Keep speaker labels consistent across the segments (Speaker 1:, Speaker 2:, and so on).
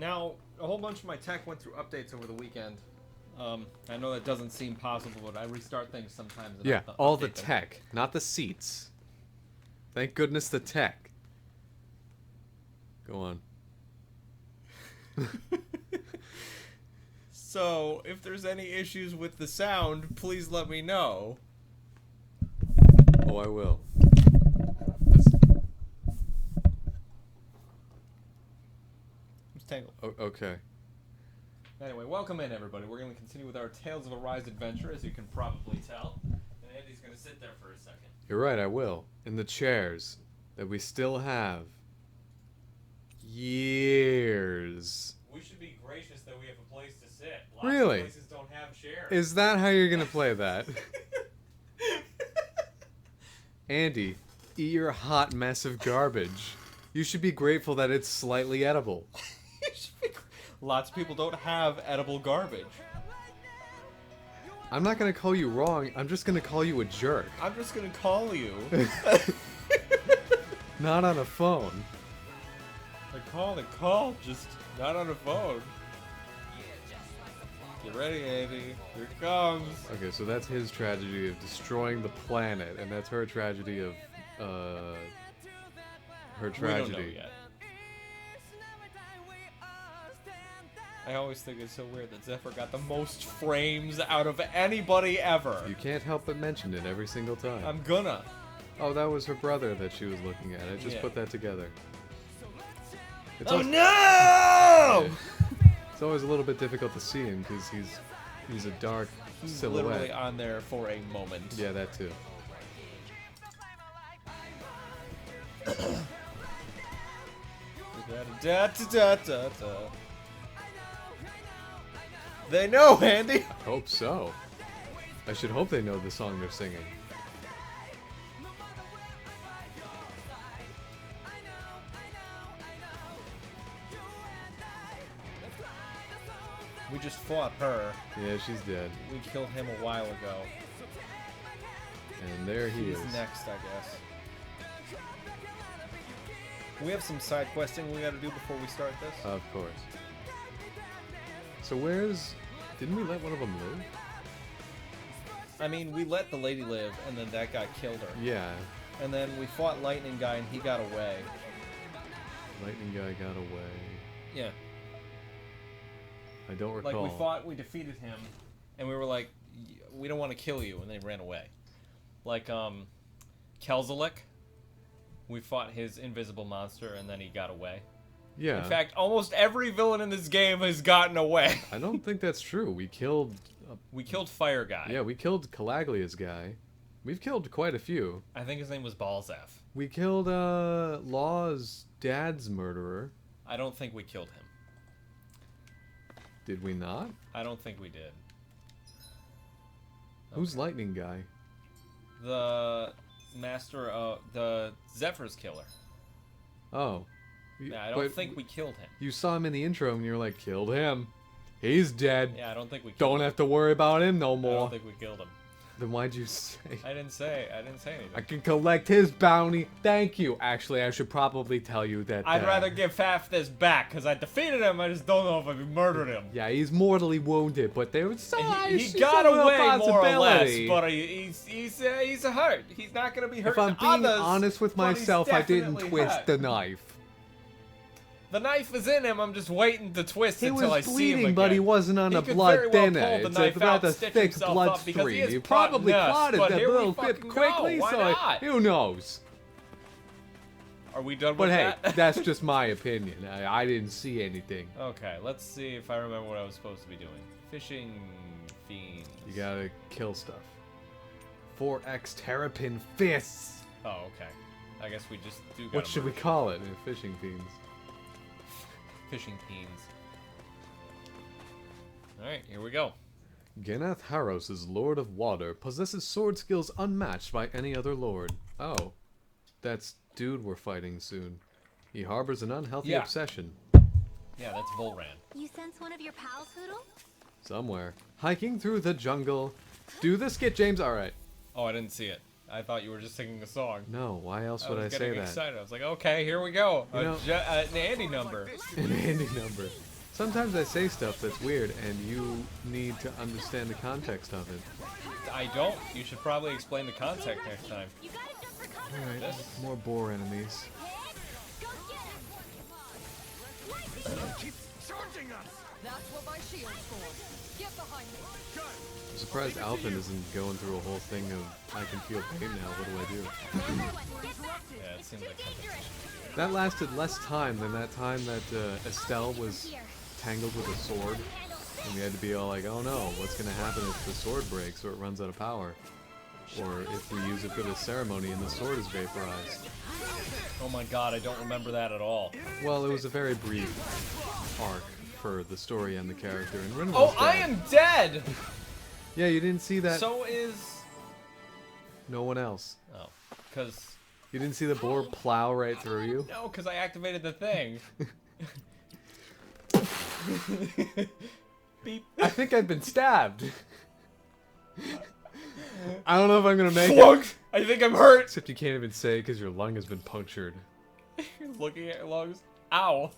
Speaker 1: Now, a whole bunch of my tech went through updates over the weekend. I know that doesn't seem possible, but I restart things sometimes. And
Speaker 2: Yeah,
Speaker 1: have to
Speaker 2: all the
Speaker 1: update them.
Speaker 2: tech, not the seats. Thank goodness the tech. Go on.
Speaker 1: So, if there's any issues with the sound, please let me know.
Speaker 2: Oh, I will.
Speaker 1: It's tangled.
Speaker 2: Okay.
Speaker 1: Anyway, welcome in, everybody. We're going to continue with our Tales of Arise adventure, as you can probably tell. And Andy's going to sit there for a second.
Speaker 2: You're right, I will. In the chairs that we still have. Years.
Speaker 1: We should be gracious that we have a place to sit. Lots
Speaker 2: Really?
Speaker 1: of places don't have chairs.
Speaker 2: Is that how you're gonna play that? Andy, eat your hot mess of garbage. You should be grateful that it's slightly edible.
Speaker 1: Lots of people don't have edible garbage.
Speaker 2: I'm not gonna call you wrong, I'm just gonna call you a jerk.
Speaker 1: I'm just going to call you.
Speaker 2: Not on a phone.
Speaker 1: The call, just not on a phone. Get ready, Andy. Here it comes.
Speaker 2: Okay, so that's his tragedy of destroying the planet, and that's her tragedy of, her tragedy.
Speaker 1: We don't know yet. I always think it's so weird that Zephyr got the most frames out of anybody ever.
Speaker 2: You can't help but mention it every single time.
Speaker 1: I'm gonna.
Speaker 2: Oh, that was her brother that she was looking at. I just
Speaker 1: Yeah.
Speaker 2: put that together. It's
Speaker 1: Oh
Speaker 2: al-
Speaker 1: no!
Speaker 2: Yeah. It's always a little bit difficult to see him because he's a dark
Speaker 1: He's
Speaker 2: silhouette.
Speaker 1: literally on there for a moment.
Speaker 2: Yeah, that too.
Speaker 1: Da-da-da-da-da-da. They know, Andy.
Speaker 2: Hope so. I should hope they know the song they're singing.
Speaker 1: We just fought her.
Speaker 2: Yeah, she's dead.
Speaker 1: We killed him a while ago.
Speaker 2: And there he
Speaker 1: He's
Speaker 2: is.
Speaker 1: next, I guess. We have some side questing we gotta do before we start this.
Speaker 2: Of course. So where's... Didn't we let one of them live?
Speaker 1: I mean, we let the lady live, and then that guy killed her.
Speaker 2: Yeah.
Speaker 1: And then we fought Lightning Guy, and he got away.
Speaker 2: Lightning guy got away.
Speaker 1: Yeah.
Speaker 2: I don't recall.
Speaker 1: Like, we defeated him, and we were like, we don't want to kill you, and they ran away. Like, Kelzelik, we fought his invisible monster, and then he got away.
Speaker 2: Yeah.
Speaker 1: In fact, almost every villain in this game has gotten away.
Speaker 2: I don't think that's true. We killed...
Speaker 1: We killed Fire Guy.
Speaker 2: Yeah, we killed Calaglia's guy. We've killed quite a few.
Speaker 1: I think his name was Balzef.
Speaker 2: We killed, Law's dad's murderer.
Speaker 1: I don't think we killed him.
Speaker 2: Did we not?
Speaker 1: I don't think we did.
Speaker 2: Who's Lightning Guy?
Speaker 1: The master of the Zephyr's killer.
Speaker 2: Oh.
Speaker 1: Yeah, I don't think we killed him.
Speaker 2: You saw him in the intro and you're like, killed him. He's dead.
Speaker 1: Yeah, I don't think we killed
Speaker 2: Don't
Speaker 1: him.
Speaker 2: have to worry about him no
Speaker 1: I
Speaker 2: more.
Speaker 1: don't think we killed him.
Speaker 2: Then why'd you say?
Speaker 1: I didn't say anything.
Speaker 2: I can collect his bounty. Thank you. Actually, I should probably tell you that.
Speaker 1: I'd rather give half this back because I defeated him. I just don't know if I murdered him.
Speaker 2: Yeah, he's mortally wounded, but there was some.
Speaker 1: He got away more or less, but he's hurt. He's not gonna be hurt.
Speaker 2: If I'm being
Speaker 1: others,
Speaker 2: honest with
Speaker 1: but he's
Speaker 2: myself, I didn't
Speaker 1: definitely
Speaker 2: twist
Speaker 1: hurt.
Speaker 2: the knife.
Speaker 1: The knife is in him. I'm just waiting to twist
Speaker 2: He
Speaker 1: until I
Speaker 2: was
Speaker 1: see him
Speaker 2: bleeding,
Speaker 1: again.
Speaker 2: but he wasn't on a
Speaker 1: He could
Speaker 2: blood
Speaker 1: very well
Speaker 2: thinner.
Speaker 1: pull the
Speaker 2: It's
Speaker 1: knife
Speaker 2: about
Speaker 1: out,
Speaker 2: a
Speaker 1: stitch
Speaker 2: thick
Speaker 1: himself
Speaker 2: blood
Speaker 1: up because he
Speaker 2: stream.
Speaker 1: is
Speaker 2: He probably
Speaker 1: proteinous,
Speaker 2: clotted
Speaker 1: but
Speaker 2: that
Speaker 1: here we
Speaker 2: little bit
Speaker 1: fucking
Speaker 2: quickly,
Speaker 1: go. Why
Speaker 2: so
Speaker 1: not?
Speaker 2: who knows?
Speaker 1: Are we done
Speaker 2: But
Speaker 1: with
Speaker 2: hey,
Speaker 1: that?
Speaker 2: that's just my opinion. I didn't see anything.
Speaker 1: Okay, let's see if I remember what I was supposed to be doing. Fishing fiends.
Speaker 2: You gotta kill stuff. 4x terrapin fists.
Speaker 1: Oh, okay. I guess we just do.
Speaker 2: What should we call it? Fishing fiends.
Speaker 1: Fishing fiends. All right, here we go.
Speaker 2: Gennath Haros is Lord of Water, possesses sword skills unmatched by any other lord. Oh, that's dude we're fighting soon. He harbors an unhealthy
Speaker 1: Yeah.
Speaker 2: obsession.
Speaker 1: Yeah, that's Volran.
Speaker 3: You sense one of your pals, Hoodle?
Speaker 2: Somewhere. Hiking through the jungle. Do the skit, James. Alright.
Speaker 1: Oh, I didn't see it. I thought you were just singing a song.
Speaker 2: No, why else would I
Speaker 1: was
Speaker 2: say
Speaker 1: getting
Speaker 2: that?
Speaker 1: excited. I was like, okay, here we go.
Speaker 2: You know-
Speaker 1: An Andy number.
Speaker 2: An Andy number. Sometimes I say stuff that's weird, and you need to understand the context of it.
Speaker 1: I don't. You should probably explain the context next time.
Speaker 3: You gotta jump for cover.
Speaker 2: Alright,
Speaker 1: This?
Speaker 2: more boar enemies.
Speaker 3: Go get him.
Speaker 4: Keep charging us!
Speaker 5: That's what my shield's for. Get behind me.
Speaker 2: I'm surprised Alphen isn't going through a whole thing of, I can feel pain now, what do I do?
Speaker 3: Get back.
Speaker 1: Yeah, it
Speaker 3: It's
Speaker 1: seems
Speaker 3: too
Speaker 1: like something.
Speaker 3: dangerous.
Speaker 2: That lasted less time than that time that Estelle was
Speaker 3: Here.
Speaker 2: tangled with a sword. And we had to be all like, oh no, what's going to happen if the sword breaks or it runs out of power? Or if we use it for the ceremony and the sword is vaporized.
Speaker 1: Oh my god, I don't remember that at all.
Speaker 2: Well, it was a very brief arc for the story and the character. And Rin
Speaker 1: Oh,
Speaker 2: was
Speaker 1: I
Speaker 2: dead.
Speaker 1: am dead!
Speaker 2: Yeah, you didn't see that.
Speaker 1: So is...
Speaker 2: No one else.
Speaker 1: Oh, because...
Speaker 2: You didn't see the boar plow right through you?
Speaker 1: No, because I activated the thing. Beep.
Speaker 2: I think I've been stabbed. I don't know if I'm gonna make it.
Speaker 1: Flunk! I think I'm hurt!
Speaker 2: Except you can't even say because your lung has been punctured.
Speaker 1: Looking at your lungs. Ow.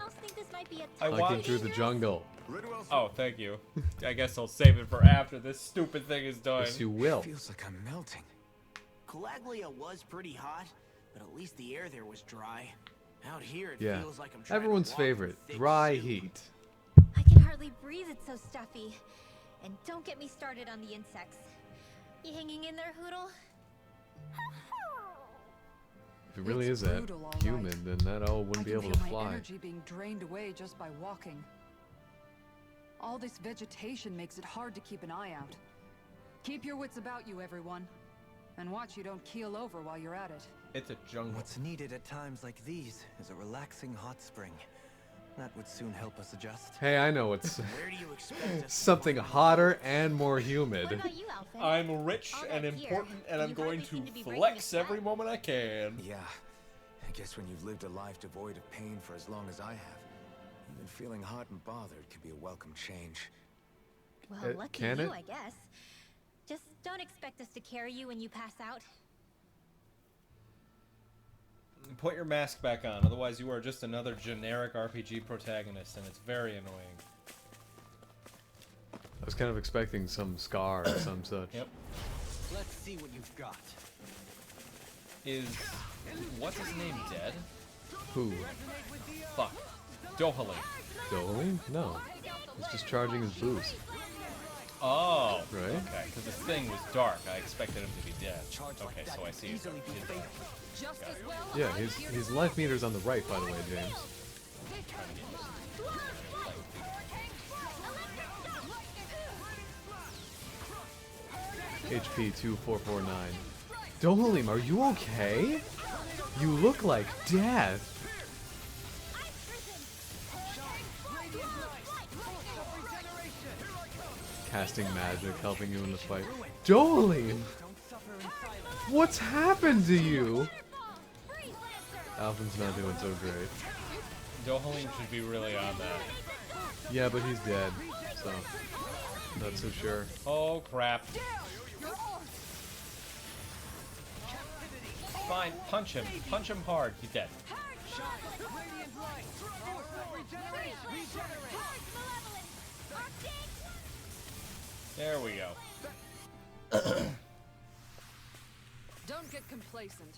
Speaker 3: I think this might be a
Speaker 1: I
Speaker 3: tough
Speaker 2: Hiking
Speaker 1: watched-
Speaker 2: through the jungle.
Speaker 4: Ridwell's
Speaker 1: Oh, thank you. I guess I'll save it for after this stupid thing is done.
Speaker 2: Yes, you will.
Speaker 4: feels like I'm melting.
Speaker 6: Calaglia was pretty hot, but at least the air there was dry. Out here, it
Speaker 2: Yeah.
Speaker 6: feels like I'm trying
Speaker 2: Everyone's
Speaker 6: to walk in
Speaker 2: favorite.
Speaker 6: thick
Speaker 2: Dry
Speaker 6: soup.
Speaker 2: heat.
Speaker 3: I can hardly breathe, it's so stuffy. And don't get me started on the insects. You hanging in there, Hoodle?
Speaker 2: If it really
Speaker 5: It's
Speaker 2: is that
Speaker 5: brutal, all right.
Speaker 2: human, then that all
Speaker 5: I
Speaker 2: wouldn't be
Speaker 5: can
Speaker 2: able
Speaker 5: feel
Speaker 2: to
Speaker 5: my
Speaker 2: fly.
Speaker 5: energy being drained away just by walking. All this vegetation makes it hard to keep an eye out. Keep your wits about you, everyone. And watch you don't keel over while you're at it.
Speaker 1: It's a jungle.
Speaker 7: What's needed at times like these is a relaxing hot spring. That would soon help us adjust.
Speaker 2: Hey, I know it's
Speaker 6: Where do you expect us to
Speaker 2: something
Speaker 6: find
Speaker 2: hotter and more
Speaker 3: What
Speaker 2: humid.
Speaker 3: about you, Alphen?
Speaker 1: I'm rich
Speaker 3: All
Speaker 1: and
Speaker 3: that gear,
Speaker 1: important, and I'm
Speaker 3: you
Speaker 1: going
Speaker 3: hardly
Speaker 1: to
Speaker 3: seem to be breaking
Speaker 1: flex
Speaker 3: a
Speaker 1: every
Speaker 3: sweat.
Speaker 1: moment I can.
Speaker 7: Yeah, I guess when you've lived a life devoid of pain for as long as I have, even feeling hot and bothered can be a welcome change.
Speaker 3: Well, lucky
Speaker 2: can
Speaker 3: you,
Speaker 2: it?
Speaker 3: I guess. Just don't expect us to carry you when you pass out.
Speaker 1: Put your mask back on, otherwise you are just another generic RPG protagonist, and it's very annoying.
Speaker 2: I was kind of expecting some scar or some such.
Speaker 1: Yep.
Speaker 7: Let's see what you've got.
Speaker 1: Is... what's his name dead?
Speaker 2: Who?
Speaker 1: Fuck. Dohalim.
Speaker 2: Dolan? No. He's just charging his boost.
Speaker 1: Oh.
Speaker 2: Right?
Speaker 1: Okay, because this thing was dark. I expected him to be dead. Okay, so I see it.
Speaker 7: Easily be fatal.
Speaker 5: Just as well.
Speaker 2: Yeah, his life meter's on the right, by the way, James. HP 2449. Dohalim, are you okay? You look like death. Casting magic, helping you in the fight. Dohalim! What's happened to you? Alvin's not doing so great.
Speaker 1: Dohalim should be really on that.
Speaker 2: Yeah, but he's dead, so not so sure.
Speaker 1: Oh, crap. Fine, punch him. Punch him hard. He's dead. There we go.
Speaker 5: Don't get complacent.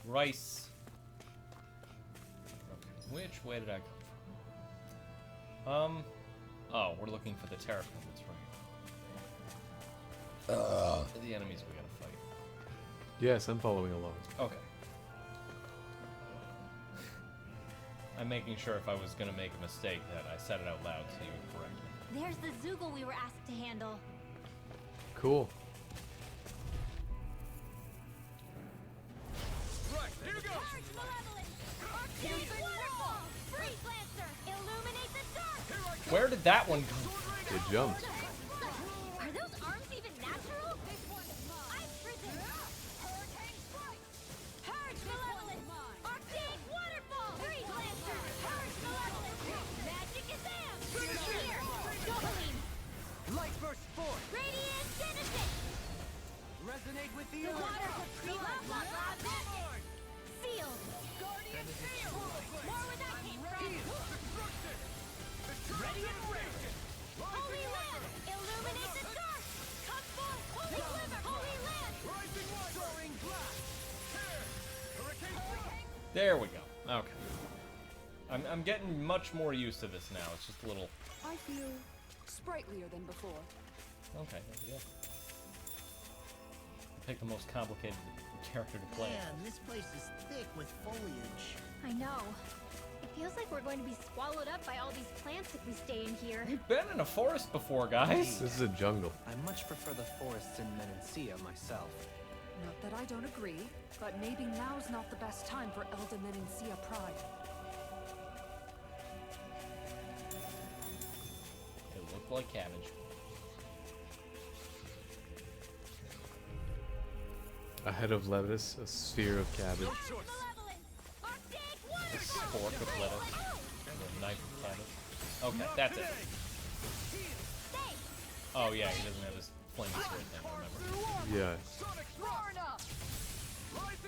Speaker 1: Rice. Okay, which way did I come from? Oh, we're looking for the terraform. That's right. The enemies we gotta fight.
Speaker 2: Yes, I'm following along.
Speaker 1: Okay. I'm making sure if I was gonna make a mistake that I said it out loud to you correctly.
Speaker 3: There's the Zoogle we were asked to handle.
Speaker 2: Cool.
Speaker 1: Where did that one come from?
Speaker 2: It jumped.
Speaker 3: Are those arms even natural? I'm prison. Hurricane strike. Purge malevolence. Arcane waterfall. Freeze lancer. Purge malevolence. Magic is am. Here. Dohalim.
Speaker 7: Light burst forth!
Speaker 3: Radiant genesis.
Speaker 1: There we go. Okay. I'm getting much more used to this now. It's just a little...
Speaker 5: I feel sprightlier than before.
Speaker 1: Okay, yeah. Pick the most complicated character to play.
Speaker 6: Man, this place is thick with foliage.
Speaker 3: I know. It feels like we're going to be swallowed up by all these plants if we stay in here.
Speaker 1: We've been in a forest before, guys.
Speaker 2: This is a jungle.
Speaker 8: I much prefer the forests in Menancia myself.
Speaker 5: Not that I don't agree, but maybe now's not the best time for Elda Menancia pride.
Speaker 1: It looked like cabbage.
Speaker 2: A head of lettuce, a sphere of cabbage.
Speaker 3: Malevolent! Arctic
Speaker 1: A
Speaker 3: waterfall!
Speaker 1: fork of lettuce. A knife of cabbage. Okay, that's it.
Speaker 3: Stay!
Speaker 1: Oh yeah, he doesn't have his flaming sword thing, remember.
Speaker 2: Yeah.
Speaker 3: Photon blast! Wind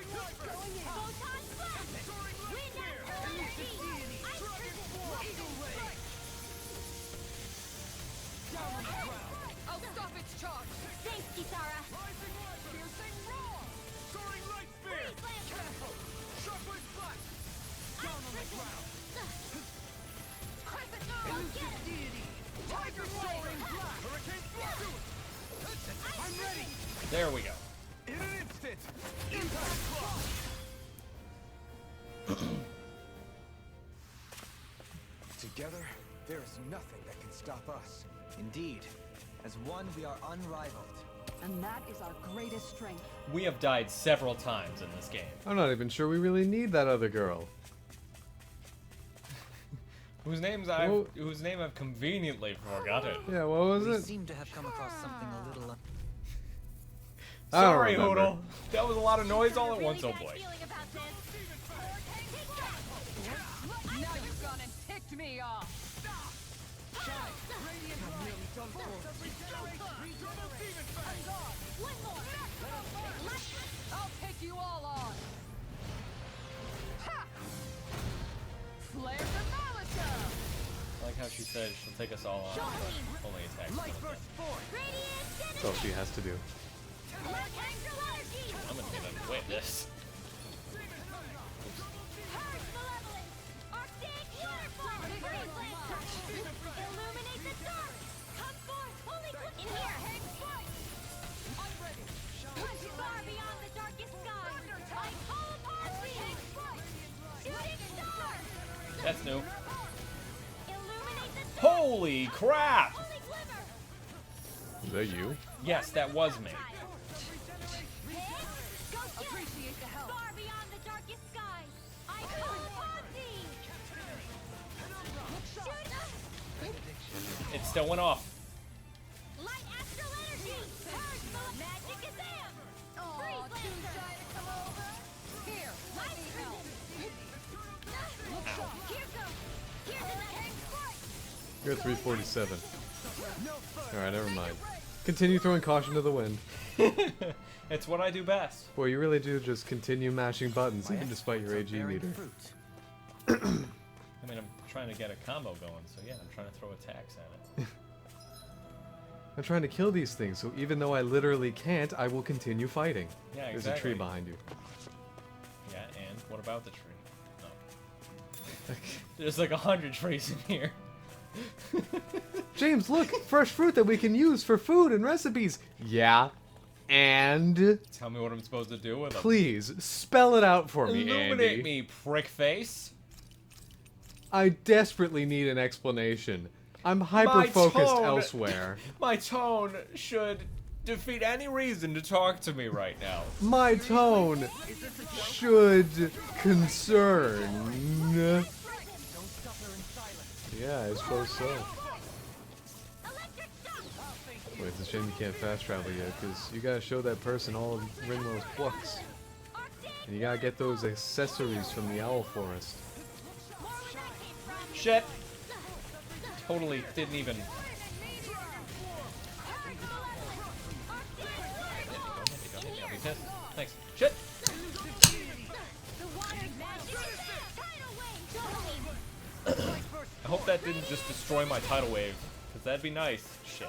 Speaker 3: astral energy! Ice prison!
Speaker 5: I'll stop its charge!
Speaker 3: Thanks, Kisara!
Speaker 5: Piercing roar!
Speaker 3: Freeze lantern! Ice prison!
Speaker 5: Crescent
Speaker 3: Go get him!
Speaker 5: Tiger soaring blast!
Speaker 3: I'm ready!
Speaker 1: There we go.
Speaker 4: In an instant! Impact block!
Speaker 7: Together, there is nothing that can stop us.
Speaker 8: Indeed. As one, we are unrivaled.
Speaker 5: And that is our greatest strength.
Speaker 1: We have died several times in this game.
Speaker 2: I'm not even sure we really need that other girl.
Speaker 1: Whose name I've conveniently forgotten.
Speaker 2: Yeah, what was
Speaker 8: We
Speaker 2: it?
Speaker 8: seem to have come across something a little...
Speaker 2: I don't
Speaker 1: Sorry,
Speaker 2: remember.
Speaker 1: Hoodle. That was a lot of noise all at
Speaker 3: Really
Speaker 1: once, oh
Speaker 3: bad
Speaker 1: boy.
Speaker 3: feeling about this.
Speaker 5: Now you've gone and ticked me off!
Speaker 3: One more!
Speaker 5: I'll take you all on! Ha! Flare the Malika!
Speaker 1: I like how she said she'll take us all on, but only attacks one of them.
Speaker 3: Radiant
Speaker 2: That's all she has to do.
Speaker 3: Astral energy!
Speaker 1: I'm gonna get away with this.
Speaker 3: Purge malevolence! Arctic waterfall! Freeze lantern! Illuminate the dark! Come forth! Holy in here! Far beyond the darkest sky! I call upon thee! Shooting star!
Speaker 1: That's new.
Speaker 3: Illuminate the dark!
Speaker 1: Holy crap!
Speaker 3: Holy glimmer!
Speaker 2: Is that you?
Speaker 1: Yes, that was me.
Speaker 3: Go appreciate the help! Far beyond the darkest sky! I call upon thee! Shoot!
Speaker 1: It still went off.
Speaker 3: Light astral energy! Purge the magic is am! Freeze lantern!
Speaker 5: Here,
Speaker 3: Light
Speaker 5: let me help!
Speaker 3: Here goes! Here's another!
Speaker 2: You're at 347. Alright, never mind. Continue throwing caution to the wind.
Speaker 1: It's what I do best.
Speaker 2: Boy, you really do just continue mashing buttons, even despite your AG meter.
Speaker 1: I mean, I'm trying to get a combo going, so yeah, I'm trying to throw attacks at it.
Speaker 2: I'm trying to kill these things, so even though I literally can't, I will continue fighting.
Speaker 1: Yeah,
Speaker 2: There's a tree
Speaker 1: exactly.
Speaker 2: behind you.
Speaker 1: Yeah, and what about the tree? Oh. There's like 100 trees in here.
Speaker 2: James, look! Fresh fruit that we can use for food and recipes! Yeah. And...
Speaker 1: Tell me what I'm supposed to do with them.
Speaker 2: Please, spell it out for me,
Speaker 1: Illuminate
Speaker 2: Andy.
Speaker 1: me, prick face.
Speaker 2: I desperately need an explanation. I'm hyper-focused
Speaker 1: tone-
Speaker 2: elsewhere.
Speaker 1: My tone should defeat any reason to talk to me right now.
Speaker 2: My tone should concern... Yeah, I suppose so.
Speaker 3: Electric shock!
Speaker 2: Wait, it's a shame you can't fast travel yet, because you gotta show that person all of Rinwell's books.
Speaker 3: Arctic!
Speaker 2: And you gotta get those accessories from the Owl Forest.
Speaker 3: More where that came from!
Speaker 1: Shit. Totally didn't even. Thanks. Shit.
Speaker 3: The water's magic! Tidal wave!
Speaker 1: I hope that didn't just destroy my tidal wave, because that'd be nice. Shit.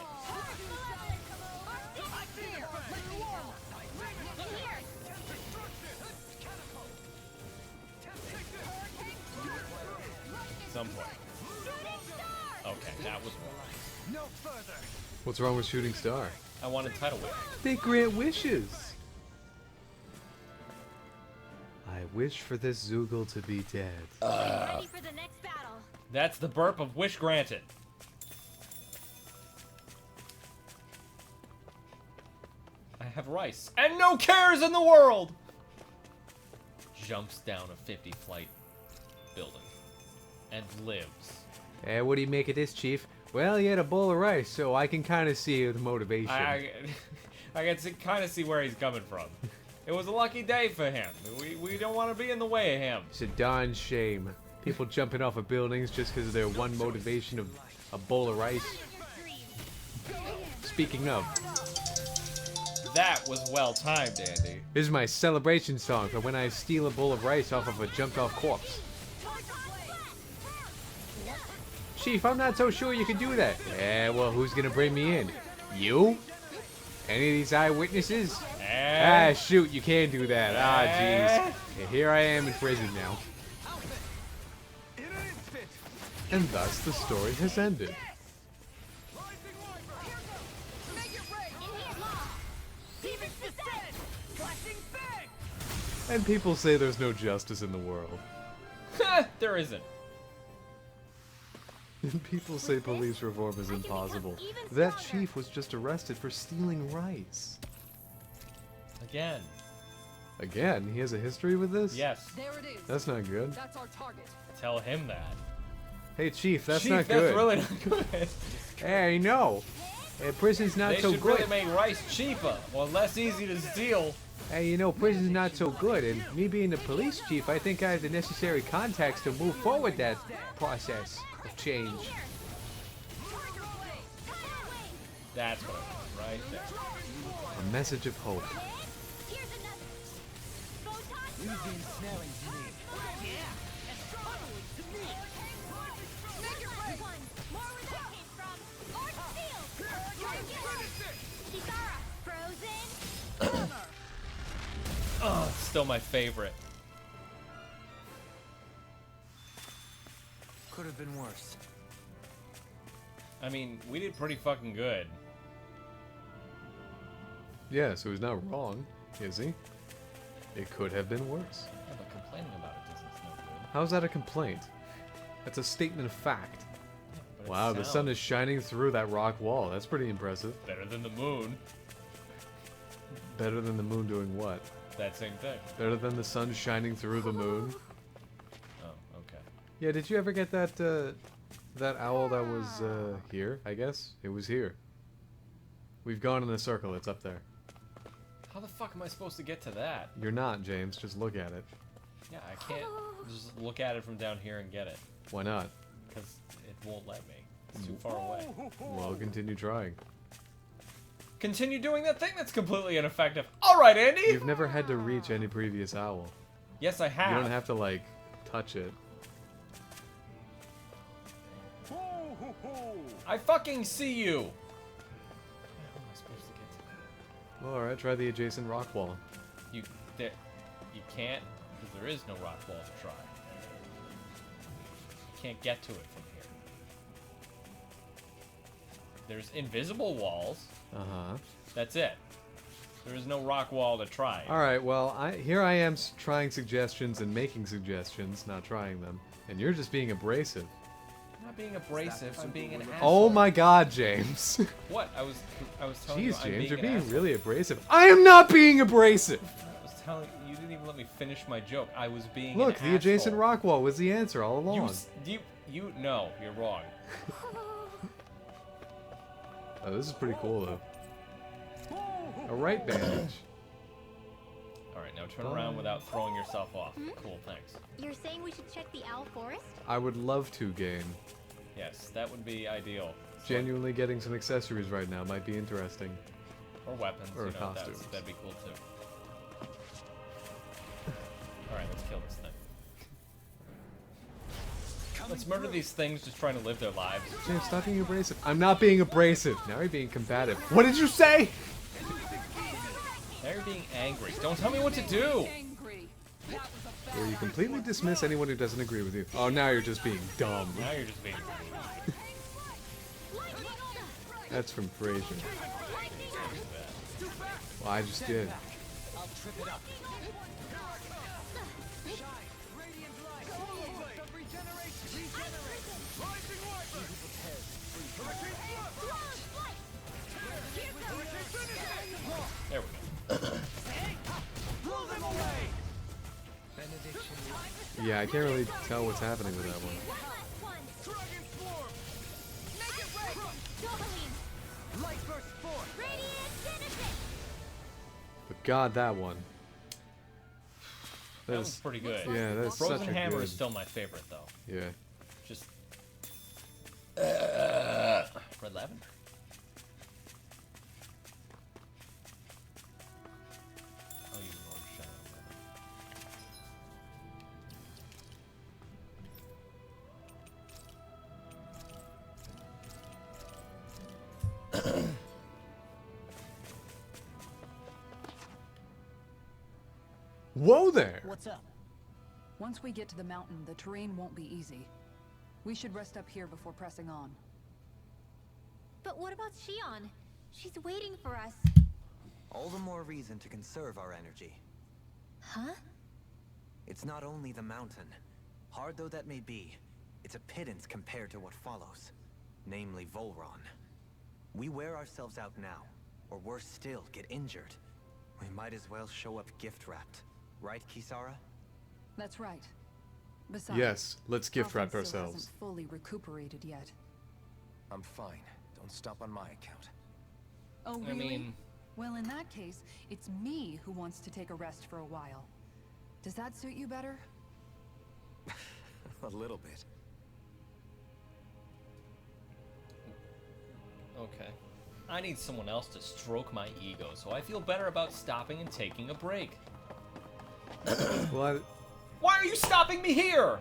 Speaker 1: some point. Okay, that was wrong.
Speaker 4: No further.
Speaker 2: What's wrong with Shooting Star?
Speaker 1: I wanted title win.
Speaker 2: They grant wishes. I wish for this Zoogle to be dead.
Speaker 3: Ready for the next battle.
Speaker 1: That's the burp of wish granted. I have rice and no cares in the world. Jumps down a 50 flight building and lives.
Speaker 2: Hey, what do you make of this, Chief? Well, he had a bowl of rice, so I can kind of see the motivation.
Speaker 1: I can kind of see where he's coming from. It was a lucky day for him. We don't want to be in the way of him.
Speaker 2: It's a darn shame. People jumping off of buildings just because of their one motivation of a bowl of rice. Speaking of,
Speaker 1: That was well timed, Andy.
Speaker 2: this is my celebration song for when I steal a bowl of rice off of a jumped off corpse. Chief, I'm not so sure you can do that. Yeah, well, who's gonna bring me in? You? Any of these eyewitnesses? Ah, shoot, you can't do that. Ah, jeez. Yeah, here I am in prison now.
Speaker 4: In an instant.
Speaker 2: And thus the story has ended. And people say there's no justice in the world.
Speaker 1: There isn't.
Speaker 2: And people say police reform is impossible. That chief was just arrested for stealing rice.
Speaker 1: Again.
Speaker 2: Again, he has a history with this?
Speaker 1: Yes.
Speaker 5: There it is.
Speaker 2: That's not good.
Speaker 5: That's our target.
Speaker 1: Tell him that.
Speaker 2: Hey, Chief, that's
Speaker 1: Chief,
Speaker 2: not
Speaker 1: that's
Speaker 2: good.
Speaker 1: really not good.
Speaker 2: Hey, no. Hey, prison's not
Speaker 1: They
Speaker 2: so
Speaker 1: should
Speaker 2: good.
Speaker 1: really make rice cheaper or less easy to steal.
Speaker 2: Hey, you know, prison's not so good, and me being the police chief, I think I have the necessary contacts to move forward that process of change.
Speaker 1: That's what I want, right there.
Speaker 2: A message of hope.
Speaker 3: Here's another. Photon
Speaker 8: You've been smelling to me.
Speaker 3: More where that came from. Arch field. Kisara. Frozen.
Speaker 1: Oh, it's still my favorite.
Speaker 8: Could have been worse.
Speaker 1: I mean, we did pretty fucking good.
Speaker 2: Yeah, so he's not wrong, is he? It could have been worse.
Speaker 1: Yeah, but complaining about it doesn't no good.
Speaker 2: How's that a complaint? That's a statement of fact.
Speaker 1: But it
Speaker 2: Wow, the sun
Speaker 1: sounds
Speaker 2: is shining through that rock wall. That's pretty impressive.
Speaker 1: better than the moon.
Speaker 2: Better than the moon doing what?
Speaker 1: That same thing.
Speaker 2: Better than the sun shining through the moon?
Speaker 1: Oh, okay.
Speaker 2: Yeah, did you ever get that, that owl that was, here, I guess? It was here. We've gone in a circle, it's up there.
Speaker 1: How the fuck am I supposed to get to that?
Speaker 2: You're not, James, just look at it.
Speaker 1: Yeah, I can't just look at it from down here and get it.
Speaker 2: Why not?
Speaker 1: Because it won't let me. It's too far away.
Speaker 2: Well, continue trying.
Speaker 1: Continue doing that thing that's completely ineffective. Alright, Andy!
Speaker 2: You've never had to reach any previous owl.
Speaker 1: Yes, I have.
Speaker 2: You don't have to, like, touch it.
Speaker 1: I fucking see you! How am I supposed to get to that?
Speaker 2: Well, alright, try the adjacent rock wall.
Speaker 1: You can't, because there is no rock wall to try. You can't get to it from here. There's invisible walls.
Speaker 2: Uh-huh.
Speaker 1: That's it. There is no rock wall to try.
Speaker 2: Alright, well, here I am trying suggestions and making suggestions, not trying them. And you're just being abrasive.
Speaker 1: I'm not being abrasive, I'm being an asshole.
Speaker 2: Oh my god, James.
Speaker 1: What? I was telling you
Speaker 2: Jeez,
Speaker 1: I'm
Speaker 2: James, you're
Speaker 1: an
Speaker 2: being
Speaker 1: asshole.
Speaker 2: really abrasive. I am not being abrasive!
Speaker 1: I was telling you didn't even let me finish my joke. I was being
Speaker 2: Look,
Speaker 1: an
Speaker 2: the adjacent
Speaker 1: asshole.
Speaker 2: rock wall was the answer all along.
Speaker 1: No, you're wrong.
Speaker 2: Oh, this is pretty cool, though. A right bandage.
Speaker 1: Alright, now turn around without throwing yourself off. Cool, thanks.
Speaker 3: You're saying we should check the owl forest?
Speaker 2: I would love to, game.
Speaker 1: Yes, that would be ideal. So-
Speaker 2: Genuinely getting some accessories right now might be interesting.
Speaker 1: Or weapons,
Speaker 2: Or
Speaker 1: you know,
Speaker 2: costumes.
Speaker 1: that'd be cool too. Alright, let's kill this thing. Let's murder these things just trying to live their lives.
Speaker 2: James, stop being abrasive. I'm not being abrasive. Now you're being combative. What did you say?
Speaker 1: Now you're being angry. Don't tell me what to do!
Speaker 5: Angry. That was a
Speaker 2: where you completely dismiss anyone who doesn't agree with you. Oh, now you're just being dumb.
Speaker 1: Now you're just being.
Speaker 2: That's from Frasier. Well, I just did.
Speaker 8: I'll trip it up.
Speaker 1: There we go.
Speaker 2: Yeah, I can't really tell what's happening with that one. But God, that one.
Speaker 1: That was pretty good.
Speaker 2: Yeah, that's
Speaker 1: Frozen
Speaker 2: such a
Speaker 1: Hammer
Speaker 2: good...
Speaker 1: is still my favorite, though.
Speaker 2: Yeah.
Speaker 1: Just Red Lavender. Oh, you know Shadow
Speaker 2: Whoa there!
Speaker 6: What's up?
Speaker 5: Once we get to the mountain, the terrain won't be easy. We should rest up here before pressing on.
Speaker 3: But what about Shion? She's waiting for us.
Speaker 8: All the more reason to conserve our energy.
Speaker 3: Huh?
Speaker 8: It's not only the mountain. Hard though that may be, it's a pittance compared to what follows. Namely Volron. We wear ourselves out now, or worse still, get injured. We might as well show up gift-wrapped. Right, Kisara?
Speaker 5: That's right. Besides,
Speaker 2: Yes, let's gift wrap
Speaker 5: Alphen still
Speaker 2: ourselves.
Speaker 5: hasn't fully recuperated yet.
Speaker 7: I'm fine. Don't stop on my account.
Speaker 5: Oh,
Speaker 1: I
Speaker 5: really?
Speaker 1: mean-
Speaker 5: Well, in that case, it's me who wants to take a rest for a while. Does that suit you better?
Speaker 7: A little bit.
Speaker 1: Okay. I need someone else to stroke my ego, so I feel better about stopping and taking a break.
Speaker 2: Well,
Speaker 1: Why are you stopping me here?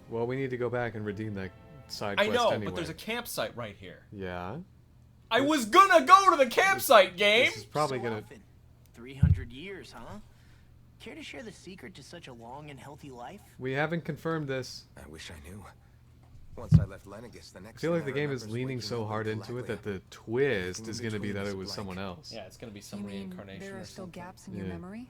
Speaker 2: well, we need to go back and redeem that side
Speaker 1: I
Speaker 2: quest
Speaker 1: know,
Speaker 2: anyway.
Speaker 1: but there's a campsite right here.
Speaker 2: Yeah?
Speaker 1: I was gonna go to the campsite, game!
Speaker 2: This is probably
Speaker 6: So
Speaker 2: gonna...
Speaker 6: often. 300 years, huh? Care to share the secret to such a long and healthy life?
Speaker 2: We haven't confirmed this.
Speaker 7: I wish I knew. Once I left Lenegis, the next
Speaker 2: I feel like the
Speaker 7: thing I
Speaker 2: game is
Speaker 7: remember
Speaker 2: leaning
Speaker 7: waking
Speaker 2: so
Speaker 7: up
Speaker 2: hard
Speaker 7: with
Speaker 2: into it that
Speaker 7: Galaglia.
Speaker 2: the twist
Speaker 7: Looking
Speaker 2: is
Speaker 7: in
Speaker 2: going to be
Speaker 7: between
Speaker 2: that
Speaker 7: is
Speaker 2: it was
Speaker 7: blank.
Speaker 2: someone else.
Speaker 1: Yeah, it's gonna be some
Speaker 5: You mean
Speaker 1: reincarnation
Speaker 5: there
Speaker 1: or
Speaker 5: are still
Speaker 1: something.
Speaker 5: gaps in your
Speaker 2: Yeah.
Speaker 5: memory?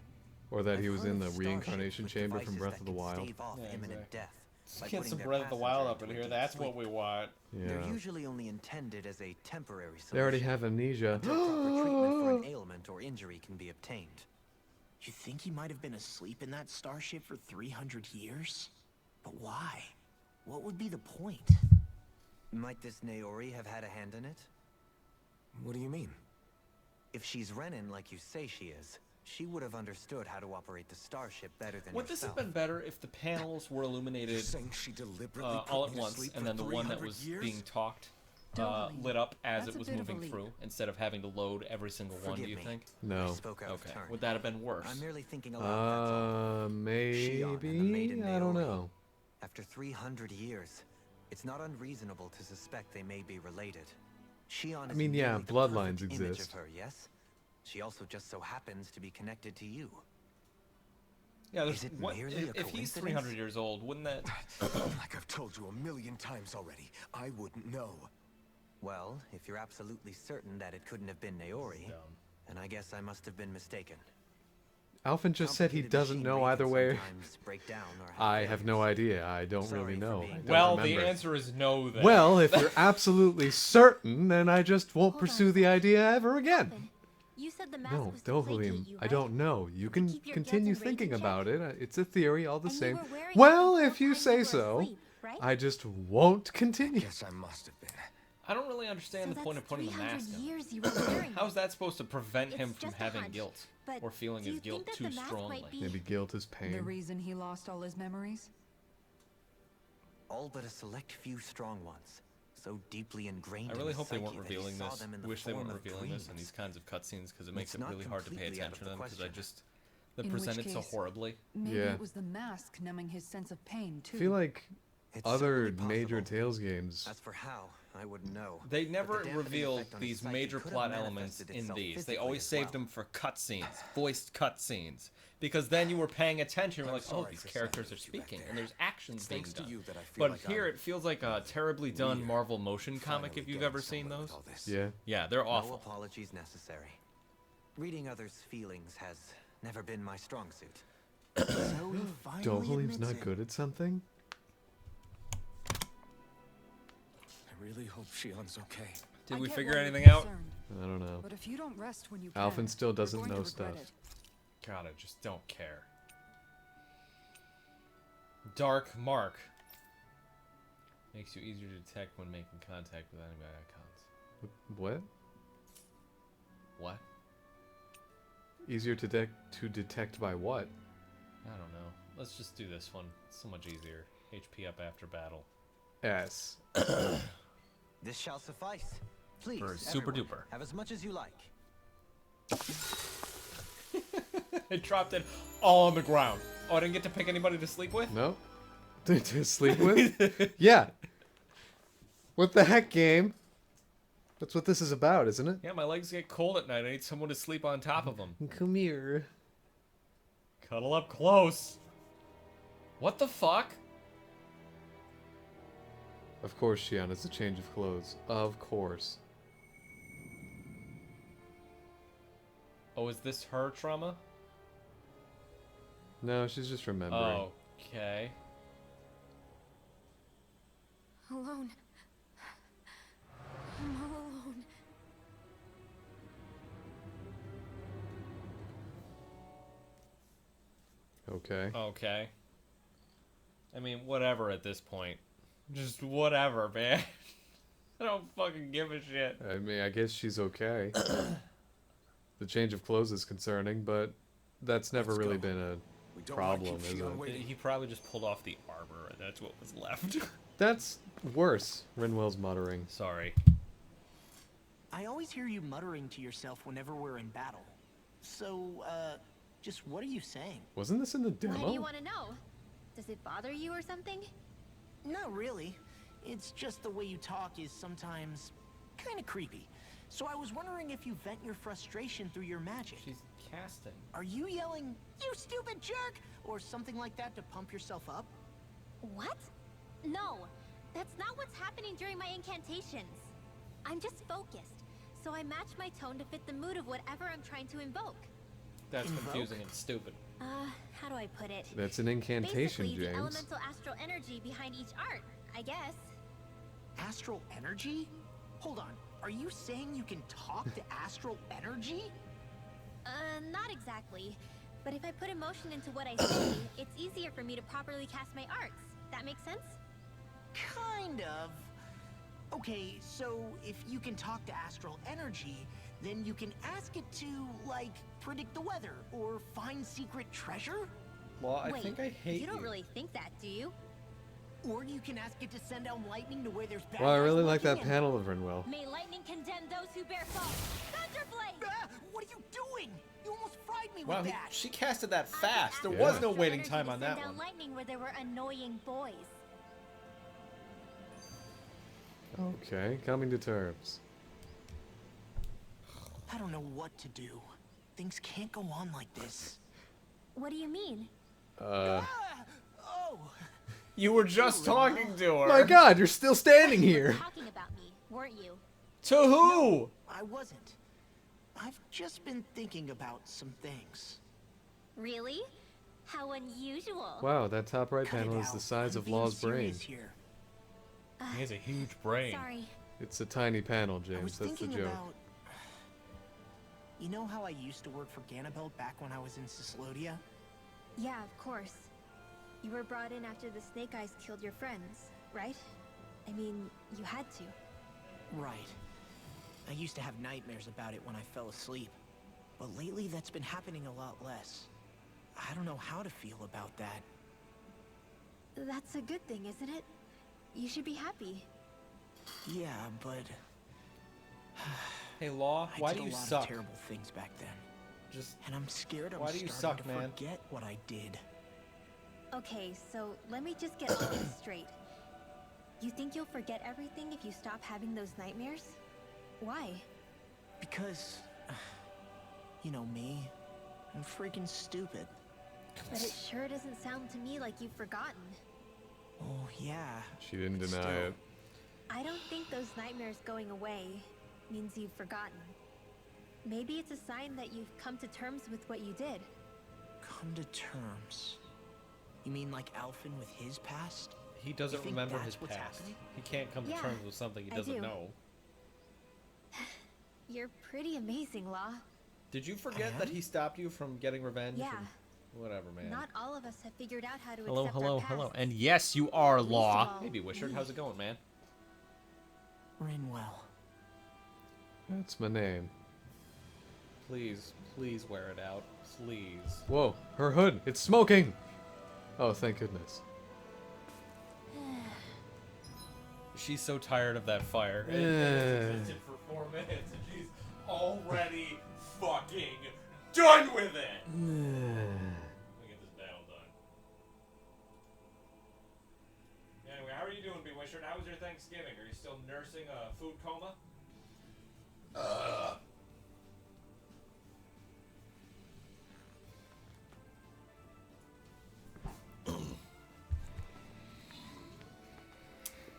Speaker 2: Or that he
Speaker 8: I've
Speaker 2: was
Speaker 8: heard
Speaker 2: in the
Speaker 8: of starships
Speaker 2: reincarnation
Speaker 8: with
Speaker 2: chamber from
Speaker 8: devices
Speaker 2: Breath
Speaker 8: that
Speaker 2: of the
Speaker 8: can
Speaker 2: Wild.
Speaker 8: stave off
Speaker 1: Yeah,
Speaker 8: imminent
Speaker 1: exactly.
Speaker 8: death by
Speaker 1: Get
Speaker 8: putting
Speaker 1: some
Speaker 8: their
Speaker 1: Breath of the Wild
Speaker 8: passenger
Speaker 1: up in
Speaker 8: into a
Speaker 1: here,
Speaker 8: deep
Speaker 1: that's what
Speaker 8: sleep.
Speaker 1: we want.
Speaker 8: They're
Speaker 2: Yeah.
Speaker 8: usually only intended as a temporary solution.
Speaker 2: They already have amnesia.
Speaker 8: until proper treatment for an ailment or injury can be obtained.
Speaker 6: You think he might have been asleep in that starship for 300 years? But why? What would be the point?
Speaker 8: Might this Naori have had a hand in it?
Speaker 7: What do you mean?
Speaker 8: If she's Renin like you say she is, she would have understood how to operate the starship better than
Speaker 1: Would this have
Speaker 8: yourself.
Speaker 1: been better if the panels were
Speaker 7: You're
Speaker 1: illuminated
Speaker 7: saying she deliberately
Speaker 1: all
Speaker 7: put
Speaker 1: at
Speaker 7: me to
Speaker 1: once,
Speaker 7: sleep
Speaker 1: and
Speaker 7: for
Speaker 1: then the one that
Speaker 7: 300
Speaker 1: was
Speaker 7: years?
Speaker 1: being talked
Speaker 5: Darling,
Speaker 1: lit up as
Speaker 5: that's
Speaker 1: it
Speaker 5: a
Speaker 1: was
Speaker 5: bit of a
Speaker 1: moving
Speaker 5: leap.
Speaker 1: through, instead of having to load every single one, do
Speaker 8: Forgive
Speaker 1: you
Speaker 8: me.
Speaker 1: think?
Speaker 8: I
Speaker 2: No.
Speaker 8: spoke out of
Speaker 1: Okay.
Speaker 8: turn.
Speaker 1: Would that have been worse?
Speaker 8: I'm merely thinking aloud, that's all. Shion and the
Speaker 2: Maybe?
Speaker 8: maiden
Speaker 2: I don't
Speaker 8: Naori.
Speaker 2: know.
Speaker 8: After 300 years, it's not unreasonable to suspect they may be related. Shion is
Speaker 2: mean, yeah,
Speaker 8: merely the
Speaker 2: bloodlines
Speaker 8: perfect image
Speaker 2: exist.
Speaker 8: of her, yes? She also just so happens to be connected to you.
Speaker 1: Yeah, there's,
Speaker 8: Is it
Speaker 1: what,
Speaker 8: merely a
Speaker 1: if he's
Speaker 8: coincidence?
Speaker 1: 300 years old, wouldn't that...
Speaker 7: Like I've told you a million times already, I wouldn't know.
Speaker 8: Well, if you're absolutely certain that it couldn't have been Naori,
Speaker 1: Dumb.
Speaker 8: then I guess I must have been mistaken.
Speaker 2: Alphen just said he
Speaker 8: Complicated
Speaker 2: doesn't know
Speaker 8: machinery
Speaker 2: either
Speaker 8: can
Speaker 2: way.
Speaker 8: sometimes break down or have
Speaker 2: I have no
Speaker 8: failures.
Speaker 2: idea. I don't
Speaker 8: Sorry
Speaker 2: really
Speaker 8: for
Speaker 2: know.
Speaker 8: being
Speaker 2: I don't
Speaker 1: Well,
Speaker 2: remember.
Speaker 1: the answer is no then.
Speaker 2: Well, if you're absolutely certain, then I just won't
Speaker 3: Hold on
Speaker 2: pursue
Speaker 3: a
Speaker 2: the idea ever again.
Speaker 3: Alphen, you said the mask
Speaker 2: No,
Speaker 3: was to placate
Speaker 2: Dovalim,
Speaker 3: you,
Speaker 2: I
Speaker 3: right?
Speaker 2: don't know. You can
Speaker 3: keep your
Speaker 2: continue
Speaker 3: guilt and rage
Speaker 2: thinking
Speaker 3: in check.
Speaker 2: about it. It's a theory, all the
Speaker 3: And you
Speaker 2: same.
Speaker 3: were wearing it
Speaker 2: Well,
Speaker 3: the whole
Speaker 2: if you
Speaker 3: time
Speaker 2: say
Speaker 3: were
Speaker 2: so,
Speaker 3: asleep, right?
Speaker 2: I just won't continue.
Speaker 7: Guess I must have been.
Speaker 1: I don't really understand
Speaker 3: So
Speaker 1: the point
Speaker 3: that's
Speaker 1: of putting the
Speaker 3: 300
Speaker 1: mask on.
Speaker 3: years you were wearing
Speaker 1: How's
Speaker 3: it.
Speaker 1: that supposed to prevent him
Speaker 3: It's
Speaker 1: from
Speaker 3: just a
Speaker 1: having
Speaker 3: hunch,
Speaker 1: guilt
Speaker 3: but
Speaker 1: or feeling
Speaker 3: do
Speaker 1: his
Speaker 3: you
Speaker 1: guilt
Speaker 3: think that
Speaker 1: too
Speaker 3: the mask
Speaker 1: strongly?
Speaker 3: might be-
Speaker 2: Maybe guilt is
Speaker 5: The
Speaker 2: pain.
Speaker 5: reason he lost all his memories?
Speaker 8: All but a select few strong ones, so deeply ingrained
Speaker 1: I
Speaker 8: in
Speaker 1: really
Speaker 8: his
Speaker 1: hope they weren't
Speaker 8: psyche that he
Speaker 1: revealing
Speaker 8: saw
Speaker 1: this.
Speaker 8: them in the
Speaker 1: Wish they weren't
Speaker 8: form of
Speaker 1: revealing this in
Speaker 8: dreams.
Speaker 1: these kinds of cutscenes because it makes
Speaker 8: It's
Speaker 1: it
Speaker 8: not
Speaker 1: really hard to pay
Speaker 8: completely out of
Speaker 1: attention to
Speaker 8: the
Speaker 1: them because I
Speaker 8: question.
Speaker 1: just they
Speaker 5: In which
Speaker 1: present it so
Speaker 5: case-
Speaker 1: horribly.
Speaker 5: Maybe
Speaker 2: Yeah.
Speaker 5: it was the mask numbing his sense of pain, too.
Speaker 2: I feel like
Speaker 8: It's
Speaker 2: other
Speaker 8: certainly
Speaker 2: major
Speaker 8: possible.
Speaker 2: Tales games
Speaker 8: As for how, I wouldn't know.
Speaker 1: They
Speaker 8: but
Speaker 1: never
Speaker 8: the dampening
Speaker 1: revealed
Speaker 8: effect on his
Speaker 1: these
Speaker 8: psyche
Speaker 1: major
Speaker 8: could have
Speaker 1: plot elements
Speaker 8: manifested
Speaker 1: in
Speaker 8: itself
Speaker 1: these. They
Speaker 8: physically
Speaker 1: always
Speaker 8: as
Speaker 1: saved
Speaker 8: well.
Speaker 1: them for cutscenes, voiced cutscenes, because then you were paying attention. You're
Speaker 7: I'm
Speaker 1: like, oh,
Speaker 7: sorry
Speaker 1: these
Speaker 7: for
Speaker 1: characters are
Speaker 7: sending you back
Speaker 1: speaking,
Speaker 7: there.
Speaker 1: and there's actions being
Speaker 7: Thanks to
Speaker 1: done.
Speaker 7: you that I feel
Speaker 1: But
Speaker 7: like
Speaker 1: here
Speaker 7: I'm
Speaker 1: it feels like a terribly done
Speaker 7: weird.
Speaker 1: Marvel motion comic.
Speaker 7: Finally
Speaker 1: If you've
Speaker 7: getting
Speaker 1: ever seen
Speaker 7: somewhere with
Speaker 1: those,
Speaker 7: all this.
Speaker 2: Yeah.
Speaker 1: yeah, they're
Speaker 8: No
Speaker 1: awful.
Speaker 8: apologies necessary. Reading others' feelings has never been my strong suit.
Speaker 6: So he finally
Speaker 2: Dole's
Speaker 6: admits
Speaker 2: not
Speaker 6: it.
Speaker 2: good at something?
Speaker 7: I really hope Shion's okay.
Speaker 1: Did
Speaker 5: I
Speaker 1: we
Speaker 5: get
Speaker 1: figure
Speaker 5: why you're
Speaker 1: anything out?
Speaker 5: concerned,
Speaker 2: I don't know.
Speaker 5: But if you don't rest when you can,
Speaker 2: Alphen still
Speaker 5: you're
Speaker 2: doesn't
Speaker 5: going to
Speaker 2: know
Speaker 5: regret
Speaker 2: stuff.
Speaker 5: it.
Speaker 1: God, I just don't care. Dark Mark. Makes you easier to detect when making contact with enemy icons.
Speaker 2: What?
Speaker 1: What?
Speaker 2: Easier to detect by what?
Speaker 1: I don't know. Let's just do this one. It's so much easier. HP up after battle.
Speaker 2: S.
Speaker 8: This shall suffice. Please,
Speaker 1: For super
Speaker 8: everyone,
Speaker 1: duper.
Speaker 8: have as much as you like.
Speaker 1: It dropped it all on the ground. Oh, I didn't get to pick anybody to sleep with?
Speaker 2: No? To sleep with? Yeah. What the heck, game? That's what this is about, isn't it?
Speaker 1: Yeah, my legs get cold at night. I need someone to sleep on top of them.
Speaker 2: Come here.
Speaker 1: Cuddle up close. What the fuck?
Speaker 2: Of course, Shion, it's a change of clothes. Of course.
Speaker 1: Oh, is this her trauma?
Speaker 2: No, she's just remembering.
Speaker 1: Okay.
Speaker 3: Alone. I'm all alone.
Speaker 2: Okay.
Speaker 1: Okay. I mean, whatever at this point. Just whatever, man. I don't fucking give a shit.
Speaker 2: I mean, I guess she's okay. The change of clothes is concerning, but that's never
Speaker 7: Let's
Speaker 2: really
Speaker 7: go.
Speaker 2: been a
Speaker 7: We don't wanna
Speaker 2: problem,
Speaker 7: keep
Speaker 2: is
Speaker 7: Shion
Speaker 2: it?
Speaker 7: waiting.
Speaker 1: He probably just pulled off the armor, and that's what was left.
Speaker 2: That's worse, Rinwell's muttering.
Speaker 1: Sorry.
Speaker 6: I always hear you muttering to yourself whenever we're in battle. So, just what are you saying?
Speaker 2: Wasn't this in the
Speaker 3: Why do you
Speaker 2: demo?
Speaker 3: want to know? Does it bother you or something?
Speaker 6: Not really. It's just the way you talk is sometimes kind of creepy. So I was wondering if you vent your frustration through your magic.
Speaker 1: She's casting.
Speaker 6: Are you yelling, "You stupid jerk," or something like that to pump yourself up?
Speaker 3: What? No, that's not what's happening during my incantations. I'm just focused, so I match my tone to fit the mood of whatever I'm trying to invoke.
Speaker 1: That's
Speaker 6: Invoke?
Speaker 1: confusing and stupid.
Speaker 3: How do I put it?
Speaker 2: That's an incantation,
Speaker 3: Basically, the
Speaker 2: James.
Speaker 3: elemental astral energy behind each art, I guess.
Speaker 6: Astral energy? Hold on. Are you saying you can talk to astral energy?
Speaker 3: Not exactly. But if I put emotion into what I say, it's easier for me to properly cast my arts. That makes sense?
Speaker 6: Kind of. Okay, so if you can talk to astral energy, then you can ask it to, like, predict the weather or find secret treasure?
Speaker 1: Well, I
Speaker 3: Wait,
Speaker 1: think I hate
Speaker 3: you don't really think that, do you?
Speaker 6: Or you can ask it to send out lightning to where there's bad
Speaker 2: Well, I
Speaker 6: guys
Speaker 2: really like that
Speaker 6: lurking and-
Speaker 2: panel of Rinwell.
Speaker 3: May lightning condemn those who bear false. Thunderblade!
Speaker 6: Ah, what are you doing? You almost fried me
Speaker 1: Wow,
Speaker 6: with that.
Speaker 1: she casted that
Speaker 3: I just
Speaker 1: fast. There
Speaker 3: asked
Speaker 1: was
Speaker 3: for
Speaker 1: no
Speaker 3: astral
Speaker 1: waiting
Speaker 3: energy
Speaker 1: time
Speaker 3: to
Speaker 1: on
Speaker 3: send
Speaker 1: that
Speaker 3: down
Speaker 1: one.
Speaker 3: lightning where there were annoying boys.
Speaker 2: Okay, coming to terms.
Speaker 6: I don't know what to do. Things can't go on like this.
Speaker 3: What do you mean?
Speaker 6: Oh,
Speaker 1: You were just talking to her.
Speaker 2: My God, you're still standing
Speaker 3: You
Speaker 2: here.
Speaker 3: were talking about me, weren't you?
Speaker 1: To who?
Speaker 6: I wasn't. I've just been thinking about some things.
Speaker 3: Really? How unusual.
Speaker 2: Wow, that top right
Speaker 6: Cut it
Speaker 2: panel is
Speaker 6: out.
Speaker 2: the size
Speaker 6: I'm
Speaker 2: of
Speaker 6: being
Speaker 2: Law's brain.
Speaker 6: serious here.
Speaker 1: He has a huge brain.
Speaker 3: Sorry.
Speaker 2: It's a tiny panel,
Speaker 6: I was
Speaker 2: James. That's the
Speaker 6: thinking
Speaker 2: joke.
Speaker 6: about... You know how I used to work for Ganabelt back when I was in Cyslodia?
Speaker 3: Yeah, of course. You were brought in after the Snake Eyes killed your friends, right? I mean, you had to.
Speaker 6: Right. I used to have nightmares about it when I fell asleep. But lately that's been happening a lot less. I don't know how to feel about that.
Speaker 3: That's a good thing, isn't it? You should be happy.
Speaker 6: Yeah, but
Speaker 1: Hey, Law,
Speaker 6: I
Speaker 1: why
Speaker 6: did
Speaker 1: do you
Speaker 6: a lot
Speaker 1: suck?
Speaker 6: of terrible things back then.
Speaker 1: Just
Speaker 6: And I'm scared I'm
Speaker 1: Why do you
Speaker 6: starting
Speaker 1: suck,
Speaker 6: to
Speaker 1: man?
Speaker 6: forget what I did.
Speaker 3: Okay, so let me just get all this straight. You think you'll forget everything if you stop having those nightmares? Why?
Speaker 6: Because, you know me, I'm freaking stupid.
Speaker 3: But it sure doesn't sound to me like you've forgotten.
Speaker 6: Oh, yeah.
Speaker 2: She didn't
Speaker 6: but
Speaker 2: deny
Speaker 6: still.
Speaker 2: it.
Speaker 3: I don't think those nightmares going away means you've forgotten. Maybe it's a sign that you've come to terms with what you did.
Speaker 6: Come to terms? You mean like Alphen with his past?
Speaker 1: He doesn't
Speaker 6: You think
Speaker 1: remember
Speaker 6: that's
Speaker 1: his
Speaker 6: what's
Speaker 1: past.
Speaker 6: happening?
Speaker 1: He can't come to
Speaker 3: Yeah,
Speaker 1: terms with something he
Speaker 3: I
Speaker 1: doesn't
Speaker 3: do.
Speaker 1: know.
Speaker 3: You're pretty amazing, Law.
Speaker 1: Did you forget
Speaker 6: I
Speaker 1: that
Speaker 6: am?
Speaker 1: he stopped you from getting revenge?
Speaker 3: Yeah.
Speaker 1: and whatever, man.
Speaker 3: Not all of us have figured out how to
Speaker 1: Hello,
Speaker 3: accept
Speaker 1: hello,
Speaker 3: our
Speaker 1: hello.
Speaker 3: pasts.
Speaker 1: And yes, you are
Speaker 3: Least of
Speaker 1: Law.
Speaker 3: all,
Speaker 1: Maybe Wishart, how's it going, man?
Speaker 6: Rinwell.
Speaker 2: That's my name.
Speaker 1: Please, please wear it out. Please.
Speaker 2: Whoa, her hood. It's smoking. Oh, thank goodness.
Speaker 1: She's so tired of that fire.
Speaker 2: Yeah.
Speaker 1: It's existed for 4 minutes and she's already fucking done with it! Let me get this battle done. Anyway, how are you doing, B. Wishart? How was your Thanksgiving? Are you still nursing a food coma?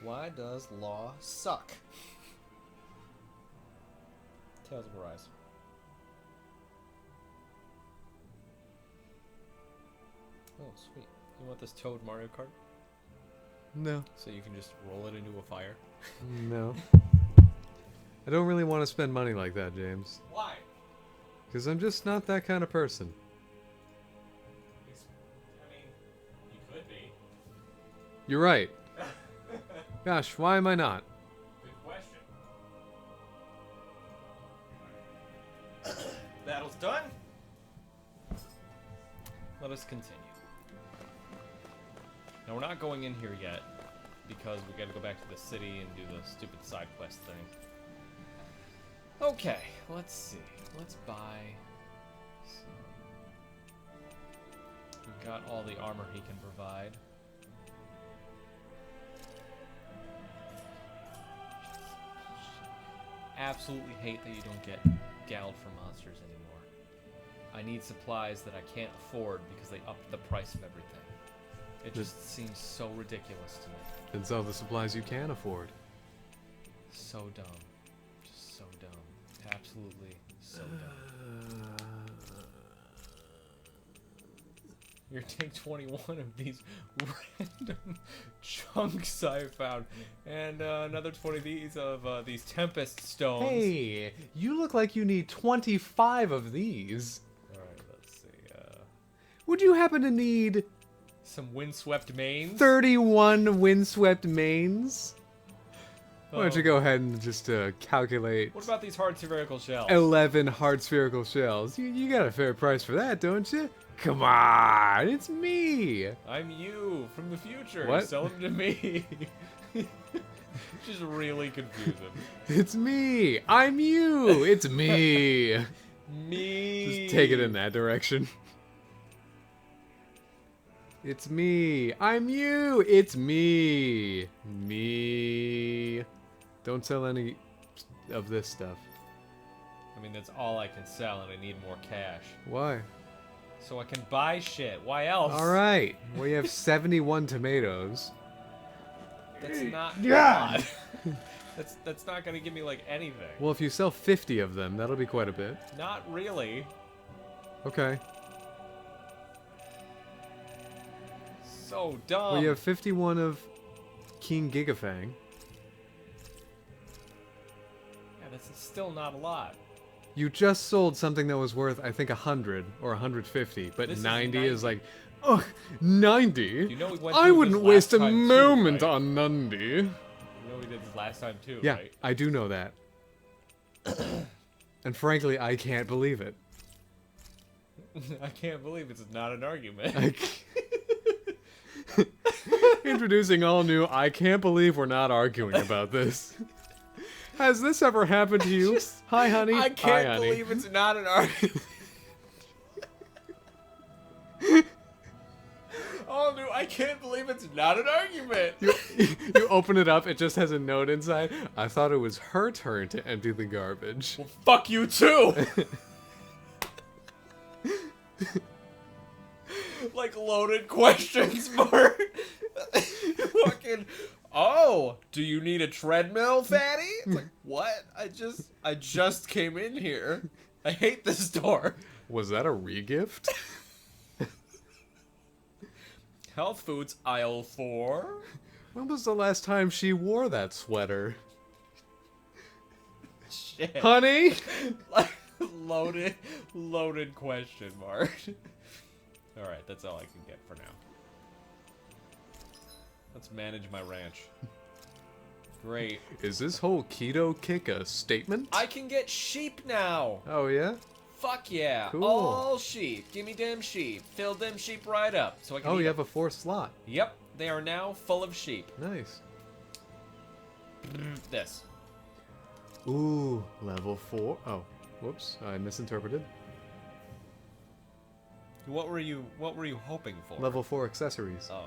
Speaker 1: Why does Law suck? Tales of Arise. Oh, sweet. You want this Toad Mario Kart?
Speaker 2: No.
Speaker 1: So you can just roll it into a fire?
Speaker 2: No. I don't really want to spend money like that, James.
Speaker 1: Why?
Speaker 2: Because I'm just not that kind of person.
Speaker 1: I mean, you could be.
Speaker 2: You're right. Gosh, why am I not?
Speaker 1: Good question. Battle's done. Let us continue. Now we're not going in here yet because we got to go back to the city and do the stupid side quest thing. Okay, let's see. Let's buy some. We've got all the armor he can provide. Absolutely hate that you don't get galled for monsters anymore. I need supplies that I can't afford because they upped the price of everything. It just seems so ridiculous to me.
Speaker 2: And sell the supplies you can afford.
Speaker 1: So dumb. Just so dumb. Absolutely so dumb. You're take 21 of these random chunks I found, and another 20 of these Tempest stones.
Speaker 2: Hey, you look like you need 25 of these.
Speaker 1: All right, let's see.
Speaker 2: Would you happen to need
Speaker 1: Some windswept mains.
Speaker 2: 31 windswept mains? Why don't you
Speaker 1: Oh.
Speaker 2: go ahead and just calculate
Speaker 1: What about these hard spherical shells?
Speaker 2: 11 hard spherical shells? You got a fair price for that, don't you? Come on, it's me.
Speaker 1: I'm you from the future.
Speaker 2: What?
Speaker 1: Sell them to me. Just really confusing.
Speaker 2: It's me. I'm you. It's me.
Speaker 1: Me.
Speaker 2: Just take it in that direction. It's me. I'm you. It's me. Me. Don't sell any of this stuff.
Speaker 1: I mean, that's all I can sell, and I need more cash.
Speaker 2: Why?
Speaker 1: So I can buy shit. Why else?
Speaker 2: All right. We have 71 tomatoes.
Speaker 1: That's not
Speaker 2: Yeah.
Speaker 1: God. That's not gonna give me like anything.
Speaker 2: Well, if you sell 50 of them, that'll be quite a bit.
Speaker 1: Not really.
Speaker 2: Okay.
Speaker 1: So dumb.
Speaker 2: Well, you have 51 of King Gigafang.
Speaker 1: Yeah, that's still not a lot.
Speaker 2: You just sold something that was worth, I think, 100 or 150, but
Speaker 1: This is
Speaker 2: 90
Speaker 1: 90.
Speaker 2: is like, ugh, 90?
Speaker 1: You know we went
Speaker 2: I
Speaker 1: through
Speaker 2: wouldn't
Speaker 1: this
Speaker 2: waste a
Speaker 1: last time too,
Speaker 2: moment
Speaker 1: right?
Speaker 2: on Nundy.
Speaker 1: You know we did this last time too,
Speaker 2: Yeah,
Speaker 1: right?
Speaker 2: I do know that. And frankly, I can't believe it.
Speaker 1: I can't believe it's not an argument.
Speaker 2: I Introducing all new, I can't believe we're not arguing about this. Has this ever happened to you? Hi, honey.
Speaker 1: I
Speaker 2: Hi,
Speaker 1: can't
Speaker 2: honey.
Speaker 1: believe it's not an argument. All new, I can't believe it's not an argument.
Speaker 2: You open it up, it just has a note inside. I thought it was her turn to empty the garbage.
Speaker 1: Well, fuck you too! Like loaded questions mark. Fucking, oh, do you need a treadmill, fatty? It's like, what? I just came in here. I hate this store.
Speaker 2: Was that a regift?
Speaker 1: Health foods aisle 4.
Speaker 2: When was the last time she wore that sweater?
Speaker 1: Shit.
Speaker 2: Honey?
Speaker 1: Like, loaded question mark. Alright, that's all I can get for now. Let's manage my ranch. Great.
Speaker 2: Is this whole keto kick a statement?
Speaker 1: I can get sheep now!
Speaker 2: Oh, yeah?
Speaker 1: Fuck yeah.
Speaker 2: Cool.
Speaker 1: All sheep. Give me them sheep. Fill them sheep right up. So I can
Speaker 2: Oh,
Speaker 1: eat
Speaker 2: you have
Speaker 1: them.
Speaker 2: a 4th slot.
Speaker 1: Yep. They are now full of sheep.
Speaker 2: Nice.
Speaker 1: This.
Speaker 2: Ooh, level 4. Oh, whoops. I misinterpreted.
Speaker 1: What were you hoping for?
Speaker 2: Level 4 accessories.
Speaker 1: Oh.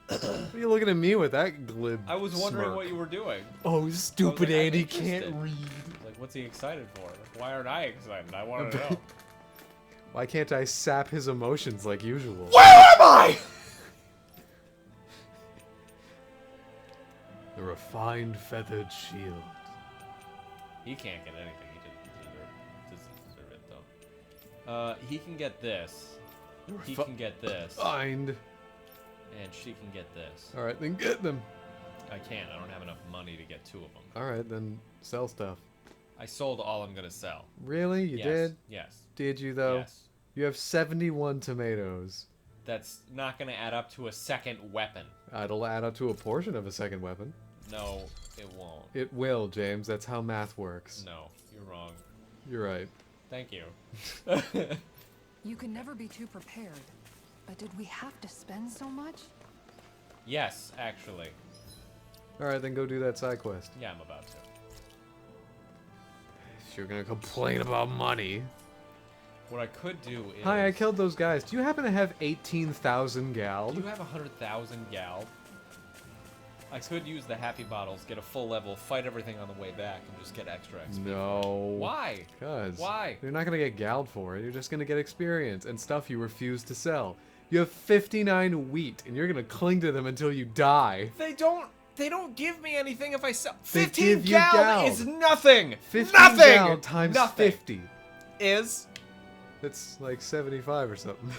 Speaker 2: What are you looking at me with that glib
Speaker 1: I was wondering
Speaker 2: smirk?
Speaker 1: what you were doing.
Speaker 2: Oh, stupid
Speaker 1: like, I'm
Speaker 2: Andy
Speaker 1: interested.
Speaker 2: can't read.
Speaker 1: Like, what's he excited for? Like, why aren't I excited? I want to know.
Speaker 2: Why can't I sap his emotions like usual?
Speaker 1: Where am I?
Speaker 2: The refined feathered shield.
Speaker 1: He can't get anything. He doesn't deserve it, though. He can get this. He can get this.
Speaker 2: Find.
Speaker 1: And she can get this.
Speaker 2: Alright, then get them.
Speaker 1: I can't. I don't have enough money to get 2 of them.
Speaker 2: Alright, then sell stuff.
Speaker 1: I sold all I'm gonna sell.
Speaker 2: Really? You
Speaker 1: Yes.
Speaker 2: did?
Speaker 1: Yes.
Speaker 2: Did you, though?
Speaker 1: Yes.
Speaker 2: You have 71 tomatoes.
Speaker 1: That's not gonna add up to a second weapon.
Speaker 2: It'll add up to a portion of a second weapon.
Speaker 1: No, it won't.
Speaker 2: It will, James. That's how math works.
Speaker 1: No, you're wrong.
Speaker 2: You're right.
Speaker 1: Thank you.
Speaker 5: You can never be too prepared. But did we have to spend so much?
Speaker 1: Yes, actually.
Speaker 2: Alright, then go do that side quest.
Speaker 1: Yeah, I'm about to.
Speaker 2: If you're gonna complain about money.
Speaker 1: What I could do is...
Speaker 2: Hi, I killed those guys. Do you happen to have 18,000 gal?
Speaker 1: Do you have 100,000 gal? I could use the happy bottles, get a full level, fight everything on the way back, and just get extra XP.
Speaker 2: No.
Speaker 1: Why?
Speaker 2: Because
Speaker 1: Why?
Speaker 2: you're not gonna get galled for it. You're just gonna get experience and stuff you refuse to sell. You have 59 wheat, and you're gonna cling to them until you die.
Speaker 1: They don't give me anything if I sell.
Speaker 2: They
Speaker 1: 15
Speaker 2: give you
Speaker 1: gal
Speaker 2: gal.
Speaker 1: is nothing.
Speaker 2: 15
Speaker 1: nothing
Speaker 2: gal times
Speaker 1: nothing
Speaker 2: 50.
Speaker 1: is
Speaker 2: That's like 75 or something.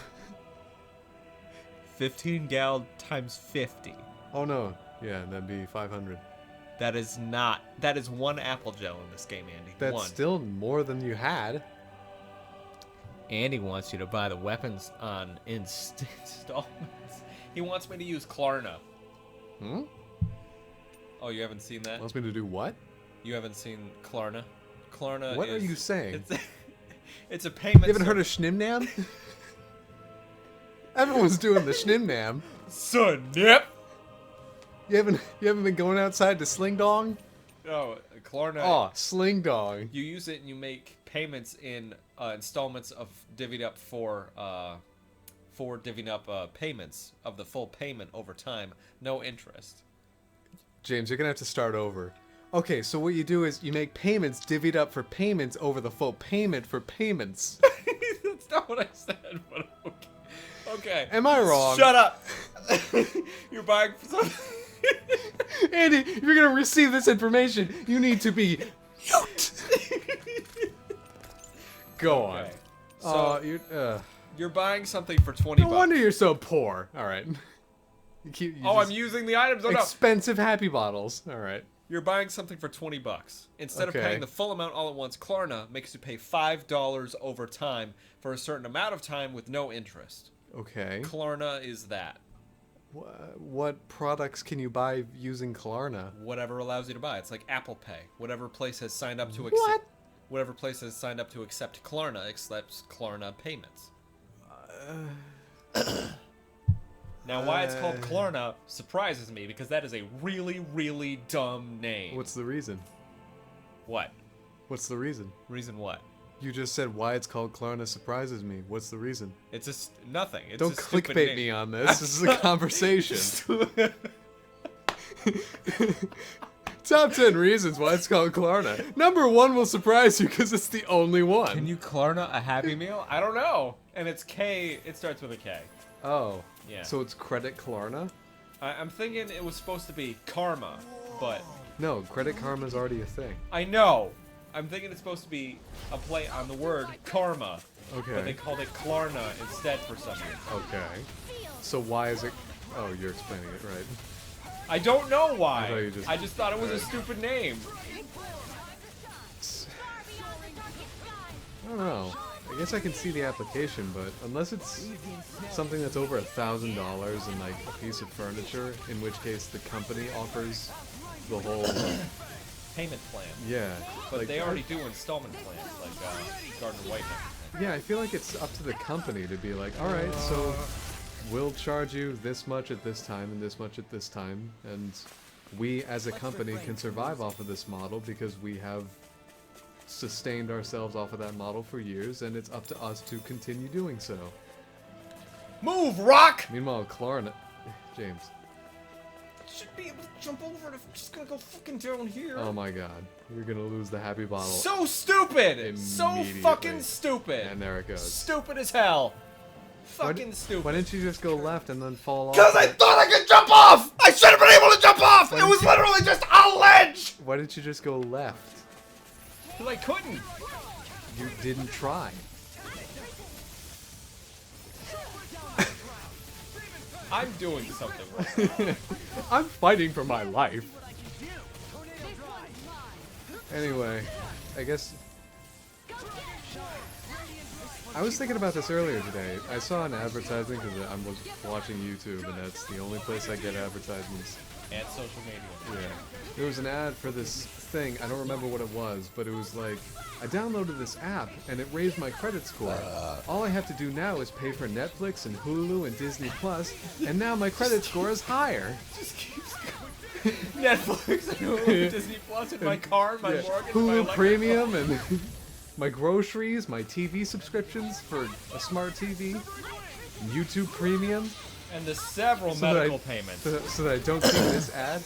Speaker 1: 15 gal times 50.
Speaker 2: Oh no. Yeah, that'd be 500.
Speaker 1: That is not. That is 1 apple gel in this game, Andy.
Speaker 2: That's
Speaker 1: 1.
Speaker 2: still more than you had.
Speaker 1: Andy wants you to buy the weapons on installments. He wants me to use Klarna.
Speaker 2: Hmm?
Speaker 1: Oh, you haven't seen that?
Speaker 2: Wants me to do what?
Speaker 1: You haven't seen Klarna? Klarna
Speaker 2: What are
Speaker 1: is...
Speaker 2: you saying?
Speaker 1: It's a payment...
Speaker 2: You haven't heard of Schnimnam? Everyone's doing the Schnimnam.
Speaker 1: Snip!
Speaker 2: You haven't been going outside to Sling Dong?
Speaker 1: No, Klarna...
Speaker 2: Oh, Sling Dong.
Speaker 1: You use it and you make payments in installments of divvied up for divvying up payments of the full payment over time. No interest.
Speaker 2: James, you're gonna have to start over. Okay, so what you do is you make payments divvied up for payments over the full payment for payments.
Speaker 1: That's not what I said, but okay. Okay.
Speaker 2: Am I wrong?
Speaker 1: Shut up! You're buying something...
Speaker 2: Andy, if you're gonna receive this information, you need to be mute. Go on.
Speaker 1: Okay. So,
Speaker 2: you're,
Speaker 1: you're buying something for 20
Speaker 2: no
Speaker 1: bucks.
Speaker 2: wonder you're so poor. All right. You
Speaker 1: I'm
Speaker 2: just-
Speaker 1: using the items. Oh, no.
Speaker 2: expensive happy bottles. All right.
Speaker 1: You're buying something for 20 bucks. Instead of
Speaker 2: Okay.
Speaker 1: paying the full amount all at once, Klarna makes you pay $5 over time for a certain amount of time with no interest.
Speaker 2: Okay.
Speaker 1: Klarna is that.
Speaker 2: What products can you buy using Klarna?
Speaker 1: Whatever allows you to buy. It's like Apple Pay. Whatever place has signed up to
Speaker 2: What?
Speaker 1: accept. Whatever place has signed up to accept Klarna accepts Klarna payments. Now, why it's called Klarna surprises me because that is a really, really dumb name.
Speaker 2: What's the reason?
Speaker 1: What?
Speaker 2: What's the reason?
Speaker 1: Reason what?
Speaker 2: You just said why it's called Klarna surprises me. What's the reason?
Speaker 1: It's just nothing. It's
Speaker 2: Don't
Speaker 1: a stupid
Speaker 2: clickbait
Speaker 1: name.
Speaker 2: me on this. This is a conversation. Top 10 reasons why it's called Klarna. Number 1 will surprise you because it's the only one.
Speaker 1: Can you Klarna a Happy Meal? I don't know. And it's K. It starts with a K.
Speaker 2: Oh.
Speaker 1: Yeah.
Speaker 2: So it's Credit Klarna?
Speaker 1: I'm thinking it was supposed to be Karma, but
Speaker 2: No, Credit Karma's already a thing.
Speaker 1: I know. I'm thinking it's supposed to be a play on the word karma.
Speaker 2: Okay.
Speaker 1: But they called it Klarna instead for some reason.
Speaker 2: Okay. So why is it... Oh, you're explaining it, right.
Speaker 1: I don't know
Speaker 2: I
Speaker 1: why.
Speaker 2: thought you
Speaker 1: I just thought it was a stupid name.
Speaker 2: I don't know. I guess I can see the application, but unless it's something that's over $1,000 and like a piece of furniture, in which case the company offers the whole...
Speaker 1: Payment plan.
Speaker 2: Yeah.
Speaker 1: But
Speaker 2: like,
Speaker 1: they already do installment plans, like Gardner White and everything.
Speaker 2: Yeah, I feel like it's up to the company to be like, alright, so we'll charge you this much at this time and this much at this time, and we as a company can survive off of this model because we have sustained ourselves off of that model for years, and it's up to us to continue doing so.
Speaker 1: Move, Rock!
Speaker 2: Meanwhile, Klarna... James.
Speaker 1: Should be able to jump over it. I'm just gonna go fucking down here.
Speaker 2: Oh my god. You're gonna lose the happy bottle.
Speaker 1: So stupid! So
Speaker 2: Immediately.
Speaker 1: fucking stupid!
Speaker 2: And there it goes.
Speaker 1: Stupid as hell.
Speaker 2: Why
Speaker 1: Fucking
Speaker 2: di-
Speaker 1: stupid.
Speaker 2: Why didn't you just go left and then fall off?
Speaker 1: Because I thought I could jump off! I should have been able to jump off! It was literally just a ledge!
Speaker 2: Why didn't you just go left?
Speaker 1: Because I couldn't.
Speaker 2: You didn't try.
Speaker 1: I'm doing something right now.
Speaker 2: I'm fighting for my life. Anyway, I guess... I was thinking about this earlier today. I saw an advertisement because I was watching YouTube, and that's the only place I get advertisements.
Speaker 1: And social media.
Speaker 2: Yeah. There was an ad for this thing, I don't remember what it was, but it was like, I downloaded this app, and it raised my credit score. All I have to do now is pay for Netflix and Hulu and Disney Plus, and now my credit score is higher.
Speaker 1: Just keeps going. Netflix and Hulu, Disney Plus, and my car, my
Speaker 2: Yeah.
Speaker 1: mortgage, my
Speaker 2: Hulu
Speaker 1: electric
Speaker 2: Premium,
Speaker 1: bill.
Speaker 2: and my groceries, my TV subscriptions for a smart TV, YouTube Premium.
Speaker 1: And the several
Speaker 2: So that
Speaker 1: medical
Speaker 2: I-
Speaker 1: payments.
Speaker 2: So that I don't see this ad.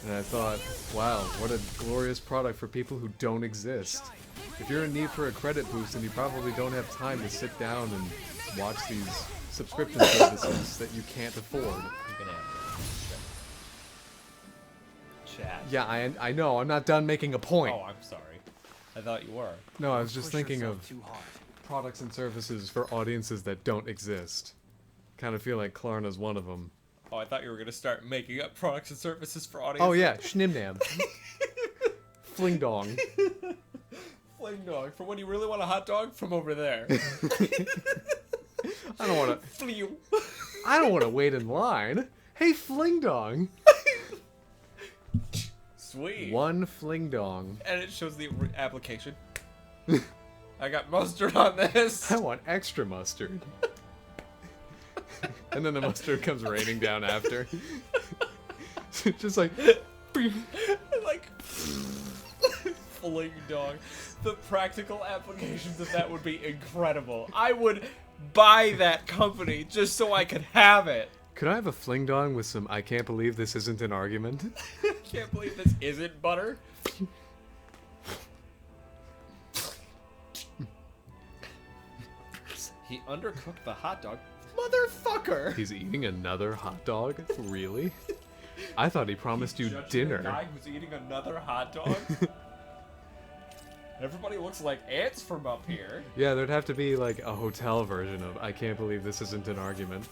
Speaker 2: And I thought, wow, what a glorious product for people who don't exist. If you're in need for a credit boost and you probably don't have time to sit down and watch these subscription services that you can't afford.
Speaker 1: You can have chat.
Speaker 2: Yeah, I know, I'm not done making a point.
Speaker 1: Oh, I'm sorry. I thought you were.
Speaker 2: No, I was just
Speaker 8: Push
Speaker 2: thinking
Speaker 8: yourself
Speaker 2: of
Speaker 8: too hard.
Speaker 2: products and services for audiences that don't exist. Kind of feel like Klarna's one of them.
Speaker 1: Oh, I thought you were gonna start making up products and services for audience.
Speaker 2: Oh yeah, Schnimnam. Fling Dong.
Speaker 1: Fling dog. For when you really want a hot dog, from over there.
Speaker 2: I don't want to.
Speaker 1: Flew.
Speaker 2: I don't want to wait in line. Hey, Fling Dong.
Speaker 1: Sweet.
Speaker 2: One Fling Dong.
Speaker 1: And it shows the application. I got mustard on this.
Speaker 2: I want extra mustard. And then the mustard comes raining down after. Just like.
Speaker 1: Like. Fling dog. The practical applications of that would be incredible. I would buy that company just so I could have it.
Speaker 2: Could I have a Fling Dong with some I can't believe this isn't an argument?
Speaker 1: Can't believe this isn't butter. He undercooked the hot dog. Motherfucker!
Speaker 2: He's eating another hot dog? Really? I thought he promised you
Speaker 1: Judging
Speaker 2: dinner.
Speaker 1: A guy who's eating another hot dog? Everybody looks like ants from up here.
Speaker 2: Yeah, there'd have to be like a hotel version of I can't believe this isn't an argument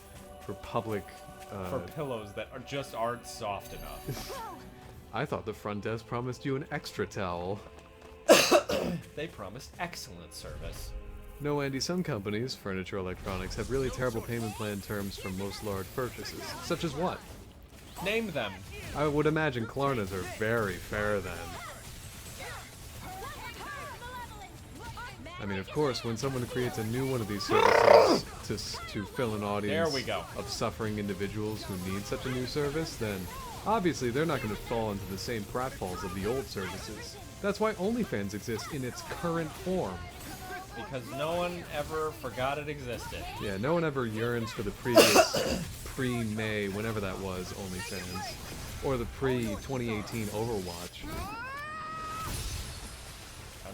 Speaker 2: for public.
Speaker 1: For pillows that just aren't soft enough.
Speaker 2: I thought the front desk promised you an extra towel.
Speaker 1: They promised excellent service.
Speaker 2: No, Andy, some companies, furniture electronics, have really terrible payment plan terms for most large purchases. Such as what?
Speaker 1: Name them.
Speaker 2: I would imagine Klarna's are very fair then. I mean, of course, when someone creates a new one of these services to fill an audience
Speaker 1: There we go.
Speaker 2: of suffering individuals who need such a new service, then obviously they're not going to fall into the same pratfalls of the old services. That's why OnlyFans exists in its current form.
Speaker 1: Because no one ever forgot it existed.
Speaker 2: Yeah, no one ever yearns for the previous pre-May, whenever that was, OnlyFans. Or the pre-2018 Overwatch.
Speaker 1: I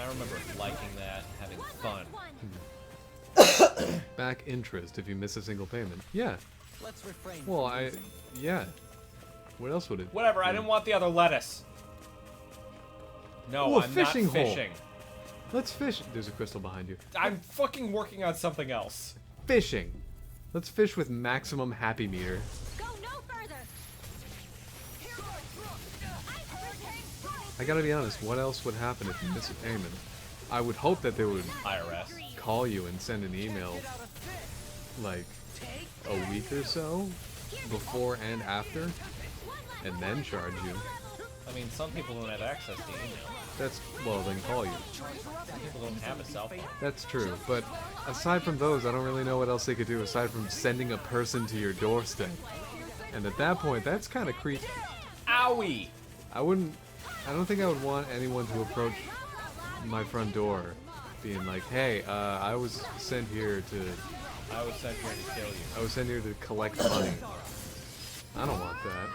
Speaker 1: remember liking that, having fun.
Speaker 2: Back interest if you miss a single payment. Yeah.
Speaker 8: Let's refrain.
Speaker 2: Well,
Speaker 8: from using-
Speaker 2: yeah. What else would it?
Speaker 1: Whatever, I didn't want the other lettuce. No,
Speaker 2: Ooh, a
Speaker 1: I'm
Speaker 2: fishing
Speaker 1: not
Speaker 2: hole.
Speaker 1: fishing.
Speaker 2: Let's fish. There's a crystal behind you.
Speaker 1: I'm fucking working on something else.
Speaker 2: Fishing. Let's fish with maximum happy meter.
Speaker 3: Go no further.
Speaker 2: I gotta be honest, what else would happen if you miss a payment? I would hope that they would
Speaker 1: IRS.
Speaker 2: call you and send an email like a week or so before and after, and then charge you.
Speaker 1: I mean, some people don't have access to email.
Speaker 2: That's, well, then call you.
Speaker 1: Some people don't have a cell phone.
Speaker 2: That's true, but aside from those, I don't really know what else they could do aside from sending a person to your doorstep. And at that point, that's kind of creepy.
Speaker 1: Owie!
Speaker 2: I don't think I would want anyone to approach my front door being like, hey, I was sent here to
Speaker 1: kill you.
Speaker 2: I was sent here to collect money. I don't want that.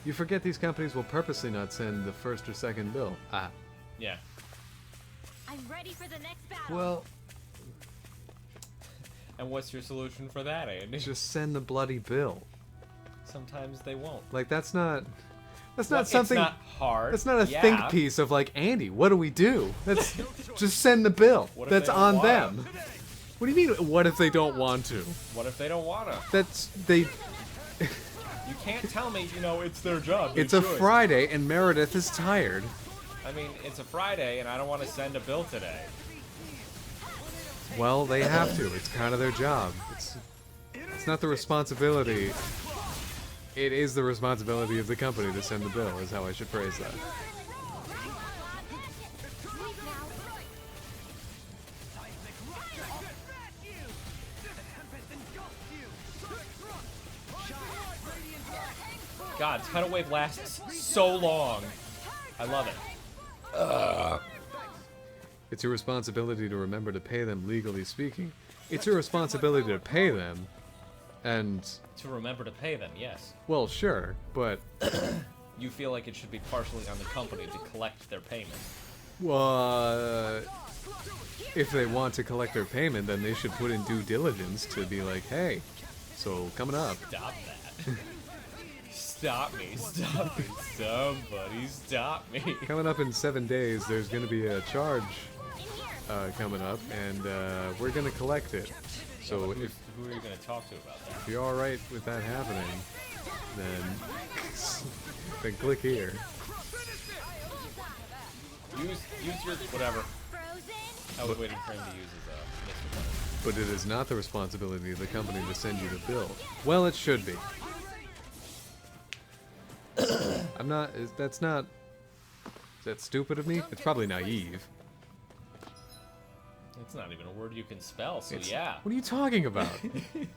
Speaker 2: You forget these companies will purposely not send the first or second bill. Ah.
Speaker 1: Yeah.
Speaker 3: I'm ready for the next battle.
Speaker 2: Well,
Speaker 1: And what's your solution for that, Andy?
Speaker 2: just send the bloody bill.
Speaker 1: Sometimes they won't.
Speaker 2: Like, that's not
Speaker 1: Well,
Speaker 2: something.
Speaker 1: It's not hard.
Speaker 2: That's not a
Speaker 1: yeah.
Speaker 2: think piece of like, Andy, what do we do? That's just send the bill.
Speaker 1: What if
Speaker 2: That's
Speaker 1: they don't
Speaker 2: on
Speaker 1: want
Speaker 2: them. What do you mean? What if they don't want to?
Speaker 1: What if they don't wanna?
Speaker 2: That's they.
Speaker 1: You can't tell me, it's their job.
Speaker 2: It's
Speaker 1: their
Speaker 2: a
Speaker 1: choice.
Speaker 2: Friday and Meredith is tired.
Speaker 1: I mean, it's a Friday and I don't want to send a bill today.
Speaker 2: Well, they have to. It's kind of their job. It's not the responsibility. It is the responsibility of the company to send the bill, is how I should phrase that.
Speaker 1: God, tidal wave lasts so long. I love it.
Speaker 2: It's your responsibility to remember to pay them, legally speaking. It's your responsibility to pay them, and...
Speaker 1: To remember to pay them, yes.
Speaker 2: Well, sure, but...
Speaker 1: You feel like it should be partially on the company to collect their payment.
Speaker 2: If they want to collect their payment, then they should put in due diligence to be like, hey, so coming up.
Speaker 1: Stop that. Stop me, stop me, somebody stop me.
Speaker 2: Coming up in 7 days, there's going to be a charge coming up, and we're going to collect it. So
Speaker 1: Who
Speaker 2: if
Speaker 1: are you going to talk to about that?
Speaker 2: you're alright with that happening, then click here.
Speaker 1: Use your whatever.
Speaker 3: Frozen?
Speaker 1: I was waiting for him to use his Mr. Button.
Speaker 2: But it is not the responsibility of the company to send you the bill. Well, it should be. I'm not. That's not. Is that stupid of me? It's probably naive.
Speaker 1: It's not even a word you can spell, so
Speaker 2: It's-
Speaker 1: yeah.
Speaker 2: What are you talking about?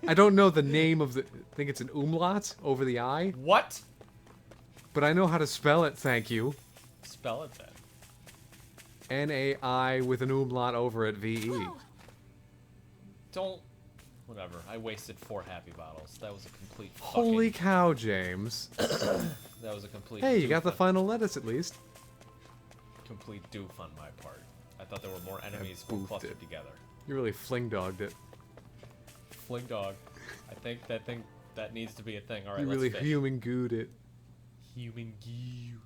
Speaker 2: I don't know the name of the. I think it's an umlaut over the I,
Speaker 1: What?
Speaker 2: but I know how to spell it. Thank you.
Speaker 1: Spell it then.
Speaker 2: N-A-I with an umlaut over it. V-E.
Speaker 1: Don't. Whatever. I wasted 4 happy bottles. That was a complete.
Speaker 2: Holy cow, James!
Speaker 1: That was a complete.
Speaker 2: Hey, you got the
Speaker 1: doof
Speaker 2: final lettuce at least.
Speaker 1: Complete doof on my part. I thought there were more enemies
Speaker 2: boofed
Speaker 1: clustered
Speaker 2: it.
Speaker 1: together.
Speaker 2: You really fling dogged it.
Speaker 1: Fling dog. I think that needs to be a thing. All right,
Speaker 2: You
Speaker 1: let's
Speaker 2: really
Speaker 1: fish.
Speaker 2: human gooed it.
Speaker 1: Human goo.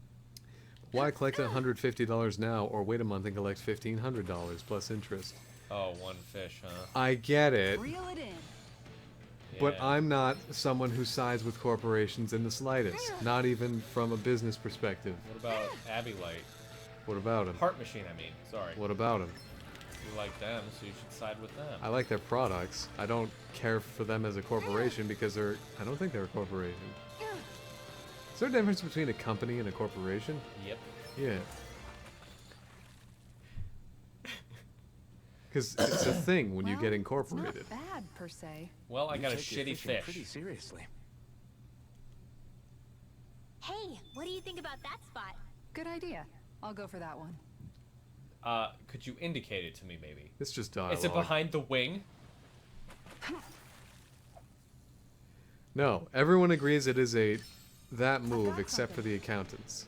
Speaker 2: Why collect $150 now or wait a month and collect $1,500 plus interest?
Speaker 1: Oh, one fish, huh?
Speaker 2: I get it,
Speaker 5: Reel it in.
Speaker 2: but
Speaker 1: Yeah.
Speaker 2: I'm not someone who sides with corporations in the slightest. Not even from a business perspective.
Speaker 1: What about Abbey Light?
Speaker 2: What about them?
Speaker 1: Heart Machine, I mean. Sorry.
Speaker 2: What about them?
Speaker 1: You like them, so you should side with them.
Speaker 2: I like their products. I don't care for them as a corporation because they're... I don't think they're a corporation. Is there a difference between a company and a corporation?
Speaker 1: Yep.
Speaker 2: Yeah. Because it's a thing when you
Speaker 5: Well,
Speaker 2: get
Speaker 5: It's
Speaker 2: incorporated.
Speaker 5: not bad, per se.
Speaker 1: Well, I
Speaker 7: You
Speaker 1: got a
Speaker 7: take your
Speaker 1: shitty
Speaker 7: fishing
Speaker 1: fish.
Speaker 7: pretty seriously.
Speaker 3: Hey, what do you think about that spot?
Speaker 5: Good idea. I'll go for that one.
Speaker 1: Could you indicate it to me, maybe?
Speaker 2: It's just dialogue.
Speaker 1: Is it behind the wing?
Speaker 2: No, everyone agrees it is that move except for the accountants.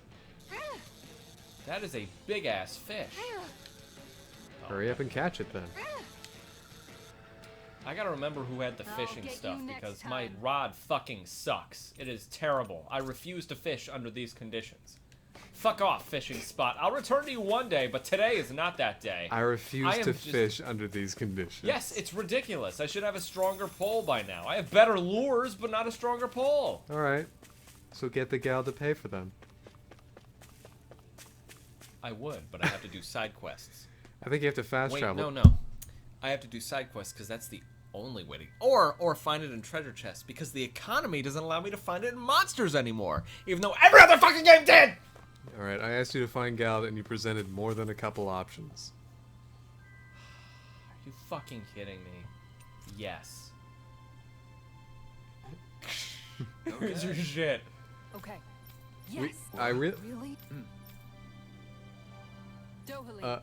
Speaker 1: That is a big ass fish.
Speaker 2: Hurry up and catch it then.
Speaker 1: I gotta remember who had the
Speaker 5: I'll
Speaker 1: fishing
Speaker 5: get you
Speaker 1: stuff
Speaker 5: next
Speaker 1: because my
Speaker 5: time.
Speaker 1: rod fucking sucks. It is terrible. I refuse to fish under these conditions. Fuck off, fishing spot. I'll return to you one day, but today is not that day.
Speaker 2: I refuse
Speaker 1: I am
Speaker 2: to
Speaker 1: just-
Speaker 2: fish under these conditions.
Speaker 1: Yes, it's ridiculous. I should have a stronger pole by now. I have better lures, but not a stronger pole.
Speaker 2: Alright. So get the gal to pay for them.
Speaker 1: I would, but I have to do side quests.
Speaker 2: I think you have to fast
Speaker 1: Wait,
Speaker 2: travel.
Speaker 1: no. I have to do side quests because that's the only way to... Or find it in treasure chests because the economy doesn't allow me to find it in monsters anymore. Even though every other fucking game did!
Speaker 2: Alright, I asked you to find gal and you presented more than a couple options.
Speaker 1: Are you fucking kidding me? Yes. Here's your shit.
Speaker 5: Okay.
Speaker 2: We-
Speaker 5: Yes.
Speaker 2: I really...
Speaker 5: Really? Dohalie.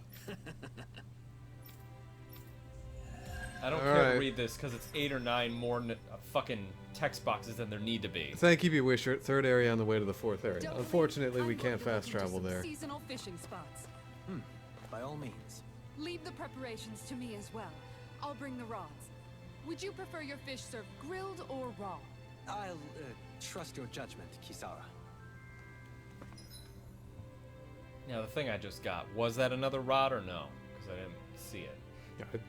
Speaker 1: I don't
Speaker 2: All
Speaker 1: care
Speaker 2: right.
Speaker 1: to read this because it's 8 or 9 more fucking text boxes than there need to be.
Speaker 2: Thank you, Bewitcher. Third area on the way to the fourth area.
Speaker 5: Dohalie,
Speaker 2: Unfortunately, we
Speaker 5: I'm
Speaker 2: can't
Speaker 5: going to
Speaker 2: fast
Speaker 5: look into
Speaker 2: travel
Speaker 5: some
Speaker 2: there.
Speaker 5: Seasonal fishing spots.
Speaker 8: By all means.
Speaker 5: Leave the preparations to me as well. I'll bring the rods. Would you prefer your fish served grilled or raw?
Speaker 8: I'll trust your judgment, Kisara.
Speaker 1: Now, the thing I just got, was that another rod or no? Because I didn't see it.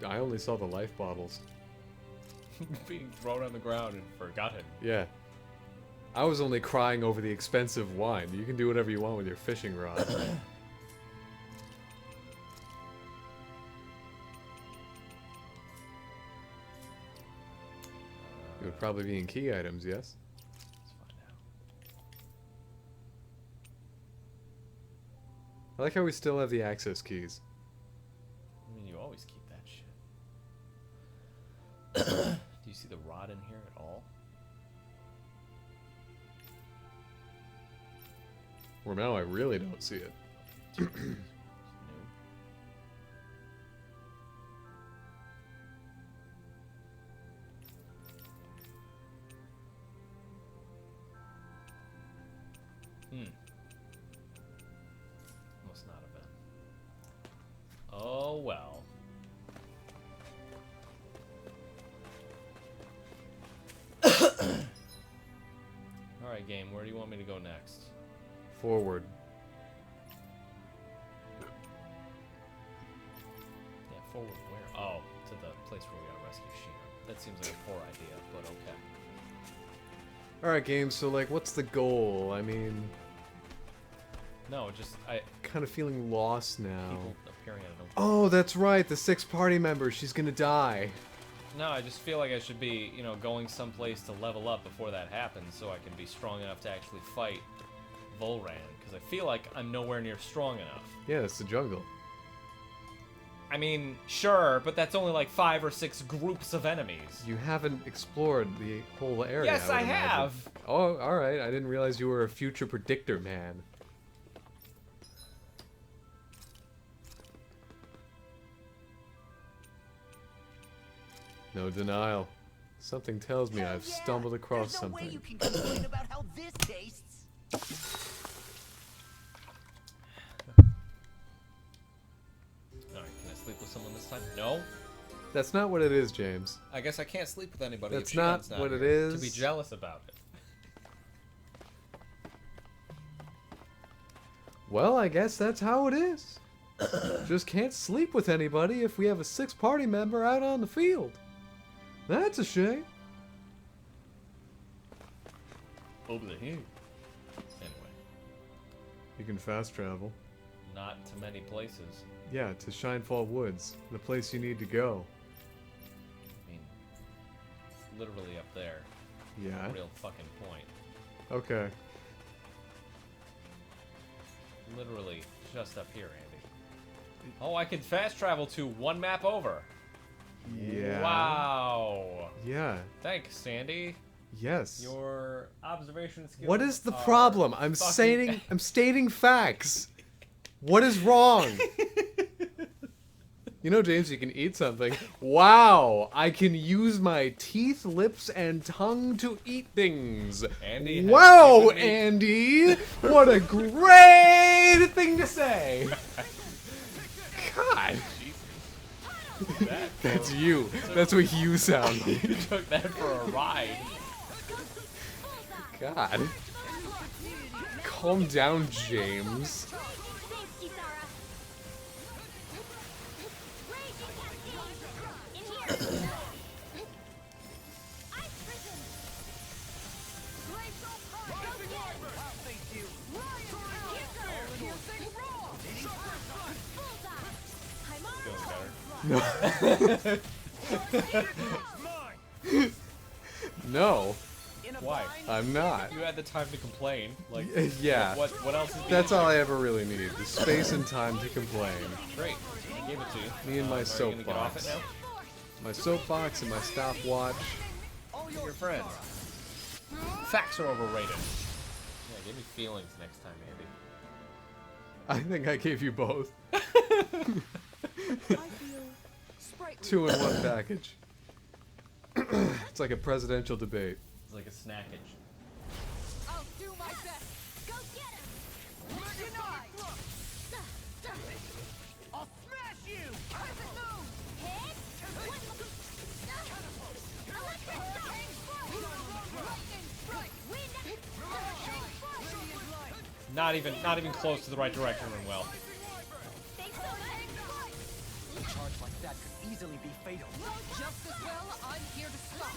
Speaker 2: I only saw the life bottles.
Speaker 1: Being thrown on the ground and forgotten.
Speaker 2: Yeah. I was only crying over the expensive wine. You can do whatever you want with your fishing rod. It would probably be in key items, yes?
Speaker 1: Let's find out.
Speaker 2: I like how we still have the access keys.
Speaker 1: I mean, you always keep that shit. Do you see the rod in here at all?
Speaker 2: Well, now I really don't see it.
Speaker 1: No. Must not have been. Oh well. Alright, game, where do you want me to go next?
Speaker 2: Forward.
Speaker 1: Yeah, forward where? Oh, to the place where we gotta rescue Sheena. That seems like a poor idea, but okay.
Speaker 2: Alright, game, so, like, what's the goal? I mean,
Speaker 1: No, just
Speaker 2: kind of feeling lost now.
Speaker 1: people appearing out of nowhere.
Speaker 2: Oh, that's right, the 6th party member. She's gonna die.
Speaker 1: No, I just feel like I should be, going someplace to level up before that happens, so I can be strong enough to actually fight Volran. Because I feel like I'm nowhere near strong enough.
Speaker 2: Yeah, it's the jungle.
Speaker 1: I mean, sure, but that's only like 5 or 6 groups of enemies.
Speaker 2: You haven't explored the whole area.
Speaker 1: Yes,
Speaker 2: would
Speaker 1: I
Speaker 2: imagine.
Speaker 1: have.
Speaker 2: Oh, alright. I didn't realize you were a future predictor, man. No denial. Something tells me
Speaker 6: Hell
Speaker 2: I've
Speaker 6: yeah!
Speaker 2: stumbled across
Speaker 6: There's no way
Speaker 2: something.
Speaker 6: you can complain about how this tastes.
Speaker 1: Alright, can I sleep with someone this time? No?
Speaker 2: That's not what it is, James.
Speaker 1: I guess I can't sleep with anybody
Speaker 2: That's
Speaker 1: if
Speaker 2: not
Speaker 1: Shion's not
Speaker 2: what it
Speaker 1: here To
Speaker 2: is.
Speaker 1: be jealous about it.
Speaker 2: Well, I guess that's how it is. Just can't sleep with anybody if we have a 6th party member out on the field. That's a shame.
Speaker 1: Over the here. Anyway,
Speaker 2: You can fast travel.
Speaker 1: not to many places.
Speaker 2: Yeah, to Shinefall Woods, the place you need to go.
Speaker 1: I mean, it's literally up there.
Speaker 2: Yeah.
Speaker 1: Real fucking point.
Speaker 2: Okay.
Speaker 1: Literally just up here, Andy. Oh, I could fast travel to one map over.
Speaker 2: Yeah.
Speaker 1: Wow.
Speaker 2: Yeah.
Speaker 1: Thanks, Sandy.
Speaker 2: Yes.
Speaker 1: Your observation skills.
Speaker 2: What is the
Speaker 1: are
Speaker 2: problem? I'm
Speaker 1: fucking-
Speaker 2: stating facts. What is wrong? You know, James, you can eat something. Wow, I can use my teeth, lips, and tongue to eat things.
Speaker 1: Andy has
Speaker 2: Wow,
Speaker 1: given me-
Speaker 2: Andy! What a great thing to say! God, that's you. That's what you sound like.
Speaker 1: You took that for a ride.
Speaker 2: God. Calm down, James.
Speaker 3: Safety, Zara. Raging cascade. In here. Ice prison. Blaze of fire. Go get him.
Speaker 4: I'll face you.
Speaker 3: Bullseye.
Speaker 4: Mine.
Speaker 2: No,
Speaker 1: Why?
Speaker 2: I'm not.
Speaker 1: You had the time to complain. Like,
Speaker 2: Yeah.
Speaker 1: What else is being
Speaker 2: That's all I ever really need. The space and time to complain.
Speaker 1: Great. I gave it to you.
Speaker 2: Me and my
Speaker 1: Are you gonna get off it
Speaker 2: soapbox.
Speaker 1: now?
Speaker 2: My soapbox and my stopwatch.
Speaker 1: Your friends. Facts are overrated. Yeah, give me feelings next time, Andy.
Speaker 2: I think I gave you both.
Speaker 5: I feel sprightly.
Speaker 2: 2-in-1 package. It's like a presidential debate.
Speaker 1: It's like a snackage.
Speaker 5: I'll do my best.
Speaker 3: Go get him.
Speaker 4: I'll smash you.
Speaker 3: Perfect move. Hit. Electric shock. Lightning strike. Wind.
Speaker 1: Not even close to the right direction, Runwell.
Speaker 8: A charge like that could easily be fatal.
Speaker 5: Just as well, I'm here to stop.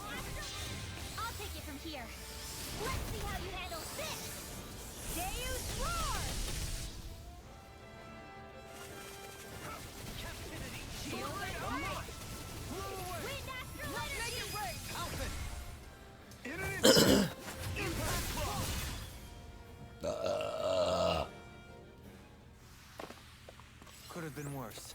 Speaker 3: I'll take it from here. Let's see how you handle this. Deus Roar. Wind Astral Energy.
Speaker 4: In an instant.
Speaker 8: Could have been worse.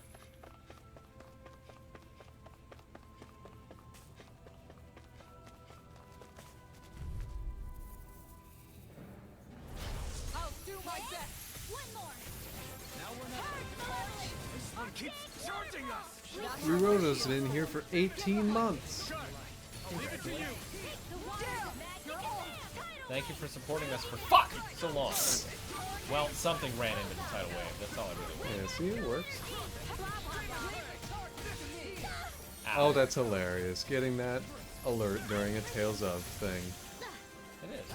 Speaker 5: I'll do my best.
Speaker 3: One more.
Speaker 4: This one keeps charging us.
Speaker 2: Riroto's been here for 18 months.
Speaker 4: I'll leave it to you.
Speaker 1: Thank you for supporting us for so long. Well, something ran into the tidal wave. That's all I really want.
Speaker 2: Yeah, see, it works.
Speaker 1: Ow.
Speaker 2: Oh, that's hilarious. Getting that alert during a Tales of thing.
Speaker 1: It is.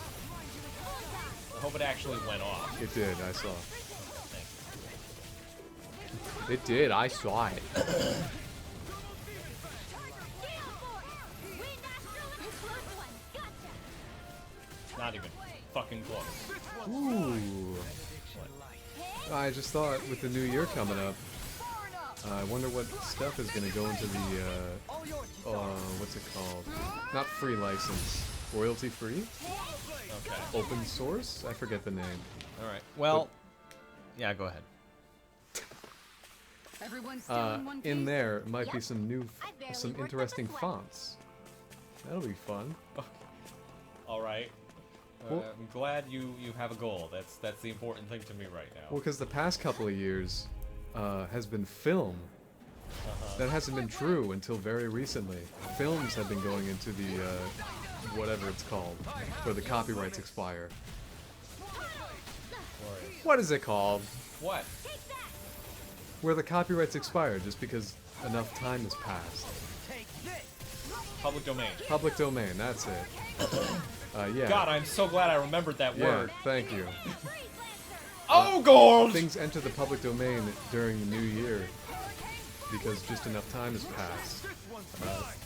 Speaker 1: I hope it actually went off.
Speaker 2: It did, I saw.
Speaker 1: Thank you.
Speaker 2: It did, I saw it.
Speaker 1: Not even fucking close.
Speaker 2: Ooh. I just thought with the new year coming up, I wonder what stuff is going to go into the, what's it called? Not free license. Royalty free?
Speaker 1: Okay.
Speaker 2: Open source? I forget the name.
Speaker 1: All right. Well, yeah, go ahead.
Speaker 5: Everyone's still in one piece.
Speaker 2: In there might be
Speaker 3: Yep.
Speaker 2: some new,
Speaker 3: I barely
Speaker 2: some
Speaker 3: worked up a
Speaker 2: interesting
Speaker 3: sweat.
Speaker 2: fonts. That'll be fun.
Speaker 1: All right.
Speaker 2: Well-
Speaker 1: I'm glad you have a goal. That's the important thing to me right now.
Speaker 2: Well, because the past couple of years has been film. That hasn't been true until very recently. Films have been going into the, whatever it's called, where the copyrights expire.
Speaker 1: Glorious.
Speaker 2: What is it called?
Speaker 1: What?
Speaker 2: Where the copyrights expire just because enough time has passed.
Speaker 1: Public domain.
Speaker 2: Public domain, that's it. Yeah.
Speaker 1: God, I'm so glad I remembered that
Speaker 2: Yeah,
Speaker 1: word.
Speaker 2: thank you.
Speaker 1: Oh, gold!
Speaker 2: Things enter the public domain during the new year because just enough time has passed.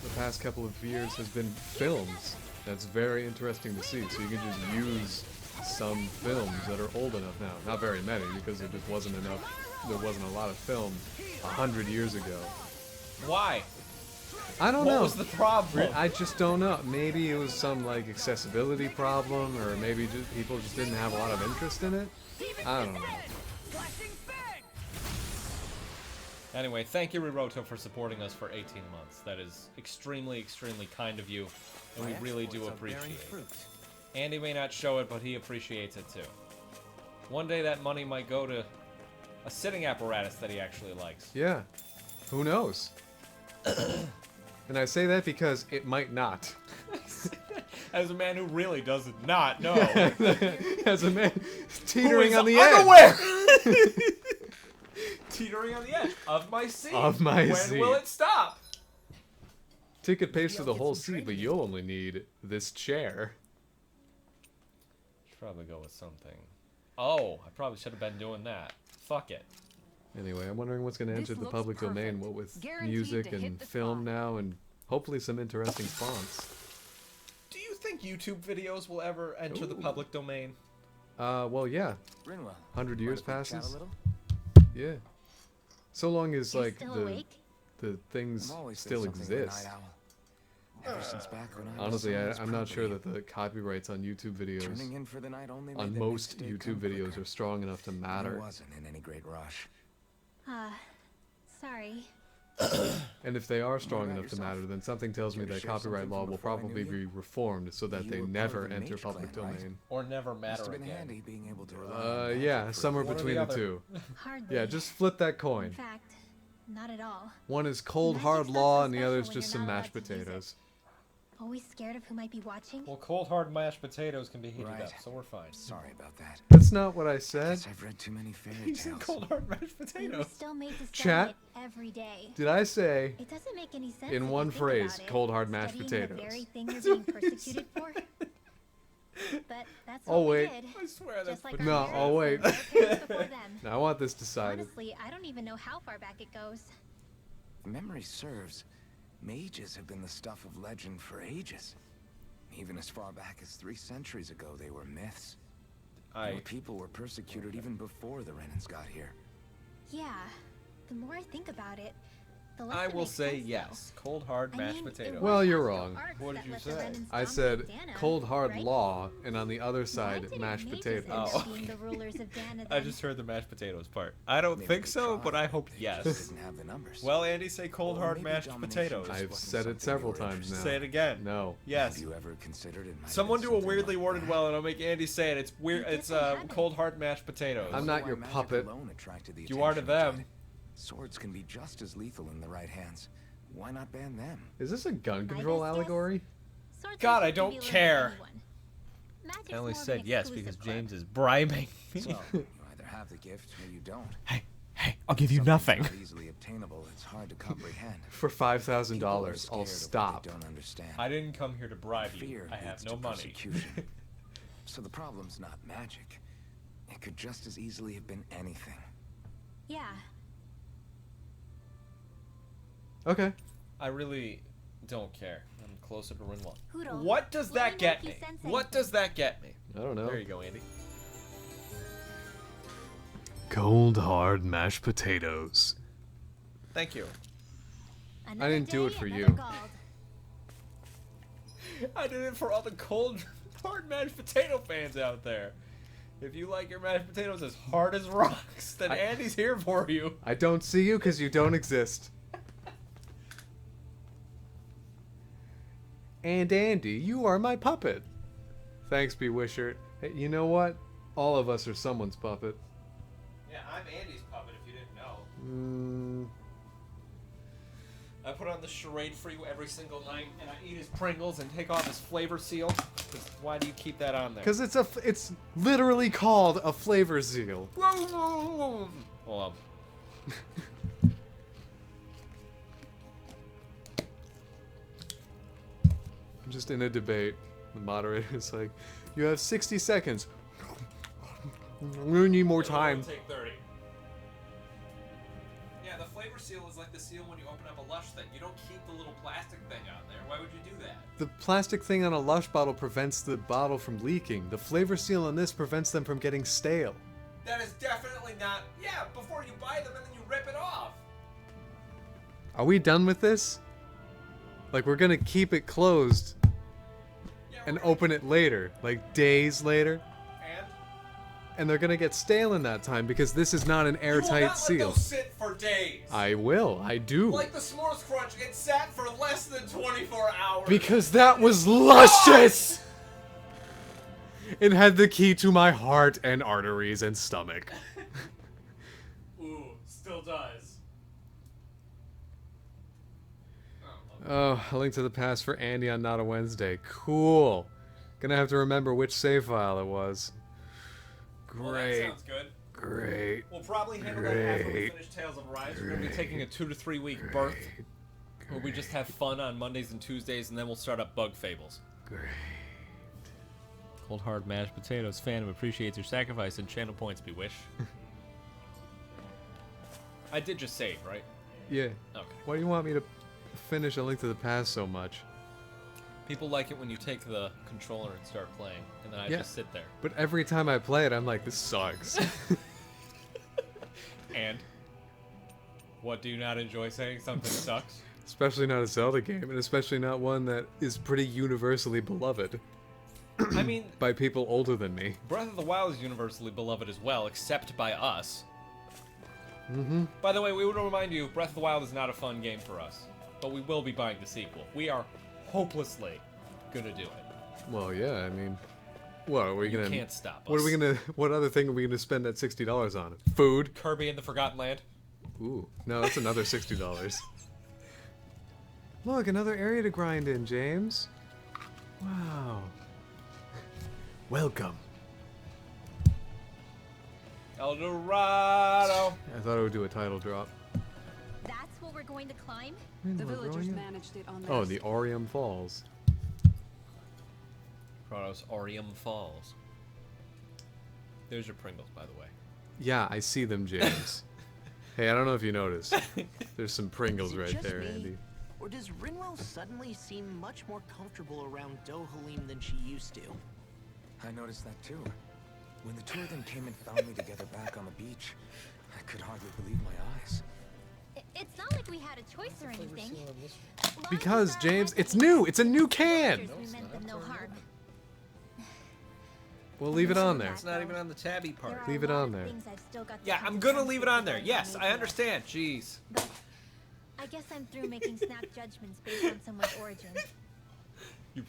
Speaker 2: The past couple of years has been films. That's very interesting to see. So you can just use some films that are old enough now. Not very many because there just wasn't enough. There wasn't a lot of film 100 years ago.
Speaker 1: Why?
Speaker 2: I don't
Speaker 1: What
Speaker 2: know.
Speaker 1: was the problem?
Speaker 2: I just don't know. Maybe it was some like accessibility problem, or maybe people just didn't have a lot of interest in it. I don't know.
Speaker 1: Anyway, thank you, Riroto, for supporting us for 18 months. That is extremely, extremely kind of you, and we really do appreciate it. Andy may not show it, but he appreciates it too. One day that money might go to a sitting apparatus that he actually likes.
Speaker 2: Yeah. Who knows? And I say that because it might not.
Speaker 1: As a man who really does not know.
Speaker 2: As a man
Speaker 1: Who
Speaker 2: teetering
Speaker 1: is
Speaker 2: on the edge.
Speaker 1: unaware. Teetering on the edge of my seat.
Speaker 2: Of my
Speaker 1: when
Speaker 2: seat.
Speaker 1: will it stop?
Speaker 2: Ticket pays for the whole seat, but you'll only need this chair.
Speaker 1: Should probably go with something. Oh, I probably should have been doing that. Fuck it.
Speaker 2: Anyway, I'm wondering what's going to
Speaker 5: This
Speaker 2: enter the
Speaker 5: looks
Speaker 2: public domain,
Speaker 5: perfect.
Speaker 2: what with
Speaker 5: Guaranteed
Speaker 2: music
Speaker 5: to hit
Speaker 2: and
Speaker 5: the
Speaker 2: film
Speaker 5: spot.
Speaker 2: now, and hopefully some interesting fonts.
Speaker 1: Do you think YouTube videos will ever enter the
Speaker 2: Ooh.
Speaker 1: public domain?
Speaker 2: Well, yeah.
Speaker 7: Rinwell,
Speaker 2: 100
Speaker 7: you
Speaker 2: years
Speaker 7: wanna quick chat
Speaker 2: passes.
Speaker 7: a little?
Speaker 2: Yeah. So long as,
Speaker 3: You're
Speaker 2: like,
Speaker 3: still
Speaker 2: the
Speaker 3: awake?
Speaker 2: things
Speaker 7: I've always
Speaker 2: still
Speaker 7: been something of a
Speaker 2: exist.
Speaker 7: night owl. Ever since back when I
Speaker 2: Honestly,
Speaker 7: was
Speaker 2: I'm not sure
Speaker 7: property.
Speaker 2: that the copyrights on YouTube videos,
Speaker 7: Turning in for the night only made
Speaker 2: on
Speaker 7: the
Speaker 2: most
Speaker 7: next day
Speaker 2: YouTube
Speaker 7: come
Speaker 2: videos,
Speaker 7: quicker.
Speaker 2: are strong enough to
Speaker 7: And I
Speaker 2: matter.
Speaker 7: wasn't in any great rush.
Speaker 3: Sorry.
Speaker 2: And if they are strong
Speaker 7: about
Speaker 2: enough to
Speaker 7: yourself?
Speaker 2: matter, then something tells me
Speaker 7: Care to
Speaker 2: that
Speaker 7: share
Speaker 2: copyright
Speaker 7: something
Speaker 2: law
Speaker 7: from
Speaker 2: will
Speaker 7: before I knew
Speaker 2: probably
Speaker 7: you?
Speaker 2: be reformed so that
Speaker 7: You
Speaker 2: they
Speaker 7: were part
Speaker 2: never
Speaker 7: of the
Speaker 2: enter
Speaker 7: Mage
Speaker 2: public
Speaker 7: clan, right?
Speaker 2: domain.
Speaker 1: Or never
Speaker 7: Must
Speaker 1: matter
Speaker 7: have been
Speaker 1: again?
Speaker 7: handy being able to rely on magic
Speaker 2: Yeah,
Speaker 7: for
Speaker 2: somewhere
Speaker 1: One or the
Speaker 2: between the
Speaker 1: other.
Speaker 2: two.
Speaker 3: Hardly.
Speaker 2: Yeah, just flip that
Speaker 3: In
Speaker 2: coin.
Speaker 3: fact, not at all.
Speaker 2: One is cold
Speaker 3: Magic's
Speaker 2: hard
Speaker 3: not
Speaker 2: law
Speaker 3: so
Speaker 2: and the
Speaker 3: special
Speaker 2: other is
Speaker 3: when
Speaker 2: just
Speaker 3: you're
Speaker 2: some
Speaker 3: not allowed
Speaker 2: mashed
Speaker 3: to use it.
Speaker 2: potatoes.
Speaker 3: Always scared of who might be watching?
Speaker 1: Well, cold hard mashed potatoes can be heated
Speaker 7: Right.
Speaker 1: up, so we're fine.
Speaker 7: Sorry about that.
Speaker 2: That's not what I said.
Speaker 7: Guess I've read too many fairy
Speaker 1: He said
Speaker 7: tales.
Speaker 1: cold hard mashed
Speaker 3: You were
Speaker 1: potatoes.
Speaker 3: still made to study
Speaker 2: Chat?
Speaker 3: it every day.
Speaker 2: Did I say
Speaker 3: It doesn't make any sense
Speaker 2: in
Speaker 3: if
Speaker 2: one
Speaker 3: you think
Speaker 2: phrase,
Speaker 3: about it,
Speaker 2: cold hard mashed
Speaker 3: studying
Speaker 2: potatoes?
Speaker 3: The very thing you're being persecuted for. But that's what
Speaker 2: Oh,
Speaker 3: we
Speaker 2: wait.
Speaker 3: did.
Speaker 1: I swear that's
Speaker 3: Just like
Speaker 1: pretty
Speaker 3: our
Speaker 2: No,
Speaker 3: parents
Speaker 2: oh, wait.
Speaker 3: and their parents before them.
Speaker 2: Now I want this decided.
Speaker 3: Honestly, I don't even know how far back it goes.
Speaker 7: If memory serves, mages have been the stuff of legend for ages. Even as far back as 3 centuries ago, they were myths. Your people were persecuted even before the Renans got here.
Speaker 3: Yeah, the more I think about it, the less
Speaker 1: I
Speaker 3: it
Speaker 1: will
Speaker 3: makes
Speaker 1: say
Speaker 3: sense,
Speaker 1: yes. Cold hard
Speaker 3: though.
Speaker 1: mashed
Speaker 3: I mean, it
Speaker 1: potatoes.
Speaker 3: was
Speaker 2: Well, you're
Speaker 3: Astral
Speaker 2: wrong.
Speaker 3: Arts
Speaker 1: What
Speaker 3: that
Speaker 1: did you
Speaker 3: let the
Speaker 1: say?
Speaker 3: Renans
Speaker 2: I
Speaker 3: dominate
Speaker 2: said
Speaker 3: Dana,
Speaker 2: cold hard
Speaker 3: right?
Speaker 2: law, and on the other
Speaker 3: Why
Speaker 2: side,
Speaker 3: didn't
Speaker 2: mashed
Speaker 3: mages
Speaker 2: potatoes.
Speaker 3: end up
Speaker 1: Oh.
Speaker 3: being the rulers of Dana
Speaker 1: I
Speaker 3: then?
Speaker 1: just heard the mashed potatoes part. I don't
Speaker 7: Maybe
Speaker 1: think
Speaker 7: they
Speaker 1: so,
Speaker 7: tried,
Speaker 1: but I hope
Speaker 7: they
Speaker 1: yes.
Speaker 7: just didn't have the numbers.
Speaker 1: Well, Andy, say cold
Speaker 7: Or
Speaker 1: hard
Speaker 7: maybe
Speaker 1: mashed
Speaker 7: domination
Speaker 1: potatoes.
Speaker 7: just
Speaker 2: I've
Speaker 7: wasn't
Speaker 2: said it
Speaker 7: something
Speaker 2: several
Speaker 7: they were
Speaker 2: times
Speaker 7: interested
Speaker 2: now.
Speaker 1: Say it again.
Speaker 2: No.
Speaker 1: Yes.
Speaker 7: Have you ever considered it might have
Speaker 1: Someone
Speaker 7: been
Speaker 1: do a
Speaker 7: something
Speaker 1: weirdly
Speaker 7: like
Speaker 1: worded
Speaker 7: that?
Speaker 1: well, and I'll make Andy say it. It's weird.
Speaker 3: It
Speaker 1: It's
Speaker 3: doesn't happen.
Speaker 1: cold hard mashed potatoes.
Speaker 2: I'm not
Speaker 7: Why
Speaker 2: your
Speaker 7: magic
Speaker 2: puppet.
Speaker 7: alone attracted the
Speaker 1: You are to
Speaker 7: attention it
Speaker 1: them.
Speaker 7: did. Swords can be just as lethal in the right hands. Why not ban them?
Speaker 2: Is this a gun
Speaker 3: My
Speaker 2: control
Speaker 3: best guess?
Speaker 2: allegory?
Speaker 3: Swords and
Speaker 1: God, I
Speaker 3: shit can
Speaker 1: don't
Speaker 3: be learned from
Speaker 1: care.
Speaker 3: anyone. Magic's
Speaker 1: I only
Speaker 3: more of
Speaker 1: said
Speaker 3: an
Speaker 1: yes
Speaker 3: exclusive
Speaker 1: because
Speaker 3: club.
Speaker 1: James is bribing me.
Speaker 7: So, you either have the gift or you don't.
Speaker 1: Hey, I'll give you
Speaker 7: Something
Speaker 1: nothing.
Speaker 7: not easily obtainable, it's hard to comprehend.
Speaker 2: For
Speaker 7: People are
Speaker 2: $5,000,
Speaker 7: scared
Speaker 2: I'll
Speaker 7: of what
Speaker 2: stop.
Speaker 7: They don't understand.
Speaker 1: I didn't come here to bribe you.
Speaker 7: Fear
Speaker 1: I have
Speaker 7: leads
Speaker 1: no
Speaker 7: to
Speaker 1: money.
Speaker 7: persecution. So the problem's not magic. It could just as easily have been anything.
Speaker 3: Yeah,
Speaker 2: Okay.
Speaker 1: I really don't care. I'm closer to Rinwell.
Speaker 3: Hoodle.
Speaker 1: What does
Speaker 3: Let
Speaker 1: that
Speaker 3: me know
Speaker 1: get
Speaker 3: if you
Speaker 1: me?
Speaker 3: sense
Speaker 1: What
Speaker 3: anything.
Speaker 1: does that get me?
Speaker 2: I don't know.
Speaker 1: There you go, Andy.
Speaker 2: Cold hard mashed potatoes.
Speaker 1: Thank you.
Speaker 3: Another
Speaker 2: didn't do
Speaker 3: day,
Speaker 2: it for
Speaker 3: another
Speaker 2: you.
Speaker 3: Gald.
Speaker 1: I did it for all the cold hard mashed potato fans out there. If you like your mashed potatoes as hard as rocks, then Andy's here for you.
Speaker 2: I don't see you because you don't exist. And Andy, you are my puppet. Thanks, B. Wishart. Hey, you know what? All of us are someone's puppet.
Speaker 1: Yeah, I'm Andy's puppet if you didn't know. I put on the charade for you every single night, and I eat his Pringles and take off his flavor seal. 'Cause why do you keep that on there?
Speaker 2: Because it's literally called a flavor seal.
Speaker 1: Hold on.
Speaker 2: I'm just in a debate. The moderator is like, you have 60 seconds. We need more time.
Speaker 1: Take 30. Yeah, the flavor seal is like the seal when you open up a Lush thing. You don't keep the little plastic thing on there. Why would you do that?
Speaker 2: The plastic thing on a Lush bottle prevents the bottle from leaking. The flavor seal on this prevents them from getting stale.
Speaker 1: That is definitely not. Yeah, before you buy them and then you rip it off.
Speaker 2: Are we done with this? Like, we're gonna keep it closed
Speaker 1: Yeah,
Speaker 2: and
Speaker 1: we're gonna-
Speaker 2: open it later, like days later,
Speaker 1: And
Speaker 2: and they're gonna get stale in that time because this is not an
Speaker 1: you will
Speaker 2: airtight
Speaker 1: not
Speaker 2: seal.
Speaker 1: let those sit for days.
Speaker 2: I will, I do.
Speaker 1: Like the s'mores crunch, it sat for less than 24 hours.
Speaker 2: Because that was luscious! It had the key to my heart and arteries and stomach.
Speaker 1: Ooh, still does.
Speaker 2: Oh, a Link to the Past for Andy on Not a Wednesday. Cool. Gonna have to remember which save file it was.
Speaker 1: Well, that
Speaker 2: Great.
Speaker 1: sounds good.
Speaker 2: Great.
Speaker 1: We'll probably handle that after we finish Tales of Rise. We're going to be taking a 2 to 3 week birth where we just have fun on Mondays and Tuesdays, and then we'll start up Bug Fables.
Speaker 2: Great.
Speaker 1: Cold hard mashed potatoes. Phantom appreciates your sacrifice and channel points, Bewish. I did just save, right?
Speaker 2: Yeah.
Speaker 1: Okay.
Speaker 2: Why do you want me to finish A Link to the Past so much?
Speaker 1: People like it when you take the controller and start playing, and then I just sit there.
Speaker 2: But every time I play it, I'm like, this sucks.
Speaker 1: And? What, do you not enjoy saying something sucks?
Speaker 2: Especially not a Zelda game, and especially not one that is pretty universally beloved.
Speaker 1: I mean...
Speaker 2: by people older than me.
Speaker 1: Breath of the Wild is universally beloved as well, except by us. Mm-hmm. By the way, we would remind you, Breath of the Wild is not a fun game for us. But we will be buying the sequel. We are hopelessly gonna do it.
Speaker 2: Well, yeah, I mean... What, are we gonna...
Speaker 1: You can't stop us.
Speaker 2: What are we gonna... What other thing are we gonna spend that $60 on? Food?
Speaker 1: Kirby and the Forgotten Land?
Speaker 2: Ooh. No, that's another $60. Look, another area to grind in, James. Wow. Welcome.
Speaker 1: El Dorado!
Speaker 2: I thought I would do a title drop.
Speaker 3: That's what we're going to climb?
Speaker 5: The
Speaker 2: We're
Speaker 5: villagers
Speaker 2: going in.
Speaker 5: managed it on their
Speaker 2: Oh, the Orium Falls.
Speaker 1: Kratos Orium Falls. There's your Pringles, by the way.
Speaker 2: Yeah, I see them, James. Hey, I don't know if you noticed. There's some Pringles
Speaker 6: Is it
Speaker 2: right
Speaker 6: just
Speaker 2: there,
Speaker 6: me,
Speaker 2: Andy.
Speaker 6: Or does Rinwell suddenly seem much more comfortable around Dohalim than she used to?
Speaker 7: I noticed that too. When the two of them came and found me together back on the beach, I could hardly believe my eyes.
Speaker 3: It's not like we had a choice or anything.
Speaker 2: Because, James, it's new! It's a new can!
Speaker 3: We meant them no harm.
Speaker 2: We'll leave it on there.
Speaker 1: It's not even on the tabby part.
Speaker 3: There are
Speaker 2: Leave
Speaker 3: a
Speaker 2: it
Speaker 3: lot
Speaker 2: on
Speaker 3: of
Speaker 2: there.
Speaker 3: things I've still got to
Speaker 1: Yeah,
Speaker 3: come
Speaker 1: I'm
Speaker 3: to
Speaker 1: gonna
Speaker 3: terms
Speaker 1: leave it
Speaker 3: with
Speaker 1: on there.
Speaker 3: before
Speaker 1: Yes,
Speaker 3: I
Speaker 1: I
Speaker 3: make
Speaker 1: understand. Jeez.
Speaker 3: But I guess I'm through making snap judgments based on someone's origin.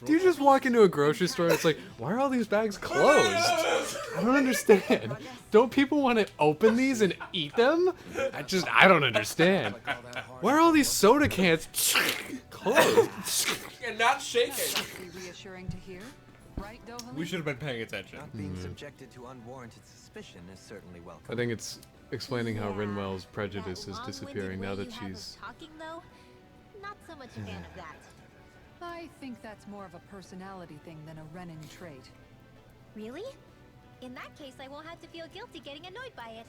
Speaker 2: Do you just walk into a grocery store and it's like, why are all these bags closed? I don't understand. Don't people want to open these and eat them? I don't understand. Why are all these soda cans closed?
Speaker 1: And not shaking.
Speaker 5: Pretty reassuring to hear, right, Dohalim?
Speaker 1: We should have been paying attention.
Speaker 8: Not being subjected to unwarranted suspicion is certainly welcome.
Speaker 2: I think it's explaining how
Speaker 3: Yeah,
Speaker 2: Rinwell's prejudice
Speaker 3: that
Speaker 2: is
Speaker 3: long-winded
Speaker 2: disappearing now
Speaker 3: way
Speaker 2: that
Speaker 3: you have of
Speaker 2: she's...
Speaker 3: talking though, not so much a fan of that.
Speaker 5: I think that's more of a personality thing than a Renin trait.
Speaker 3: Really? In that case, I won't have to feel guilty getting annoyed by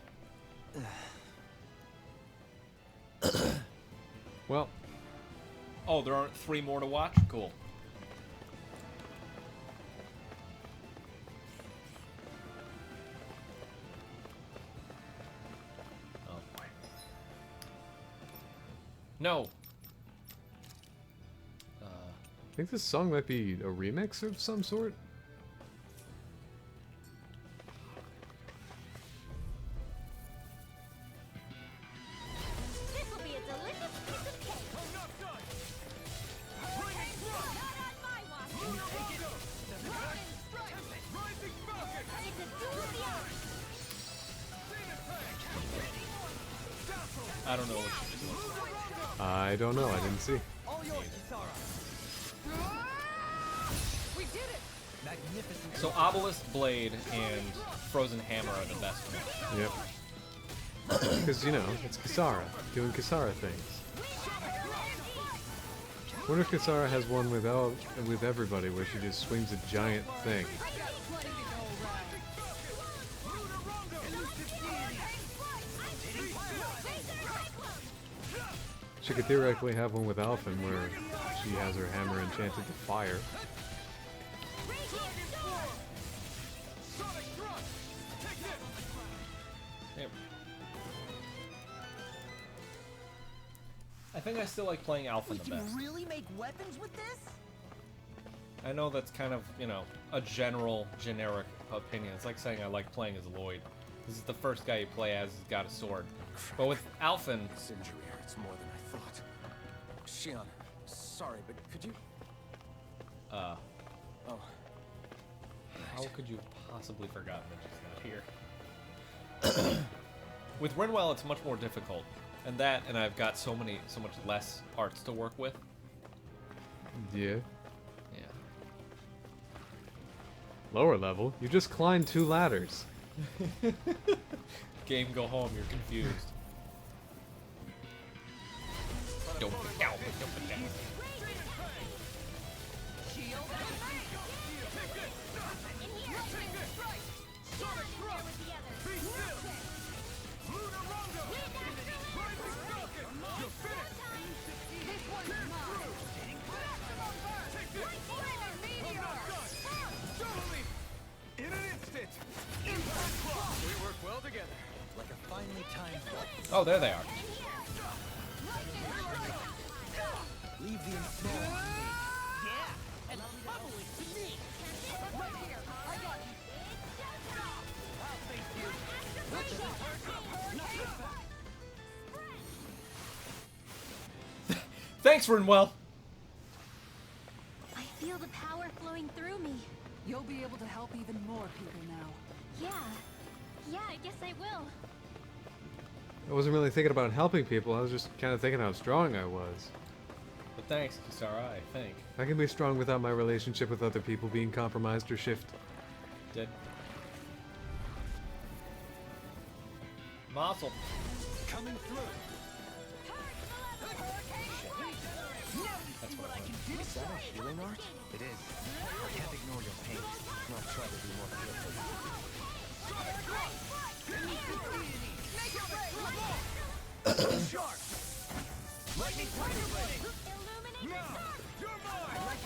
Speaker 3: it.
Speaker 2: Well,
Speaker 1: Oh, there aren't 3 more to watch? Cool. Oh boy. No.
Speaker 2: I think this song might be a remix of some sort.
Speaker 3: This will be a delicious piece of cake. Not on my watch. It's a duel of the arts.
Speaker 1: I don't know what you just looked like.
Speaker 2: I don't know. I didn't see.
Speaker 5: We did it!
Speaker 8: Magnificent.
Speaker 1: So Obelisk Blade and Frozen Hammer are the best ones.
Speaker 2: Yep. Because, you know, it's Kisara doing Kisara things. I wonder if Kisara has one with everybody where she just swings a giant thing. She could theoretically have one with Alphen where she has her hammer enchanted to fire.
Speaker 1: Yep. I think I still like playing Alpha
Speaker 6: We
Speaker 1: the
Speaker 6: can
Speaker 1: best.
Speaker 6: really make weapons with this?
Speaker 1: I know that's kind of, you know, a generic opinion. It's like saying I like playing as Lloyd. This is the first guy you play as who's got a sword. But with Alphen,
Speaker 7: This injury hurts more than I thought. Shion, sorry, but could you... Oh.
Speaker 1: how could you have possibly forgotten that she's not here? With Rinwell, it's much more difficult. And I've got so much less parts to work with.
Speaker 2: Yeah.
Speaker 1: Yeah.
Speaker 2: Lower level? You just climbed 2 ladders.
Speaker 1: Game, go home. You're confused.
Speaker 4: In an instant! Impact block! We work well together.
Speaker 8: Like a finely timed block.
Speaker 1: Oh, there they are.
Speaker 8: Leave the ensnaring to me.
Speaker 6: Yeah, and pummel it to me. Right here, I got you. I'll face you.
Speaker 1: Thanks, Rinwell.
Speaker 3: I feel the power flowing through me.
Speaker 5: You'll be able to help even more people now.
Speaker 3: Yeah, I guess I will.
Speaker 2: I wasn't really thinking about helping people, I was just kind of thinking how strong I was.
Speaker 1: But thanks, Kisara, I think.
Speaker 2: I can be strong without my relationship with other people being compromised or shifted.
Speaker 1: Did. Muscle.
Speaker 8: Coming through.
Speaker 1: That's what I can
Speaker 8: Is that a healing art? It is. I can't ignore your pain. I'll try to be more careful.
Speaker 4: Sharp! Lightning penetrating! Now! You're mine!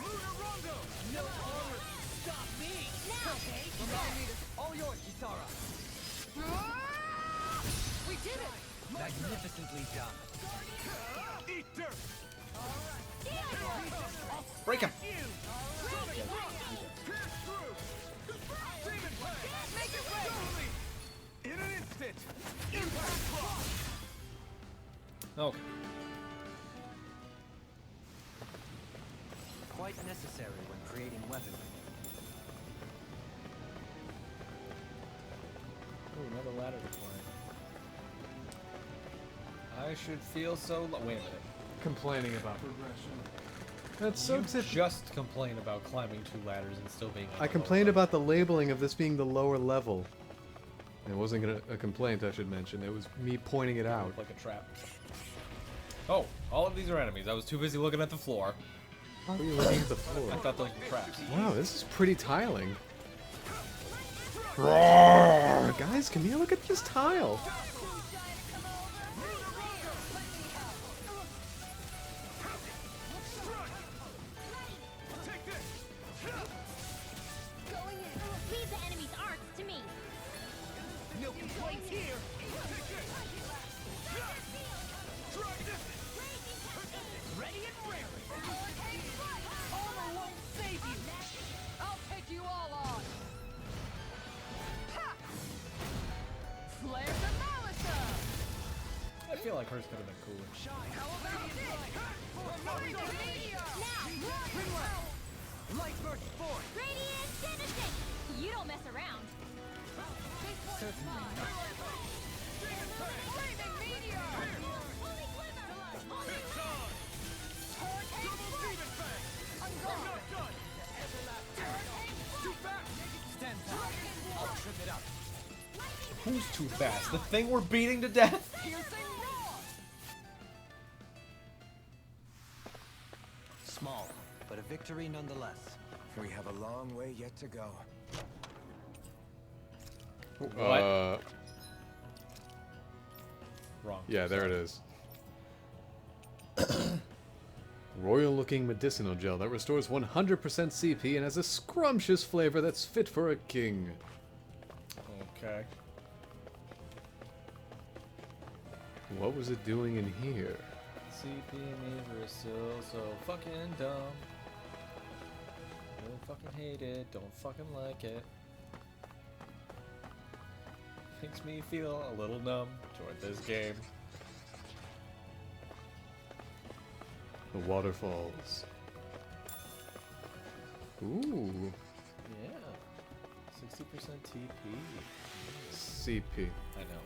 Speaker 4: Lunarongo!
Speaker 6: No armor can stop me.
Speaker 8: All yours, Kisara.
Speaker 5: We did it!
Speaker 8: Magnificently done.
Speaker 4: Eat dirt!
Speaker 1: Break him.
Speaker 4: Pierce through! Demon blade!
Speaker 6: Make it rain.
Speaker 4: Totally! In an instant! Impact block!
Speaker 1: Okay.
Speaker 8: Quite necessary when creating weaponry.
Speaker 1: Ooh, another ladder to climb. I should feel so. Wait a minute.
Speaker 2: Complaining about progression. That's so
Speaker 1: You
Speaker 2: typical.
Speaker 1: just complain about climbing 2 ladders and still being.
Speaker 2: I complained about the labeling of this being the lower level. It wasn't a complaint, I should mention. It was me pointing it out.
Speaker 1: Like a trap. Oh, all of these are enemies. I was too busy looking at the floor.
Speaker 2: How are you looking at the
Speaker 1: I
Speaker 2: floor?
Speaker 1: thought those were traps.
Speaker 2: Wow, this is pretty tiling. Roar! Guys, come here, look at this tile.
Speaker 4: Take this!
Speaker 3: Going in. Leave the enemy's arts to me.
Speaker 6: No complaints here.
Speaker 4: Try this!
Speaker 6: Ready and raring. Armor won't save you.
Speaker 5: I'll take you all on! Ha! Flare the Malisa!
Speaker 1: I feel like hers could have been cooler.
Speaker 5: How about this?
Speaker 8: Light burst forth.
Speaker 3: Radiant Genesis! You don't mess around.
Speaker 8: Certainly not.
Speaker 5: Flaming Meteor!
Speaker 3: Holy Glimmer!
Speaker 4: It's on! Double demon fang!
Speaker 5: I'm
Speaker 4: Not
Speaker 5: gone!
Speaker 4: done! Too fast!
Speaker 8: Stand back. I'll trip it up.
Speaker 1: Who's too fast? The thing we're beating to death?
Speaker 5: Piercing roar!
Speaker 8: Small, but a victory nonetheless.
Speaker 7: We have a long way yet to go.
Speaker 1: What? Wrong.
Speaker 2: Yeah, there it is. Royal-looking medicinal gel that restores 100% CP and has a scrumptious flavor that's fit for a king.
Speaker 1: Okay.
Speaker 2: What was it doing in here?
Speaker 1: CP meter is still so fucking dumb. Don't fucking hate it. Don't fucking like it. Makes me feel a little numb toward this game.
Speaker 2: The waterfalls. Ooh.
Speaker 1: Yeah. 60% TP.
Speaker 2: CP.
Speaker 1: I know.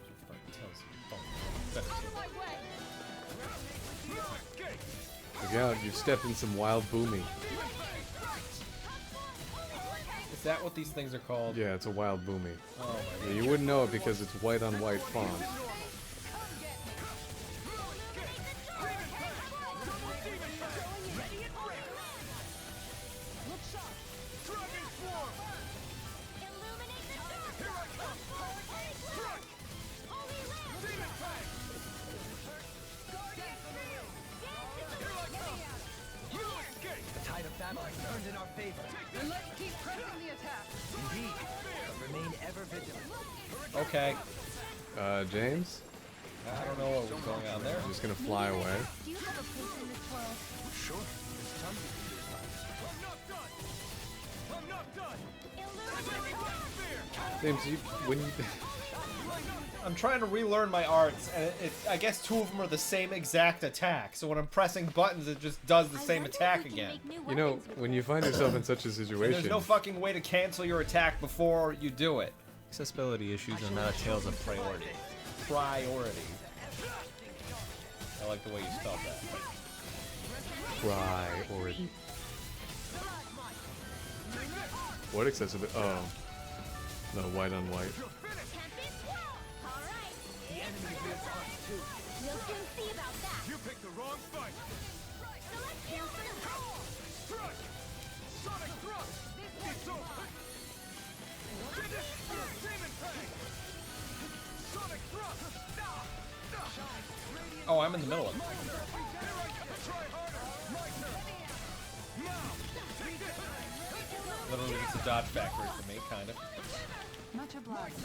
Speaker 1: Your phone tells you. Phone. Better
Speaker 5: Out
Speaker 1: too.
Speaker 5: of my way!
Speaker 4: No escape!
Speaker 2: Look out, you've stepped in some wild boomy.
Speaker 1: Is that what these things are called?
Speaker 2: Yeah, it's a wild boomy.
Speaker 1: Oh my
Speaker 2: Yeah, you wouldn't know it because it's white on white font.
Speaker 8: The tide of battle has turned in our favor.
Speaker 5: And let's keep pressing the attack.
Speaker 8: Indeed. But remain ever vigilant.
Speaker 1: Okay.
Speaker 2: James?
Speaker 1: I don't know what was going on there.
Speaker 2: I'm just gonna fly away.
Speaker 3: Do you have a place in this world?
Speaker 8: Sure. There's tons of these lives.
Speaker 4: I'm not done!
Speaker 2: James, you when you
Speaker 1: I'm trying to relearn my arts, and I guess two of them are the same exact attack. So when I'm pressing buttons, it just does the same attack again.
Speaker 2: you know when you find yourself in such a
Speaker 1: And
Speaker 2: situation.
Speaker 1: there's no fucking way to cancel your attack before you do it. Accessibility issues are not a tales of priority. Priority. I like the way you spelled that.
Speaker 2: Priority. What accessibility? Oh, no, white on white.
Speaker 3: Alright. We'll soon see about that.
Speaker 4: You picked the wrong fight!
Speaker 3: So let's cancel them.
Speaker 4: Strike! Sonic thrust! It's over! Demon Fang! Sonic thrust!
Speaker 1: Oh, I'm in the middle of it.
Speaker 4: Try harder! My turn! Now! Take this!
Speaker 1: Literally, it's a dodge factory for me, kind of.
Speaker 5: Much obliged.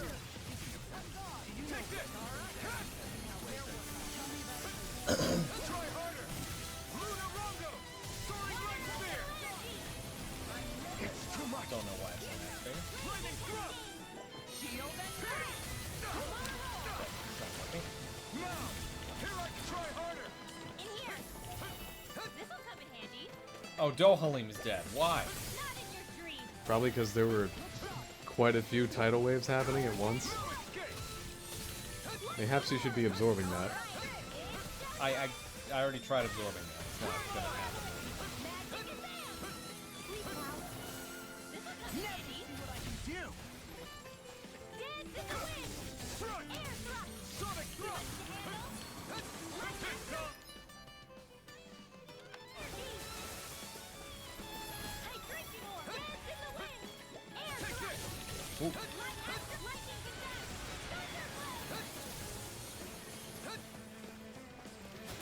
Speaker 4: Take this! Try harder! Luna Rongo! Soaring Light Spear! It's too much!
Speaker 1: Don't know why it's on that thing.
Speaker 4: Lightning thrust!
Speaker 3: Shield and
Speaker 4: Now! Here I can try harder!
Speaker 3: in here. This'll come in handy.
Speaker 1: Oh, Dohalim is dead. Why?
Speaker 3: Not in your dreams.
Speaker 2: Probably because there were quite a few tidal waves happening at once. Perhaps you should be absorbing that.
Speaker 1: I already tried absorbing that. It's not gonna happen.
Speaker 3: This'll come in handy.
Speaker 4: Do!
Speaker 3: Dance in the wind.
Speaker 4: Strike!
Speaker 3: Air thrust.
Speaker 4: Sonic thrust!
Speaker 3: Hydration ore. Dance in the wind. Air
Speaker 4: Take
Speaker 3: thrust.
Speaker 4: this!
Speaker 1: Ooh.
Speaker 3: Lightning attack.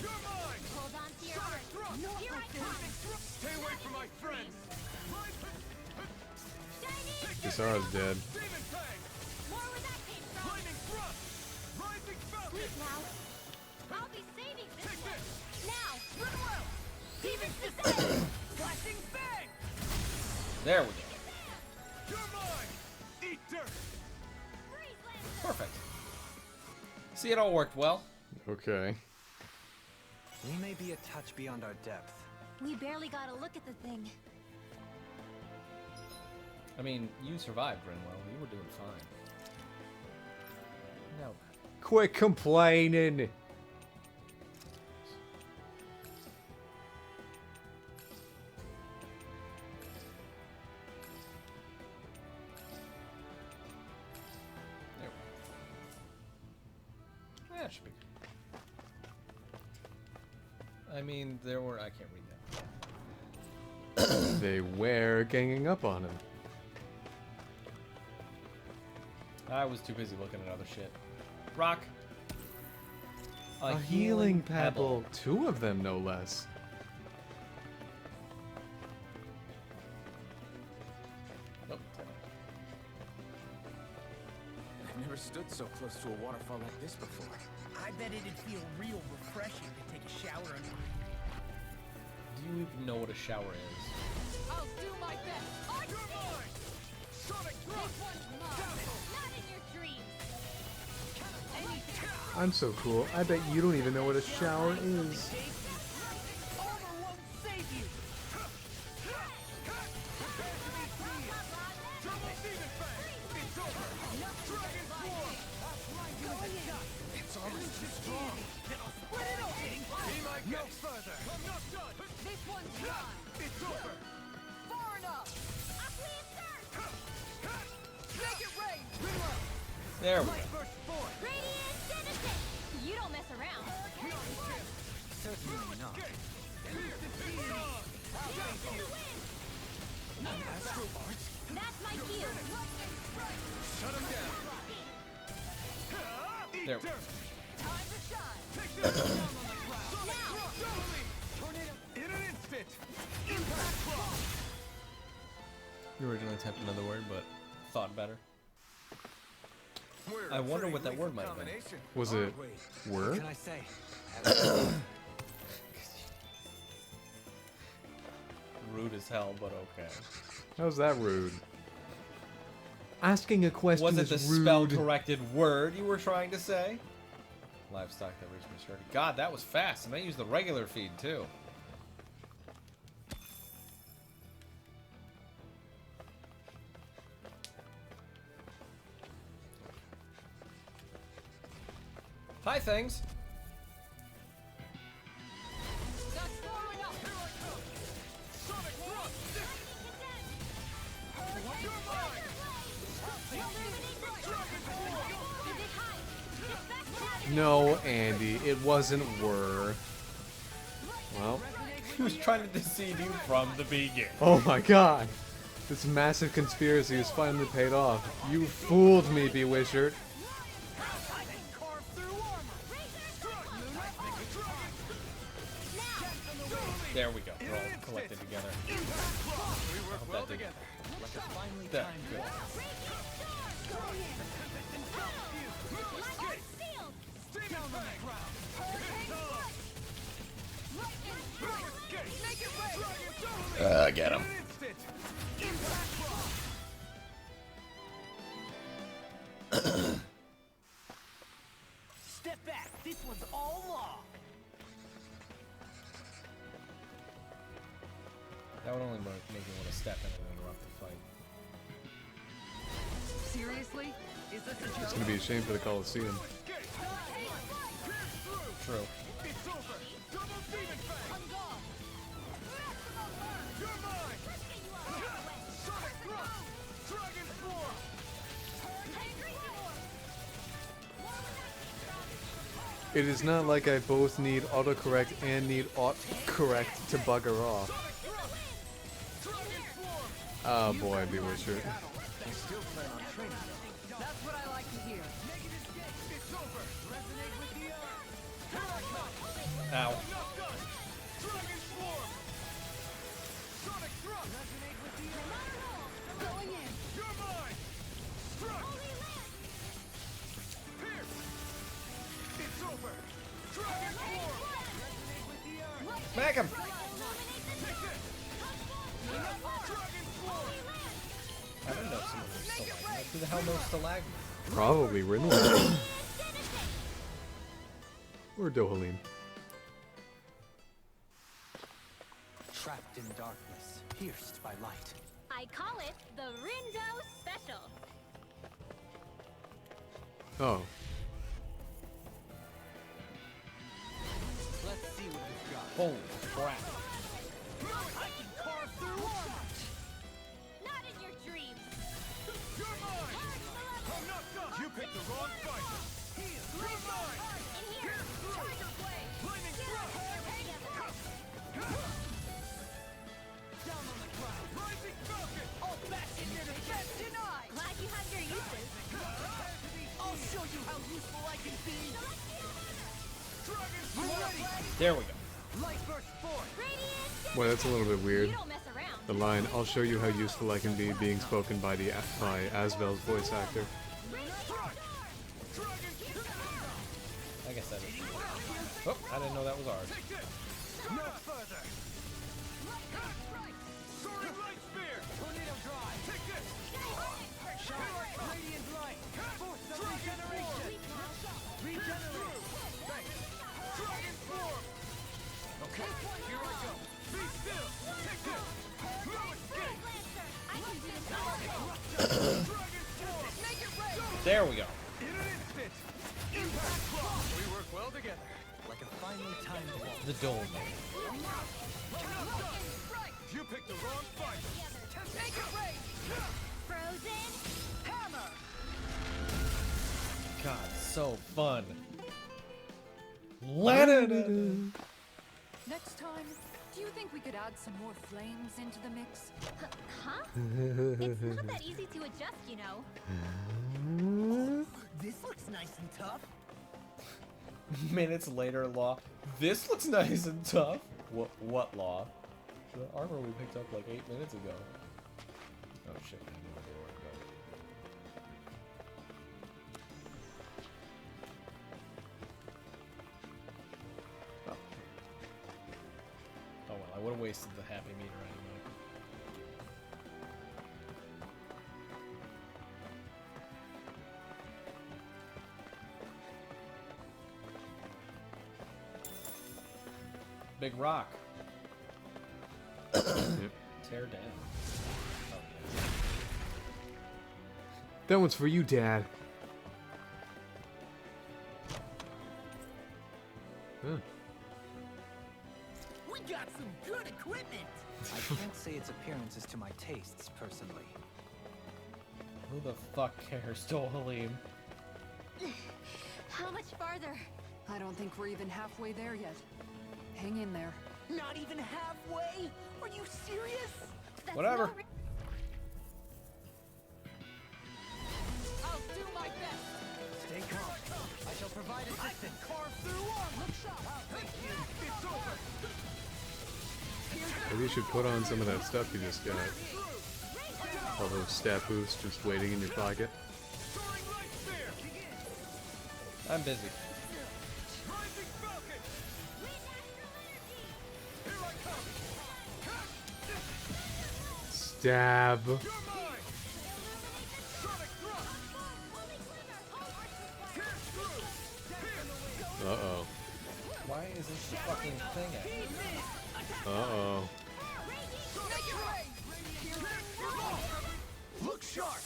Speaker 4: You're mine!
Speaker 3: Hold on to your
Speaker 4: Sonic
Speaker 3: heart.
Speaker 4: thrust!
Speaker 3: Here I come.
Speaker 4: Stay away from my friends!
Speaker 3: Shiny.
Speaker 2: Kisara's dead.
Speaker 4: Demon Fang!
Speaker 3: More where that came from.
Speaker 4: Lightning thrust! Rising Falcon!
Speaker 3: Sleep now. I'll be saving this
Speaker 4: Take
Speaker 3: one.
Speaker 4: this!
Speaker 3: Now.
Speaker 4: Run well!
Speaker 3: Demon's descent.
Speaker 4: Flashing Fang!
Speaker 1: There we go.
Speaker 4: You're mine! Eat dirt!
Speaker 3: Freeze Lancer.
Speaker 1: Perfect. See, it all worked well.
Speaker 2: Okay.
Speaker 8: We may be a touch beyond our depth.
Speaker 3: We barely got a look at the thing.
Speaker 1: I mean, you survived, Grinwell. You were doing fine. No.
Speaker 2: Quit complaining.
Speaker 1: There we go. That should be good. I mean, there were... I can't read that.
Speaker 2: They were ganging up on him.
Speaker 1: I was too busy looking at other shit. Rock.
Speaker 2: A healing pebble. Two of them, no less.
Speaker 1: Nope.
Speaker 7: I've never stood so close to a waterfall like this before.
Speaker 6: I bet it'd feel real refreshing to take a shower in one.
Speaker 1: Do you even know what a shower is?
Speaker 5: I'll do my best.
Speaker 4: You're mine! Sonic thrust!
Speaker 3: Not in your dreams.
Speaker 2: I'm so cool. I bet you don't even know what a shower is.
Speaker 6: Armor won't save you!
Speaker 4: Triple Demon Fang! It's over! Dragon Swarm! It's almost too strong!
Speaker 6: Then I'll split it open!
Speaker 4: Be my guest! No further! I'm not done!
Speaker 1: There we go.
Speaker 3: Radiant Citizen! You don't mess around.
Speaker 8: Certainly not.
Speaker 3: That's my cue.
Speaker 4: Shut him down.
Speaker 1: There.
Speaker 3: Time to shine.
Speaker 4: In an instant. Impact cross.
Speaker 1: You originally typed another word, but thought better.
Speaker 4: We're
Speaker 1: I
Speaker 4: a
Speaker 1: wonder
Speaker 4: pretty
Speaker 1: what that word
Speaker 4: lethal
Speaker 1: might have been.
Speaker 4: combination,
Speaker 2: Was it
Speaker 4: aren't we?
Speaker 8: What
Speaker 2: word?
Speaker 8: can I say?
Speaker 1: Rude as hell, but okay.
Speaker 2: How's that rude? Asking a question
Speaker 1: Was it
Speaker 2: is
Speaker 1: the
Speaker 2: rude.
Speaker 1: spell corrected word you were trying to say? Livestock that reached maturity. God, that was fast, and I used the regular feed too. Hi, things.
Speaker 3: That's forming up. Here I come. Sonic thrust. You're mine. Is it high? It's back to
Speaker 2: No, Andy, it wasn't were. Well,
Speaker 1: He was trying to deceive you from the beginning.
Speaker 2: oh my god. This massive conspiracy has finally paid off. You fooled me, Bewizard.
Speaker 1: There we go. We're all collected together.
Speaker 4: We work
Speaker 1: hope
Speaker 4: well
Speaker 1: that did-
Speaker 4: together.
Speaker 8: Like a finely
Speaker 1: There.
Speaker 8: timed
Speaker 1: Good.
Speaker 8: walk.
Speaker 4: Down on the ground. Make it rain.
Speaker 1: Get him.
Speaker 4: In an instant. Impact cross.
Speaker 6: Step back. This one's all law.
Speaker 1: That would only make me want to step in and interrupt the fight.
Speaker 5: Seriously? Is this a
Speaker 2: It's
Speaker 5: joke?
Speaker 2: gonna be a shame for the Coliseum.
Speaker 4: Escape.
Speaker 1: True.
Speaker 4: It's over. Double demon fang. You're mine. Sonic thrust. Dragon form.
Speaker 2: It is not like I both need autocorrect and need correct to bugger off. Oh boy, Bewizard.
Speaker 8: They still plan on training.
Speaker 5: That's what I like to hear.
Speaker 4: It's over. Resonate with the earth. Here I come.
Speaker 1: Ow.
Speaker 4: Not done. Dragon form. Sonic thrust. Resonate with the earth.
Speaker 3: Going in.
Speaker 4: You're mine. Thrust. Pierce. It's over. Dragon form. Resonate with the earth.
Speaker 1: Smack him.
Speaker 4: Take this. Dragon form.
Speaker 1: I don't know if someone knows stalagmite. Who the hell knows stalagmite?
Speaker 2: Probably Rinwell. Or Dohalim.
Speaker 8: Trapped in darkness, pierced by light.
Speaker 3: I call it the Rindo Special.
Speaker 2: Oh.
Speaker 8: Let's see what we've got.
Speaker 1: Holy crap.
Speaker 6: I can carve through armor.
Speaker 3: Not in your dreams.
Speaker 4: You're mine. I'm not done. You picked the wrong fight. You're mine.
Speaker 3: In here. Tiger Blade.
Speaker 4: Lightning thrust.
Speaker 6: Down on the ground.
Speaker 4: Rising falcon.
Speaker 6: All back in your defense denied.
Speaker 3: Glad you have your uses.
Speaker 6: I'll show you how useful I can be.
Speaker 4: Dragon
Speaker 6: You
Speaker 4: form.
Speaker 6: ready?
Speaker 1: There we go.
Speaker 6: Light burst forth.
Speaker 3: Radiant
Speaker 2: Well, that's a little bit weird.
Speaker 3: You don't mess around.
Speaker 2: The line, "I'll show you how useful I can be," being spoken by Asvel's voice actor.
Speaker 1: I guess that is. Oh, I didn't know that was ours.
Speaker 4: Take this. No further. Soaring light spear.
Speaker 6: Tornado drive.
Speaker 4: Take this.
Speaker 6: Shock. Radiant light. Force of regeneration. Regenerate.
Speaker 4: Thanks. Dragon form. Okay, here I go. Be still. Take this. No escape.
Speaker 3: I can do this.
Speaker 4: Dragon form.
Speaker 6: Make it rain.
Speaker 1: There we go.
Speaker 4: In an instant. Impact cross. We work well together.
Speaker 8: Like a finely timed walk.
Speaker 1: The dome.
Speaker 4: You picked the wrong fight.
Speaker 6: Make it rain.
Speaker 3: Frozen.
Speaker 6: Hammer.
Speaker 1: so fun. Let it.
Speaker 5: Next time, do you think we could add some more flames into the mix?
Speaker 3: Huh? It's not that easy to adjust, you know.
Speaker 6: This looks nice and tough.
Speaker 1: Minutes later, Law. This looks nice and tough. What Law? The armor we picked up like 8 minutes ago. Oh shit! I knew where they were going. Oh. Oh well, I would have wasted the happy meter anyway. Big rock.
Speaker 2: Yep.
Speaker 1: Tear down. Oh, yeah.
Speaker 2: That one's for you, Dad. Huh.
Speaker 6: We got some good equipment.
Speaker 8: I can't say its appearance is to my tastes, personally.
Speaker 1: Who the fuck cares, Dohalim?
Speaker 3: How much farther?
Speaker 5: I don't think we're even halfway there yet. Hang in there.
Speaker 6: Not even halfway? Are you serious?
Speaker 3: That's
Speaker 1: Whatever.
Speaker 3: no ri-
Speaker 6: I'll do my best.
Speaker 8: Stay calm. I shall provide assistance.
Speaker 6: Carve through armor. Look sharp. Thank you. It's over.
Speaker 2: Maybe you should put on some of that stuff you just got. All those stat boosts just waiting in your pocket.
Speaker 4: Soaring light spear.
Speaker 1: I'm busy.
Speaker 4: Rising falcon. Here I come.
Speaker 2: Stab.
Speaker 4: You're mine. Sonic thrust. Tear through.
Speaker 2: Uh-oh.
Speaker 1: Why is this the fucking thing at?
Speaker 2: Uh-oh.
Speaker 6: Look sharp.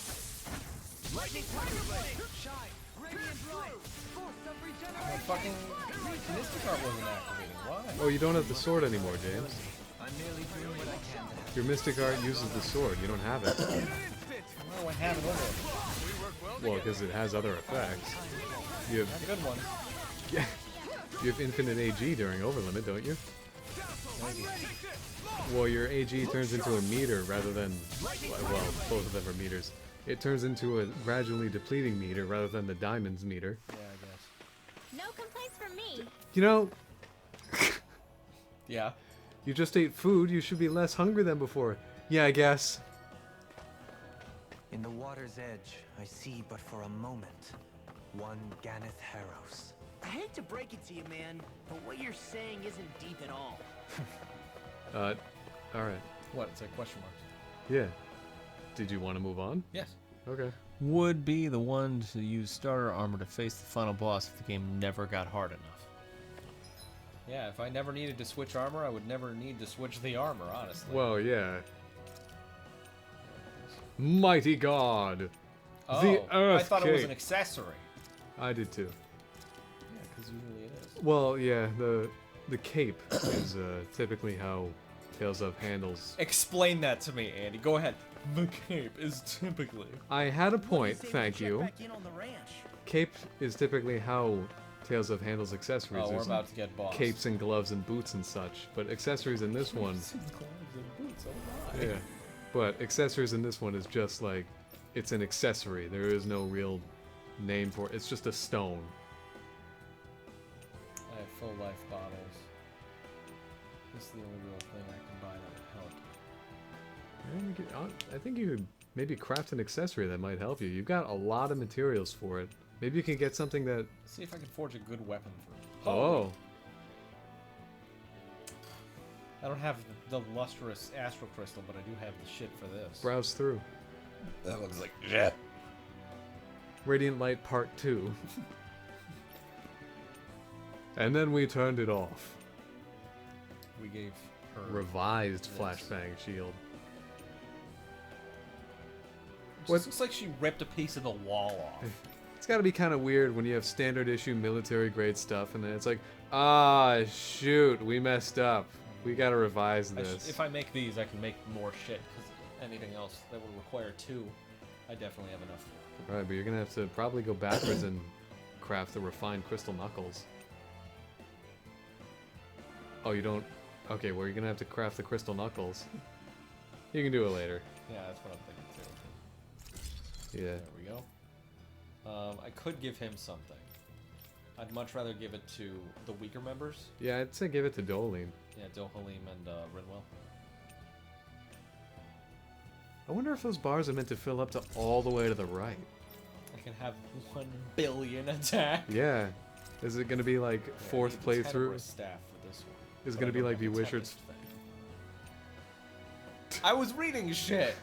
Speaker 6: Lightning tiger blade. Shine. Radiant light. Force of
Speaker 1: My
Speaker 6: regeneration.
Speaker 1: fucking Mystic Art wasn't activating. Why?
Speaker 2: Oh, you don't have the sword anymore, James.
Speaker 8: I'm merely doing what I can to help.
Speaker 2: Your Mystic Art uses the sword. You don't have it.
Speaker 1: Why do I have it with it?
Speaker 2: Well, because it has other effects. You have,
Speaker 1: Good one.
Speaker 2: yeah, you have infinite AG during Overlimit, don't you? Well, your AG turns into a meter rather than, well, both of them are meters. It turns into a gradually depleting meter rather than the diamonds meter.
Speaker 1: Yeah, I guess.
Speaker 3: No complaints from me.
Speaker 2: You know,
Speaker 1: Yeah.
Speaker 2: you just ate food. You should be less hungry than before. Yeah, I guess.
Speaker 8: In the water's edge, I see but for a moment one Ganeth Harros.
Speaker 6: I hate to break it to you, man, but what you're saying isn't deep at all.
Speaker 2: Alright.
Speaker 1: What? It's like question marks.
Speaker 2: Yeah. Did you want to move on?
Speaker 1: Yes.
Speaker 2: Okay.
Speaker 1: Would be the one to use starter armor to face the final boss if the game never got hard enough. Yeah, if I never needed to switch armor, I would never need to switch the armor, honestly.
Speaker 2: Well, yeah. Mighty God!
Speaker 1: oh,
Speaker 2: the Earth
Speaker 1: I thought it was
Speaker 2: Cape.
Speaker 1: an accessory.
Speaker 2: I did too.
Speaker 1: Yeah, because usually it is.
Speaker 2: Well, yeah, the cape is typically how Tales of handles.
Speaker 1: Explain that to me, Andy. Go ahead. The cape is typically.
Speaker 2: I had a point,
Speaker 6: Say we
Speaker 2: thank
Speaker 6: check
Speaker 2: you.
Speaker 6: back in on the ranch.
Speaker 2: Cape is typically how Tales of handles accessories.
Speaker 1: Oh, we're
Speaker 2: There's
Speaker 1: about to get boss.
Speaker 2: capes and gloves and boots and such, but accessories in this one,
Speaker 1: Gloves and boots, oh my.
Speaker 2: yeah. But accessories in this one is just like, it's an accessory. There is no real name for it. It's just a stone.
Speaker 1: I have full life bottles. This is the only real thing I can buy that would help.
Speaker 2: I think you could maybe craft an accessory that might help you. You've got a lot of materials for it. Maybe you can get something that...
Speaker 1: Let's see if I can forge a good weapon for it.
Speaker 2: Oh.
Speaker 1: I don't have the lustrous astral crystal, but I do have the shit for this.
Speaker 2: Browse through.
Speaker 1: That looks like shit.
Speaker 2: Radiant Light Part 2. And then we turned it off.
Speaker 1: We gave her
Speaker 2: Revised
Speaker 1: this.
Speaker 2: flashbang shield.
Speaker 1: It just looks like she ripped a piece of the wall off.
Speaker 2: It's gotta be kind of weird when you have standard issue military grade stuff and then it's like, ah, shoot, we messed up. We gotta revise this.
Speaker 1: If I make these, I can make more shit, because anything else that would require two, I definitely have enough.
Speaker 2: Right, but you're gonna have to probably go backwards and craft the refined crystal knuckles. Oh, you don't... Okay, well, you're gonna have to craft the crystal knuckles. You can do it later.
Speaker 1: Yeah, that's what I'm thinking too.
Speaker 2: Yeah.
Speaker 1: There we go. I could give him something. I'd much rather give it to the weaker members.
Speaker 2: Yeah, I'd say give it to Doline.
Speaker 1: Yeah, Dohalim and Rinwell.
Speaker 2: I wonder if those bars are meant to fill up to all the way to the right.
Speaker 1: I can have 1 billion attack.
Speaker 2: Yeah. Is it gonna be like fourth playthrough?
Speaker 1: Staff for this one.
Speaker 2: Is it gonna be like Bewitchered's?
Speaker 1: I was reading shit.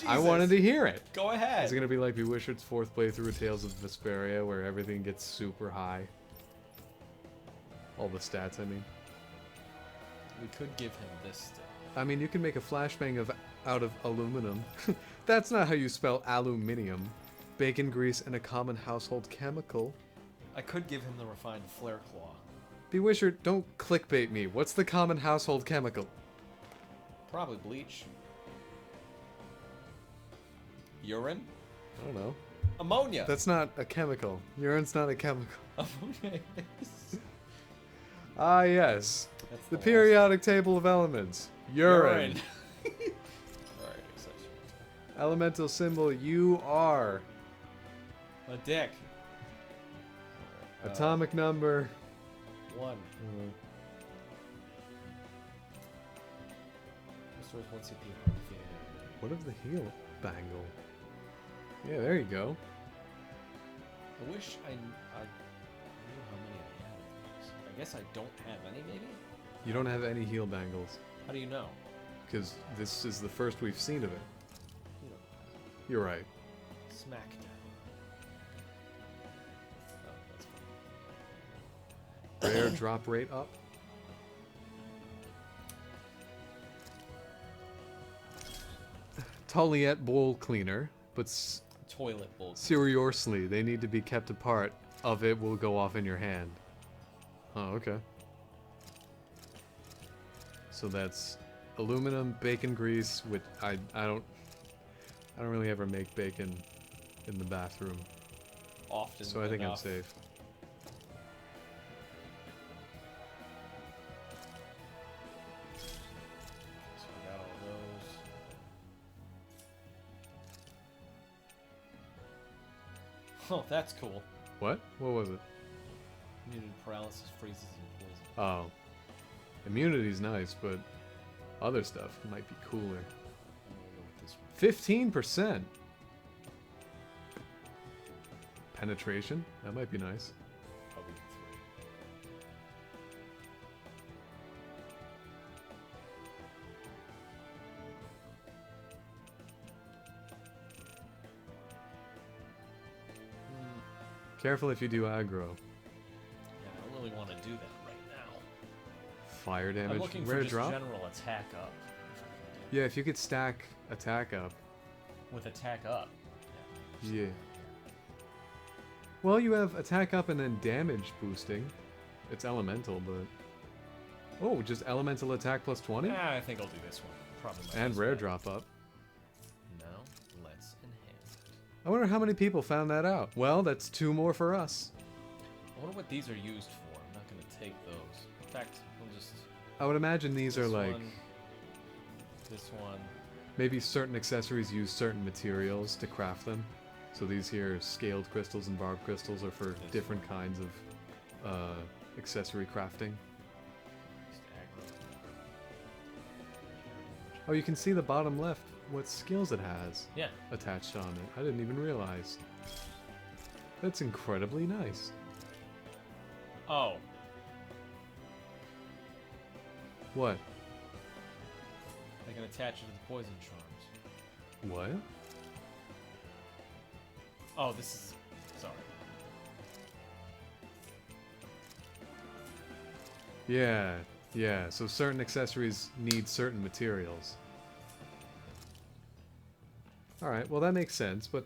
Speaker 2: I wanted to hear it.
Speaker 1: Go ahead.
Speaker 2: Is it gonna be like Bewitchered's fourth playthrough of Tales of Vesperia, where everything gets super high? All the stats, I mean.
Speaker 1: We could give him this stick.
Speaker 2: I mean, you can make a flashbang out of aluminum. That's not how you spell aluminium. Bacon grease and a common household chemical.
Speaker 1: I could give him the refined flare claw.
Speaker 2: Bewitchered, don't clickbait me. What's the common household chemical?
Speaker 1: Probably bleach. Urine?
Speaker 2: I don't know.
Speaker 1: Ammonia.
Speaker 2: That's not a chemical. Urine's not a chemical.
Speaker 1: Ammonia is.
Speaker 2: Ah, yes.
Speaker 1: That's
Speaker 2: The
Speaker 1: last
Speaker 2: periodic table of elements. Urine.
Speaker 1: Alright,
Speaker 2: Elemental symbol UR.
Speaker 1: a dick.
Speaker 2: Atomic number.
Speaker 1: 1. Restores 1 CP upon defeating an enemy.
Speaker 2: What of the heal bangle? Yeah, there you go.
Speaker 1: I wish I knew how many I had of these. I guess I don't have any, maybe?
Speaker 2: You don't have any heal bangles.
Speaker 1: How do you know?
Speaker 2: Because this is the first we've seen of it.
Speaker 1: You know.
Speaker 2: You're right.
Speaker 1: Smackdown. Oh, that's fine.
Speaker 2: Rare drop rate up. Toliet bowl cleaner, but
Speaker 1: Toilet bowl.
Speaker 2: seriously, they need to be kept apart. Of it will go off in your hand. Oh, okay. So that's aluminum, bacon grease, which I don't really ever make bacon in the bathroom.
Speaker 1: Often.
Speaker 2: So I think
Speaker 1: enough.
Speaker 2: I'm safe.
Speaker 1: So we got all those. Oh, that's cool.
Speaker 2: What? What was it?
Speaker 1: Muted paralysis, freezes, and poison.
Speaker 2: Oh. Immunity's nice, but other stuff might be cooler.
Speaker 1: I'm gonna go with this one.
Speaker 2: 15%. Penetration? That might be nice.
Speaker 1: Probably 3.
Speaker 2: Careful if you do aggro.
Speaker 1: Yeah, I don't really want to do that right now.
Speaker 2: Fire
Speaker 1: I'm
Speaker 2: damage.
Speaker 1: looking for
Speaker 2: Rare
Speaker 1: just
Speaker 2: drop?
Speaker 1: general attack up.
Speaker 2: Yeah, if you could stack attack up.
Speaker 1: With attack up.
Speaker 2: Yeah. Well, you have attack up and then damage boosting. It's elemental, but... Oh, just elemental attack plus 20?
Speaker 1: I think I'll do this one. Probably my
Speaker 2: And
Speaker 1: best
Speaker 2: rare
Speaker 1: bet.
Speaker 2: drop up.
Speaker 1: Now, let's enhance it.
Speaker 2: I wonder how many people found that out. Well, that's 2 more for us.
Speaker 1: I wonder what these are used for. I'm not going to take those. In fact, we'll just...
Speaker 2: I would imagine these are
Speaker 1: this
Speaker 2: like...
Speaker 1: one, this one.
Speaker 2: Maybe certain accessories use certain materials to craft them. So these here scaled crystals and barbed crystals are for different kinds of accessory crafting.
Speaker 1: Just aggro.
Speaker 2: Oh, you can see the bottom left what skills it has
Speaker 1: Yeah.
Speaker 2: attached on it. I didn't even realize. That's incredibly nice.
Speaker 1: Oh.
Speaker 2: What?
Speaker 1: I can attach it to the poison charms.
Speaker 2: What?
Speaker 1: Oh, this is... Sorry.
Speaker 2: Yeah, yeah. So certain accessories need certain materials. Alright, well that makes sense, but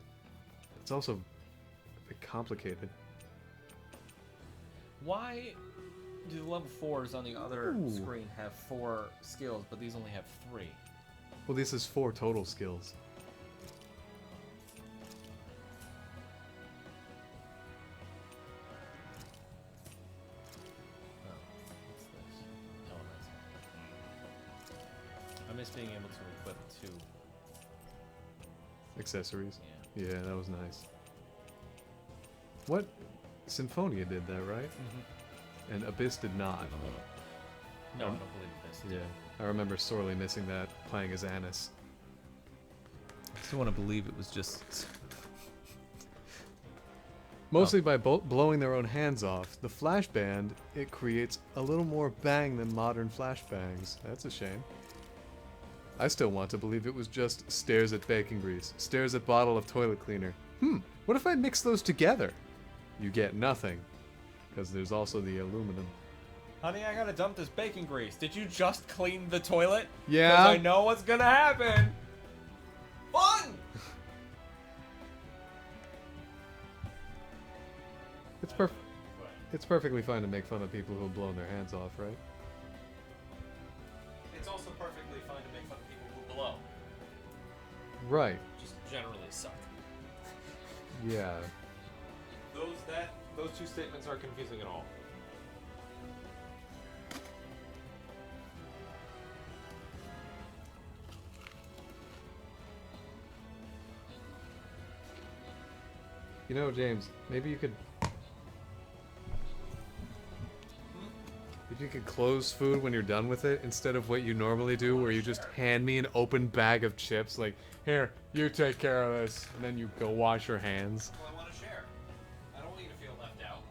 Speaker 2: it's also a bit complicated.
Speaker 1: Why do the level 4s on the other
Speaker 2: Ooh.
Speaker 1: screen have 4 skills, but these only have 3?
Speaker 2: Well, this is 4 total skills.
Speaker 1: miss being able to equip 2.
Speaker 2: Accessories.
Speaker 1: Yeah.
Speaker 2: Yeah, that was nice. What? Symphonia did that, right? And Abyss did not.
Speaker 1: No, I don't believe this.
Speaker 2: Yeah. I remember sorely missing that, playing as Annis.
Speaker 1: I still want to believe it was just...
Speaker 2: Mostly by blowing their own hands off. The flashbang, it creates a little more bang than modern flashbangs. That's a shame. I still want to believe it was just stares at bacon grease, stares at bottle of toilet cleaner. What if I mix those together? You get nothing. Because there's also the aluminum.
Speaker 1: Honey, I gotta dump this bacon grease. Did you just clean the toilet?
Speaker 2: Yeah.
Speaker 1: 'Cause I know what's gonna happen. Fun!
Speaker 2: It's perfectly fine to make fun of people who've blown their hands off, right?
Speaker 1: It's also perfectly fine to make fun of people who blow.
Speaker 2: Right.
Speaker 1: Just generally suck.
Speaker 2: Yeah.
Speaker 1: Those two statements aren't confusing at all.
Speaker 2: You know, James, maybe you could... If you could close food when you're done with it, instead of what you normally do, where you just hand me an open bag of chips, like, here, you take care of this, and then you go wash your hands.
Speaker 1: Well, I want to share. I don't want you to feel left out.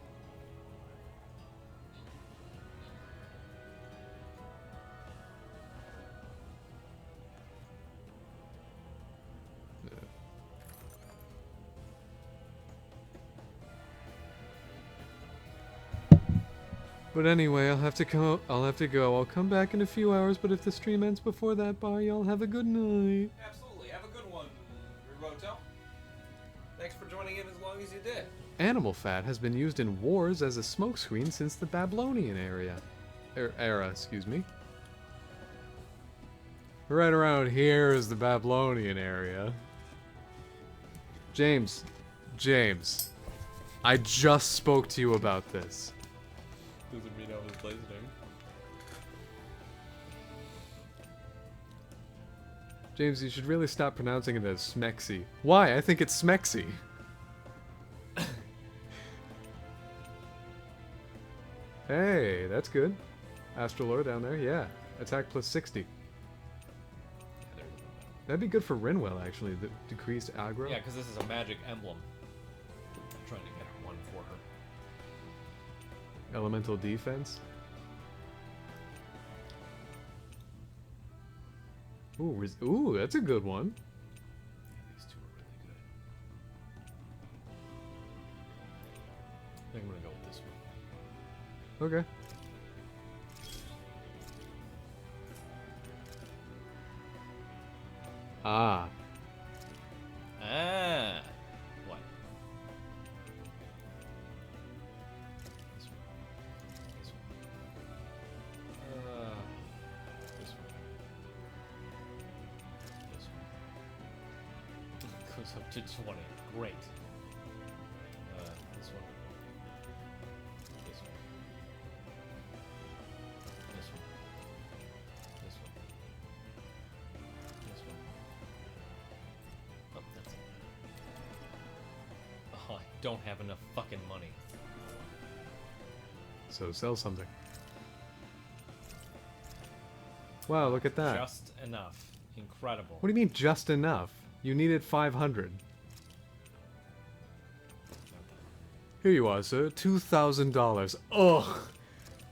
Speaker 2: But anyway, I'll have to go. I'll come back in a few hours, but if the stream ends before that, bye, y'all. Have a good night.
Speaker 1: Absolutely. Have a good one, Riroto. Thanks for joining in as long as you did.
Speaker 2: Animal fat has been used in wars as a smokescreen since the Babylonian era, excuse me. Right around here is the Babylonian area. James, I just spoke to you about this.
Speaker 1: Doesn't mean I was listening.
Speaker 2: James, you should really stop pronouncing it as Smexy. Why? I think it's Smexy. Hey, that's good. Astralore down there, yeah. Attack plus 60. That'd be good for Rinwell, actually. The decreased aggro.
Speaker 1: Yeah, because this is a magic emblem. I'm trying to get one for her.
Speaker 2: Elemental defense. Ooh, that's a good one.
Speaker 1: These two are really good. I think I'm gonna go with this one.
Speaker 2: Okay. Ah.
Speaker 1: Ah. What? This one. This one. This one. This one. Goes up to 20. Great. This one. This one. This one. This one. This one. Oh, that's it. Oh, I don't have enough fucking money.
Speaker 2: So sell something. Wow, look at that.
Speaker 1: Just enough. Incredible.
Speaker 2: What do you mean just enough? You needed 500. Here you are, sir. $2,000. Ugh.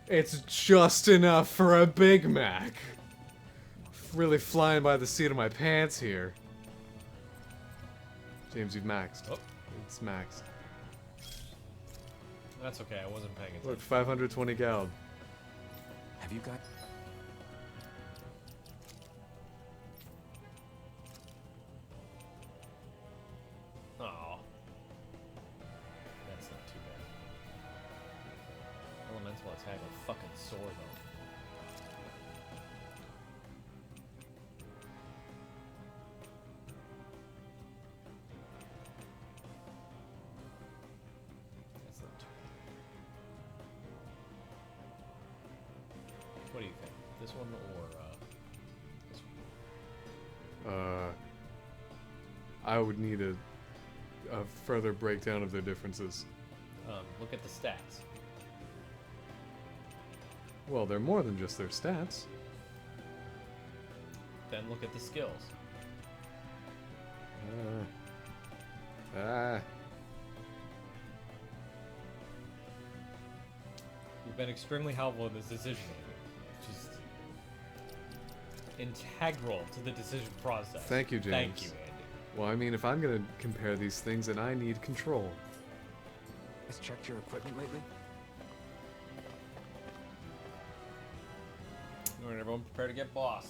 Speaker 2: It's just enough for a Big Mac. Really flying by the seat of my pants here. James, you've maxed.
Speaker 1: Oh.
Speaker 2: It's maxed.
Speaker 1: That's okay, I wasn't paying attention.
Speaker 2: Look, 520 gal.
Speaker 7: Have you got...
Speaker 1: Oh. That's not too bad. Elemental attack with fucking sword though. That's not too bad. What do you think? This one or this one?
Speaker 2: I would need a further breakdown of their differences.
Speaker 1: Look at the stats.
Speaker 2: Well, they're more than just their stats.
Speaker 1: Then look at the skills. You've been extremely helpful in this decision making. Just integral to the decision process.
Speaker 2: Thank you, James.
Speaker 1: Thank you, Andy.
Speaker 2: Well, I mean, if I'm gonna compare these things, then I need control.
Speaker 7: Has checked your equipment lately?
Speaker 1: All right, everyone, prepare to get bossed.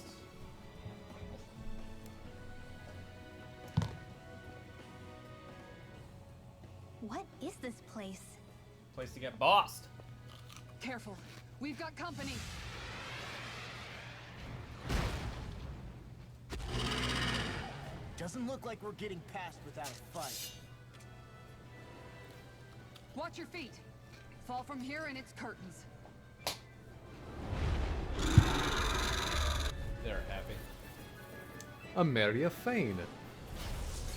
Speaker 3: What is this place?
Speaker 1: Place to get bossed.
Speaker 5: Careful. We've got company.
Speaker 6: Doesn't look like we're getting past without a fight.
Speaker 5: Watch your feet. Fall from here and it's curtains.
Speaker 1: They're happy.
Speaker 2: Ameria Fane.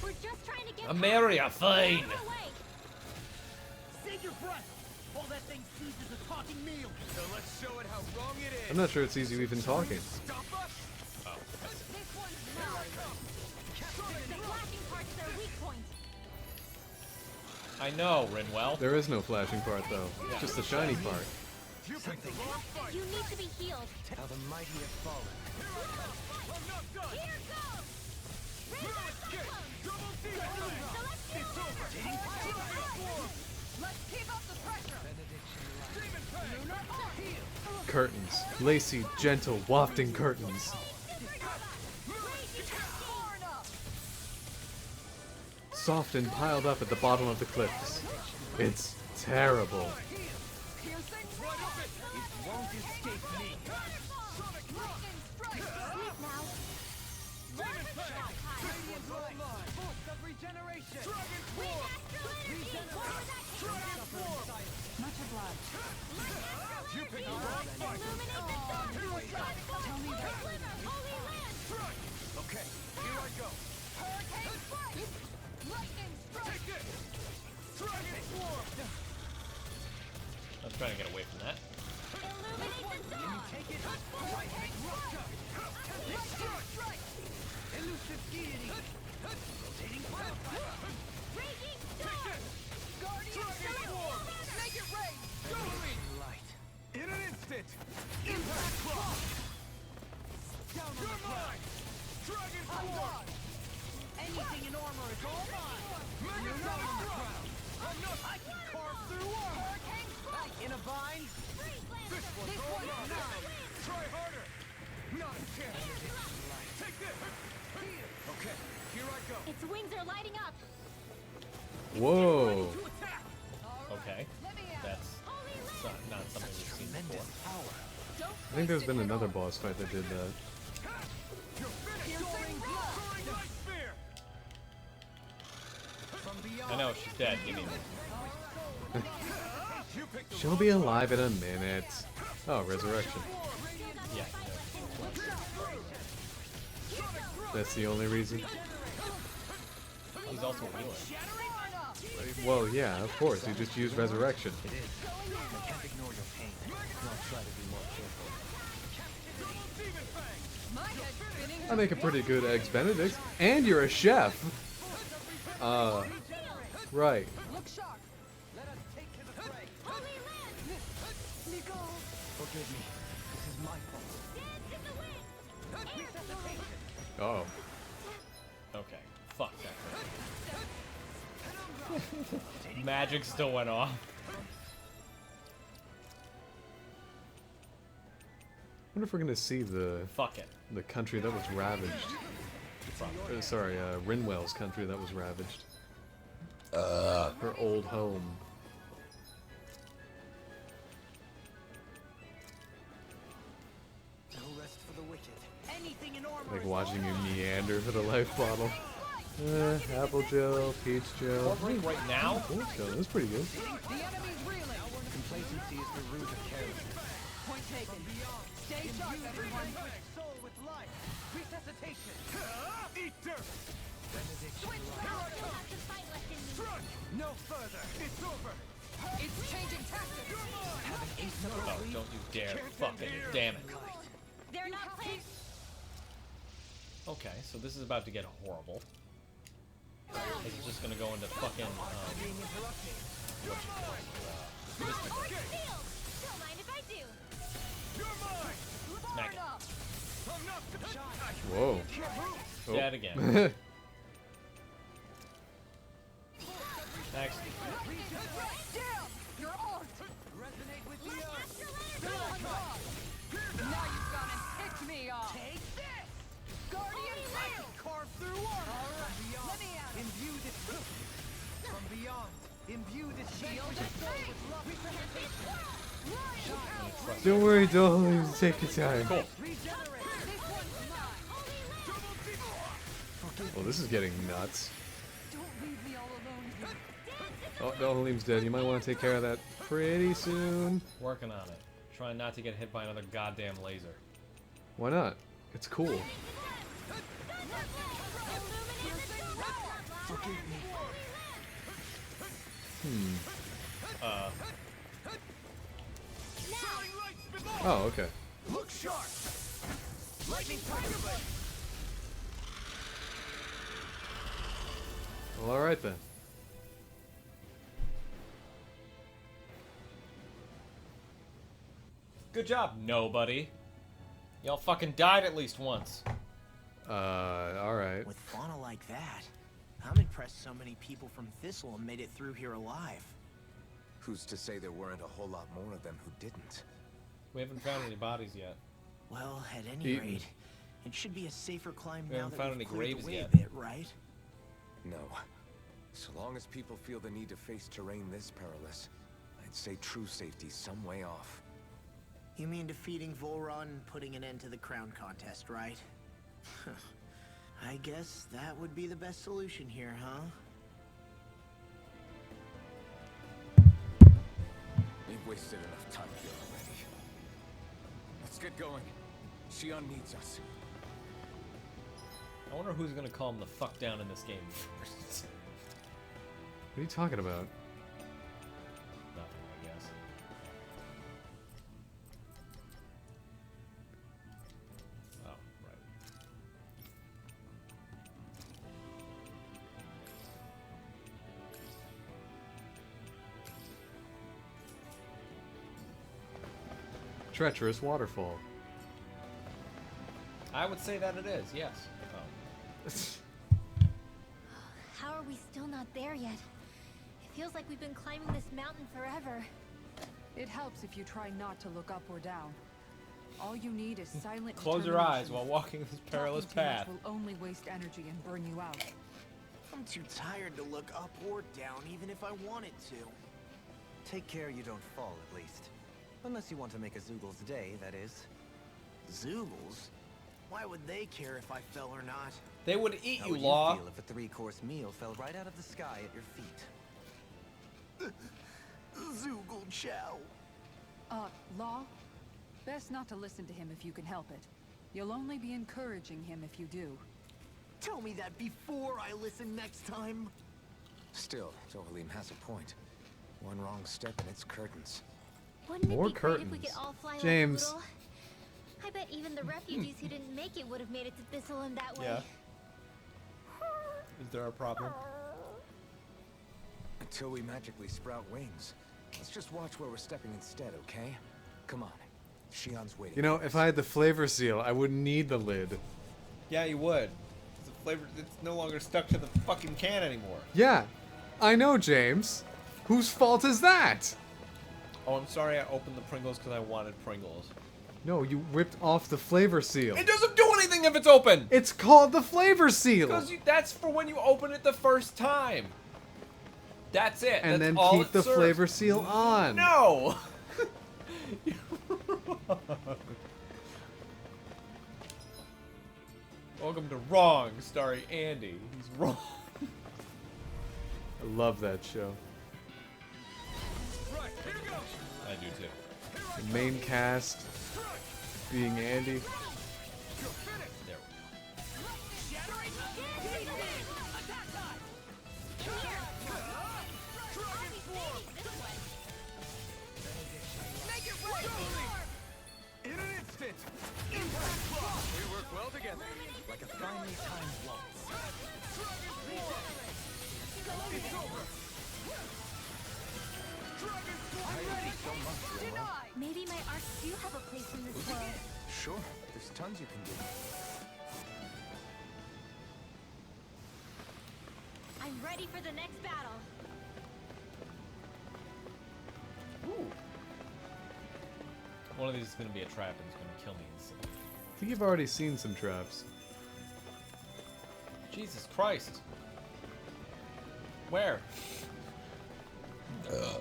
Speaker 3: We're just trying to get
Speaker 1: Ameria Fane.
Speaker 6: Save your breath! All that thing sees is a talking meal!
Speaker 4: So let's show it how wrong it is.
Speaker 2: I'm not sure it's easy even talking.
Speaker 4: Stop us!
Speaker 1: Oh.
Speaker 3: This one's mine. The flashing part's their weak point.
Speaker 1: I know, Rinwell.
Speaker 2: There is no flashing part, though. It's just the shiny part.
Speaker 4: You picked the wrong fight.
Speaker 3: You need to be healed.
Speaker 8: How the mighty have fallen.
Speaker 4: I'm not done.
Speaker 3: Here goes! Raise our cyclone!
Speaker 4: Double demon fang.
Speaker 5: Let's keep up the pressure.
Speaker 4: Demon fang.
Speaker 2: Curtains. Lacy, gentle, wafting curtains. Soft and piled up at the bottom of the cliffs. It's terrible.
Speaker 5: Much obliged.
Speaker 4: You picked the wrong fight. Okay, here I go. Take it. Dragon Swarm.
Speaker 1: I'm trying to get away from that.
Speaker 6: Elusive deity! Rotating wildfire!
Speaker 3: Raging storm!
Speaker 4: Dragon Swarm.
Speaker 5: Make it rain!
Speaker 6: Light.
Speaker 4: In an instant. Impact Clock.
Speaker 6: Down on
Speaker 4: You're
Speaker 6: the ground.
Speaker 4: mine. Dragon Swarm.
Speaker 6: Anything in armor is all mine!
Speaker 4: Mega
Speaker 6: Down on the
Speaker 4: Drop.
Speaker 6: ground. I can carve through armor! In a bind?
Speaker 4: This one's all mine. Try harder. Not a chance. Take this. Okay, here I go.
Speaker 3: Its wings are lighting up.
Speaker 2: Whoa.
Speaker 4: To attack.
Speaker 1: Okay. That's not something we've seen
Speaker 8: Tremendous
Speaker 1: before.
Speaker 8: power.
Speaker 2: I think there's been another boss fight that did that.
Speaker 4: You're finished. Soaring Light Spear.
Speaker 6: From beyond.
Speaker 1: I know, she's dead. Give me
Speaker 4: You picked the
Speaker 2: She'll be alive in a minute. Oh, resurrection.
Speaker 1: Yeah.
Speaker 2: That's the only reason.
Speaker 1: He's also healing.
Speaker 2: Well, yeah, of course. You just use resurrection.
Speaker 8: It is. I can't ignore your pain. And I'll try to be more careful.
Speaker 4: Demon Fang.
Speaker 5: My head's spinning.
Speaker 2: I make a pretty good eggs Benedict, and you're a chef. Right.
Speaker 5: Look sharp.
Speaker 6: Let us take to the fray.
Speaker 3: Holy land!
Speaker 8: Forgive me. This is my fault.
Speaker 3: Dance in the wind!
Speaker 2: Oh.
Speaker 1: Okay. Fuck that. Magic still went off.
Speaker 2: I wonder if we're gonna see the
Speaker 1: Fuck it.
Speaker 2: country that was ravaged. Sorry, Rinwell's country that was ravaged. Her old home.
Speaker 6: No rest for the wicked. Anything in armor
Speaker 2: Like
Speaker 6: is
Speaker 2: watching
Speaker 6: all
Speaker 2: you
Speaker 6: mine.
Speaker 2: meander for the life bottle. Apple gel, peach gel.
Speaker 1: Drink right now?
Speaker 2: Peach gel, that's pretty good.
Speaker 5: The enemy's reeling.
Speaker 8: Complacency is the root of carelessness.
Speaker 5: Point taken. Stay sharp, everyone.
Speaker 8: Soul with life. Resuscitation.
Speaker 4: Eat dirt!
Speaker 3: Switch round. Still got some fight left in me.
Speaker 4: Front!
Speaker 8: No further.
Speaker 4: It's over!
Speaker 5: It's changing tactics.
Speaker 1: Oh, don't you dare fucking damn it.
Speaker 3: They're not playing.
Speaker 1: Okay, so this is about to get horrible. It's just gonna go into fucking
Speaker 3: Or shield. Don't mind if I do.
Speaker 4: You're mine!
Speaker 1: smack it.
Speaker 4: I'm not the shot!
Speaker 2: Whoa. Oh.
Speaker 1: Dead again. Next.
Speaker 5: Damn! You're armed.
Speaker 8: Resonate with the
Speaker 3: Let
Speaker 8: earth.
Speaker 3: Astral energy.
Speaker 5: Now you've gone and picked me off.
Speaker 8: Take this!
Speaker 5: Guardian Tail.
Speaker 8: Carve through armor. From beyond.
Speaker 5: Let me at it.
Speaker 8: Imbue this. From beyond. Imbue this shield.
Speaker 2: Don't worry, darling. Take your time.
Speaker 1: Cool.
Speaker 8: Regenerate.
Speaker 5: This one's mine.
Speaker 2: Well, this is getting nuts.
Speaker 5: Don't leave me all alone here.
Speaker 2: Oh, Dohalim's dead. You might want to take care of that pretty soon.
Speaker 1: Working on it. Trying not to get hit by another goddamn laser.
Speaker 2: Why not? It's cool. Oh, okay.
Speaker 4: Look sharp! Lightning tiger blade!
Speaker 2: Well, alright then.
Speaker 1: Good job, nobody. Y'all fucking died at least once.
Speaker 2: Alright.
Speaker 6: With fauna like that, I'm impressed so many people from Thistle made it through here alive.
Speaker 7: Who's to say there weren't a whole lot more of them who didn't?
Speaker 1: We haven't found any bodies yet.
Speaker 6: Well, at any
Speaker 2: Eaten.
Speaker 6: rate, it should be a safer climb
Speaker 1: We
Speaker 6: now
Speaker 1: haven't
Speaker 6: that
Speaker 1: found
Speaker 6: we've
Speaker 1: any
Speaker 6: cleared
Speaker 1: graves
Speaker 6: the way
Speaker 1: yet.
Speaker 6: a bit, right?
Speaker 7: No. So long as people feel the need to face terrain this perilous, I'd say true safety's some way off.
Speaker 6: You mean defeating Volron and putting an end to the crown contest, right? I guess that would be the best solution here, huh?
Speaker 7: We've wasted enough time here already. Let's get going. Shion needs us.
Speaker 1: I wonder who's gonna calm the fuck down in this game first.
Speaker 2: What are you talking about?
Speaker 1: Nothing, I guess. Oh, right.
Speaker 2: Treacherous waterfall.
Speaker 1: I would say that it is, yes. Oh.
Speaker 3: How are we still not there yet? It feels like we've been climbing this mountain forever.
Speaker 5: It helps if you try not to look up or down. All you need is silent
Speaker 1: Close your eyes
Speaker 5: determination.
Speaker 1: while walking this perilous
Speaker 5: Talking too much
Speaker 1: path.
Speaker 5: will only waste energy and burn you out.
Speaker 6: I'm too tired to look up or down, even if I wanted to.
Speaker 8: Take care you don't fall, at least. Unless you want to make a Zoogel's day, that is.
Speaker 6: Zoogles? Why would they care if I fell or not?
Speaker 1: They would eat
Speaker 8: How
Speaker 1: you,
Speaker 8: would
Speaker 1: Law.
Speaker 8: you feel if a 3-course meal fell right out of the sky at your feet?
Speaker 6: Zoogle chow.
Speaker 5: Law? Best not to listen to him if you can help it. You'll only be encouraging him if you do.
Speaker 6: Tell me that before I listen next time.
Speaker 7: Still, Dohalim has a point. One wrong step and it's curtains.
Speaker 3: Wouldn't
Speaker 2: More
Speaker 3: it be great if we
Speaker 2: curtains.
Speaker 3: could all fly
Speaker 2: James.
Speaker 3: like a little? I bet even the refugees who didn't make it would have made it to Thistle in that way.
Speaker 1: Yeah. Is there a problem?
Speaker 7: Until we magically sprout wings. Let's just watch where we're stepping instead, okay? Come on. Shion's waiting.
Speaker 2: You know, if I had the flavor seal, I wouldn't need the lid.
Speaker 1: Yeah, you would. The flavor, it's no longer stuck to the fucking can anymore.
Speaker 2: Yeah, I know, James. Whose fault is that?
Speaker 1: Oh, I'm sorry I opened the Pringles because I wanted Pringles.
Speaker 2: No, you ripped off the flavor seal.
Speaker 1: It doesn't do anything if it's open!
Speaker 2: It's called the flavor seal.
Speaker 1: Because that's for when you open it the first time. That's it.
Speaker 2: And
Speaker 1: That's
Speaker 2: then
Speaker 1: all
Speaker 2: keep
Speaker 1: it
Speaker 2: the
Speaker 1: serves.
Speaker 2: flavor seal on.
Speaker 1: No! You're wrong. Welcome to Wrong, starring Andy. He's wrong.
Speaker 2: I love that show.
Speaker 4: Right, here goes!
Speaker 1: I do too.
Speaker 2: The main cast being Andy.
Speaker 1: There
Speaker 4: In an instant! Impact block! We work well together.
Speaker 8: Like a finely timed waltz.
Speaker 4: It's over!
Speaker 8: I'm ready so much, Willow.
Speaker 3: Maybe my arcs do have a place in this world.
Speaker 7: Sure, there's tons you can do.
Speaker 3: I'm ready for the next battle.
Speaker 1: Ooh. One of these is gonna be a trap and it's gonna kill me instantly.
Speaker 2: I think you've already seen some traps.
Speaker 1: Jesus Christ. Where? Oh,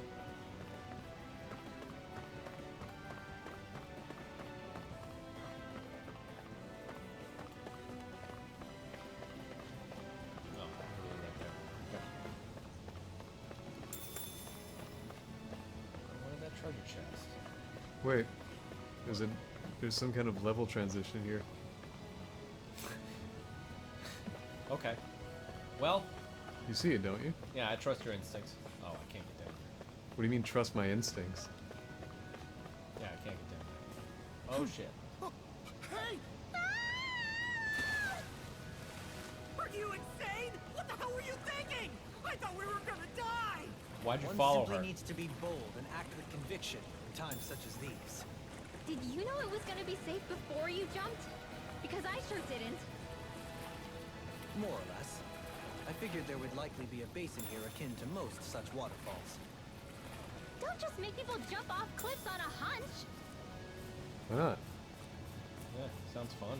Speaker 1: really right there. Okay. What is that treasure chest?
Speaker 2: Wait, there's some kind of level transition here.
Speaker 1: Okay. Well,
Speaker 2: You see it, don't you?
Speaker 1: yeah, I trust your instincts. Oh, I can't get down there.
Speaker 2: What do you mean trust my instincts?
Speaker 1: Yeah, I can't get down there. Oh shit.
Speaker 6: Hey! Are you insane? What the hell were you thinking? I thought we were gonna die!
Speaker 1: Why'd you
Speaker 8: One
Speaker 1: follow
Speaker 8: simply
Speaker 1: her?
Speaker 8: needs to be bold and act with conviction in times such as these.
Speaker 3: Did you know it was gonna be safe before you jumped? Because I sure didn't.
Speaker 8: More or less. I figured there would likely be a basin here akin to most such waterfalls.
Speaker 3: Don't just make people jump off cliffs on a hunch.
Speaker 2: Why not?
Speaker 1: Yeah, sounds fun.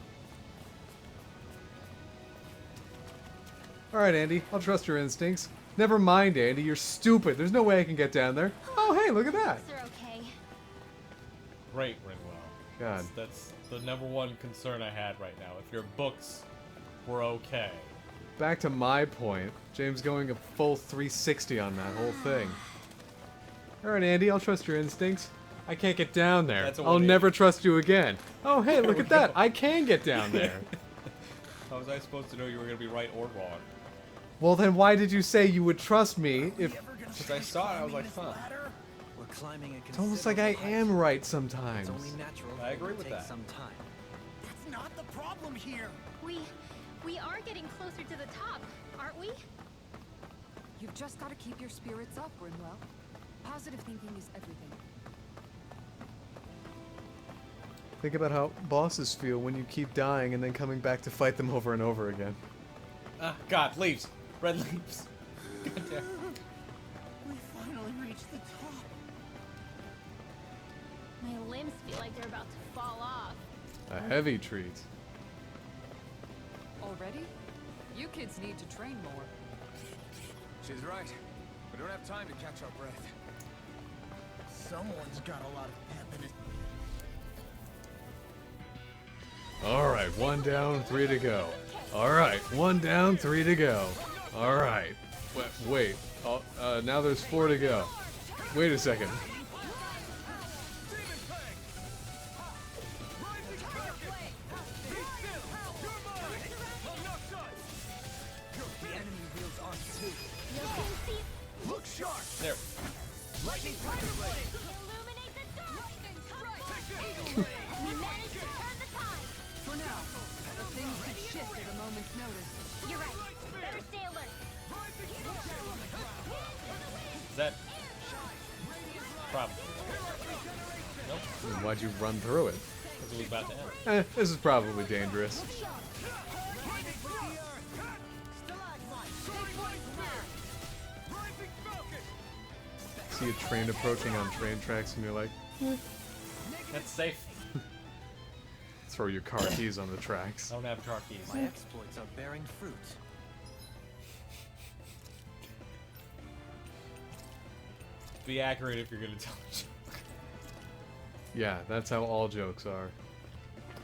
Speaker 2: Alright, Andy, I'll trust your instincts. Never mind, Andy, you're stupid. There's no way I can get down there. Oh, hey, look at that.
Speaker 3: They're okay.
Speaker 1: Great, Ringwell.
Speaker 2: God.
Speaker 1: That's the number one concern I had right now. If your books were okay.
Speaker 2: Back to my point. James going a full 360 on that whole thing. Alright, Andy, I'll trust your instincts. I can't get down there.
Speaker 1: That's a
Speaker 2: I'll
Speaker 1: 180.
Speaker 2: never trust you again. Oh, hey, look
Speaker 1: we
Speaker 2: at that.
Speaker 1: go.
Speaker 2: I can get down there.
Speaker 1: How was I supposed to know you were going to be right or wrong?
Speaker 2: Well, then why did you say you would trust me if...
Speaker 1: Because I saw it, I was like, huh.
Speaker 8: We're climbing a
Speaker 2: It's almost like I
Speaker 8: considerable height.
Speaker 2: am right
Speaker 8: It's
Speaker 2: sometimes.
Speaker 8: only natural
Speaker 1: I
Speaker 8: that it
Speaker 1: agree
Speaker 8: would
Speaker 1: with
Speaker 8: take
Speaker 1: that.
Speaker 8: some time.
Speaker 6: That's not the problem here!
Speaker 3: We are getting closer to the top, aren't we?
Speaker 5: You've just got to keep your spirits up, Rinwell. Positive thinking is everything.
Speaker 2: Think about how bosses feel when you keep dying and then coming back to fight them over and over again.
Speaker 1: Ah, God, leaves. Red leaves. God damn.
Speaker 6: We finally reached the top.
Speaker 3: My limbs feel like they're about to fall off.
Speaker 2: A heavy treat.
Speaker 5: Already? You kids need to train more.
Speaker 4: She's right. We don't have time to catch our breath.
Speaker 6: Someone's got a lot of pep in his...
Speaker 2: Alright, 1 down, 3 to go. Alright, 1 down, 3 to go. Alright. Wait. Now there's 4 to go. Wait a second.
Speaker 8: The enemy wields arms too.
Speaker 3: You can see.
Speaker 4: Look sharp!
Speaker 1: There.
Speaker 4: Lightning Tiger Blade!
Speaker 3: Illuminate the dark. We managed to turn the tide.
Speaker 5: For now, but things could shift at a moment's notice.
Speaker 3: You're right. Better stay alert.
Speaker 1: Is that... Probably. Nope.
Speaker 2: Then why'd you run through it?
Speaker 1: Because it was about to end.
Speaker 2: This is probably dangerous. See a train approaching on train tracks and you're like,
Speaker 1: That's safe.
Speaker 2: throw your car keys on the tracks.
Speaker 1: I don't have car keys.
Speaker 8: My exploits are bearing fruit.
Speaker 1: Be accurate if you're going to tell a joke.
Speaker 2: Yeah, that's how all jokes are.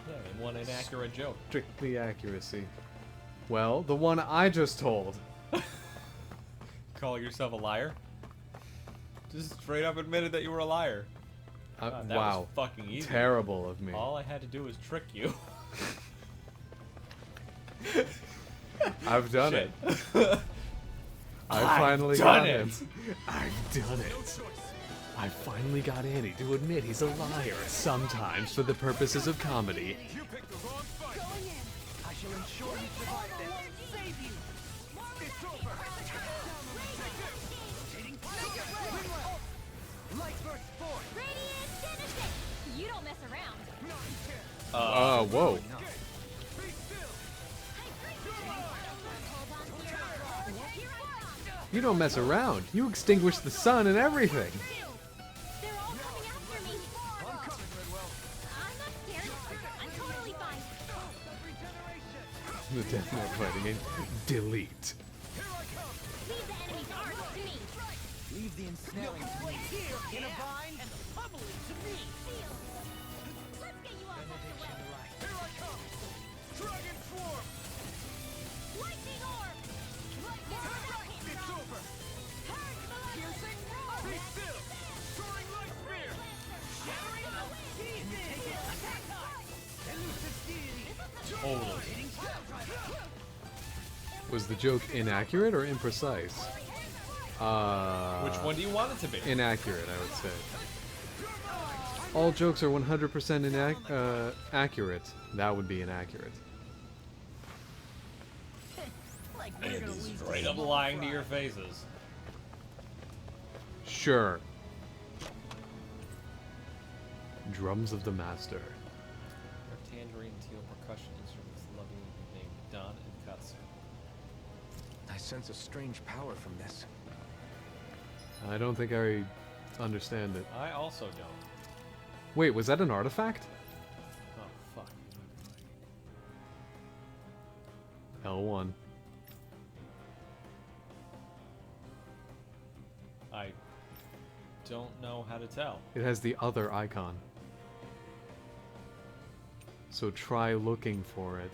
Speaker 1: Yeah, they want an accurate joke.
Speaker 2: Strictly accuracy. Well, the one I just told.
Speaker 1: Calling yourself a liar? Just straight up admitted that you were a liar. God, that
Speaker 2: wow.
Speaker 1: was fucking easy.
Speaker 2: Terrible of me.
Speaker 1: All I had to do was trick you.
Speaker 2: I've done it. I finally
Speaker 1: done
Speaker 2: got
Speaker 1: it.
Speaker 2: him. I've done it. I finally got Andy to admit he's a liar sometimes for the purposes of comedy.
Speaker 4: You picked the wrong fight.
Speaker 3: Going in.
Speaker 6: I shall ensure you survive this. Save you.
Speaker 4: It's over.
Speaker 6: Light burst forth.
Speaker 3: Radiant Genesis. You don't mess around.
Speaker 2: Whoa.
Speaker 4: Be still.
Speaker 3: Hold on to your roll. Here I come.
Speaker 2: You don't mess around. You extinguish the sun and everything.
Speaker 3: They're all coming after me.
Speaker 4: I'm coming, Redwell.
Speaker 3: I'm not scared. I'm totally fine.
Speaker 2: The Death Note fighting game. Delete.
Speaker 3: Leave the enemy's arms to me.
Speaker 6: Leave the ensnaring to me. In a vine and the pummeling to me.
Speaker 3: Let's get you off the web.
Speaker 4: Here I come. Dragon swarm.
Speaker 3: Lightning orb.
Speaker 4: It's over.
Speaker 3: Piercing
Speaker 4: Be still. Soaring light spear.
Speaker 1: Totally.
Speaker 2: Was the joke inaccurate or imprecise?
Speaker 1: Which one do you want it to be?
Speaker 2: Inaccurate, I would say. All jokes are 100% accurate. That would be inaccurate.
Speaker 1: Straight up lying to your faces.
Speaker 2: Sure. Drums of the Master.
Speaker 1: Our tangerine teal percussion instruments lovingly named Don and Katsu.
Speaker 7: I sense a strange power from this.
Speaker 2: I don't think I understand it.
Speaker 1: I also don't.
Speaker 2: Wait, was that an artifact?
Speaker 1: Oh, fuck.
Speaker 2: L1.
Speaker 1: I don't know how to tell.
Speaker 2: It has the other icon. So try looking for it.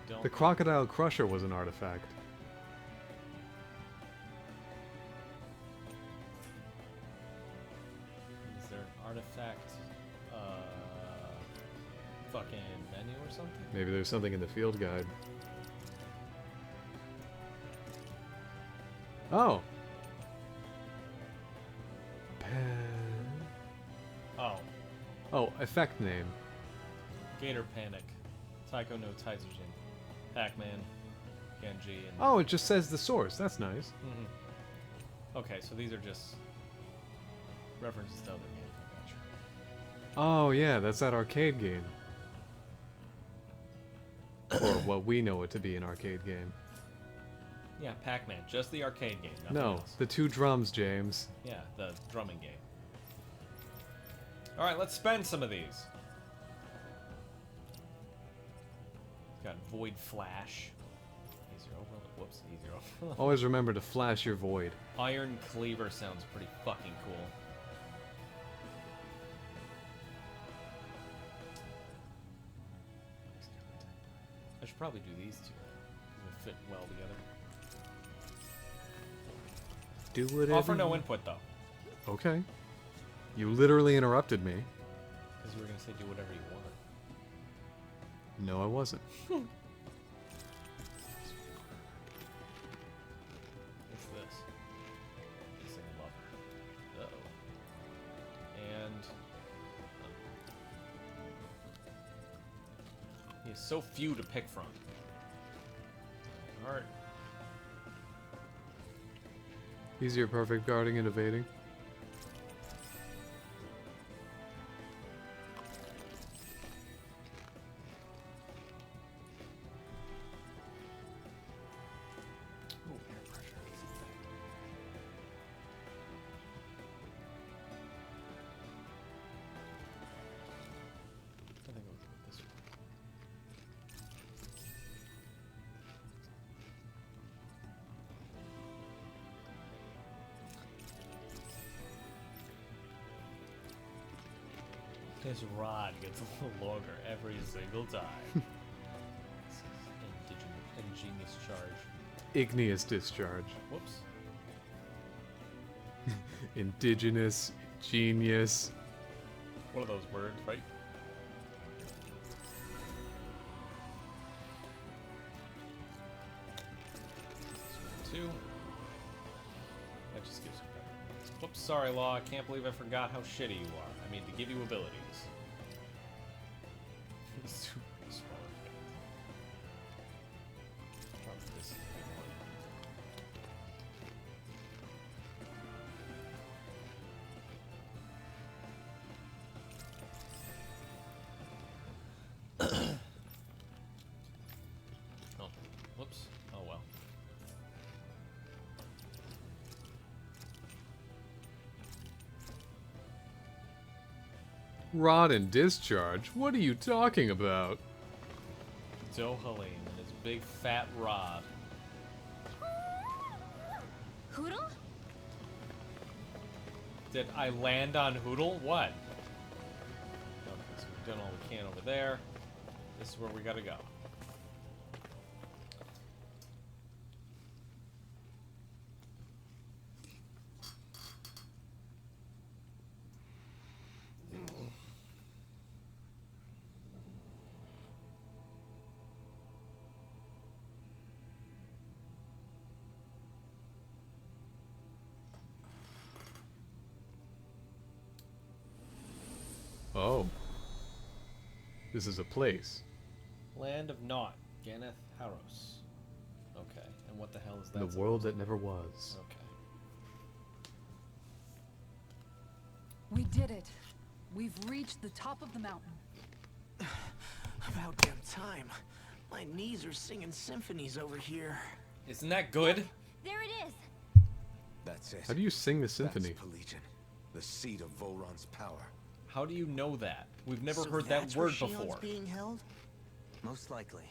Speaker 1: I don't.
Speaker 2: The Crocodile Crusher was an artifact.
Speaker 1: Is there an artifact, fucking menu or something?
Speaker 2: Maybe there's something in the field guide. Oh.
Speaker 1: Oh,
Speaker 2: Oh, effect name.
Speaker 1: Gator Panic, Taiko no Taizujin, Pac-Man, Genji, and...
Speaker 2: Oh, it just says the source. That's nice.
Speaker 1: Mhm. Okay, so these are just references to other games. I gotcha.
Speaker 2: Oh, yeah, that's that arcade game. Or what we know it to be an arcade game.
Speaker 1: Yeah, Pac-Man, just the arcade game, nothing
Speaker 2: No,
Speaker 1: else.
Speaker 2: the two drums, James.
Speaker 1: Yeah, the drumming game. Alright, let's spend some of these. Got Void Flash. Easier overload. Whoops, easier overload.
Speaker 2: Always remember to flash your void.
Speaker 1: Iron Cleaver sounds pretty fucking cool. I should probably do these two. Because they fit well together.
Speaker 2: Do whatever.
Speaker 1: Offer no
Speaker 2: you-
Speaker 1: input though.
Speaker 2: Okay. You literally interrupted me.
Speaker 1: Because you were going to say do whatever you want.
Speaker 2: No, I wasn't.
Speaker 1: What's this? Missing lover. Uh-oh. And... he has so few to pick from. Alright.
Speaker 2: He's your perfect guarding and evading.
Speaker 1: Ooh, air pressure. I think we'll go with this one. His rod gets a little longer every single time. This is ingenious charge.
Speaker 2: Igneous discharge.
Speaker 1: Whoops.
Speaker 2: Indigenous. Genius.
Speaker 1: One of those words, right? Two. That just gives you credit. Whoops, sorry, Law. I can't believe I forgot how shitty you are. I mean, to give you abilities. Super smart. Probably this is a big one. Oh, whoops. Oh well.
Speaker 2: Rod and discharge? What are you talking about?
Speaker 1: Dohalim and his big fat rod.
Speaker 3: Hoodle?
Speaker 1: Did I land on Hoodle? What? Okay, so we've done all we can over there. This is where we gotta go.
Speaker 2: Oh. This is a place.
Speaker 1: Land of Naught, Ganeth Haros. Okay, and what the hell is that?
Speaker 2: The world that never was.
Speaker 1: Okay.
Speaker 5: We did it. We've reached the top of the mountain.
Speaker 6: About damn time. My knees are singing symphonies over here.
Speaker 1: Isn't that good?
Speaker 3: There it is.
Speaker 7: That's it.
Speaker 2: How do you sing the symphony?
Speaker 7: That's Pelegion, the seat of Volron's power.
Speaker 1: How do you know that? We've never
Speaker 6: So
Speaker 1: heard that
Speaker 6: that's where
Speaker 1: word
Speaker 6: Shion's
Speaker 1: before.
Speaker 6: being held?
Speaker 8: Most likely.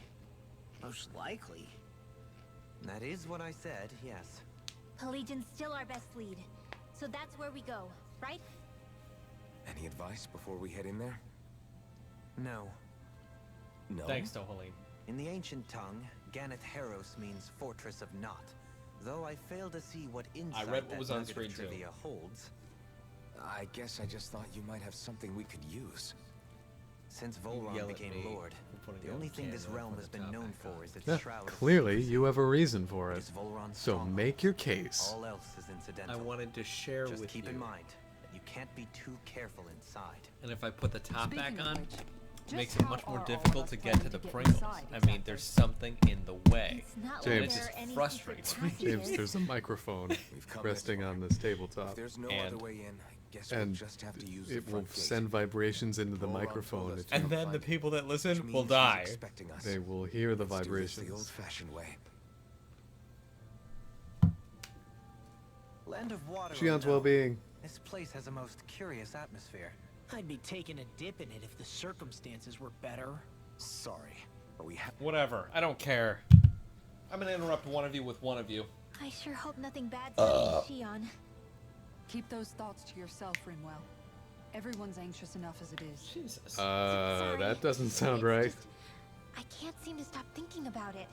Speaker 6: Most likely.
Speaker 8: That is what I said, yes.
Speaker 3: Pelagian's still our best lead. So that's where we go, right?
Speaker 7: Any advice before we head in there?
Speaker 8: No.
Speaker 7: No.
Speaker 1: Thanks, Dohalim.
Speaker 8: In the ancient tongue, Ganeth Haros means Fortress of Naught. Though I fail to see what insight
Speaker 1: read what
Speaker 8: that
Speaker 1: was on
Speaker 8: nugget of
Speaker 1: screen, too.
Speaker 8: trivia holds.
Speaker 7: I guess I just thought you might have something we could use.
Speaker 8: Since
Speaker 1: yell
Speaker 8: Volron
Speaker 1: at
Speaker 8: became
Speaker 1: me
Speaker 8: Lord,
Speaker 1: for putting
Speaker 8: the
Speaker 1: down
Speaker 8: only thing this
Speaker 1: camera
Speaker 8: realm
Speaker 1: from
Speaker 8: has
Speaker 1: the
Speaker 8: been
Speaker 1: top
Speaker 8: known
Speaker 1: back
Speaker 8: for
Speaker 1: on.
Speaker 8: is its
Speaker 2: Yeah,
Speaker 8: shroud of
Speaker 2: clearly
Speaker 8: secrecy.
Speaker 2: you have a reason for
Speaker 8: It
Speaker 2: it.
Speaker 8: is Volron's
Speaker 2: So
Speaker 8: stronghold.
Speaker 2: make your case.
Speaker 8: All else is incidental.
Speaker 1: I wanted to share
Speaker 8: Just
Speaker 1: with
Speaker 8: keep
Speaker 1: you.
Speaker 8: in mind that you can't be too careful inside.
Speaker 1: And if I put the top
Speaker 5: Speaking
Speaker 1: back
Speaker 5: of
Speaker 1: on,
Speaker 5: which,
Speaker 1: it
Speaker 5: just
Speaker 1: makes it
Speaker 5: how
Speaker 1: much more
Speaker 5: are all
Speaker 1: difficult
Speaker 5: of
Speaker 1: to
Speaker 5: us
Speaker 1: get to
Speaker 5: planning
Speaker 1: the
Speaker 5: get
Speaker 1: Pringles.
Speaker 5: inside,
Speaker 1: I mean,
Speaker 5: exactly?
Speaker 1: there's something in the way.
Speaker 3: It's not
Speaker 2: James.
Speaker 3: like
Speaker 1: It
Speaker 3: there
Speaker 1: just
Speaker 3: are any
Speaker 1: frustrates
Speaker 3: secret
Speaker 1: me.
Speaker 2: James,
Speaker 3: passages.
Speaker 2: there's a microphone
Speaker 7: We've come
Speaker 2: resting
Speaker 7: this far.
Speaker 2: on this tabletop.
Speaker 7: If there's no
Speaker 1: And-
Speaker 7: other way in, I guess
Speaker 2: And
Speaker 7: we'll just have to use the
Speaker 2: it will
Speaker 7: front gate.
Speaker 2: send vibrations into the
Speaker 7: Volron told
Speaker 2: microphone.
Speaker 7: us
Speaker 2: If
Speaker 7: to
Speaker 1: And
Speaker 2: you-
Speaker 1: then the
Speaker 7: find it,
Speaker 1: people that
Speaker 7: which
Speaker 1: listen will
Speaker 7: means he's
Speaker 1: die.
Speaker 7: expecting us.
Speaker 2: they will hear the
Speaker 7: Let's do this the
Speaker 2: vibrations.
Speaker 7: old-fashioned way.
Speaker 8: Land of Water. or
Speaker 2: Shion's
Speaker 8: no,
Speaker 2: well-being.
Speaker 8: This place has a most curious atmosphere.
Speaker 6: I'd be taking a dip in it if the circumstances were better.
Speaker 7: Sorry, but we have.
Speaker 1: Whatever. I don't care. I'm gonna interrupt one of you with one of you.
Speaker 3: I sure hope nothing bad's happening to Shion.
Speaker 5: Keep those thoughts to yourself, Rinwell. Everyone's anxious enough as it is.
Speaker 1: Jesus.
Speaker 3: Sorry.
Speaker 2: That doesn't sound
Speaker 3: It's
Speaker 2: right.
Speaker 3: just- I can't seem to stop thinking about it.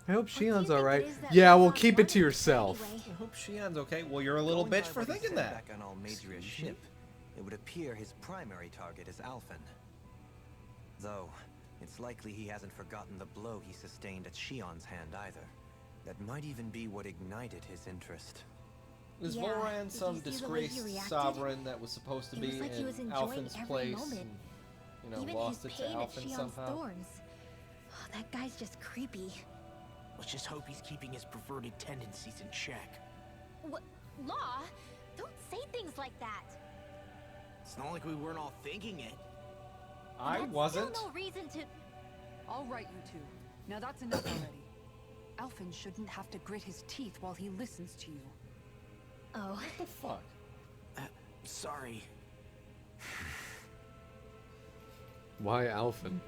Speaker 2: I hope
Speaker 3: What do you
Speaker 2: Shion's
Speaker 3: think
Speaker 2: alright.
Speaker 3: it is that
Speaker 2: Yeah, well,
Speaker 3: Volron
Speaker 2: keep it to
Speaker 3: wanted
Speaker 2: yourself.
Speaker 3: anyway?
Speaker 1: I hope Shion's okay. Well, you're a little
Speaker 8: Going
Speaker 1: bitch
Speaker 8: by
Speaker 1: for
Speaker 8: what he
Speaker 1: thinking
Speaker 8: said
Speaker 1: that.
Speaker 8: Back on Almadria's ship, it would appear his primary target is Alphen. Though, it's likely he hasn't forgotten the blow he sustained at Shion's hand either. That might even be what ignited his interest.
Speaker 1: Is
Speaker 3: Yeah,
Speaker 1: Volran
Speaker 3: did
Speaker 1: some
Speaker 3: you see the way he
Speaker 1: disgraced
Speaker 3: reacted?
Speaker 1: sovereign that was supposed to
Speaker 3: It
Speaker 1: be
Speaker 3: was like he was
Speaker 1: in
Speaker 3: enjoying
Speaker 1: Alphen's
Speaker 3: every
Speaker 1: place
Speaker 3: moment.
Speaker 1: and, you know,
Speaker 3: Even
Speaker 1: lost
Speaker 3: his
Speaker 1: it to
Speaker 3: pain at
Speaker 1: Alphen
Speaker 3: Shion's
Speaker 1: somehow?
Speaker 3: thorns. Oh, that guy's just creepy.
Speaker 6: Let's just hope he's keeping his perverted tendencies in check.
Speaker 3: What? Law? Don't say things like that.
Speaker 6: It's not like we weren't all thinking it.
Speaker 1: I
Speaker 3: That's
Speaker 1: wasn't.
Speaker 3: Still no reason to.
Speaker 5: All right, you two. Now that's enough already. Alphen shouldn't have to grit his teeth while he listens to you.
Speaker 3: Oh.
Speaker 1: What the fuck?
Speaker 6: Sorry.
Speaker 2: Why Alphen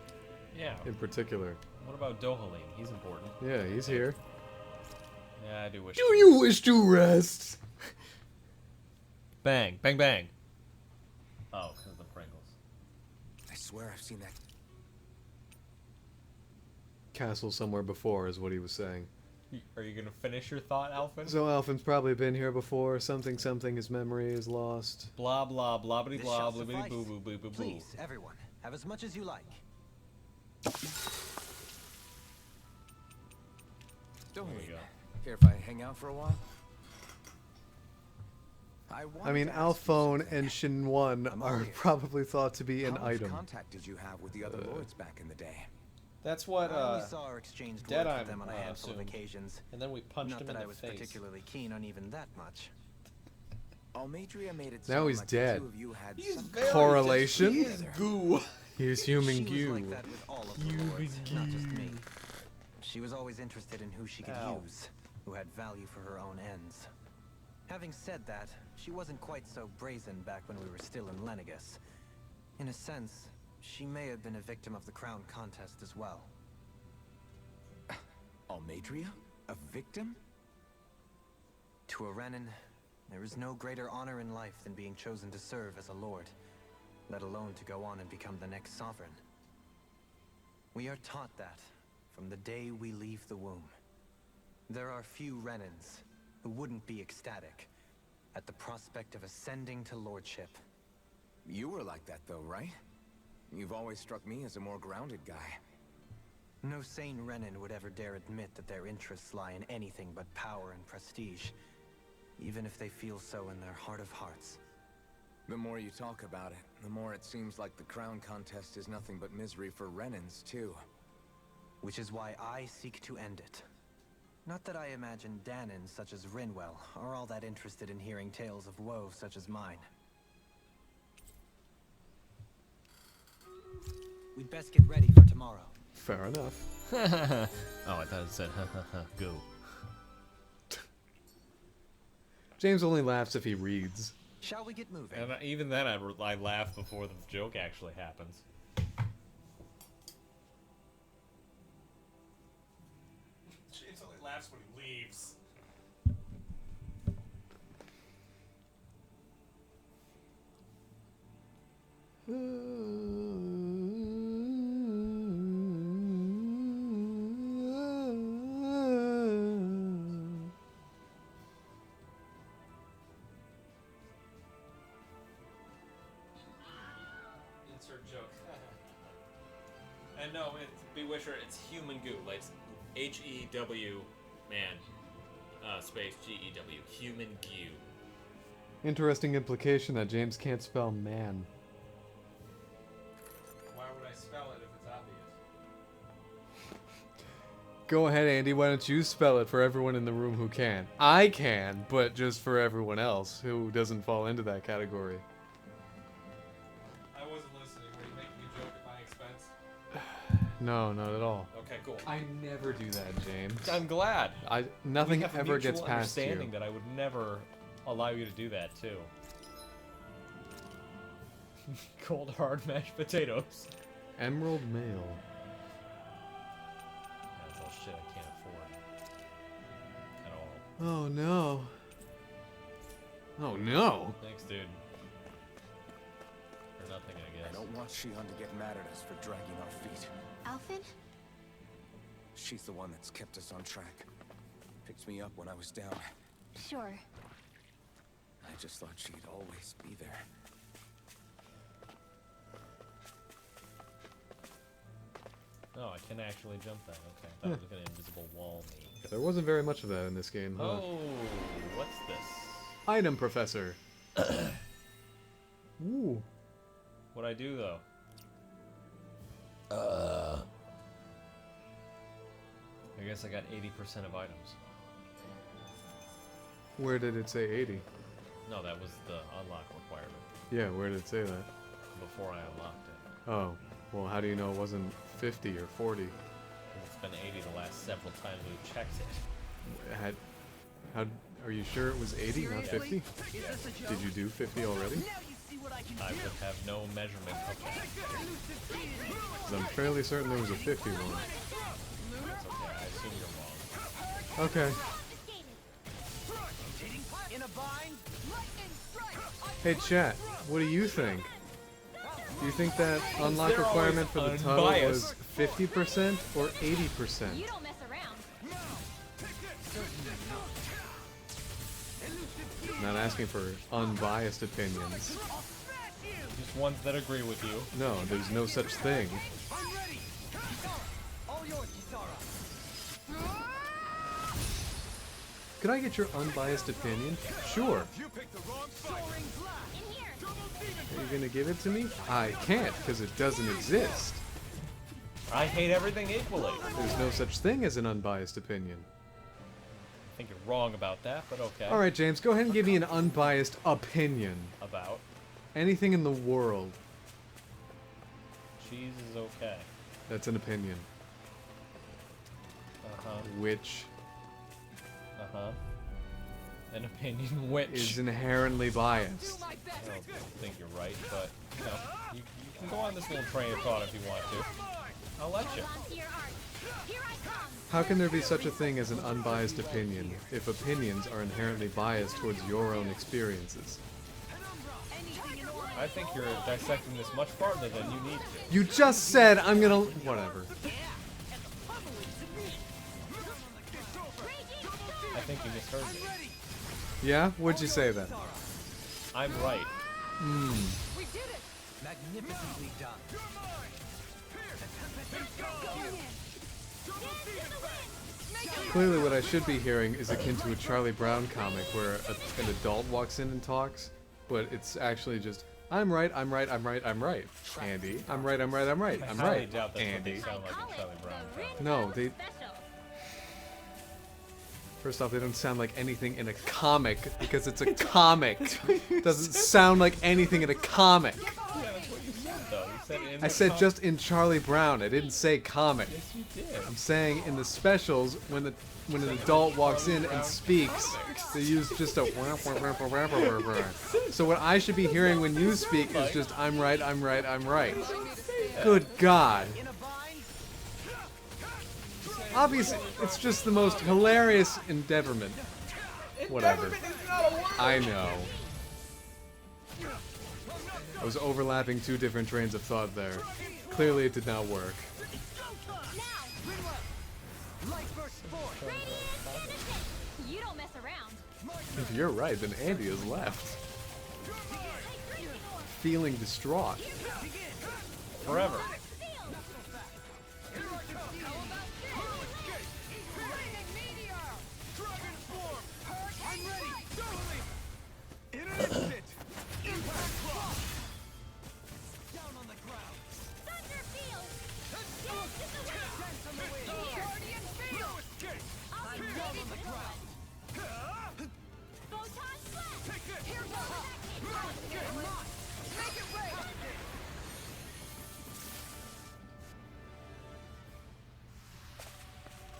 Speaker 1: Yeah.
Speaker 2: in particular?
Speaker 1: What about Dohalim? He's important.
Speaker 2: Yeah, he's here.
Speaker 1: Yeah, I do wish.
Speaker 2: Do you wish to rest?
Speaker 1: Bang, bang, bang. Oh, because of the Pringles.
Speaker 7: I swear I've seen that.
Speaker 2: Castle somewhere before is what he was saying.
Speaker 1: Are you gonna finish your thought, Alphen?
Speaker 2: So Alphen's probably been here before. Something, something. His memory is lost.
Speaker 1: Blah blah blah blah
Speaker 8: This
Speaker 1: blah
Speaker 8: shall
Speaker 1: blah blah
Speaker 8: suffice.
Speaker 1: boo boo boo boo boo.
Speaker 8: Please, everyone, have as much as you like.
Speaker 7: Don't
Speaker 1: There we
Speaker 7: leave.
Speaker 1: go.
Speaker 7: Care if I hang out for a while?
Speaker 2: I mean, Alphone and Shinwon
Speaker 7: I'm all
Speaker 2: are
Speaker 7: ears.
Speaker 2: probably thought to be an
Speaker 7: How much
Speaker 2: item.
Speaker 7: contact did you have with the other lords back in the day?
Speaker 1: That's what
Speaker 8: I only saw or exchanged words
Speaker 1: Deadeye
Speaker 8: with them on a handful of
Speaker 1: assumed.
Speaker 8: occasions.
Speaker 1: and then we punched
Speaker 8: Not
Speaker 1: him
Speaker 8: that
Speaker 1: in
Speaker 8: I
Speaker 1: the
Speaker 8: was
Speaker 1: face.
Speaker 8: particularly keen on even that much.
Speaker 7: Almadria made it
Speaker 2: Now
Speaker 7: sound
Speaker 2: he's
Speaker 7: like
Speaker 2: dead.
Speaker 7: the two of you had
Speaker 1: He's
Speaker 7: some
Speaker 1: very
Speaker 2: Correlation?
Speaker 1: He is goo.
Speaker 2: He's human
Speaker 8: She
Speaker 2: goo.
Speaker 8: was like that with all of the lords, not just me. She was always interested in who she could
Speaker 1: Ow.
Speaker 8: use, who had value for her own ends. Having said that, she wasn't quite so brazen back when we were still in Lenegus. In a sense, she may have been a victim of the crown contest as well.
Speaker 7: Almadria? A victim?
Speaker 8: To a Renin, there is no greater honor in life than being chosen to serve as a lord, let alone to go on and become the next sovereign. We are taught that from the day we leave the womb. There are few Renins who wouldn't be ecstatic at the prospect of ascending to lordship.
Speaker 7: You were like that though, right? You've always struck me as a more grounded guy.
Speaker 8: No sane Renin would ever dare admit that their interests lie in anything but power and prestige, even if they feel so in their heart of hearts.
Speaker 7: The more you talk about it, the more it seems like the crown contest is nothing but misery for Renins, too.
Speaker 8: Which is why I seek to end it. Not that I imagine Danins such as Rinwell are all that interested in hearing tales of woe such as mine. We'd best get ready for tomorrow.
Speaker 2: Fair enough.
Speaker 1: Oh, I thought it said go.
Speaker 2: James only laughs if he reads.
Speaker 8: Shall we get moving?
Speaker 1: And even then, I laugh before the joke actually happens. James only laughs when he leaves. Insert joke. And no, it's Bewisher, it's human goo. Like H-E-W, man, space G-E-W, human goo.
Speaker 2: Interesting implication that James can't spell man.
Speaker 1: Why would I spell it if it's obvious?
Speaker 2: Go ahead, Andy. Why don't you spell it for everyone in the room who can? I can, but just for everyone else who doesn't fall into that category.
Speaker 1: I wasn't listening. Were you making a joke at my expense?
Speaker 2: No, not at all.
Speaker 1: Okay, cool.
Speaker 2: I never do that, James.
Speaker 1: I'm glad.
Speaker 2: Nothing
Speaker 1: We have a
Speaker 2: ever gets
Speaker 1: mutual
Speaker 2: past you.
Speaker 1: understanding that I would never allow you to do that too. Cold hard mashed potatoes.
Speaker 2: Emerald Mail.
Speaker 1: That's all shit I can't afford. At all.
Speaker 2: Oh no. Oh no.
Speaker 1: Thanks, dude. Or nothing, I
Speaker 7: I
Speaker 1: guess.
Speaker 7: don't want Shion to get mad at us for dragging our feet.
Speaker 3: Alphen?
Speaker 7: She's the one that's kept us on track. Picked me up when I was down.
Speaker 3: Sure.
Speaker 7: I just thought she'd always be there.
Speaker 1: Oh, I can actually jump that. Okay, I thought it was like an invisible wall.
Speaker 2: There wasn't very much of that in this game, huh?
Speaker 1: Oh, what's this?
Speaker 2: Item Professor. Ooh.
Speaker 1: What'd I do though? I guess I got 80% of items.
Speaker 2: Where did it say 80?
Speaker 1: No, that was the unlock requirement
Speaker 2: Yeah, where did it say that?
Speaker 1: before I unlocked it.
Speaker 2: Oh, well, how do you know it wasn't 50 or 40?
Speaker 1: 'Cause it's been 80 the last several times we've checked it.
Speaker 2: How, are you sure it was 80, not 50? Did you do 50 already?
Speaker 1: I would have no measurement of that.
Speaker 2: 'Cause I'm fairly certain there was a 50 one.
Speaker 1: That's okay, I assume you're wrong.
Speaker 2: Okay.
Speaker 6: In a bind?
Speaker 2: Hey, chat, what do you think? Do you think that unlock
Speaker 1: they're
Speaker 2: requirement for
Speaker 1: always
Speaker 2: the tunnel was
Speaker 1: unbiased.
Speaker 2: 50% or 80%?
Speaker 3: You don't mess around.
Speaker 2: Not asking for unbiased opinions.
Speaker 1: Just ones that agree with you.
Speaker 2: No, there's no such thing.
Speaker 4: I'm ready. Kisara, all yours, Kisara.
Speaker 2: Could I get your unbiased opinion? Sure.
Speaker 4: You picked the wrong soaring blast.
Speaker 3: In here.
Speaker 2: Are you gonna give it to me? I can't, because it doesn't exist.
Speaker 1: I hate everything equally.
Speaker 2: There's no such thing as an unbiased opinion.
Speaker 1: I think you're wrong about that, but okay.
Speaker 2: Alright, James, go ahead and give me an unbiased opinion.
Speaker 1: About
Speaker 2: Anything in the world.
Speaker 1: cheese is okay.
Speaker 2: That's an opinion.
Speaker 1: Uh-huh.
Speaker 2: Which
Speaker 1: Uh-huh. An opinion which
Speaker 2: is inherently biased.
Speaker 1: I don't think you're right, but you know, you can go on this little train of thought if you want to. I'll let you.
Speaker 3: Hold on to your art. Here I come.
Speaker 2: How can there be such a thing as an unbiased opinion if opinions are inherently biased towards your own experiences?
Speaker 1: I think you're dissecting this much farther than you need to.
Speaker 2: You just said I'm gonna... Whatever.
Speaker 1: I think you misheard me.
Speaker 2: Yeah? What'd you say then?
Speaker 1: I'm right.
Speaker 5: We did it!
Speaker 8: Magnificently done.
Speaker 2: Clearly what I should be hearing is akin to a Charlie Brown comic where an adult walks in and talks, but it's actually just, I'm right, I'm right, I'm right, I'm right. Andy, I'm right, I'm right, I'm right, I'm
Speaker 1: I highly
Speaker 2: right.
Speaker 1: doubt that's what they
Speaker 2: Andy.
Speaker 1: sound like in Charlie Brown.
Speaker 2: No, they...
Speaker 3: Special.
Speaker 2: First off, they don't sound like anything in a comic because it's a comic. Doesn't sound like anything in a comic.
Speaker 1: Yeah, that's what you said, though. You said in
Speaker 2: I
Speaker 1: the
Speaker 2: said just in Charlie Brown. I didn't say comic.
Speaker 1: Yes, you did.
Speaker 2: I'm saying in the specials when an adult walks in and speaks, they use just a so what I should be hearing when you speak is just I'm right, I'm right, I'm right. Good God. Obviously, it's just the most hilarious endeavorment. Whatever. I know. I was overlapping two different trains of thought there. Clearly it did not work.
Speaker 3: You don't mess around.
Speaker 2: If you're right, then Andy is left. Feeling distraught.
Speaker 1: Forever.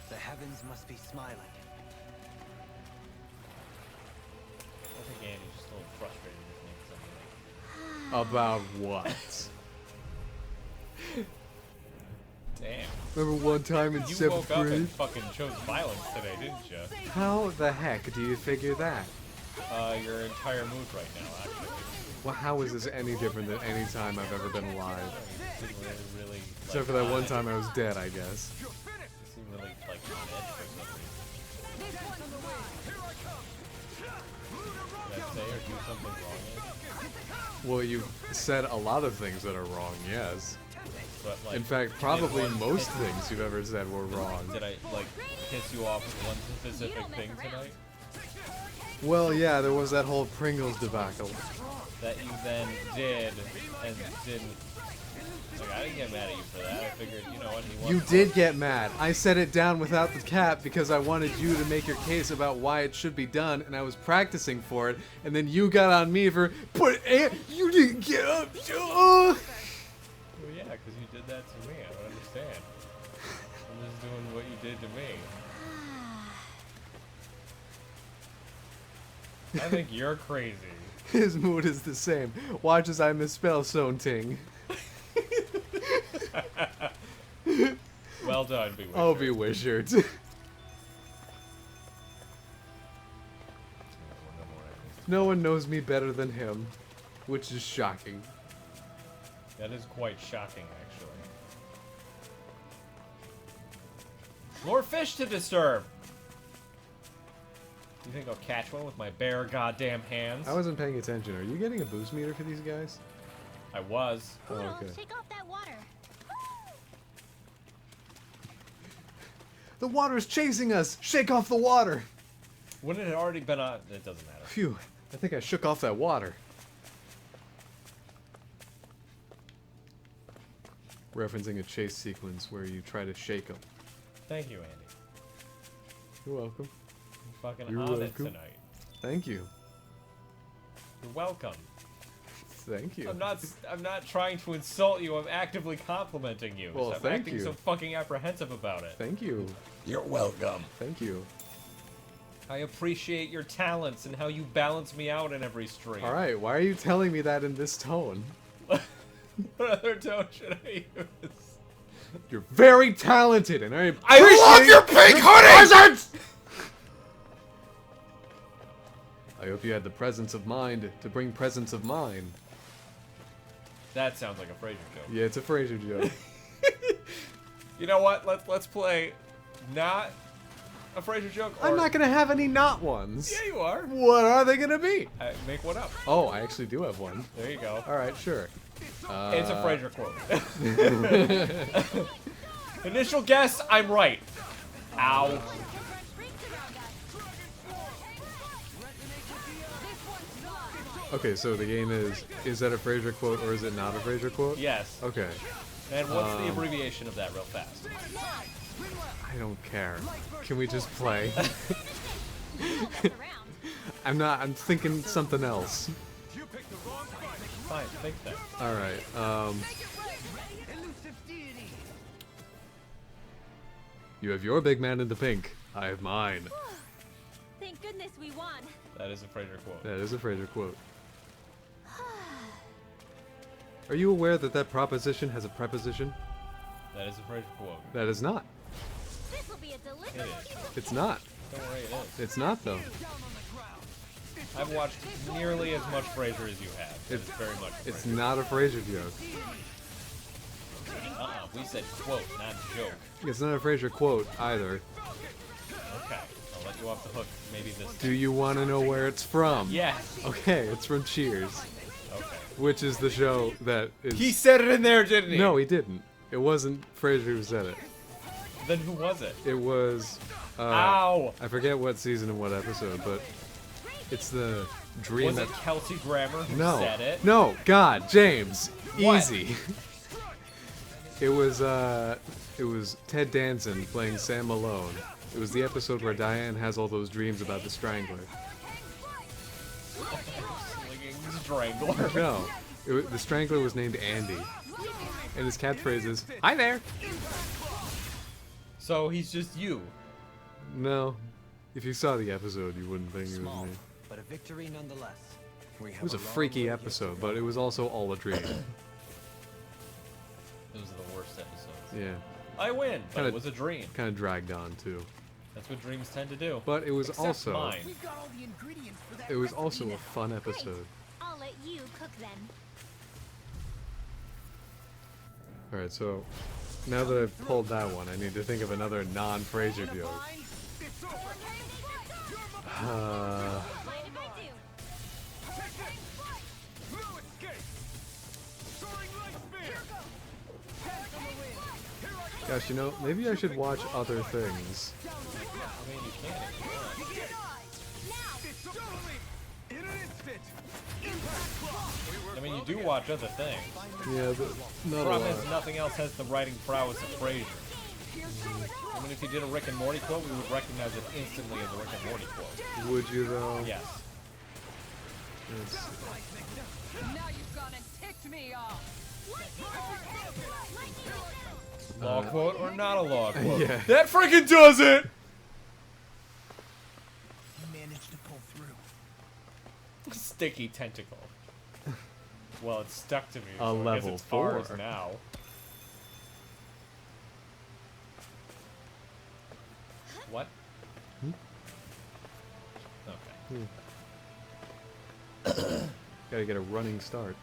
Speaker 8: The heavens must be smiling.
Speaker 1: I think Andy's just a little frustrated with me. 'Cause
Speaker 2: About what?
Speaker 1: Damn.
Speaker 2: Remember one time in
Speaker 1: You
Speaker 2: 7th
Speaker 1: woke up
Speaker 2: grade?
Speaker 1: and fucking chose violence today, didn't you?
Speaker 2: How the heck do you figure that?
Speaker 1: Your entire mood right now, actually.
Speaker 2: Well, how is this any different than any time I've ever been alive?
Speaker 1: You seem really
Speaker 2: Except for that one time I was dead, I guess.
Speaker 1: You seem really, like, on edge for some reason. Did I say or do something wrong, Andy?
Speaker 2: Well, you said a lot of things that are wrong, yes.
Speaker 1: But, like,
Speaker 2: In fact, probably most things you've ever said were wrong.
Speaker 1: Did I, like, piss you off with one specific thing tonight?
Speaker 2: Well, yeah, there was that whole Pringles debacle.
Speaker 1: That you then did and didn't. Like, I didn't get mad at you for that. I figured, you know what, he
Speaker 2: You
Speaker 1: wants
Speaker 2: did get mad. I set it down without the cap because I wanted you to make your case about why it should be done, and I was practicing for it, and then you got on me for, you didn't get up.
Speaker 1: Well, yeah, because you did that to me. I don't understand. I'm just doing what you did to me. I think you're crazy.
Speaker 2: His mood is the same. Watch as I misspell Sonting.
Speaker 1: Well done, Bewitcher.
Speaker 2: Oh, Bewitchered. No one knows me better than him, which is shocking.
Speaker 1: That is quite shocking, actually. More fish to disturb! You think I'll catch one with my bare goddamn hands?
Speaker 2: I wasn't paying attention. Are you getting a boost meter for these guys?
Speaker 1: I was.
Speaker 2: Oh,
Speaker 3: Poodle,
Speaker 2: okay.
Speaker 3: shake off that water.
Speaker 2: The water's chasing us! Shake off the water!
Speaker 1: Wouldn't it have already been on? It doesn't matter.
Speaker 2: Phew. I think I shook off that water. Referencing a chase sequence where you try to shake them.
Speaker 1: Thank you, Andy.
Speaker 2: You're welcome.
Speaker 1: You're fucking
Speaker 2: You're
Speaker 1: on it
Speaker 2: welcome.
Speaker 1: tonight.
Speaker 2: Thank you.
Speaker 1: You're welcome.
Speaker 2: Thank you.
Speaker 1: I'm not trying to insult you. I'm actively complimenting you.
Speaker 2: Well,
Speaker 1: Stop
Speaker 2: thank
Speaker 1: acting
Speaker 2: you.
Speaker 1: so fucking apprehensive about it.
Speaker 2: Thank you.
Speaker 1: You're welcome.
Speaker 2: Thank you.
Speaker 1: I appreciate your talents and how you balance me out in every stream.
Speaker 2: Alright, why are you telling me that in this tone?
Speaker 1: What other tone should I use?
Speaker 2: You're very talented, and I
Speaker 1: love your pink hoodie!
Speaker 2: I hope you had the presence of mind to bring presence of mind.
Speaker 1: That sounds like a Frasier joke.
Speaker 2: Yeah, it's a Frasier joke.
Speaker 1: You know what? Let's play not a Frasier joke. Or...
Speaker 2: I'm not gonna have any not ones.
Speaker 1: Yeah, you are.
Speaker 2: What are they gonna be?
Speaker 1: Make one up.
Speaker 2: Oh, I actually do have one.
Speaker 1: There you go.
Speaker 2: Alright, sure.
Speaker 1: It's a Frasier quote. Initial guess, I'm right. Ow.
Speaker 2: Okay, so the game is that a Frasier quote or is it not a Frasier quote?
Speaker 1: Yes.
Speaker 2: Okay.
Speaker 1: And what's the abbreviation of that real fast?
Speaker 2: I don't care. Can we just play? I'm thinking something else.
Speaker 1: Fine, think that.
Speaker 2: Alright, you have your big man in the pink. I have mine.
Speaker 3: Thank goodness we won.
Speaker 1: That is a Frasier quote.
Speaker 2: That is a Frasier quote. Are you aware that that proposition has a preposition?
Speaker 1: That is a Frasier quote.
Speaker 2: That is not.
Speaker 3: This will be a delicious
Speaker 1: It is.
Speaker 2: It's not.
Speaker 1: Don't worry, it is.
Speaker 2: It's not, though.
Speaker 1: I've watched nearly as much Frasier as you have. It's very much a
Speaker 2: It's
Speaker 1: Frasier.
Speaker 2: not a Frasier joke.
Speaker 1: We said quote, not joke.
Speaker 2: It's not a Frasier quote, either.
Speaker 1: Okay, I'll let you off the hook maybe this
Speaker 2: Do you want to know where it's from?
Speaker 1: Yes.
Speaker 2: Okay, it's from Cheers.
Speaker 1: Okay.
Speaker 2: Which is the show that is...
Speaker 1: He said it in there, didn't he?
Speaker 2: No, he didn't. It wasn't Frasier who said it.
Speaker 1: Then who was it?
Speaker 2: It was...
Speaker 1: Ow!
Speaker 2: I forget what season and what episode, but it's the dream
Speaker 1: Was
Speaker 2: that...
Speaker 1: it Kelsey Grammer who
Speaker 2: No.
Speaker 1: said it?
Speaker 2: No, God, James.
Speaker 1: What?
Speaker 2: Easy. It was Ted Danson playing Sam Malone. It was the episode where Diane has all those dreams about the Strangler.
Speaker 1: Slinging Strangler.
Speaker 2: No, the Strangler was named Andy, and his catchphrase is "Hi there."
Speaker 1: So he's just you.
Speaker 2: No, if you saw the episode, you wouldn't think it was
Speaker 8: Small,
Speaker 2: me.
Speaker 8: but a victory nonetheless.
Speaker 2: It was a freaky episode, but it was also all a dream.
Speaker 1: Those are the worst episodes.
Speaker 2: Yeah,
Speaker 1: I win, but
Speaker 2: Kinda-
Speaker 1: it was a dream.
Speaker 2: kind of dragged on too.
Speaker 1: That's what dreams tend to do.
Speaker 2: But it was
Speaker 1: Except
Speaker 2: also
Speaker 1: mine.
Speaker 6: We've got all the ingredients for that
Speaker 2: it was
Speaker 6: recipe
Speaker 2: also
Speaker 6: now.
Speaker 2: a fun episode.
Speaker 3: I'll let you cook then.
Speaker 2: All right, so now that I've pulled that one, I need to think of another non-Frasier joke.
Speaker 4: It's over.
Speaker 2: Uh,
Speaker 3: Mind if I do?
Speaker 4: No escape. Soaring light speed.
Speaker 2: gosh, you know, maybe I should watch other things.
Speaker 1: I mean, you can if you want.
Speaker 4: It's over. In an instant.
Speaker 1: I mean, you do watch other things.
Speaker 2: Yeah, but
Speaker 1: The
Speaker 2: not a
Speaker 1: problem
Speaker 2: lot.
Speaker 1: is nothing else has the writing prowess of Frasier. I mean, if you did a Rick and Morty quote, we would recognize it instantly as a Rick and Morty quote.
Speaker 2: Would you though?
Speaker 1: Yes.
Speaker 2: Let's see.
Speaker 5: Now you've gone and ticked me off.
Speaker 1: Law quote or not a law quote?
Speaker 2: Yeah.
Speaker 1: That freaking does it!
Speaker 6: You managed to pull through.
Speaker 1: Sticky tentacle. Well, it's stuck to me,
Speaker 2: A
Speaker 1: so I guess
Speaker 2: level
Speaker 1: it's ours
Speaker 2: 4.
Speaker 1: now. What? Okay.
Speaker 2: Gotta get a running start.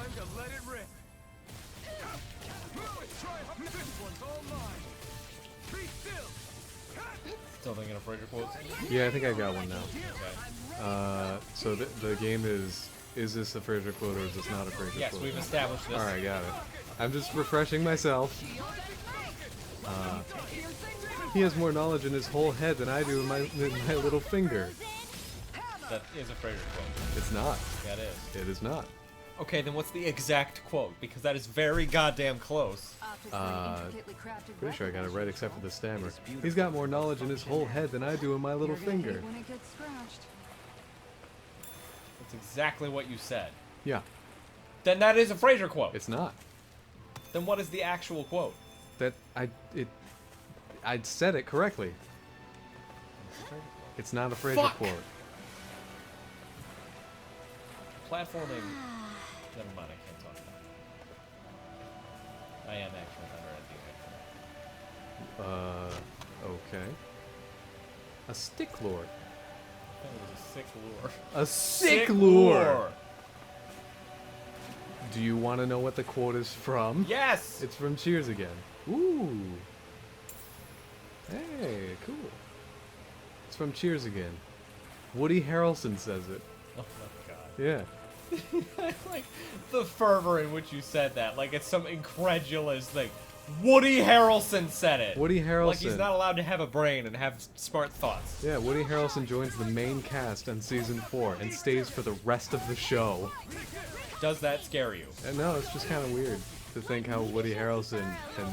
Speaker 4: time to let it rip. This one's all mine. Be still.
Speaker 1: Still thinking of Fraser quotes?
Speaker 2: Yeah, I think I got one now.
Speaker 1: Okay.
Speaker 2: So the game is this a Fraser quote or is this not a Fraser
Speaker 1: Yes,
Speaker 2: quote?
Speaker 1: we've established this.
Speaker 2: Alright, got it. I'm just refreshing myself. He has more knowledge in his whole head than I do in my little finger.
Speaker 1: That is a Fraser quote.
Speaker 2: It's not.
Speaker 1: Yeah, it is.
Speaker 2: It is not.
Speaker 1: Okay, then what's the exact quote? Because that is very goddamn close.
Speaker 2: Pretty sure I got it right except for the stammer. He's got more knowledge in his whole head than I do in my little finger.
Speaker 5: When it gets scratched.
Speaker 1: That's exactly what you said.
Speaker 2: Yeah,
Speaker 1: Then that is a Fraser quote.
Speaker 2: it's not.
Speaker 1: Then what is the actual quote?
Speaker 2: That I said it correctly. It's not a Fraser
Speaker 1: Fuck!
Speaker 2: quote.
Speaker 1: Platforming. Never mind, I can't talk about it. I am actually underestimating.
Speaker 2: Okay. A stick lord.
Speaker 1: That was a sick lure.
Speaker 2: A sick lure. Do you want to know what the quote is from?
Speaker 1: Yes!
Speaker 2: It's from Cheers again. Ooh. Hey, cool. It's from Cheers again. Woody Harrelson says it.
Speaker 1: Oh my god.
Speaker 2: Yeah.
Speaker 1: I like the fervor in which you said that. Like it's some incredulous thing. Woody Harrelson said it.
Speaker 2: Woody Harrelson.
Speaker 1: Like he's not allowed to have a brain and have smart thoughts.
Speaker 2: Yeah, Woody Harrelson joins the main cast on season 4 and stays for the rest of the show.
Speaker 1: Does that scare you?
Speaker 2: And no, it's just kind of weird to think how Woody Harrelson and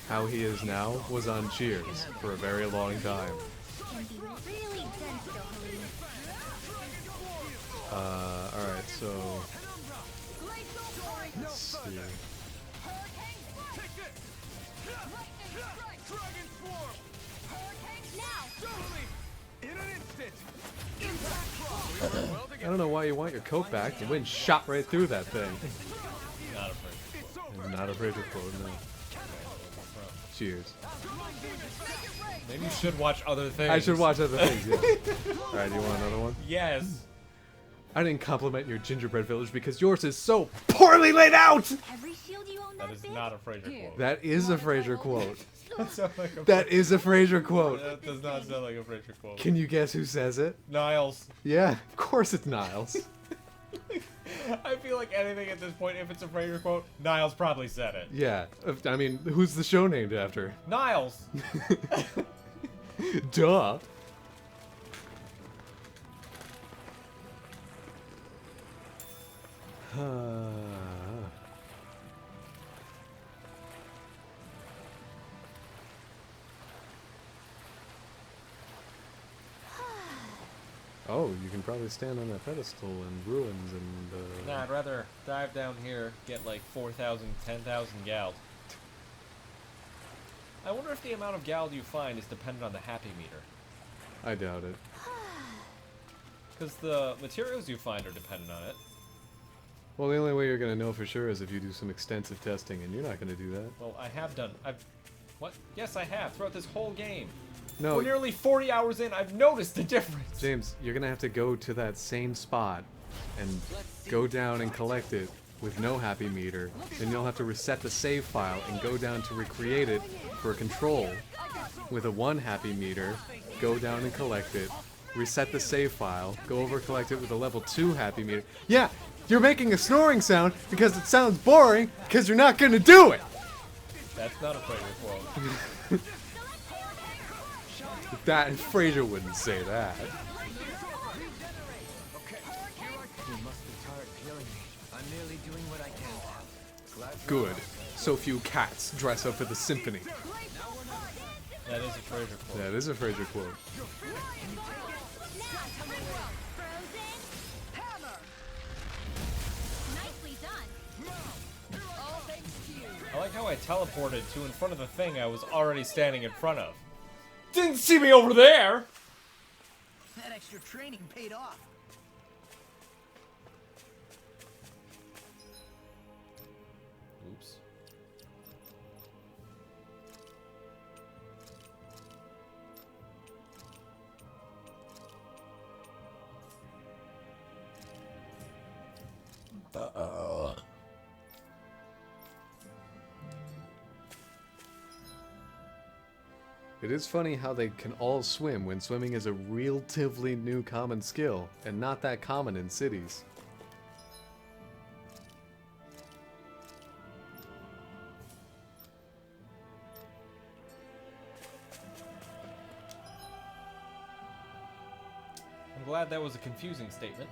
Speaker 2: how he is now was on Cheers for a very long time.
Speaker 3: Can be really dense, don't believe.
Speaker 2: Alright, so let's see.
Speaker 4: Dragon Swarm!
Speaker 3: Now!
Speaker 4: In an instant! Impact Well
Speaker 2: I don't know why you want your coat back. The wind shot right through that thing.
Speaker 1: Not afraid.
Speaker 2: And not a Fraser quote, no. Cheers.
Speaker 1: Maybe you should watch other things.
Speaker 2: I should watch other things, yeah. Alright, do you want another one?
Speaker 1: Yes.
Speaker 2: I didn't compliment your gingerbread village because yours is so poorly laid out!
Speaker 3: Every shield you own
Speaker 1: That is not a Fraser quote.
Speaker 2: That is a Fraser quote.
Speaker 1: That sounds like a
Speaker 2: That is a Fraser quote.
Speaker 1: That does not sound like a Fraser quote.
Speaker 2: Can you guess who says it?
Speaker 1: Niles.
Speaker 2: Yeah, of course it's Niles.
Speaker 1: I feel like anything at this point, if it's a Fraser quote, Niles probably said it.
Speaker 2: Yeah, I mean, who's the show named after?
Speaker 1: Niles.
Speaker 2: Duh. Oh, you can probably stand on that pedestal and ruins and
Speaker 1: Nah, I'd rather dive down here, get like 4,000, 10,000 gald. I wonder if the amount of gald you find is dependent on the happy meter.
Speaker 2: I doubt it.
Speaker 1: Because the materials you find are dependent on it.
Speaker 2: Well, the only way you're gonna know for sure is if you do some extensive testing, and you're not gonna do that.
Speaker 1: Well, I have done. What? Yes, I have. Throughout this whole game.
Speaker 2: No,
Speaker 1: We're nearly 40 hours in. I've noticed the difference.
Speaker 2: James, you're gonna have to go to that same spot and go down and collect it with no happy meter. Then you'll have to reset the save file and go down to recreate it for a control with a 1 happy meter. Go down and collect it. Reset the save file. Go over collect it with a level 2 happy meter. Yeah, you're making a snoring sound because it sounds boring because you're not gonna do it.
Speaker 1: That's not a Fraser quote.
Speaker 2: That Fraser wouldn't say that.
Speaker 7: You must be tired of killing me. I'm merely doing what I can. Glad you're
Speaker 2: Good. So few cats dress up for the symphony.
Speaker 1: That is a Fraser quote.
Speaker 2: That is a Fraser quote.
Speaker 3: Nicely done.
Speaker 1: I like how I teleported to in front of the thing I was already standing in front of. Didn't see me over there!
Speaker 6: That extra training paid off.
Speaker 1: Oops.
Speaker 2: It is funny how they can all swim when swimming is a relatively new common skill, and not that common in cities.
Speaker 1: I'm glad that was a confusing statement.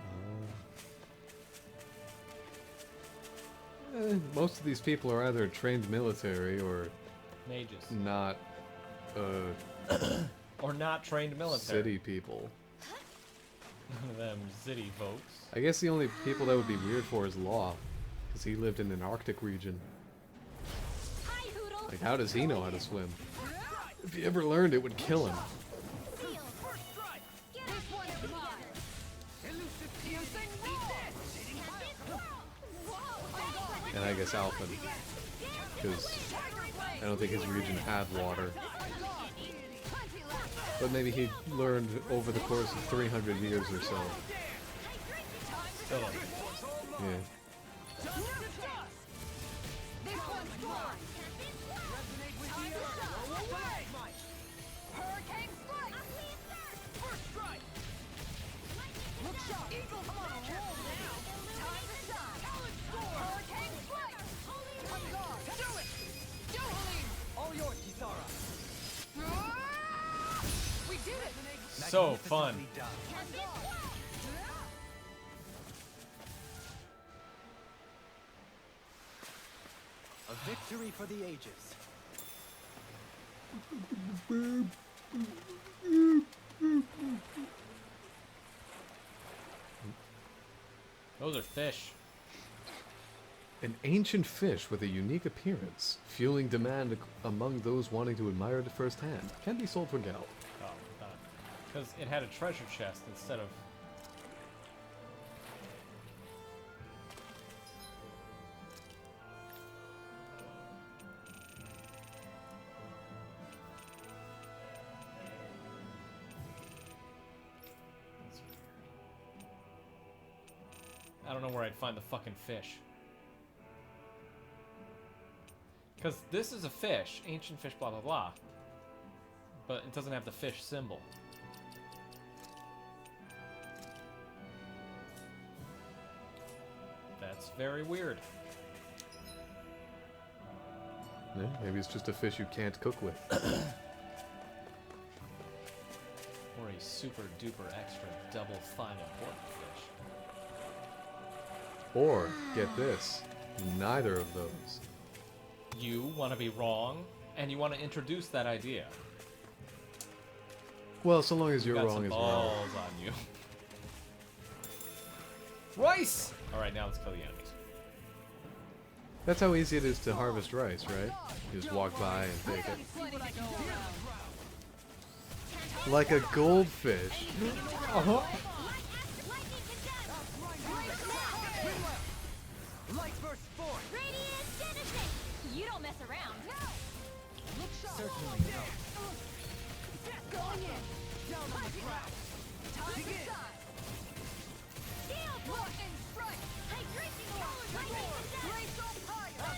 Speaker 2: Most of these people are either trained military or
Speaker 1: Mages.
Speaker 2: not
Speaker 1: Or not trained military.
Speaker 2: city people.
Speaker 1: None of them city folks.
Speaker 2: I guess the only people that would be weird for is Law, because he lived in an Arctic region.
Speaker 3: Hi, Hoodle.
Speaker 2: Like, how does he know how to swim? If he ever learned, it would kill him.
Speaker 3: Seal. First strike. Get this one is mine.
Speaker 4: Elusive piercing this!
Speaker 2: And I guess Alphen, because I don't think his region had water. But maybe he learned over the course of 300 years or so.
Speaker 1: Still don't.
Speaker 2: Yeah.
Speaker 5: This one's mine. Time to shine. Away. Hurricane strike.
Speaker 4: First strike!
Speaker 5: Look sharp. Eagle, come on, roll now. Time to shine. Hurricane strike. On guard.
Speaker 4: Do it!
Speaker 5: Dueling.
Speaker 8: All yours, Kisara.
Speaker 5: We did it.
Speaker 1: So fun.
Speaker 8: Magnificently done.
Speaker 5: On guard.
Speaker 8: A victory for the ages.
Speaker 1: Those are fish.
Speaker 2: An ancient fish with a unique appearance, fueling demand among those wanting to admire it firsthand, can be sold for geld.
Speaker 1: Oh, because it had a treasure chest instead of. That's weird. I don't know where I'd find the fucking fish. Because this is a fish, ancient fish, blah blah blah. But it doesn't have the fish symbol. That's very weird.
Speaker 2: Yeah, maybe it's just a fish you can't cook with.
Speaker 1: Or a super duper extra double fine important fish.
Speaker 2: Or, get this, neither of those.
Speaker 1: You want to be wrong, and you want to introduce that idea.
Speaker 2: Well, so long as
Speaker 1: You
Speaker 2: you're
Speaker 1: got
Speaker 2: wrong
Speaker 1: some
Speaker 2: is
Speaker 1: balls
Speaker 2: wrong.
Speaker 1: on you. Rice! Alright, now let's kill the enemies.
Speaker 2: That's how easy it is to harvest rice, right? You just walk by and take it. Like a goldfish.
Speaker 1: Uh-huh.
Speaker 8: Light burst forth.
Speaker 3: Radiant Genesis. You don't mess around.
Speaker 5: Look sharp.
Speaker 8: Certainly no.
Speaker 5: Going in. Down on the ground. Time to shine.
Speaker 3: Shield.
Speaker 5: Lightning strike.
Speaker 3: Hydration orb. Lightning
Speaker 5: Race on higher.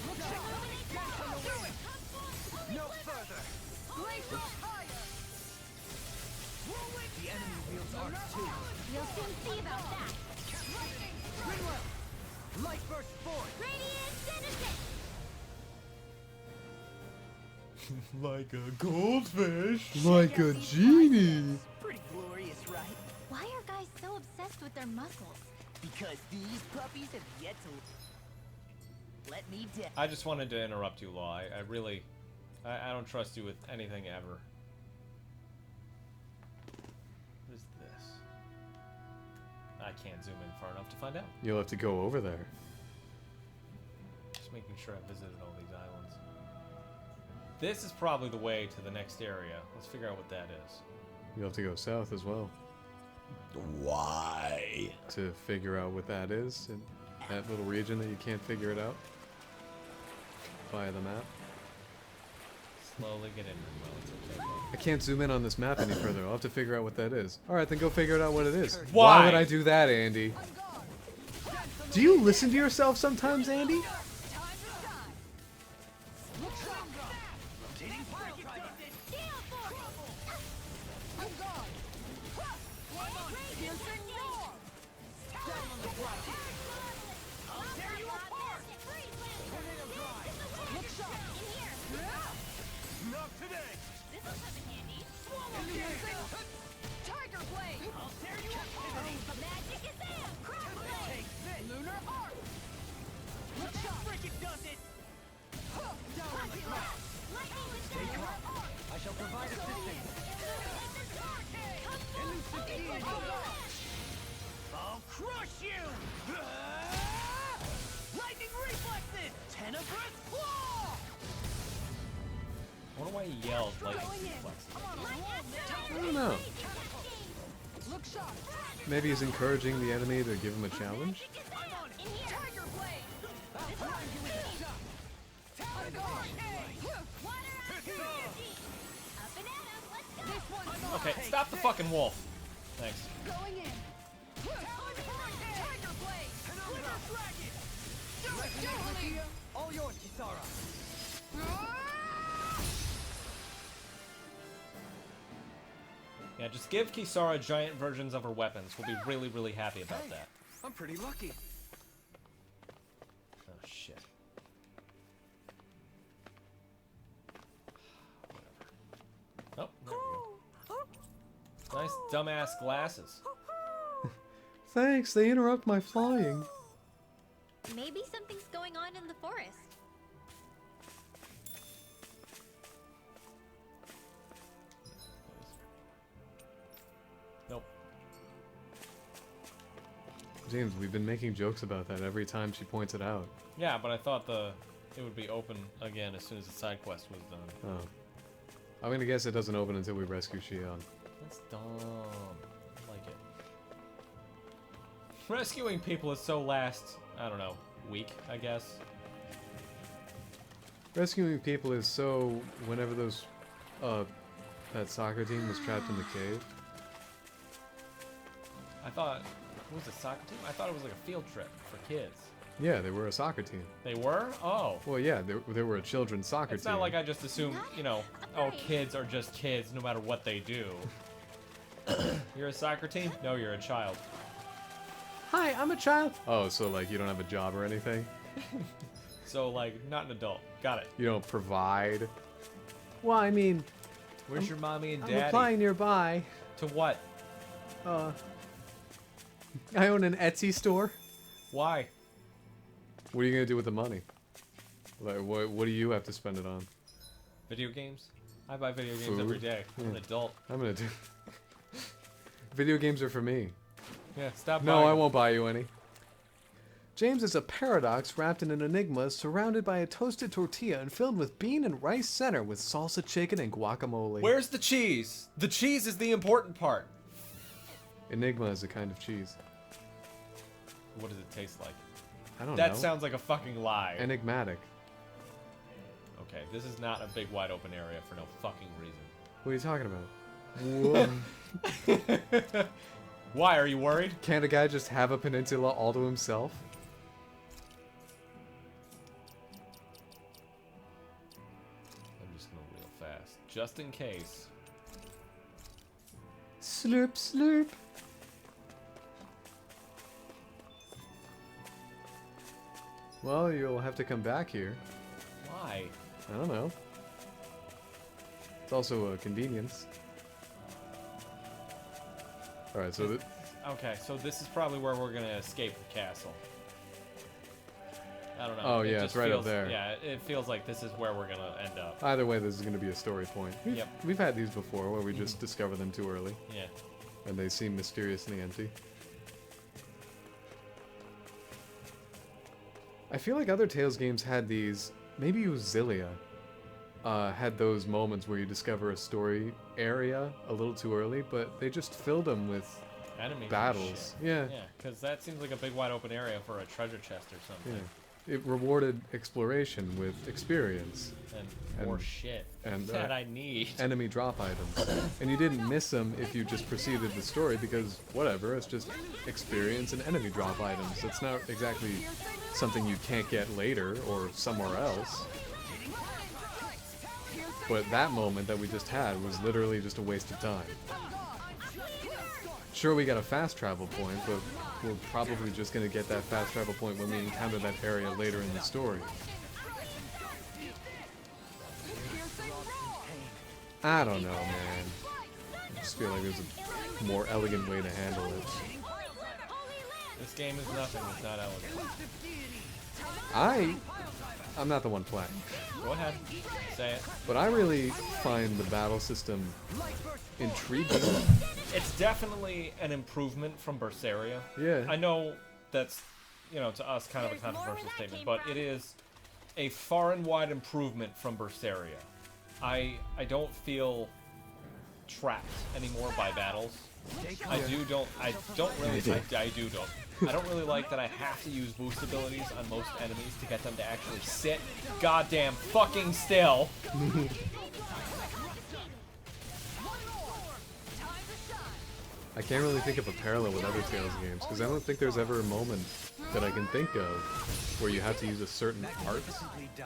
Speaker 5: Look sharp.
Speaker 8: Do it. No further.
Speaker 5: Race on higher.
Speaker 8: The enemy wields arc too.
Speaker 3: You'll soon see about that.
Speaker 5: Lightning strike.
Speaker 8: Ringwell. Light burst forth.
Speaker 3: Radiant Genesis.
Speaker 1: Like a goldfish.
Speaker 2: Like a genie.
Speaker 6: Pretty glorious, right?
Speaker 3: Why are guys so obsessed with their muscles?
Speaker 6: Because these puppies have yet to let me down.
Speaker 1: I just wanted to interrupt you, Law. I really... I don't trust you with anything ever. What is this? I can't zoom in far enough to find out.
Speaker 2: You'll have to go over there.
Speaker 1: Just making sure I visited all these islands. This is probably the way to the next area. Let's figure out what that is.
Speaker 2: You'll have to go south as well
Speaker 1: Why?
Speaker 2: to figure out what that is in that little region that you can't figure it out via the map.
Speaker 1: Slowly get in. Well, it's okay.
Speaker 2: I can't zoom in on this map any further. I'll have to figure out what that is. Alright, then go figure out what it is.
Speaker 1: Why?
Speaker 2: would I do that, Andy? Do you listen to yourself sometimes, Andy?
Speaker 5: Time to shine. Look sharp. Rotating pile driver.
Speaker 1: I yelled lightning suplex?
Speaker 2: I don't know. Maybe he's encouraging the enemy to give him a challenge?
Speaker 1: Okay, stop the fucking wolf. Thanks.
Speaker 8: All yours, Kisara.
Speaker 1: Yeah, just give Kisara giant versions of her weapons. We'll be really, really happy about that.
Speaker 4: I'm pretty lucky.
Speaker 1: Oh, shit. Whatever. Oh, there we go. Nice dumbass glasses.
Speaker 2: Thanks, they interrupt my flying.
Speaker 3: Maybe something's going on in the forest.
Speaker 1: Nope.
Speaker 2: James, we've been making jokes about that every time she points it out.
Speaker 1: Yeah, but I thought it would be open again as soon as the side quest was done.
Speaker 2: Oh. I'm gonna guess it doesn't open until we rescue Shion.
Speaker 1: That's dumb. I like it. Rescuing people is so last, I don't know, week, I guess.
Speaker 2: Rescuing people is so whenever those that soccer team was trapped in the cave.
Speaker 1: I thought, what was it, soccer team? I thought it was like a field trip for kids.
Speaker 2: Yeah, they were a soccer team.
Speaker 1: They were? Oh.
Speaker 2: Well, yeah, they were a children's soccer
Speaker 1: It's
Speaker 2: team.
Speaker 1: not like I just assume, you know, oh, kids are just kids no matter what they do. You're a soccer team? No, you're a child.
Speaker 2: Hi, I'm a child. Oh, so like you don't have a job or anything?
Speaker 1: So, like, not an adult. Got it.
Speaker 2: You don't provide? Well, I mean,
Speaker 1: Where's your mommy and
Speaker 2: I'm
Speaker 1: daddy?
Speaker 2: applying nearby.
Speaker 1: To what?
Speaker 2: I own an Etsy store.
Speaker 1: Why?
Speaker 2: What are you gonna do with the money? Like, what do you have to spend it on?
Speaker 1: Video games? I buy video games
Speaker 2: Food?
Speaker 1: every day. I'm an adult.
Speaker 2: I'm gonna do. Video games are for me.
Speaker 1: Yeah, stop
Speaker 2: No,
Speaker 1: buying
Speaker 2: I
Speaker 1: them.
Speaker 2: won't buy you any. James is a paradox wrapped in an enigma surrounded by a toasted tortilla and filled with bean and rice center with salsa chicken and guacamole.
Speaker 1: Where's the cheese? The cheese is the important part.
Speaker 2: Enigma is a kind of cheese.
Speaker 1: What does it taste like?
Speaker 2: I don't know.
Speaker 1: That sounds like a fucking lie.
Speaker 2: Enigmatic.
Speaker 1: Okay, this is not a big wide open area for no fucking
Speaker 2: What are you talking about?
Speaker 1: reason. Why, are you worried?
Speaker 2: Can't a guy just have a peninsula all to himself?
Speaker 1: I'm just gonna real fast. Just in case.
Speaker 2: Slurp, slurp. Well, you'll have to come back here.
Speaker 1: Why?
Speaker 2: I don't know. It's also a convenience. Alright, so
Speaker 1: Okay, so this is probably where we're gonna escape the castle. I don't know.
Speaker 2: Oh,
Speaker 1: It
Speaker 2: yeah,
Speaker 1: just
Speaker 2: it's right up
Speaker 1: feels-
Speaker 2: there.
Speaker 1: Yeah, it feels like this is where we're gonna end up.
Speaker 2: either way, this is going to be a story point.
Speaker 1: Yep.
Speaker 2: We've had these before where we just discover them too early
Speaker 1: Yeah.
Speaker 2: and they seem mysteriously empty. I feel like other Tales games had these. Maybe Uzilia had those moments where you discover a story area a little too early, but they just filled them with
Speaker 1: Enemies and
Speaker 2: battles.
Speaker 1: shit.
Speaker 2: Yeah.
Speaker 1: Yeah, because that seems like a big wide open area for a treasure chest or something.
Speaker 2: Yeah. It rewarded exploration with experience,
Speaker 1: And more
Speaker 2: And-
Speaker 1: shit
Speaker 2: and,
Speaker 1: that I need.
Speaker 2: enemy drop items, and you didn't miss them if you just proceeded the story because whatever, it's just experience and enemy drop items. It's not exactly something you can't get later or somewhere else. But that moment that we just had was literally just a waste of time. Sure, we got a fast travel point, but we're probably just gonna get that fast travel point when we encounter that area later in the story. I don't know, man. I just feel like there's a more elegant way to handle it.
Speaker 1: This game is nothing. It's not elegant.
Speaker 2: I'm not the one playing,
Speaker 1: Go ahead. Say it.
Speaker 2: but I really find the battle system intriguing.
Speaker 1: It's definitely an improvement from Berseria.
Speaker 2: Yeah.
Speaker 1: I know that's, you know, to us kind of a controversial statement, but it is a far and wide improvement from Berseria. I don't feel trapped anymore by battles. I don't really like that I have to use boost abilities on most enemies to get them to actually sit goddamn fucking still.
Speaker 2: I can't really think of a parallel with other Tales games, because I don't think there's ever a moment that I can think of where you have to use a certain art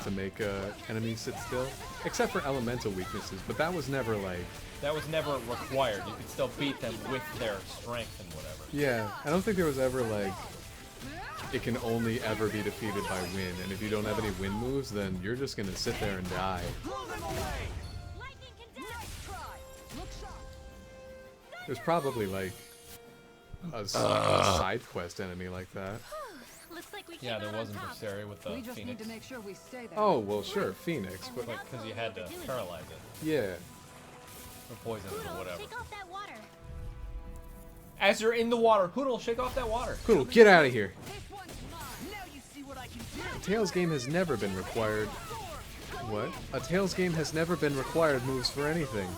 Speaker 2: to make enemies sit still, except for elemental weaknesses, but that was never like...
Speaker 1: That was never required. You could still beat them with their strength and whatever.
Speaker 2: Yeah, I don't think there was ever like... It can only ever be defeated by wind, and if you don't have any wind moves, then you're just gonna sit there and die. There's probably like a side quest enemy like that.
Speaker 3: Looks like we
Speaker 1: Yeah,
Speaker 3: came
Speaker 1: there
Speaker 3: out
Speaker 1: was in
Speaker 3: on top.
Speaker 1: Berseria with the
Speaker 5: We just need
Speaker 1: Phoenix.
Speaker 5: to make sure we stay there.
Speaker 2: Oh, well sure, Phoenix, but
Speaker 1: Because you had to paralyze it.
Speaker 2: yeah.
Speaker 1: Or poison it or
Speaker 3: Poodle,
Speaker 1: whatever.
Speaker 3: shake off that water.
Speaker 1: As you're in the water, Poodle, shake off that water.
Speaker 2: Cool, get out of here.
Speaker 6: This one's mine. Now you see what I can do.
Speaker 2: A Tales game has never been required. What? A Tales game has never been required moves for anything.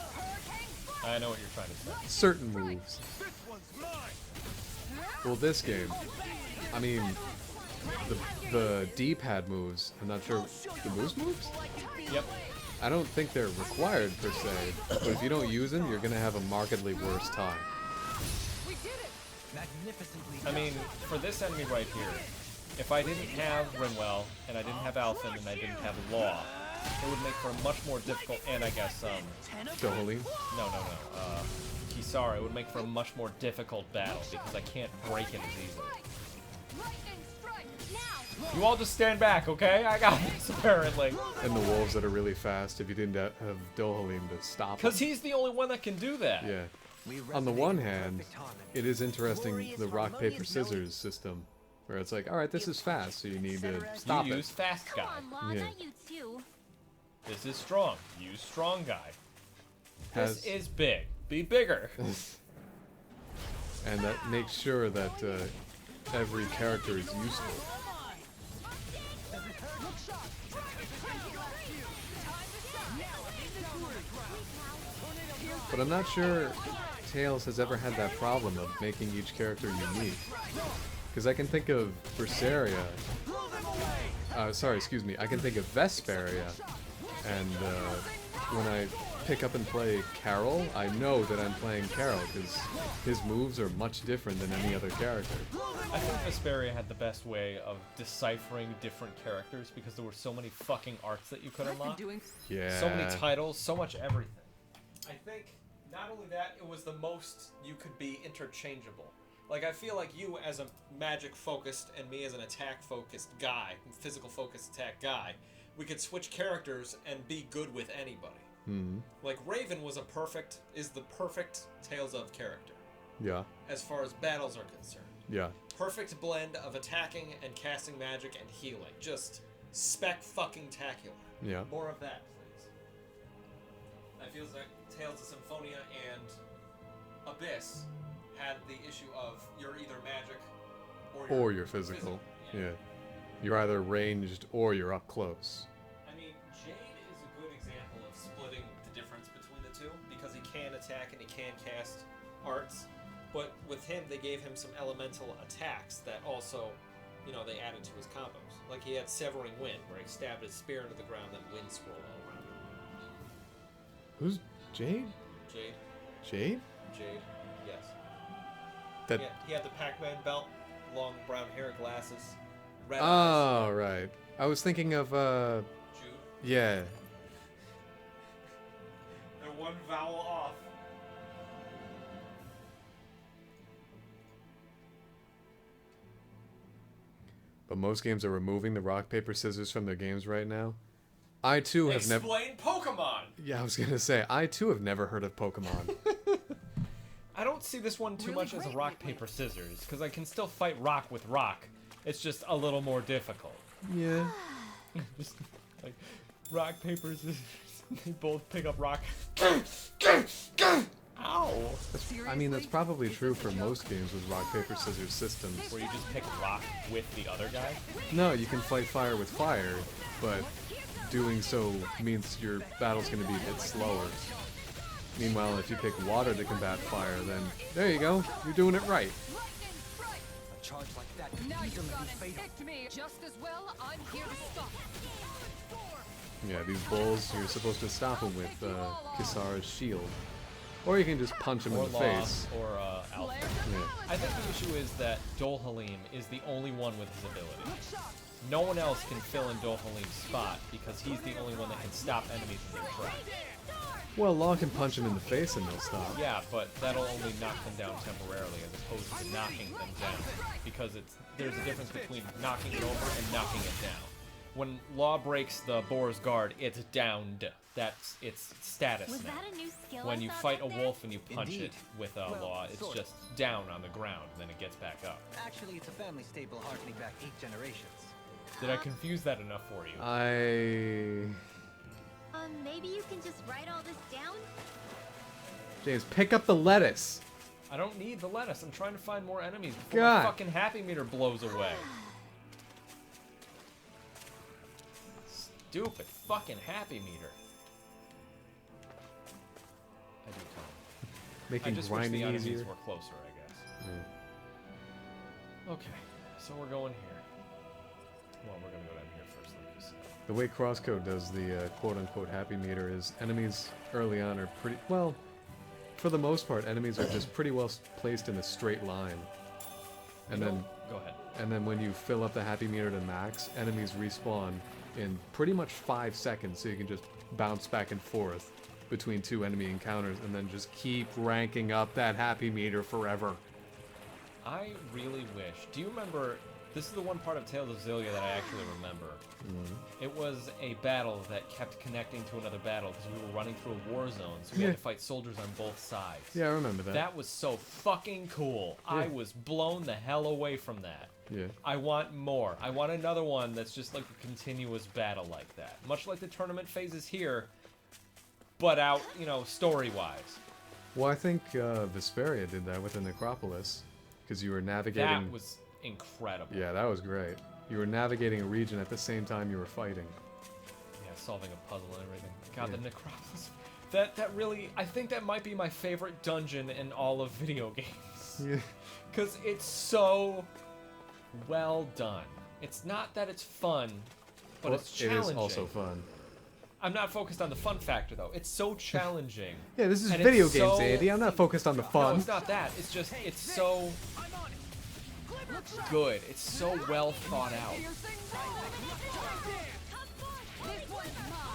Speaker 1: I know what you're trying to say.
Speaker 2: Certain moves.
Speaker 4: This one's mine.
Speaker 2: Well, this game, I mean, the D-pad moves, I'm not sure, the moves?
Speaker 1: Yep.
Speaker 2: I don't think they're required per se, but if you don't use them, you're gonna have a markedly worse time.
Speaker 8: Magnificently
Speaker 1: I mean, for this enemy right here, if I didn't have Rinwell, and I didn't have Alphen, and I didn't have Law, it would make for a much more difficult, and I guess,
Speaker 2: Dohalim?
Speaker 1: no, Kisara, it would make for a much more difficult battle, because I can't break it as easily. You all just stand back, okay? I got this, apparently.
Speaker 2: And the wolves that are really fast if you didn't have Dohalim to stop them.
Speaker 1: Because he's the only one that can do that.
Speaker 2: Yeah.
Speaker 8: We
Speaker 2: On the
Speaker 8: resonated
Speaker 2: one
Speaker 8: with
Speaker 2: hand,
Speaker 8: perfect harmony.
Speaker 2: it is interesting, the rock, paper, scissors system, where it's like, alright, this is fast, so you need to stop
Speaker 1: You
Speaker 2: it.
Speaker 1: use Fast
Speaker 3: Come
Speaker 1: Guy.
Speaker 3: on, Law,
Speaker 2: Yeah.
Speaker 3: not you too.
Speaker 1: This is strong. Use Strong Guy.
Speaker 2: Has-
Speaker 1: This is big. Be bigger.
Speaker 2: And that makes sure that every character is useful. But I'm not sure Tales has ever had that problem of making each character unique. Because I can think of Berseria, I can think of Vesperia, and when I pick up and play Carol, I know that I'm playing Carol, because his moves are much different than any other character.
Speaker 1: I think Vesperia had the best way of deciphering different characters because there were so many fucking arcs that you could
Speaker 5: I've been
Speaker 1: unlock.
Speaker 5: doing
Speaker 2: Yeah.
Speaker 1: So many titles, so much everything. I think not only that, it was the most you could be interchangeable. Like, I feel like you as a magic-focused and me as an attack-focused guy, physical-focused attack guy, we could switch characters and be good with anybody.
Speaker 2: Mm-hmm.
Speaker 1: Like, Raven is the perfect Tales of character,
Speaker 2: Yeah.
Speaker 1: as far as battles are concerned.
Speaker 2: Yeah.
Speaker 1: Perfect blend of attacking and casting magic and healing. Just spec-fucking-tacular.
Speaker 2: Yeah.
Speaker 1: More of that, please. That feels like Tales of Symphonia and Abyss had the issue of you're either magic
Speaker 2: Or you're physical. Yeah. You're either ranged or you're up close.
Speaker 1: I mean, Jade is a good example of splitting the difference between the two because he can attack and he can cast arts. But with him, they gave him some elemental attacks that also, you know, they added to his combos. Like he had Severing Wind, where he stabbed his spear into the ground and wind swirled all around him.
Speaker 2: Who's Jade?
Speaker 1: Jade?
Speaker 2: Jade?
Speaker 1: Jade, yes.
Speaker 2: That.
Speaker 1: He had the Pac-Man belt, long brown hair, glasses, red eyes.
Speaker 2: Oh, right. I was thinking of,
Speaker 1: Jude.
Speaker 2: yeah.
Speaker 1: They're one vowel off.
Speaker 2: But most games are removing the rock, paper, scissors from their games right now. I too have never.
Speaker 1: Explain Pokemon!
Speaker 2: Yeah, I was gonna say, I too have never heard of Pokemon.
Speaker 1: I don't see this one too much as a rock, paper, scissors, because I can still fight rock with rock. It's just a little more difficult.
Speaker 2: Yeah.
Speaker 1: Just like rock, paper, scissors. They both pick up rock. Ow!
Speaker 2: I mean, that's probably true for most games with rock, paper, scissors systems.
Speaker 1: Where you just pick rock with the other guy.
Speaker 2: No, you can fight fire with fire, but doing so means your battle's going to be a bit slower. Meanwhile, if you pick water to combat fire, then there you go. You're doing it right.
Speaker 8: A charge like that could
Speaker 5: Now you're
Speaker 8: easily
Speaker 5: gonna
Speaker 8: be fatal.
Speaker 5: hit me just as well. I'm here to stop.
Speaker 2: Yeah, these bulls, you're supposed to stop them with Kisara's shield. Or you can just punch him
Speaker 1: Or
Speaker 2: in the
Speaker 1: Law,
Speaker 2: face.
Speaker 1: or Alpha.
Speaker 2: Yeah.
Speaker 1: I think the issue is that Dol Halim is the only one with his ability. No one else can fill in Dol Halim's spot because he's the only one that can stop enemies in their tracks.
Speaker 2: Well, Law can punch him in the face and they'll stop.
Speaker 1: Yeah, but that'll only knock them down temporarily as opposed to knocking them down. Because there's a difference between knocking it over and knocking it down. When Law breaks the boar's guard, it's downed. That's its status
Speaker 3: Was
Speaker 1: now.
Speaker 3: that a new skill?
Speaker 1: When
Speaker 3: I
Speaker 1: you
Speaker 3: saw
Speaker 1: fight a
Speaker 3: back there?
Speaker 1: wolf and you punch
Speaker 8: Indeed.
Speaker 1: it with a
Speaker 8: Well,
Speaker 1: Law, it's
Speaker 8: sort of.
Speaker 1: just down on the ground, and then it gets back up.
Speaker 8: Actually, it's a family staple harkening back 8 generations.
Speaker 1: Did I confuse that enough for you?
Speaker 3: Maybe you can just write all this down?
Speaker 2: James, pick up the lettuce.
Speaker 1: I don't need the lettuce. I'm trying to find more enemies before
Speaker 2: God.
Speaker 1: my fucking happy meter blows away. Stupid fucking happy meter. I do come. I
Speaker 2: Making
Speaker 1: just wish
Speaker 2: grinding
Speaker 1: the enemies
Speaker 2: easier.
Speaker 1: were closer, I guess.
Speaker 2: Yeah.
Speaker 1: Okay, so we're going here. Well, we're gonna go down here first, like you said.
Speaker 2: The way Crosscode does the quote-unquote happy meter is enemies early on are pretty... Well, for the most part, enemies are just pretty well placed in a straight line. And then...
Speaker 1: Go ahead.
Speaker 2: And then when you fill up the happy meter to max, enemies respawn in pretty much 5 seconds, so you can just bounce back and forth between two enemy encounters and then just keep ranking up that happy meter forever.
Speaker 1: I really wish. Do you remember? This is the one part of Tales of Xillia that I actually remember. It was a battle that kept connecting to another battle because we were running through a war zone, so we had
Speaker 2: Yeah.
Speaker 1: to fight soldiers on both sides.
Speaker 2: Yeah, I remember that.
Speaker 1: That was so fucking cool. I
Speaker 2: Yeah.
Speaker 1: was blown the hell away from that.
Speaker 2: Yeah.
Speaker 1: I want more. I want another one that's just like a continuous battle like that. Much like the tournament phases here, but out, you know, story-wise.
Speaker 2: Well, I think Vesperia did that with the Necropolis, because you were navigating...
Speaker 1: That was incredible.
Speaker 2: Yeah, that was great. You were navigating a region at the same time you were fighting.
Speaker 1: Yeah, solving a puzzle and everything. God,
Speaker 2: Yeah.
Speaker 1: the Necropolis. That really, I think that might be my favorite dungeon in all of video games.
Speaker 2: Yeah.
Speaker 1: Because it's so well done. It's not that it's fun, but
Speaker 2: Well,
Speaker 1: it's challenging.
Speaker 2: It is also fun.
Speaker 1: I'm not focused on the fun factor, though. It's so challenging.
Speaker 2: Yeah, this is
Speaker 1: And
Speaker 2: video
Speaker 1: it's
Speaker 2: games,
Speaker 1: so-
Speaker 2: Andy. I'm not focused on the
Speaker 1: No,
Speaker 2: fun.
Speaker 1: it's not that. It's just, it's so good. It's so well thought out.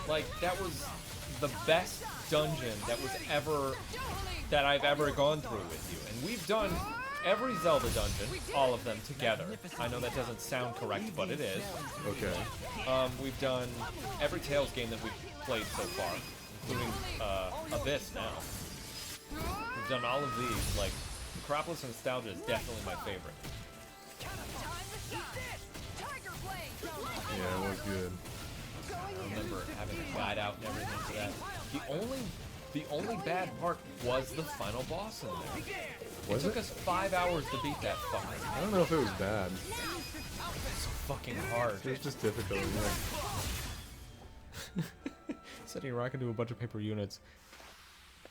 Speaker 1: Like, that was the best dungeon that I've ever gone through with you. And we've done every Zelda dungeon, all of them together. I know that doesn't sound correct, but it is.
Speaker 2: Okay.
Speaker 1: We've done every Tales game that we've played so far, including Abyss now. We've done all of these. Like, Necropolis Nostalgia is definitely my favorite.
Speaker 2: Yeah, it was good.
Speaker 1: I remember having a guide out and everything for that. The only bad part was the final boss in there.
Speaker 2: Was
Speaker 1: It took
Speaker 2: it?
Speaker 1: us 5 hours to beat that fucker.
Speaker 2: I don't know if it was bad.
Speaker 1: It's fucking hard.
Speaker 2: It was just difficult, yeah.
Speaker 1: Setting a rock into a bunch of paper units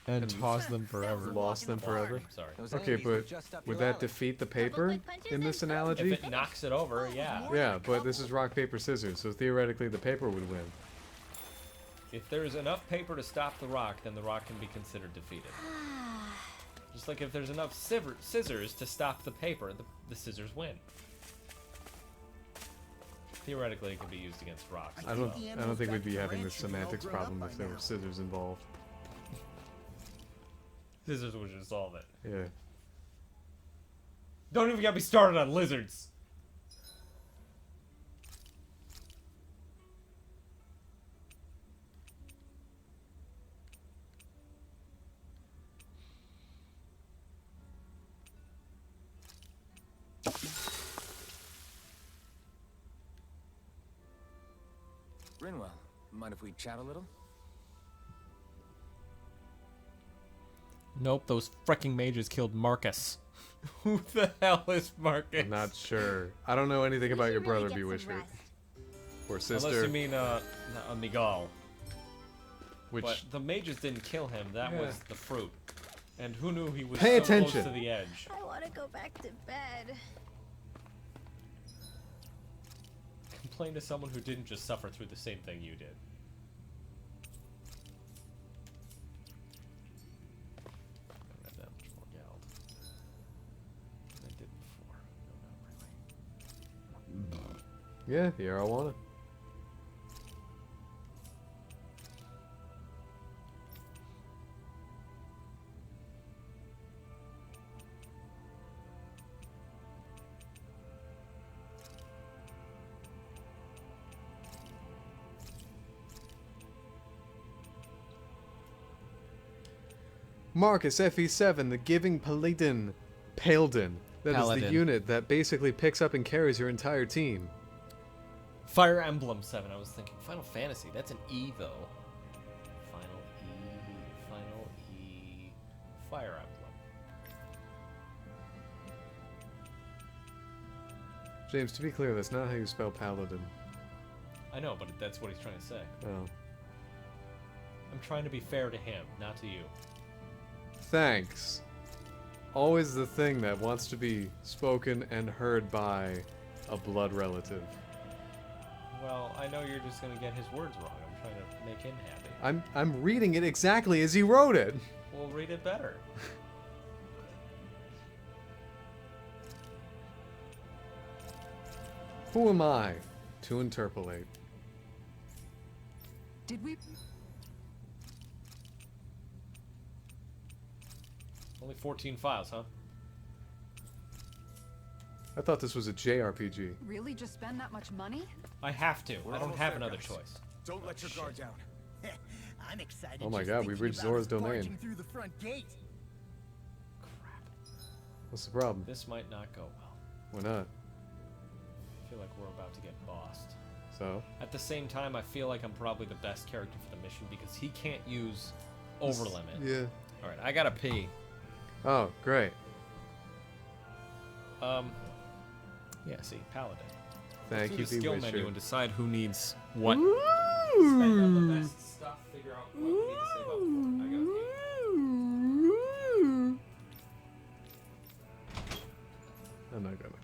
Speaker 1: and toss them forever.
Speaker 2: Lost them forever.
Speaker 1: Sorry.
Speaker 8: Those
Speaker 2: Okay,
Speaker 8: enemies were
Speaker 2: but
Speaker 8: just up
Speaker 2: would
Speaker 8: your
Speaker 2: that
Speaker 8: alley.
Speaker 2: defeat the paper in this
Speaker 1: If
Speaker 2: analogy?
Speaker 1: it knocks it over, yeah.
Speaker 2: Yeah, but this is rock, paper, scissors, so theoretically the paper would win.
Speaker 1: If there's enough paper to stop the rock, then the rock can be considered defeated. Just like if there's enough scissors to stop the paper, the scissors win. Theoretically, it can be used against rocks.
Speaker 2: I don't think we'd be having this semantics problem if there were scissors involved.
Speaker 1: Scissors would just solve it.
Speaker 2: Yeah.
Speaker 1: Don't even get me started on lizards.
Speaker 7: Rinwell, mind if we chat a little?
Speaker 1: Nope, those freaking mages killed Marcus. Who the hell is Marcus?
Speaker 2: I'm not sure. I don't know anything about your brother, Bewitcher. Or sister.
Speaker 1: Unless you mean Miguel.
Speaker 2: Which
Speaker 1: But the mages didn't kill him. That was the fruit. And who knew he was
Speaker 2: Pay
Speaker 1: so
Speaker 2: attention.
Speaker 1: close to the edge?
Speaker 3: I want to go back to bed.
Speaker 1: Complain to someone who didn't just suffer through the same thing you did. I don't have that much more galled than I did before. No, not really.
Speaker 2: yeah, here I want it. Marcus FE7, the Giving Paladin. Paladin. That is the
Speaker 1: Paladin.
Speaker 2: unit that basically picks up and carries your entire team.
Speaker 1: Fire Emblem 7. I was thinking Final Fantasy. That's an E though. Final E. Fire Emblem.
Speaker 2: James, to be clear, that's not how you spell Paladin.
Speaker 1: I know, but that's what he's trying to say.
Speaker 2: Oh.
Speaker 1: I'm trying to be fair to him, not to you.
Speaker 2: Thanks. Always the thing that wants to be spoken and heard by a blood relative.
Speaker 1: Well, I know you're just gonna get his words wrong. I'm trying to make him happy.
Speaker 2: I'm reading it exactly as he wrote it.
Speaker 1: We'll read it better.
Speaker 2: Who am I to interpolate?
Speaker 5: Did we?
Speaker 1: Only 14 files, huh?
Speaker 2: I thought this was a JRPG.
Speaker 5: Really just spend that much money?
Speaker 1: I have to.
Speaker 4: We're
Speaker 1: I don't
Speaker 4: almost
Speaker 1: have
Speaker 4: there,
Speaker 1: another
Speaker 4: guys.
Speaker 1: choice.
Speaker 4: Don't let your guard down.
Speaker 6: I'm excited.
Speaker 2: Oh my
Speaker 6: just
Speaker 2: god,
Speaker 6: thinking
Speaker 2: we've reached
Speaker 6: about
Speaker 2: Zora's
Speaker 6: us
Speaker 2: domain.
Speaker 6: barging through the front gate.
Speaker 1: Crap.
Speaker 2: What's the problem?
Speaker 1: This might not go well.
Speaker 2: Why not?
Speaker 1: I feel like we're about to get bossed.
Speaker 2: So?
Speaker 1: At the same time, I feel like I'm probably the best character for the mission because he can't use overlimit.
Speaker 2: Yeah.
Speaker 1: Alright, I gotta pee.
Speaker 2: Oh, great.
Speaker 1: Yeah, see, Paladin.
Speaker 2: Thank
Speaker 1: Go
Speaker 2: you,
Speaker 1: through the skill
Speaker 2: Bewitcher.
Speaker 1: menu and decide who needs what. Spend on the best stuff, figure out what we need to save up for. I gotta pee.
Speaker 2: I'm not gonna.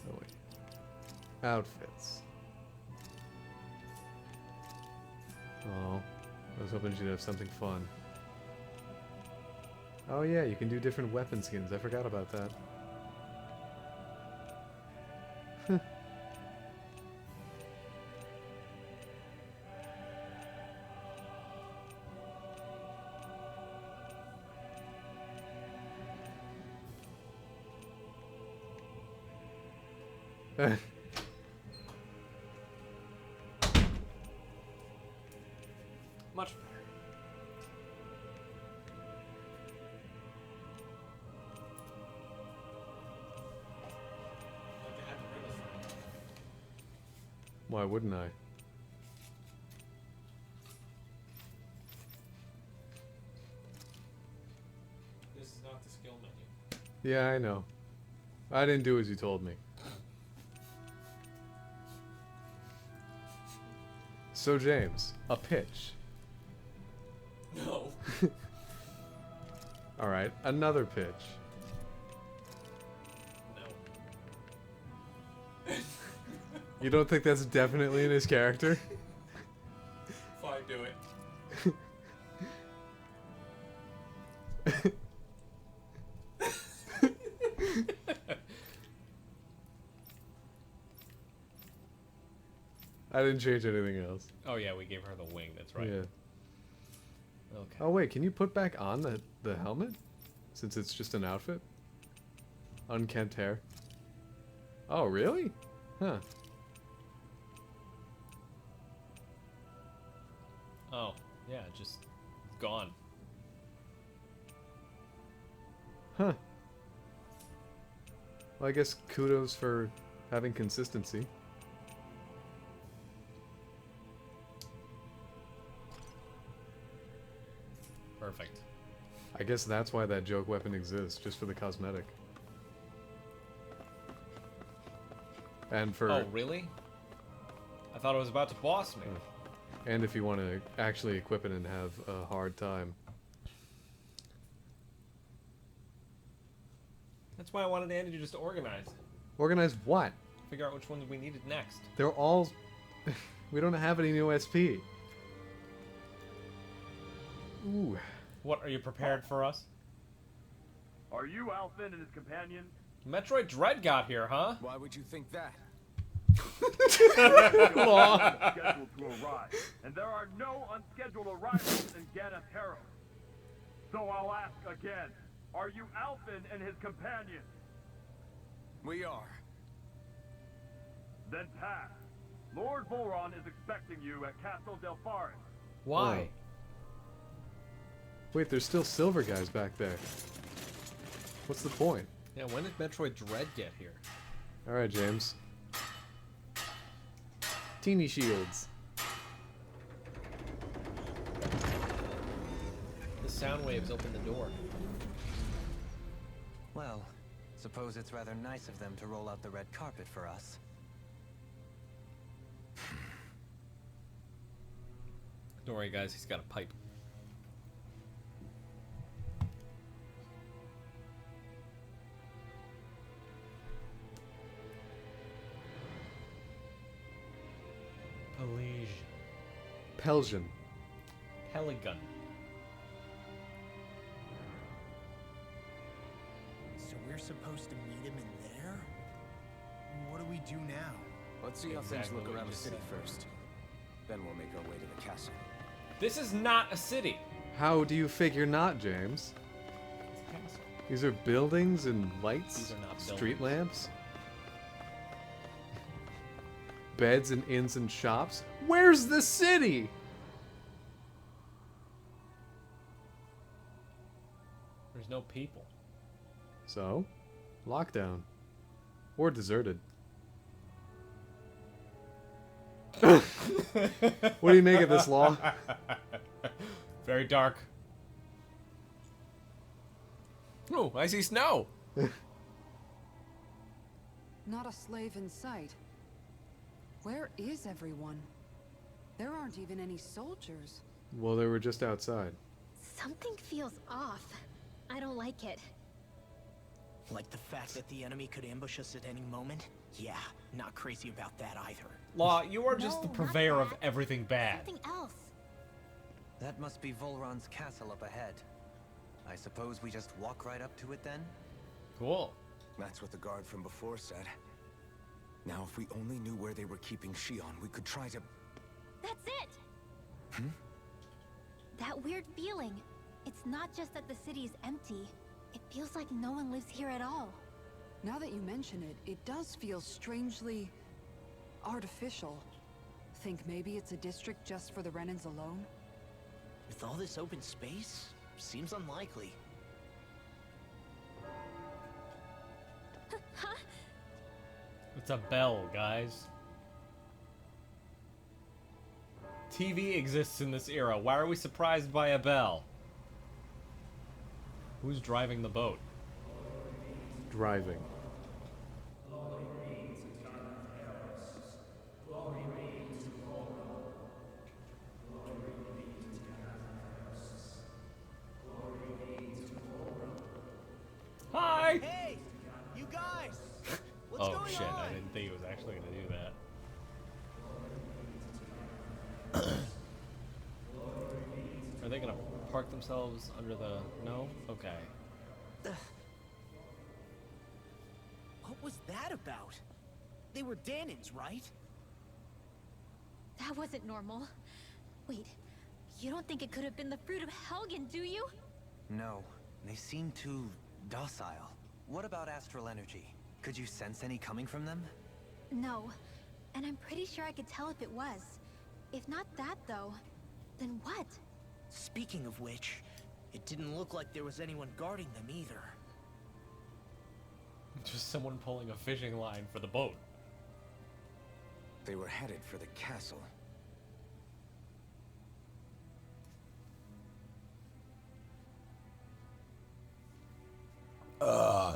Speaker 2: Oh wait. Outfits. Oh, I was hoping you'd have something fun. Oh yeah, you can do different weapon skins. I forgot about that.
Speaker 1: Much better.
Speaker 2: Why wouldn't I?
Speaker 1: This is not the skill menu.
Speaker 2: Yeah, I know. I didn't do as you told me. So James, a pitch.
Speaker 1: No.
Speaker 2: All right, another pitch.
Speaker 1: No.
Speaker 2: You don't think that's definitely in his character?
Speaker 1: Fine, do it.
Speaker 2: I didn't change anything else.
Speaker 1: Oh yeah, we gave her the wing. That's right.
Speaker 2: Yeah.
Speaker 1: Okay.
Speaker 2: Oh wait, can you put back on the helmet? Since it's just an outfit? Unkempt hair. Oh really? Huh.
Speaker 1: Oh yeah, just gone.
Speaker 2: Huh. Well, I guess kudos for having consistency.
Speaker 1: Perfect.
Speaker 2: I guess that's why that joke weapon exists, just for the cosmetic. And for
Speaker 1: Oh, really? I thought it was about to boss me.
Speaker 2: and if you want to actually equip it and have a hard time.
Speaker 1: That's why I wanted Andy to just organize.
Speaker 2: Organize what?
Speaker 1: Figure out which ones we needed next.
Speaker 2: They're all... we don't have any new SP. Ooh.
Speaker 1: What, are you prepared for us?
Speaker 9: Are you Alphen and his companion?
Speaker 1: Metroid Dread got here, huh?
Speaker 7: Why would you think that?
Speaker 9: Scheduled to arrive, and there are no unscheduled arrivals in Ganatero. So I'll ask again, are you Alphen and his companion?
Speaker 7: We are.
Speaker 9: Then pass. Lord Volron is expecting you at Castle Del Fares.
Speaker 1: Why?
Speaker 2: Wait, there's still silver guys back there. What's the point?
Speaker 1: Yeah, when did Metroid Dread get here?
Speaker 2: Alright, James. Teeny shields.
Speaker 1: The sound waves open the door.
Speaker 8: Well, suppose it's rather nice of them to roll out the red carpet for us.
Speaker 1: Don't worry, guys, he's got a pipe.
Speaker 2: Pelsian.
Speaker 1: Peligun.
Speaker 6: So we're supposed to meet him in there? What do we do now?
Speaker 7: Let's see how
Speaker 1: Exactly
Speaker 7: things look
Speaker 1: what
Speaker 7: around
Speaker 1: you
Speaker 7: the city
Speaker 1: said.
Speaker 7: first. Then we'll make our way to the castle.
Speaker 1: This is not a city.
Speaker 2: How do you figure not, James?
Speaker 1: It's a castle.
Speaker 2: These are buildings and lights?
Speaker 1: These are not
Speaker 2: Street
Speaker 1: buildings.
Speaker 2: lamps? Beds and inns and shops? Where's the city?
Speaker 1: There's no people.
Speaker 2: So, lockdown. Or deserted. What do you make of this, Law?
Speaker 1: Very dark. Oh, I see snow.
Speaker 5: Not a slave in sight. Where is everyone? There aren't even any soldiers.
Speaker 2: Well, they were just outside.
Speaker 3: Something feels off. I don't like it.
Speaker 6: Like the fact that the enemy could ambush us at any moment? Yeah, not crazy about that either.
Speaker 1: Law, you are just the
Speaker 3: No, not
Speaker 1: purveyor of
Speaker 3: that.
Speaker 1: everything bad.
Speaker 3: Something else.
Speaker 8: That must be Volron's castle up ahead. I suppose we just walk right up to it then?
Speaker 1: Cool.
Speaker 7: That's what the guard from before said. Now, if we only knew where they were keeping Shion, we could try to...
Speaker 3: That's it!
Speaker 7: Hmm?
Speaker 3: That weird feeling. It's not just that the city is empty. It feels like no one lives here at all.
Speaker 5: Now that you mention it, it does feel strangely... artificial. Think maybe it's a district just for the Renans alone?
Speaker 6: With all this open space, seems unlikely.
Speaker 3: Huh?
Speaker 1: It's a bell, guys. TV exists in this era. Why are we surprised by a bell? Who's driving the boat?
Speaker 2: Driving.
Speaker 1: Hi!
Speaker 6: Hey! You guys! What's
Speaker 1: Oh
Speaker 6: going
Speaker 1: shit,
Speaker 6: on?
Speaker 1: I didn't think he was actually gonna do that. Are they gonna park themselves under the... No? Okay.
Speaker 6: What was that about? They were Danins, right?
Speaker 3: That wasn't normal. Wait, you don't think it could have been the fruit of Helgen, do you?
Speaker 8: No, they seem too docile. What about astral energy? Could you sense any coming from them?
Speaker 3: No, and I'm pretty sure I could tell if it was. If not that, though, then what?
Speaker 6: Speaking of which, it didn't look like there was anyone guarding them either.
Speaker 1: Just someone pulling a fishing line for the boat.
Speaker 7: They were headed for the castle.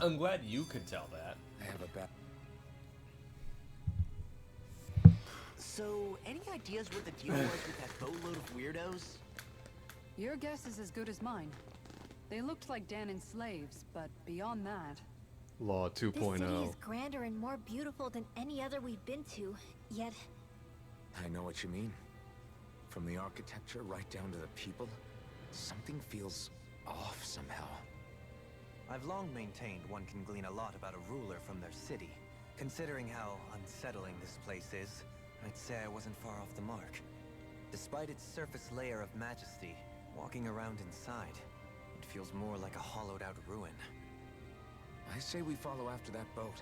Speaker 1: I'm glad you could tell that.
Speaker 7: I have a bad...
Speaker 6: So, any ideas what the deal was with that boatload of weirdos?
Speaker 5: Your guess is as good as mine. They looked like Danon's slaves, but beyond that...
Speaker 2: Law
Speaker 3: This city
Speaker 2: 2.0.
Speaker 3: is grander and more beautiful than any other we've been to, yet
Speaker 7: I know what you mean. From the architecture right down to the people, something feels off somehow.
Speaker 8: I've long maintained one can glean a lot about a ruler from their city. Considering how unsettling this place is, I'd say I wasn't far off the mark. Despite its surface layer of majesty, walking around inside, it feels more like a hollowed-out ruin.
Speaker 7: I say we follow after that boat.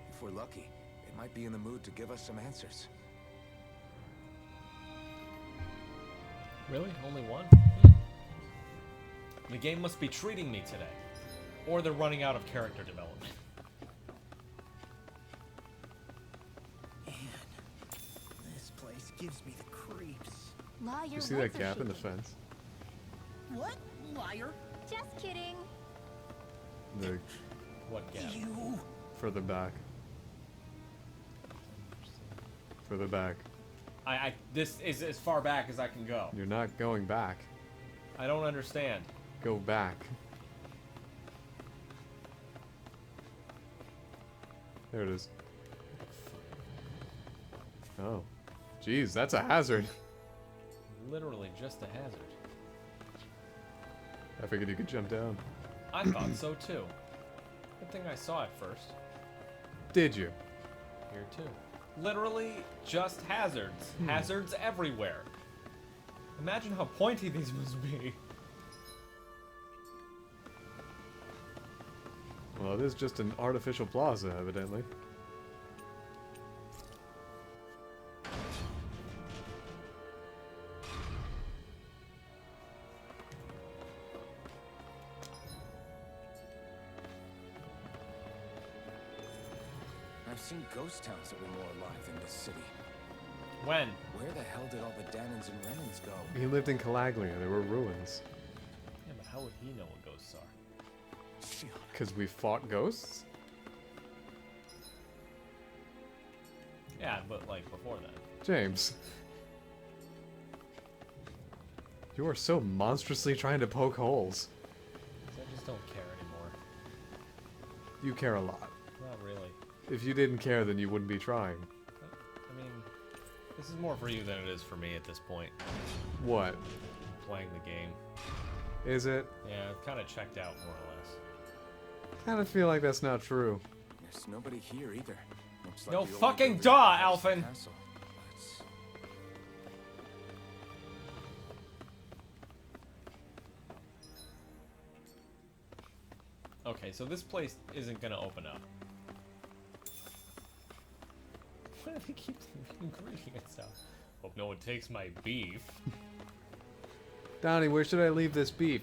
Speaker 7: If we're lucky, it might be in the mood to give us some answers.
Speaker 1: Really? Only one? The game must be treating me today. Or they're running out of character development.
Speaker 6: Man, this place gives me the creeps.
Speaker 3: liar.
Speaker 2: You see that gap in the fence?
Speaker 6: What? Liar?
Speaker 3: Just kidding.
Speaker 2: The
Speaker 1: What gap?
Speaker 6: You.
Speaker 2: further back. Further back.
Speaker 1: This is as far back as I can go.
Speaker 2: You're not going back.
Speaker 1: I don't understand.
Speaker 2: Go back. There it is. Oh. Jeez, that's a hazard.
Speaker 1: Literally just a hazard.
Speaker 2: I figured you could jump down.
Speaker 1: I thought so too. Good thing I saw it first.
Speaker 2: Did you?
Speaker 1: Here too. Literally just hazards. Hazards everywhere. Imagine how pointy these must be.
Speaker 2: Well, it is just an artificial plaza, evidently.
Speaker 7: I've seen ghost towns that were more alive than this city.
Speaker 1: When?
Speaker 7: Where the hell did all the Danons and Renans go?
Speaker 2: He lived in Calaglia. There were ruins.
Speaker 1: Yeah, but how would he know what ghosts are?
Speaker 2: Because we fought ghosts?
Speaker 1: Yeah, but like before that.
Speaker 2: James. You are so monstrously trying to poke holes.
Speaker 1: I just don't care anymore.
Speaker 2: You care a lot.
Speaker 1: Not really.
Speaker 2: If you didn't care, then you wouldn't be trying.
Speaker 1: I mean, this is more for you than it is for me at this point.
Speaker 2: What?
Speaker 1: Playing the game.
Speaker 2: Is it?
Speaker 1: Yeah, I've kind of checked out more or less.
Speaker 2: Kind of feel like that's not true.
Speaker 7: There's nobody here either. Looks
Speaker 1: No
Speaker 7: the old
Speaker 1: fucking
Speaker 7: building
Speaker 1: duh,
Speaker 7: house the
Speaker 1: Alphen!
Speaker 7: castle. Let's-
Speaker 1: Okay, so this place isn't gonna open up. Why do they keep greeting and stuff? Hope no one takes my beef.
Speaker 2: Donnie, where should I leave this beef?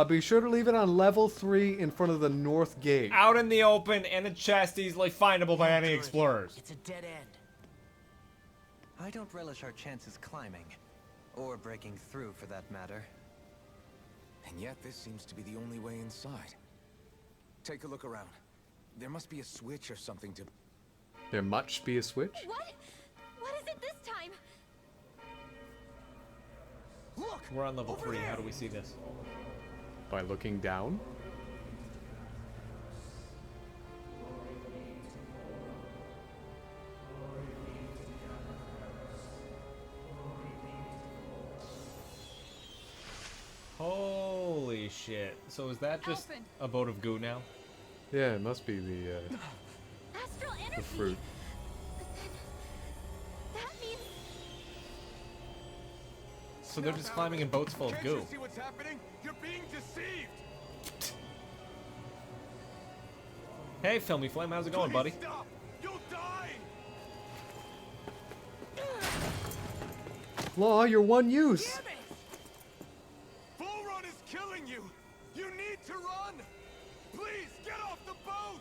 Speaker 2: Be sure to leave it on level 3 in front of the north gate.
Speaker 1: Out in the open, in a chest, easily findable by any explorers.
Speaker 6: It's a dead end.
Speaker 8: I don't relish our chances climbing. Or breaking through, for that matter.
Speaker 7: And yet this seems to be the only way inside. Take a look around. There must be a switch or something to...
Speaker 2: There much be a switch?
Speaker 3: What? What is it this time?
Speaker 6: Look!
Speaker 1: We're on level
Speaker 6: over
Speaker 1: 3,
Speaker 6: there.
Speaker 1: how do we see this?
Speaker 2: By looking down?
Speaker 1: Holy shit. So is that just
Speaker 5: Alphen.
Speaker 1: a boat of goo now?
Speaker 2: Yeah, it must be the
Speaker 3: Astral energy.
Speaker 2: fruit.
Speaker 3: But then that means
Speaker 1: So they're just climbing in boats full of
Speaker 4: Can't
Speaker 1: goo.
Speaker 4: you see what's happening? You're being deceived.
Speaker 1: Hey, Filmy Flame, how's it going, buddy?
Speaker 4: Stop! You'll die.
Speaker 2: Law, you're one use!
Speaker 4: Damn it! Bull Run is killing you. You need to run. Please get off the boat.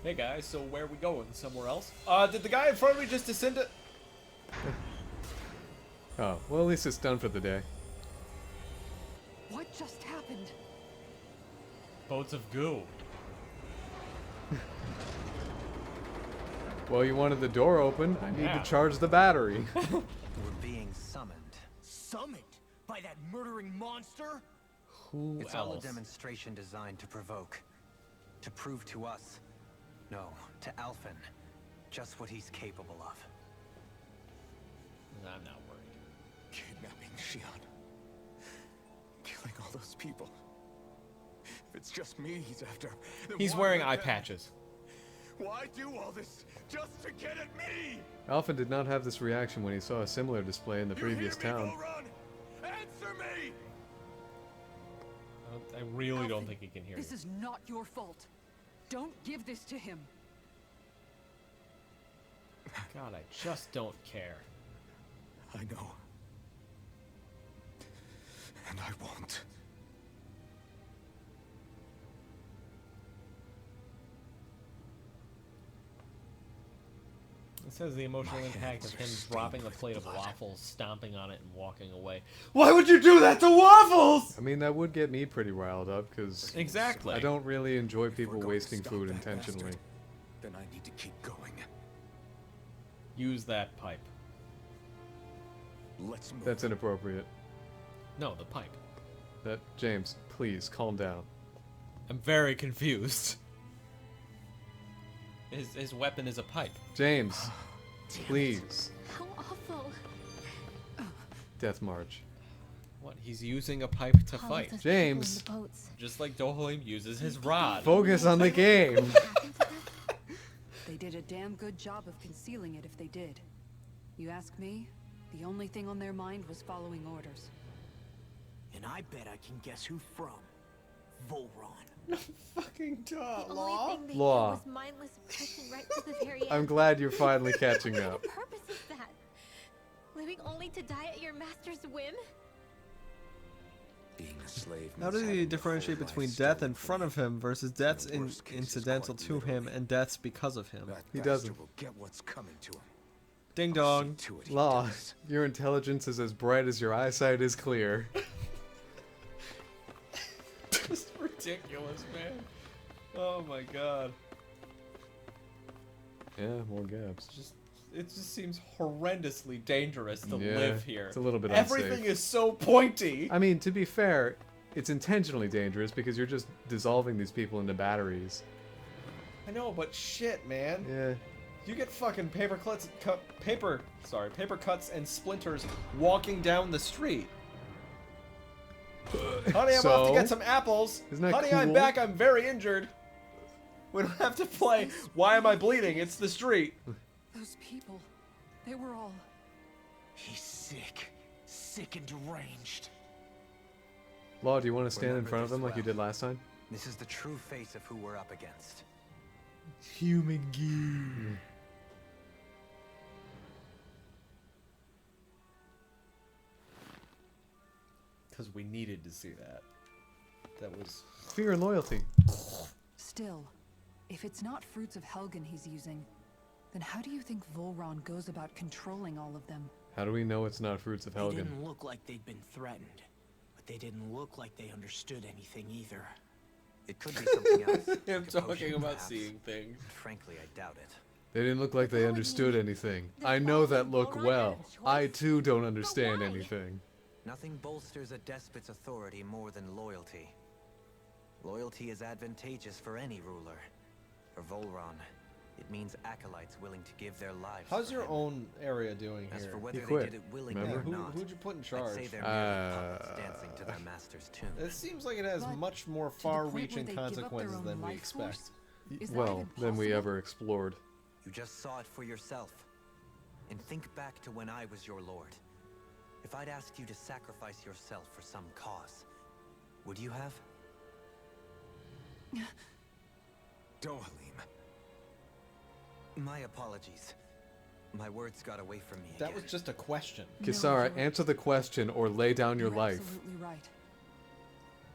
Speaker 1: Hey guys, so where are we going? Somewhere else? Did the guy in front of me just descend it?
Speaker 2: Oh, well at least it's done for the day.
Speaker 5: What just happened?
Speaker 1: Boats of goo.
Speaker 2: Well, you wanted the door open. I need
Speaker 1: Yeah.
Speaker 2: to charge the battery.
Speaker 8: We're being summoned.
Speaker 6: Summoned by that murdering monster?
Speaker 1: Who
Speaker 8: It's all a
Speaker 1: else?
Speaker 8: demonstration designed to provoke. To prove to us, no, to Alphen, just what he's capable of.
Speaker 1: I'm not worried.
Speaker 7: Kidnapping Shion. Killing all those people. If it's just me he's after, then
Speaker 1: He's
Speaker 7: why
Speaker 1: wearing
Speaker 7: let
Speaker 1: eye
Speaker 7: them-
Speaker 1: patches.
Speaker 7: Why do all this just to get at me?
Speaker 2: Alpha did not have this reaction when he saw a similar display in the
Speaker 7: You
Speaker 2: previous
Speaker 7: hear me,
Speaker 2: town.
Speaker 7: Volron? Answer me!
Speaker 1: I really don't
Speaker 5: Alfie,
Speaker 1: think he can hear
Speaker 5: This
Speaker 1: you.
Speaker 5: is not your fault. Don't give this to him.
Speaker 1: God, I just don't care.
Speaker 7: I know. And I won't.
Speaker 1: It says the emotional
Speaker 7: My
Speaker 1: impact of
Speaker 7: hands are
Speaker 1: him
Speaker 7: stained
Speaker 1: dropping a
Speaker 7: with
Speaker 1: plate of
Speaker 7: blood.
Speaker 1: waffles, stomping on it, and walking away. Why would you do that to waffles?
Speaker 2: I mean, that would get me pretty riled up, because
Speaker 1: Exactly.
Speaker 2: I don't really enjoy
Speaker 7: If we're
Speaker 2: people
Speaker 7: going to
Speaker 2: wasting
Speaker 7: stop
Speaker 2: food
Speaker 7: that
Speaker 2: intentionally.
Speaker 7: bastard, then I need to keep going.
Speaker 1: Use that pipe.
Speaker 7: Let's move.
Speaker 2: That's inappropriate.
Speaker 1: No, the pipe.
Speaker 2: James, please, calm down.
Speaker 1: I'm very confused. His weapon is a pipe.
Speaker 2: James, please.
Speaker 3: How awful.
Speaker 2: Death March.
Speaker 1: What? He's using a pipe to
Speaker 3: All of
Speaker 1: fight.
Speaker 3: those
Speaker 2: James.
Speaker 3: people in the boats.
Speaker 1: Just like Dohalim uses his rod.
Speaker 2: Focus on the game.
Speaker 3: What happened to them?
Speaker 5: They did a damn good job of concealing it if they did. You ask me, the only thing on their mind was following orders.
Speaker 6: And I bet I can guess who from. Volron.
Speaker 1: Fucking
Speaker 3: The
Speaker 1: law.
Speaker 3: only thing they
Speaker 2: Law.
Speaker 3: did was mindless oppression right to the very end.
Speaker 2: I'm glad you're finally catching
Speaker 3: What
Speaker 2: up.
Speaker 3: purpose is that? Living only to die at your master's whim?
Speaker 7: Being a slave
Speaker 1: How
Speaker 7: means
Speaker 1: does he
Speaker 7: having
Speaker 1: differentiate
Speaker 7: your whole
Speaker 1: between
Speaker 7: life
Speaker 1: death
Speaker 7: stolen
Speaker 1: in
Speaker 7: from
Speaker 1: front
Speaker 7: you?
Speaker 1: of him versus deaths
Speaker 7: In the worst cases,
Speaker 1: incidental
Speaker 7: quite
Speaker 1: to him
Speaker 7: literally.
Speaker 1: and deaths because of him?
Speaker 7: That
Speaker 2: He
Speaker 7: bastard
Speaker 2: doesn't.
Speaker 7: will get what's coming to him.
Speaker 1: Ding
Speaker 7: I'll see
Speaker 1: dong.
Speaker 7: to it he
Speaker 2: Law,
Speaker 7: does.
Speaker 2: your intelligence is as bright as your eyesight is clear.
Speaker 1: Just ridiculous, man. Oh my god.
Speaker 2: Yeah, more gaps.
Speaker 1: It just seems horrendously dangerous to
Speaker 2: Yeah,
Speaker 1: live here.
Speaker 2: it's a little bit
Speaker 1: Everything
Speaker 2: unsafe.
Speaker 1: is so pointy.
Speaker 2: I mean, to be fair, it's intentionally dangerous because you're just dissolving these people into batteries.
Speaker 1: I know, but shit, man.
Speaker 2: Yeah.
Speaker 1: You get fucking paper cuts and splinters walking down the street. Honey, I'm off to
Speaker 2: So?
Speaker 1: get some apples.
Speaker 2: Isn't that
Speaker 1: Honey, I'm
Speaker 2: cool?
Speaker 1: back. I'm very injured. We don't have to play Why Am I Bleeding? It's the street.
Speaker 5: Those people, they were all...
Speaker 6: He's sick. Sick and deranged.
Speaker 2: Law, do you want to stand in
Speaker 8: Remember
Speaker 2: front of
Speaker 8: this
Speaker 2: them like you
Speaker 8: well.
Speaker 2: did last time?
Speaker 8: This is the true face of who we're up against.
Speaker 1: Human gear. Because we needed to see that. That was...
Speaker 2: Fear and loyalty.
Speaker 5: Still, if it's not fruits of Helgen he's using, then how do you think Volron goes about controlling all of them?
Speaker 2: How do we know it's not fruits of
Speaker 6: They
Speaker 2: Helgen?
Speaker 6: didn't look like they'd been threatened. But they didn't look like they understood anything either.
Speaker 8: It could be something else.
Speaker 1: Him
Speaker 8: Like a
Speaker 1: talking
Speaker 8: potion,
Speaker 1: about
Speaker 8: perhaps.
Speaker 1: seeing things.
Speaker 8: Frankly, I doubt it.
Speaker 2: They didn't look like they understood anything. I know that look well. I too don't understand anything.
Speaker 8: Nothing bolsters a despot's authority more than loyalty. Loyalty is advantageous for any ruler. For Volron, it means acolytes willing to give their lives.
Speaker 1: How's
Speaker 8: for
Speaker 1: your
Speaker 8: him.
Speaker 1: own area doing
Speaker 8: As
Speaker 1: here?
Speaker 8: for whether
Speaker 2: quit,
Speaker 8: they did it willingly
Speaker 2: remember?
Speaker 8: or not,
Speaker 1: Who'd you put in
Speaker 8: I'd
Speaker 1: charge?
Speaker 8: say they're merely puppets dancing to their master's tune.
Speaker 1: It seems like it has
Speaker 5: But
Speaker 1: much more
Speaker 5: to the point
Speaker 1: far-reaching
Speaker 5: where they'd give up their
Speaker 1: consequences
Speaker 5: own
Speaker 1: than we
Speaker 5: life
Speaker 1: expect.
Speaker 5: force? Is that
Speaker 2: Well,
Speaker 5: even
Speaker 2: than we
Speaker 5: possible?
Speaker 2: ever explored.
Speaker 8: You just saw it for yourself. And think back to when I was your lord. If I'd asked you to sacrifice yourself for some cause, would you have?
Speaker 7: Dohalim.
Speaker 8: My apologies. My words got away from me
Speaker 1: That
Speaker 8: again.
Speaker 1: was just a question.
Speaker 5: No,
Speaker 2: Kisara,
Speaker 5: you're-
Speaker 2: answer the question or lay down your
Speaker 5: you're
Speaker 2: life.
Speaker 5: absolutely right.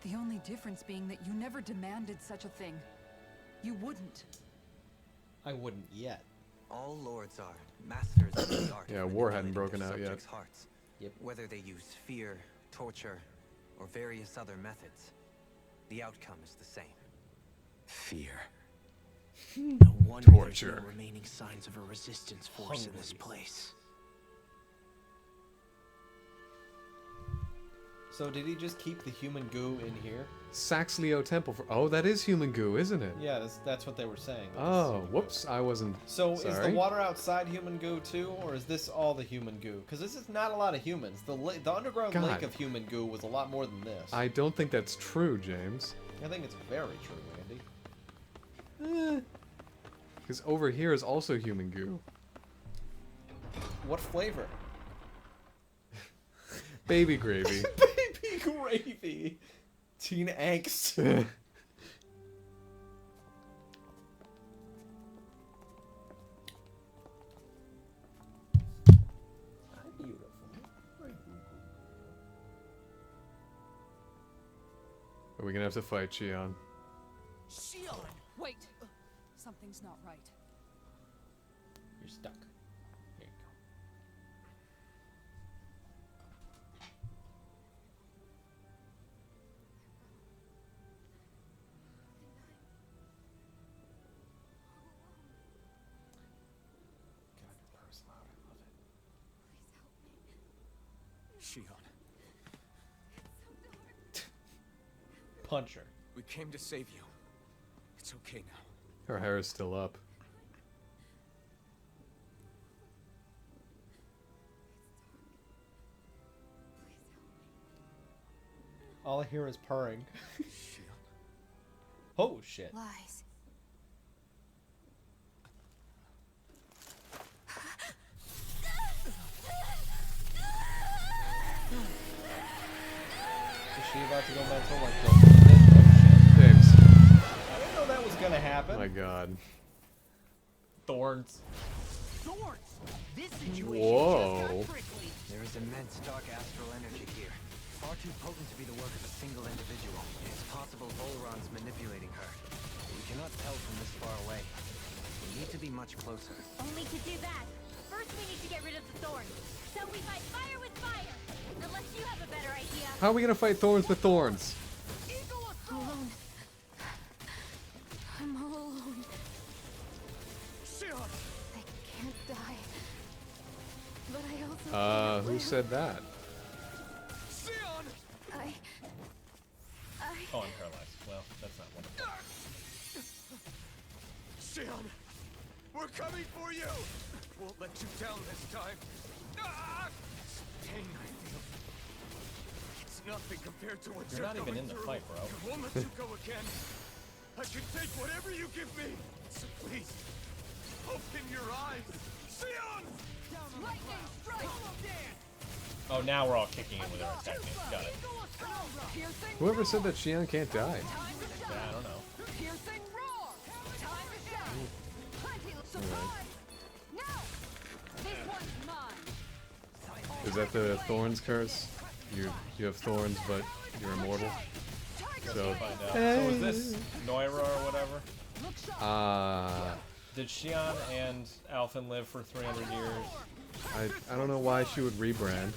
Speaker 5: The only difference being that you never demanded such a thing. You wouldn't.
Speaker 1: I wouldn't yet.
Speaker 8: All lords are masters of the art.
Speaker 2: Yeah,
Speaker 8: of
Speaker 2: war hadn't
Speaker 8: manipulating
Speaker 2: broken
Speaker 8: their
Speaker 2: out yet.
Speaker 8: subjects' hearts.
Speaker 1: Yep.
Speaker 8: Whether they use fear, torture, or various other methods, the outcome is the same.
Speaker 7: Fear.
Speaker 6: No wonder there's
Speaker 2: Torture.
Speaker 6: no remaining signs of a resistance force in this
Speaker 1: Hungry.
Speaker 6: place.
Speaker 1: So did he just keep the human goo in here?
Speaker 2: Saxleo Temple for. Oh, that is human goo, isn't it?
Speaker 1: Yeah, that's what they were saying. that this is
Speaker 2: Oh,
Speaker 1: human goo.
Speaker 2: whoops! I wasn't.
Speaker 1: So is
Speaker 2: sorry.
Speaker 1: the water outside human goo too, or is this all the human goo? Because this is not a lot of humans. The underground
Speaker 2: God.
Speaker 1: lake of human goo was a lot more than this.
Speaker 2: I don't think that's true, James.
Speaker 1: I think it's very true, Randy.
Speaker 2: Because over here is also human goo.
Speaker 1: What flavor?
Speaker 2: Baby gravy.
Speaker 1: Baby gravy. Teen angst. Beautiful.
Speaker 2: Are we gonna have to fight Shion?
Speaker 6: Shion!
Speaker 5: Wait! Something's not right.
Speaker 1: You're stuck. Here you go. God, your purse loud. I love it.
Speaker 7: Shion,
Speaker 1: Punch her.
Speaker 7: we came to save you. It's okay now.
Speaker 2: Her hair is still up.
Speaker 1: All I hear is purring.
Speaker 7: Shion.
Speaker 1: Oh shit.
Speaker 3: Lies.
Speaker 1: Is she about to go mental like this? Oh shit.
Speaker 2: James.
Speaker 1: I didn't know that was gonna happen.
Speaker 2: My God.
Speaker 1: Thorns.
Speaker 6: Thorns! This situation
Speaker 2: Whoa.
Speaker 6: just got prickly.
Speaker 8: There is immense dark astral energy here. Far too potent to be the work of a single individual. It's possible Volron's manipulating her. We cannot tell from this far away. We need to be much closer.
Speaker 3: Only to do that, first we need to get rid of the thorns. So we fight fire with fire. Unless you have a better idea.
Speaker 2: How are we gonna fight thorns with thorns?
Speaker 3: Alone. I'm all alone.
Speaker 6: Shion!
Speaker 3: I can't die. But I also can't
Speaker 2: Who
Speaker 3: live.
Speaker 2: said that?
Speaker 6: Shion!
Speaker 3: I
Speaker 1: Oh, I'm paralyzed. Well, that's not wonderful.
Speaker 4: Shion, we're coming for you! Won't let you down this time. Ah! Pain I feel. It's nothing compared to what
Speaker 1: You're
Speaker 4: you're
Speaker 1: not even
Speaker 4: going
Speaker 1: in the
Speaker 4: through.
Speaker 1: fight, bro.
Speaker 4: I won't let you go again. I can take whatever you give me. So please, open your eyes. Shion!
Speaker 6: Lightning strike!
Speaker 1: Oh, now we're all kicking in with our attack name. Got it.
Speaker 2: Whoever said that Shion can't die?
Speaker 1: Yeah, I don't know.
Speaker 5: Piercing roar! Time to shine! Plenty of surprise! Now! This one's mine!
Speaker 2: Is that the thorns curse? You have thorns, but you're immortal. So,
Speaker 1: Find out. So is this Noira or whatever? Did Shion and Alphen live for 300 years?
Speaker 2: I don't know why she would rebrand.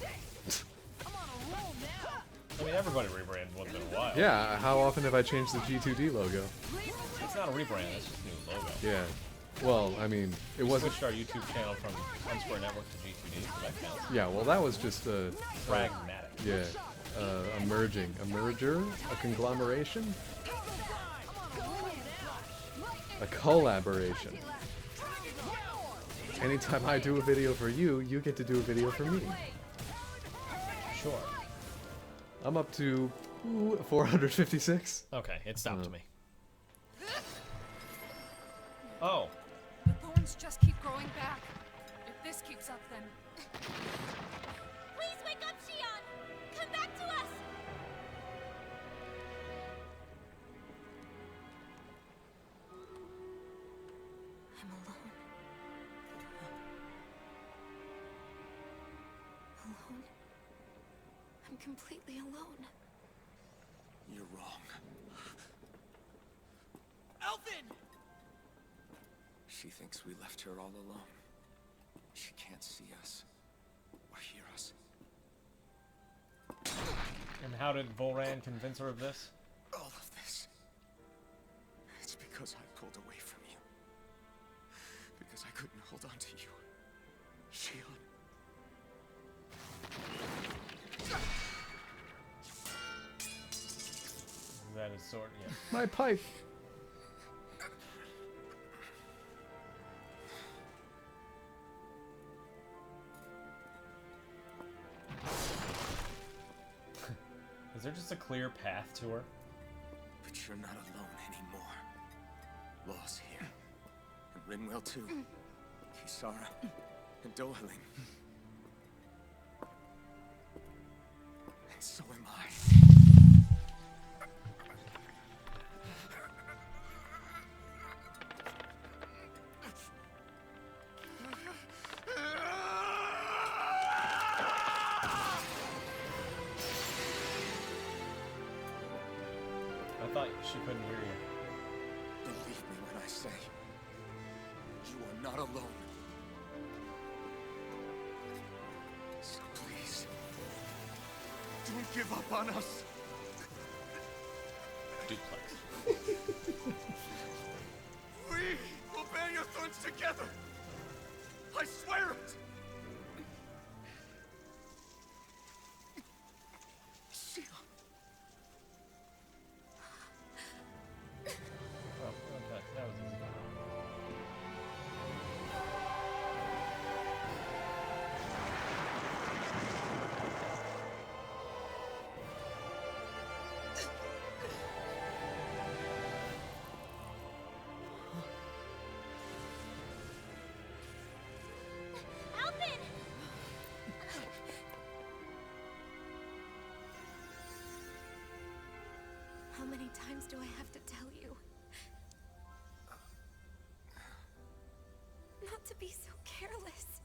Speaker 1: I mean, everybody rebranded once in a while.
Speaker 2: Yeah, how often have I changed the G2D logo?
Speaker 1: It's not a rebrand, it's just a new logo.
Speaker 2: Yeah. Well, I mean, it
Speaker 1: We
Speaker 2: wasn't.
Speaker 1: switched our YouTube channel from Unsquare Network to G2D, so that counts.
Speaker 2: Yeah, well, that was just a.
Speaker 1: Pragmatic.
Speaker 2: Yeah. A merging. A merger? A conglomeration? A collaboration. Anytime I do a video for you, you get to do a video for me.
Speaker 1: Sure.
Speaker 2: I'm up to 456.
Speaker 1: Okay, it stopped me. Oh.
Speaker 5: The thorns just keep growing back. If this keeps up, then...
Speaker 3: Please wake up, Shion! Come back to us! I'm alone. Alone? I'm completely alone.
Speaker 7: You're wrong.
Speaker 6: Alvin!
Speaker 7: She thinks we left her all alone. She can't see us or hear us.
Speaker 1: And how did Volran convince her of this?
Speaker 7: All of this. It's because I pulled away from you.
Speaker 4: Shion.
Speaker 1: That is sword, yeah.
Speaker 2: My pipe.
Speaker 1: Is there just a clear path to her?
Speaker 7: But you're not alone anymore. Law's here. And Rinwell too. Kisara. And Dohaling. And so am I.
Speaker 1: I thought she couldn't hear you.
Speaker 7: Believe me when I say, you are not alone. So please, don't give up on us.
Speaker 1: Duplex.
Speaker 4: We will bear your thorns together. I swear it. Shion.
Speaker 1: Oh, okay. That was easy.
Speaker 3: Alvin! How many times do I have to tell you? Not to be so careless.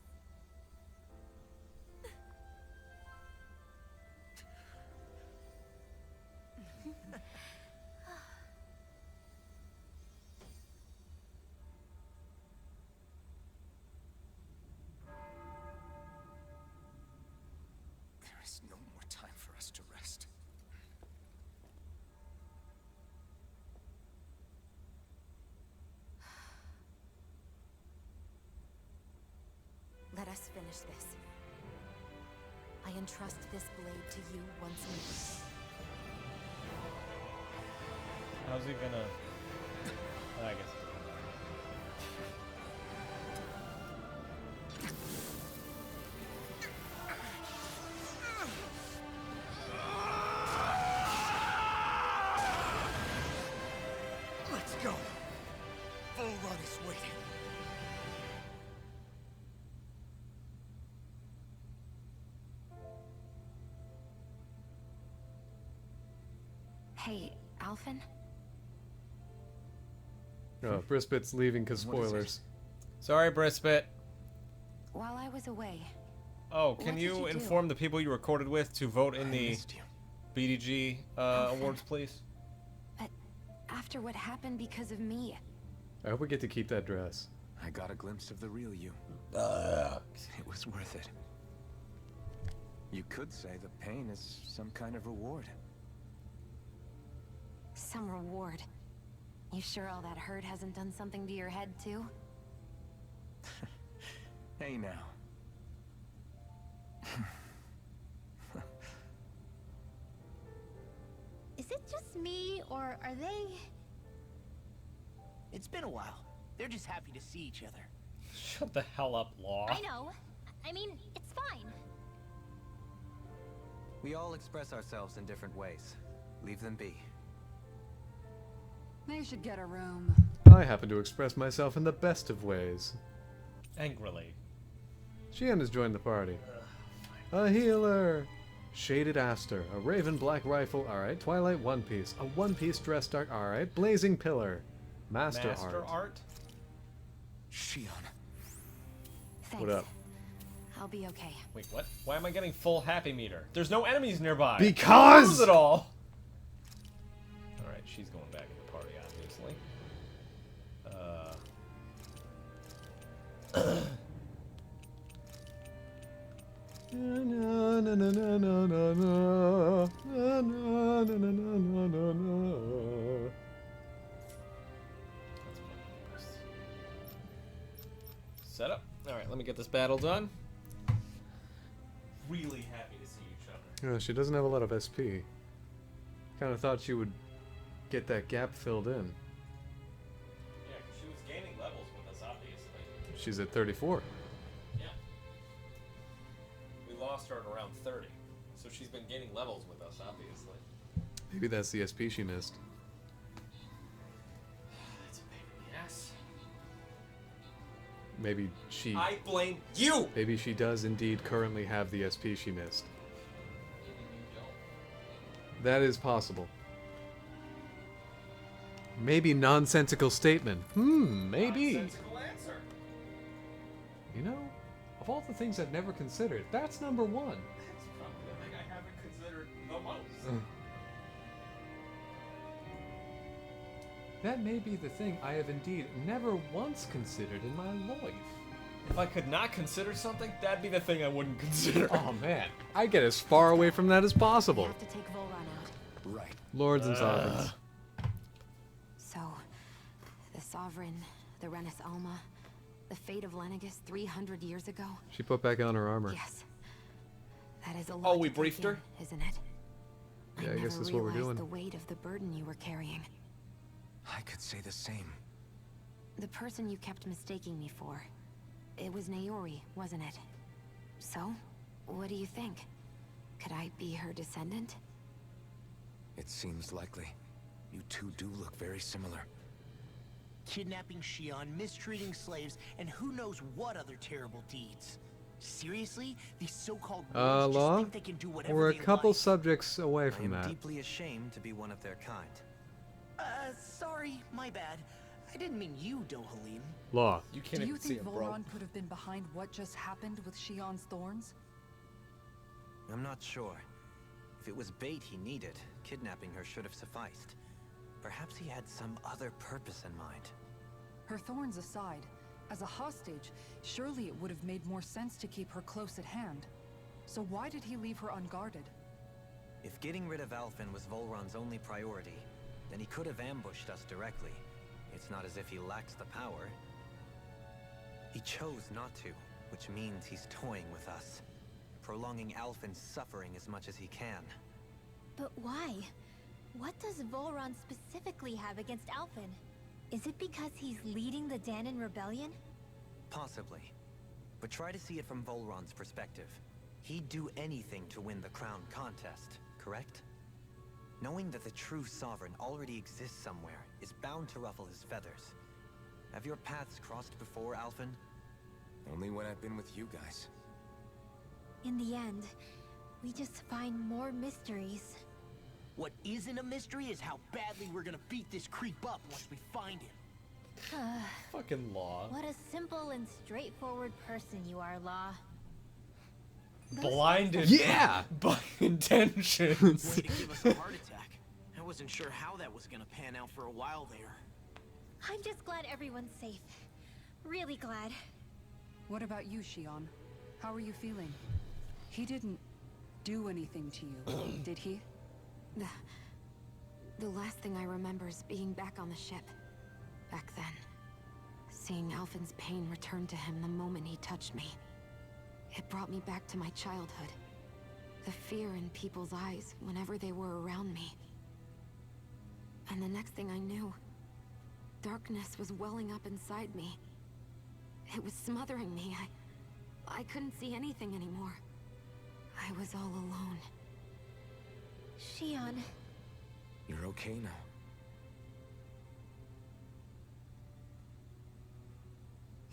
Speaker 7: There is no more time for us to rest.
Speaker 3: Let us finish this. I entrust this blade to you once more.
Speaker 1: How's he gonna... I guess it doesn't matter.
Speaker 4: Let's go. Volron is waiting.
Speaker 3: Hey, Alvin?
Speaker 2: Oh, Brispit's leaving because
Speaker 7: What is it?
Speaker 2: spoilers.
Speaker 1: Sorry, Brispit.
Speaker 3: While I was away,
Speaker 1: Oh, can
Speaker 3: What did
Speaker 1: you
Speaker 3: you do?
Speaker 1: inform the people you recorded with to vote in
Speaker 7: I
Speaker 1: the
Speaker 7: missed you.
Speaker 1: BDG
Speaker 3: Alfred.
Speaker 1: awards, please?
Speaker 3: but after what happened because of me,
Speaker 2: I hope we get to keep that dress.
Speaker 7: I got a glimpse of the real you. It was worth it. You could say the pain is some kind of reward.
Speaker 3: some reward. You sure all that hurt hasn't done something to your head, too?
Speaker 7: Hey now.
Speaker 3: Is it just me, or are they...
Speaker 6: It's been a while. They're just happy to see each other.
Speaker 1: Shut the hell up, Law.
Speaker 3: I know. I mean, it's fine.
Speaker 8: We all express ourselves in different ways. Leave them be.
Speaker 5: They should get a room.
Speaker 2: I happen to express myself in the best of ways.
Speaker 1: Angrily.
Speaker 2: Shion has joined the party. A healer! Shaded Aster, a Raven Black Rifle, alright. Twilight One Piece, a One Piece Dress Dark, alright. Blazing Pillar, Master Art.
Speaker 7: Shion.
Speaker 3: Thanks.
Speaker 2: What up?
Speaker 3: I'll be okay.
Speaker 1: Wait, what? Why am I getting full happy meter? There's no enemies nearby.
Speaker 2: Because-
Speaker 1: Lose it all. Alright, she's going back in the party, obviously. Set up. Alright, let me get this battle done. really happy to see each other.
Speaker 2: Yeah, she doesn't have a lot of SP. Kind of thought she would get that gap filled in.
Speaker 1: Yeah, because she was gaining levels with us, obviously.
Speaker 2: She's at 34.
Speaker 1: Yeah. We lost her at around 30. So she's been gaining levels with us, obviously.
Speaker 2: Maybe that's the SP she missed.
Speaker 1: That's a pain in the ass.
Speaker 2: Maybe she...
Speaker 1: I blame you!
Speaker 2: Maybe she does indeed currently have the SP she missed. That is possible. Maybe nonsensical statement. Maybe.
Speaker 1: Nonsensical answer.
Speaker 2: You know, of all the things I've never considered, that's number one.
Speaker 1: That's probably the thing I haven't considered the most.
Speaker 2: That may be the thing I have indeed never once considered in my life.
Speaker 1: If I could not consider something, that'd be the thing I wouldn't consider.
Speaker 2: Oh man, I get as far away from that as
Speaker 3: We
Speaker 2: possible.
Speaker 3: have to take Volron out.
Speaker 7: Right.
Speaker 2: Lords and sovereigns.
Speaker 3: So, the Sovereign, the Renis Alma, the fate of Lenegis 300 years ago?
Speaker 2: She put back on her armor.
Speaker 3: Yes. That is a lot
Speaker 1: we
Speaker 3: to take
Speaker 1: briefed her?
Speaker 3: in, isn't it?
Speaker 2: Yeah, I guess that's what we're
Speaker 3: never
Speaker 2: doing.
Speaker 3: realized the weight of the burden you were carrying.
Speaker 7: I could say the same.
Speaker 3: The person you kept mistaking me for. It was Naori, wasn't it? So, what do you think? Could I be her descendant?
Speaker 7: It seems likely. You two do look very similar.
Speaker 6: Kidnapping Shion, mistreating slaves, and who knows what other terrible deeds. Seriously? These so-called wards just
Speaker 2: Law?
Speaker 6: think they can do whatever
Speaker 2: We're a
Speaker 6: they
Speaker 2: couple
Speaker 6: like.
Speaker 2: subjects away
Speaker 8: I
Speaker 2: from
Speaker 8: am
Speaker 2: that.
Speaker 8: deeply ashamed to be one of their kind.
Speaker 6: Sorry, my bad. I didn't mean you, Dohalim.
Speaker 2: Law.
Speaker 1: You
Speaker 5: Do
Speaker 1: can't
Speaker 5: you
Speaker 1: even see
Speaker 5: think
Speaker 1: him, bro.
Speaker 5: Volron could have been behind what just happened with Shion's thorns?
Speaker 8: I'm not sure. If it was bait he needed, kidnapping her should have sufficed. Perhaps he had some other purpose in mind.
Speaker 5: Her thorns aside, as a hostage, surely it would have made more sense to keep her close at hand. So why did he leave her unguarded?
Speaker 8: If getting rid of Alphen was Volron's only priority, then he could have ambushed us directly. It's not as if he lacks the power. He chose not to, which means he's toying with us, prolonging Alphen's suffering as much as he can.
Speaker 3: But why? What does Volron specifically have against Alphen? Is it because he's leading the Danon rebellion?
Speaker 8: Possibly. But try to see it from Volron's perspective. He'd do anything to win the crown contest, correct? Knowing that the true sovereign already exists somewhere is bound to ruffle his feathers. Have your paths crossed before, Alphen?
Speaker 7: Only when I've been with you guys.
Speaker 3: In the end, we just find more mysteries.
Speaker 6: What isn't a mystery is how badly we're gonna beat this creep up once we find him.
Speaker 1: Fucking Law.
Speaker 3: What a simple and straightforward person you are, Law.
Speaker 1: Blinded
Speaker 2: Yeah!
Speaker 1: by intentions.
Speaker 6: Way to give us a heart attack. I wasn't sure how that was gonna pan out for a while there.
Speaker 3: I'm just glad everyone's safe. Really glad.
Speaker 5: What about you, Shion? How are you feeling? He didn't do anything to you, did he?
Speaker 3: The last thing I remember is being back on the ship. Back then. Seeing Alphen's pain return to him the moment he touched me. It brought me back to my childhood. The fear in people's eyes whenever they were around me. And the next thing I knew, darkness was welling up inside me. It was smothering me. I couldn't see anything anymore. I was all alone. Shion.
Speaker 7: You're okay now.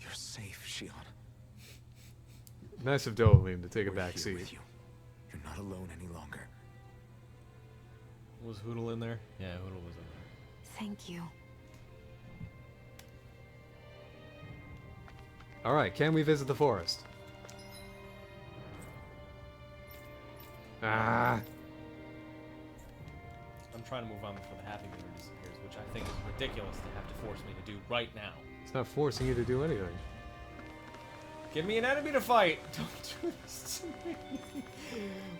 Speaker 7: You're safe, Shion.
Speaker 2: Nice of Dohalim to take a
Speaker 7: We're
Speaker 2: back
Speaker 7: here
Speaker 2: seat.
Speaker 7: with you. You're not alone any longer.
Speaker 1: Was Hoodle in there? Yeah, Hoodle was in there.
Speaker 3: Thank you.
Speaker 2: Alright, can we visit the forest? Ah!
Speaker 1: I'm trying to move on before the Happy Meter disappears, which I think is ridiculous to have to force me to do right now.
Speaker 2: It's not forcing you to do anything.
Speaker 1: Give me an enemy to fight! Don't do this to me.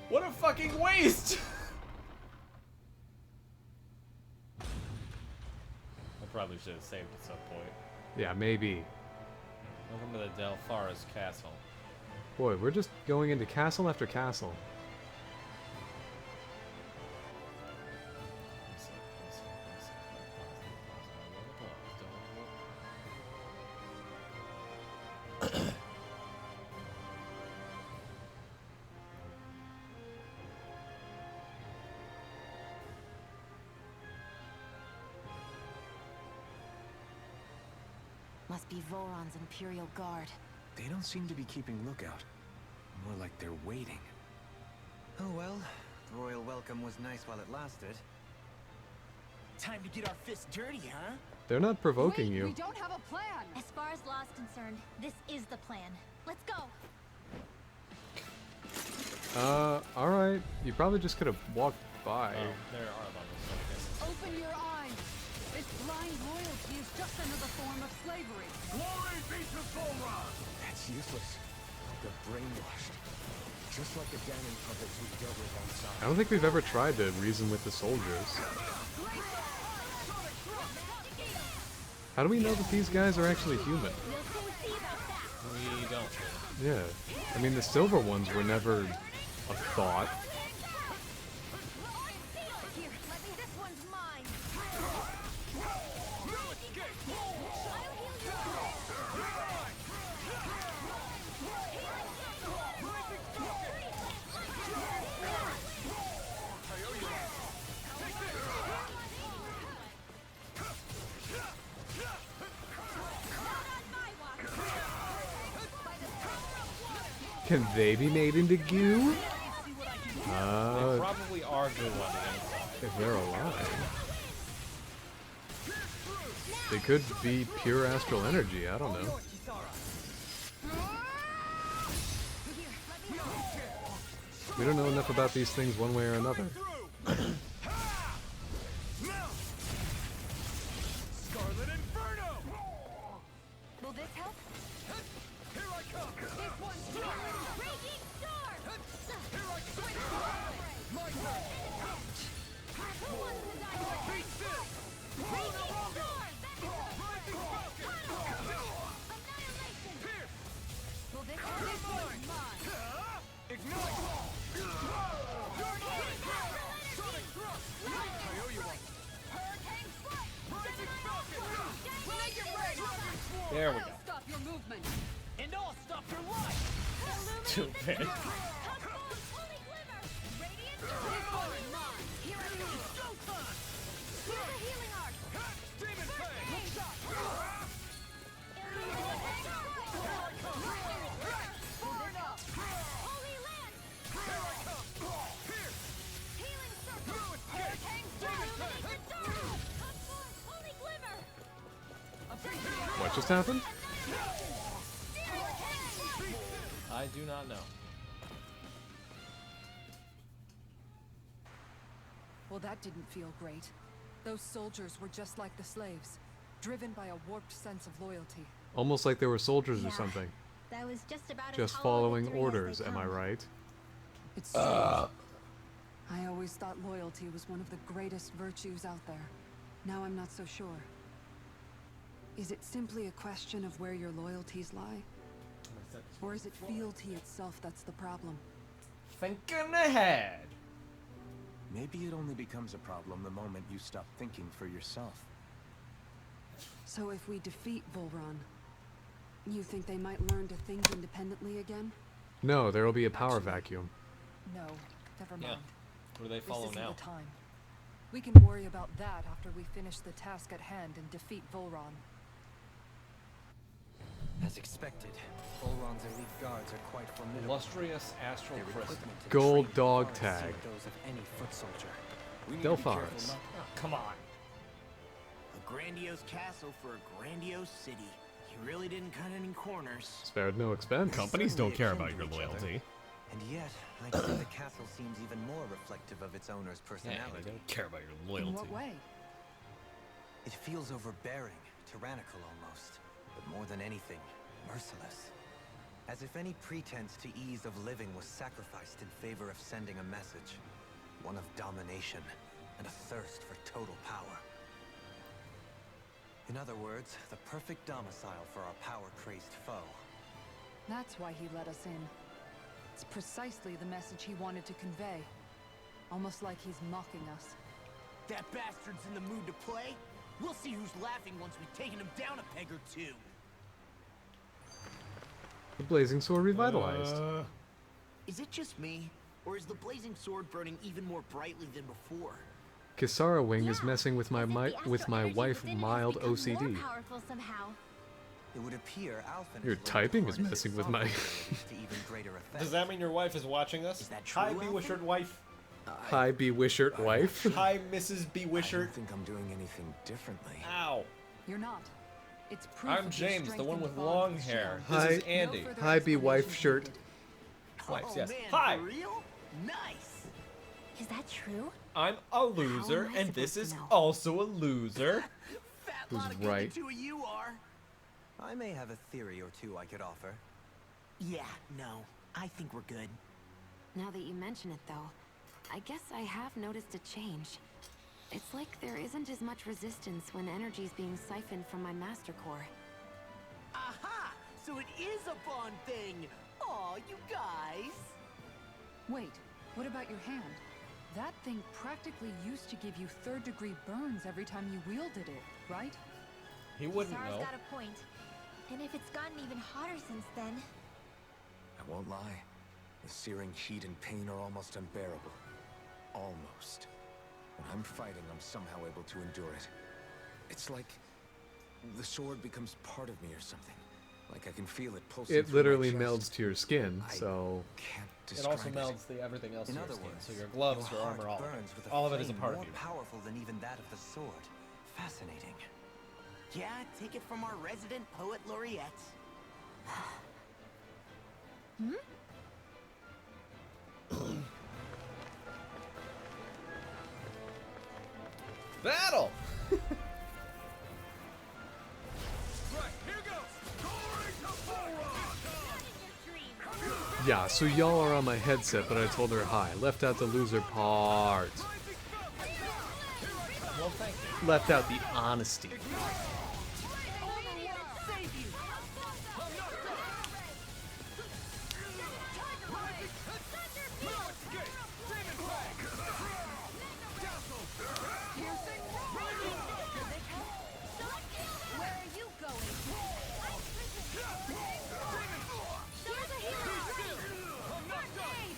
Speaker 1: What a fucking waste! I probably should have saved at some point.
Speaker 2: Yeah, maybe.
Speaker 1: Welcome to the Delpharis Castle.
Speaker 2: Boy, we're just going into castle after castle.
Speaker 3: Must be Volron's Imperial Guard.
Speaker 7: They don't seem to be keeping lookout. More like they're waiting.
Speaker 8: Oh well, the royal welcome was nice while it lasted.
Speaker 6: Time to get our fists dirty, huh?
Speaker 2: They're not provoking
Speaker 5: Wait,
Speaker 2: you.
Speaker 5: we don't have a plan.
Speaker 3: As far as law's concerned, this is the plan. Let's go.
Speaker 2: Alright. You probably just could have walked by.
Speaker 1: Oh, there are levels, so I guess.
Speaker 5: Open your eyes. This blind loyalty is just another form of slavery.
Speaker 9: Glory be to Volron!
Speaker 7: That's useless. They're brainwashed. Just like the damning puppets we dealt with outside.
Speaker 2: I don't think we've ever tried to reason with the soldiers. How do we know that these guys are actually human?
Speaker 1: We don't.
Speaker 2: Yeah. I mean, the silver ones were never a thought.
Speaker 3: Here, let me. This one's mine.
Speaker 2: Can they be made into goo?
Speaker 1: They probably are good on the inside.
Speaker 2: If they're alive. They could be pure astral energy, I don't know. We don't know enough about these things one way or another.
Speaker 4: Scarlet Inferno!
Speaker 3: Will this help?
Speaker 4: Here I come!
Speaker 3: This one's yours. Raging Storm.
Speaker 4: Here I come! My turn!
Speaker 3: Who wants to die first?
Speaker 4: Beat this!
Speaker 3: Raging Storm.
Speaker 4: Rising Falcon!
Speaker 3: Annihilation.
Speaker 4: Pierce!
Speaker 3: Will this help? This one's mine.
Speaker 4: Ignite! Sonic Thrust! I owe you one!
Speaker 3: Hurricane Strike.
Speaker 4: Rising Falcon!
Speaker 3: Make it rain.
Speaker 1: There we go.
Speaker 5: Stop your movement.
Speaker 6: And I'll stop your life!
Speaker 1: Stupid.
Speaker 3: Holy Glimmer. Radiant Storm. This one's mine. Here I go.
Speaker 6: Showtime!
Speaker 3: Here's a healing arc.
Speaker 4: Demon Fang!
Speaker 3: Holy Land.
Speaker 4: Pierce!
Speaker 3: Healing Circle.
Speaker 4: No escape! Demon Fang!
Speaker 3: Holy Glimmer.
Speaker 2: What just happened?
Speaker 1: I do not know.
Speaker 5: Well, that didn't feel great. Those soldiers were just like the slaves, driven by a warped sense of loyalty.
Speaker 2: Almost like they were soldiers or
Speaker 3: Yeah.
Speaker 2: something.
Speaker 3: That was just about as
Speaker 2: Just
Speaker 3: hollow
Speaker 2: following
Speaker 3: victory as
Speaker 2: orders,
Speaker 3: they
Speaker 2: am I
Speaker 3: come.
Speaker 2: right?
Speaker 5: It's strange. I always thought loyalty was one of the greatest virtues out there. Now I'm not so sure. Is it simply a question of where your loyalties lie? Or is it fealty itself that's the problem?
Speaker 1: Thinking ahead.
Speaker 7: Maybe it only becomes a problem the moment you stop thinking for yourself.
Speaker 5: So if we defeat Volron, you think they might learn to think independently again?
Speaker 2: No, there will be a power vacuum.
Speaker 5: No, never
Speaker 1: Yeah.
Speaker 5: mind.
Speaker 1: Where do they
Speaker 5: This
Speaker 1: follow
Speaker 5: isn't
Speaker 1: now?
Speaker 5: the time. We can worry about that after we finish the task at hand and defeat Volron.
Speaker 8: As expected, Volron's elite guards are quite formidable.
Speaker 1: Illustrious astral
Speaker 8: Their
Speaker 1: crystal.
Speaker 8: equipment and
Speaker 2: Gold
Speaker 8: training
Speaker 2: dog
Speaker 8: far exceed
Speaker 2: tag.
Speaker 8: those of any foot soldier.
Speaker 6: We need to be careful
Speaker 2: Delphars.
Speaker 6: not
Speaker 1: Oh, come on.
Speaker 6: A grandiose castle for a grandiose city. You really didn't cut any corners.
Speaker 2: Spared no expense.
Speaker 10: Companies don't
Speaker 8: Certainly
Speaker 10: care
Speaker 8: akin
Speaker 10: about
Speaker 8: to
Speaker 10: your
Speaker 8: each other.
Speaker 10: loyalty.
Speaker 8: And yet, I'd say the castle seems even more reflective of its owner's
Speaker 10: Yeah,
Speaker 8: personality.
Speaker 10: they don't care about your
Speaker 5: In
Speaker 10: loyalty.
Speaker 5: what way?
Speaker 8: It feels overbearing, tyrannical almost, but more than anything, merciless. As if any pretense to ease of living was sacrificed in favor of sending a message. One of domination and a thirst for total power. In other words, the perfect domicile for our power-crazed foe.
Speaker 5: That's why he let us in. That's precisely the message he wanted to convey. Almost like he's mocking us.
Speaker 6: That bastard's in the mood to play? We'll see who's laughing once we've taken him down a peg or two.
Speaker 2: The blazing sword revitalized.
Speaker 6: Is it just me? Or is the blazing sword burning even more brightly than before?
Speaker 2: Kisara Wing is messing with my
Speaker 3: as if the
Speaker 2: with my
Speaker 3: astral
Speaker 2: wife
Speaker 3: energy within it has
Speaker 2: mild
Speaker 3: become
Speaker 2: OCD.
Speaker 3: More powerful somehow.
Speaker 8: It would appear Alphen
Speaker 2: Your
Speaker 8: has learned to
Speaker 2: typing is
Speaker 8: harness
Speaker 2: messing
Speaker 8: its
Speaker 2: with my-
Speaker 8: software abilities to even greater effect.
Speaker 1: Does that mean your wife is watching us?
Speaker 6: Is that true,
Speaker 1: Hi,
Speaker 6: Alphen?
Speaker 1: Bewishert wife.
Speaker 2: Hi, Bewishert wife.
Speaker 1: Hi, Mrs.
Speaker 7: I
Speaker 1: Bewishert.
Speaker 7: don't think I'm doing anything differently.
Speaker 1: Ow.
Speaker 5: You're not. It's proof
Speaker 1: I'm
Speaker 5: of your
Speaker 1: James, the
Speaker 5: strength
Speaker 1: one
Speaker 5: in
Speaker 1: with
Speaker 5: bond
Speaker 1: long
Speaker 5: with
Speaker 1: hair.
Speaker 5: Shell.
Speaker 1: This is
Speaker 2: Hi.
Speaker 1: Andy.
Speaker 5: No further
Speaker 2: Hi, be wife
Speaker 5: explanations
Speaker 2: shirt.
Speaker 5: needed.
Speaker 1: Wife,
Speaker 6: Oh,
Speaker 1: yes.
Speaker 6: man,
Speaker 1: Hi.
Speaker 6: for real? Nice.
Speaker 3: Is that true?
Speaker 1: I'm a loser,
Speaker 3: How am I
Speaker 1: and this
Speaker 3: supposed
Speaker 1: is
Speaker 3: to know?
Speaker 1: also a loser.
Speaker 6: Fat
Speaker 2: Who's
Speaker 6: lot of good
Speaker 2: right?
Speaker 6: the two of you are.
Speaker 8: I may have a theory or two I could offer.
Speaker 6: Yeah, no. I think we're good.
Speaker 3: Now that you mention it, though, I guess I have noticed a change. It's like there isn't as much resistance when energy's being siphoned from my master core.
Speaker 6: Aha! So it is a bond thing. Aw, you guys.
Speaker 5: Wait, what about your hand? That thing practically used to give you third-degree burns every time you wielded it, right?
Speaker 1: He wouldn't
Speaker 3: Sarah's
Speaker 1: know.
Speaker 3: got a point. And if it's gotten even hotter since then...
Speaker 7: I won't lie. The searing heat and pain are almost unbearable. Almost. When I'm fighting, I'm somehow able to endure it. It's like the sword becomes part of me or something. Like I can feel it pulsing
Speaker 2: It
Speaker 7: through
Speaker 2: literally
Speaker 7: my chest.
Speaker 2: melds to your skin,
Speaker 7: I
Speaker 2: so
Speaker 7: can't
Speaker 1: It
Speaker 7: describe
Speaker 1: also melds the everything else
Speaker 8: In
Speaker 1: in your
Speaker 8: other
Speaker 1: skin.
Speaker 8: words,
Speaker 1: So your gloves, your
Speaker 8: heart
Speaker 1: armor, all of
Speaker 8: burns with
Speaker 1: it.
Speaker 8: a
Speaker 1: All of it is a
Speaker 8: flame
Speaker 1: part of
Speaker 8: more
Speaker 1: you.
Speaker 8: powerful than even that of the sword. Fascinating.
Speaker 6: Yeah, take it from our resident poet laureate.
Speaker 1: Battle!
Speaker 4: Right, here goes. Glory to Volron!
Speaker 2: yeah. So y'all are on my headset, but I told her hi. Left out the loser part.
Speaker 1: Well, thank you.
Speaker 2: Left out the honesty.
Speaker 3: Where are you going? Here's a hero! Grenade!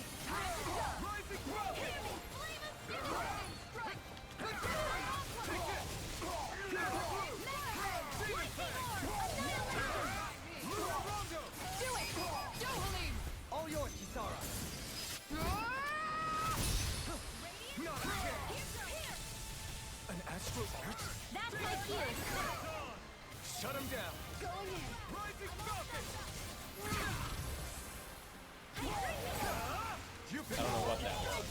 Speaker 8: All yours, Kisara.
Speaker 7: An astral arch?
Speaker 3: That's my cue!
Speaker 4: Shut him down.
Speaker 3: Going in!
Speaker 4: Rising Falcon! You
Speaker 1: I don't know what that was.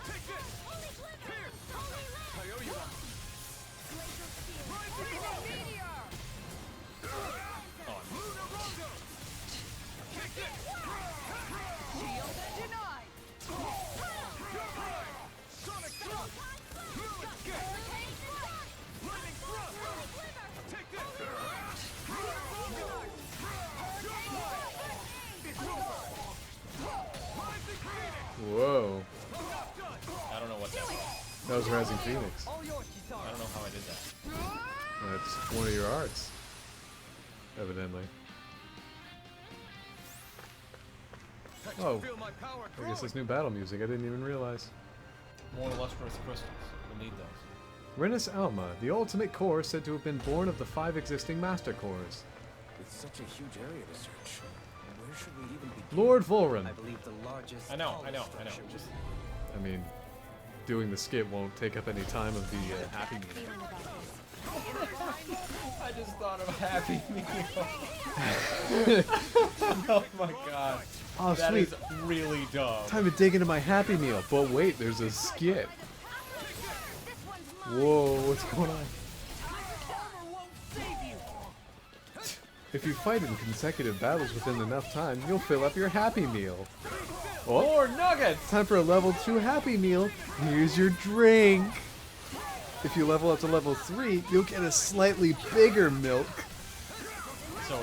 Speaker 4: take this.
Speaker 3: Holy Glimmer! Holy Lamp!
Speaker 4: I owe you one.
Speaker 3: Glacial Steel!
Speaker 4: Luna Rondo. Take this. Sonic Thrust. Moon Escape. Lightning Thrust. Take this. It's over. Rising Phoenix.
Speaker 2: Whoa.
Speaker 1: I don't know what that was.
Speaker 2: That was Rising Phoenix.
Speaker 8: All yours,
Speaker 1: I
Speaker 8: Kisara.
Speaker 1: don't know how I did that.
Speaker 2: That's one of your arts. Evidently. Oh,
Speaker 4: Feel my power
Speaker 2: I
Speaker 4: growing.
Speaker 2: guess it's new battle music. I didn't even realize.
Speaker 1: More lustrous crystals. We'll need those.
Speaker 2: Renus Alma, the ultimate core said to have been born of the 5 existing master cores.
Speaker 7: With such a huge area to search, where should we even begin?
Speaker 2: Lord Volran.
Speaker 8: I believe the largest.
Speaker 1: I know.
Speaker 8: tallest structure
Speaker 1: Just
Speaker 2: I mean, doing the skit won't take up any time of the happy
Speaker 3: Bad
Speaker 2: meeting.
Speaker 3: feeling about this.
Speaker 1: I just thought of Happy Meal. Oh my god.
Speaker 2: Oh,
Speaker 1: That
Speaker 2: sweet.
Speaker 1: is really dumb.
Speaker 2: Time to dig into my Happy Meal. But wait, there's a skit. Whoa, what's going on? If you fight in consecutive battles within enough time, you'll fill up your Happy Meal. Oh,
Speaker 1: More nuggets!
Speaker 2: time for a level 2 Happy Meal. Here's your drink. If you level up to level 3, you'll get a slightly bigger milk.
Speaker 1: So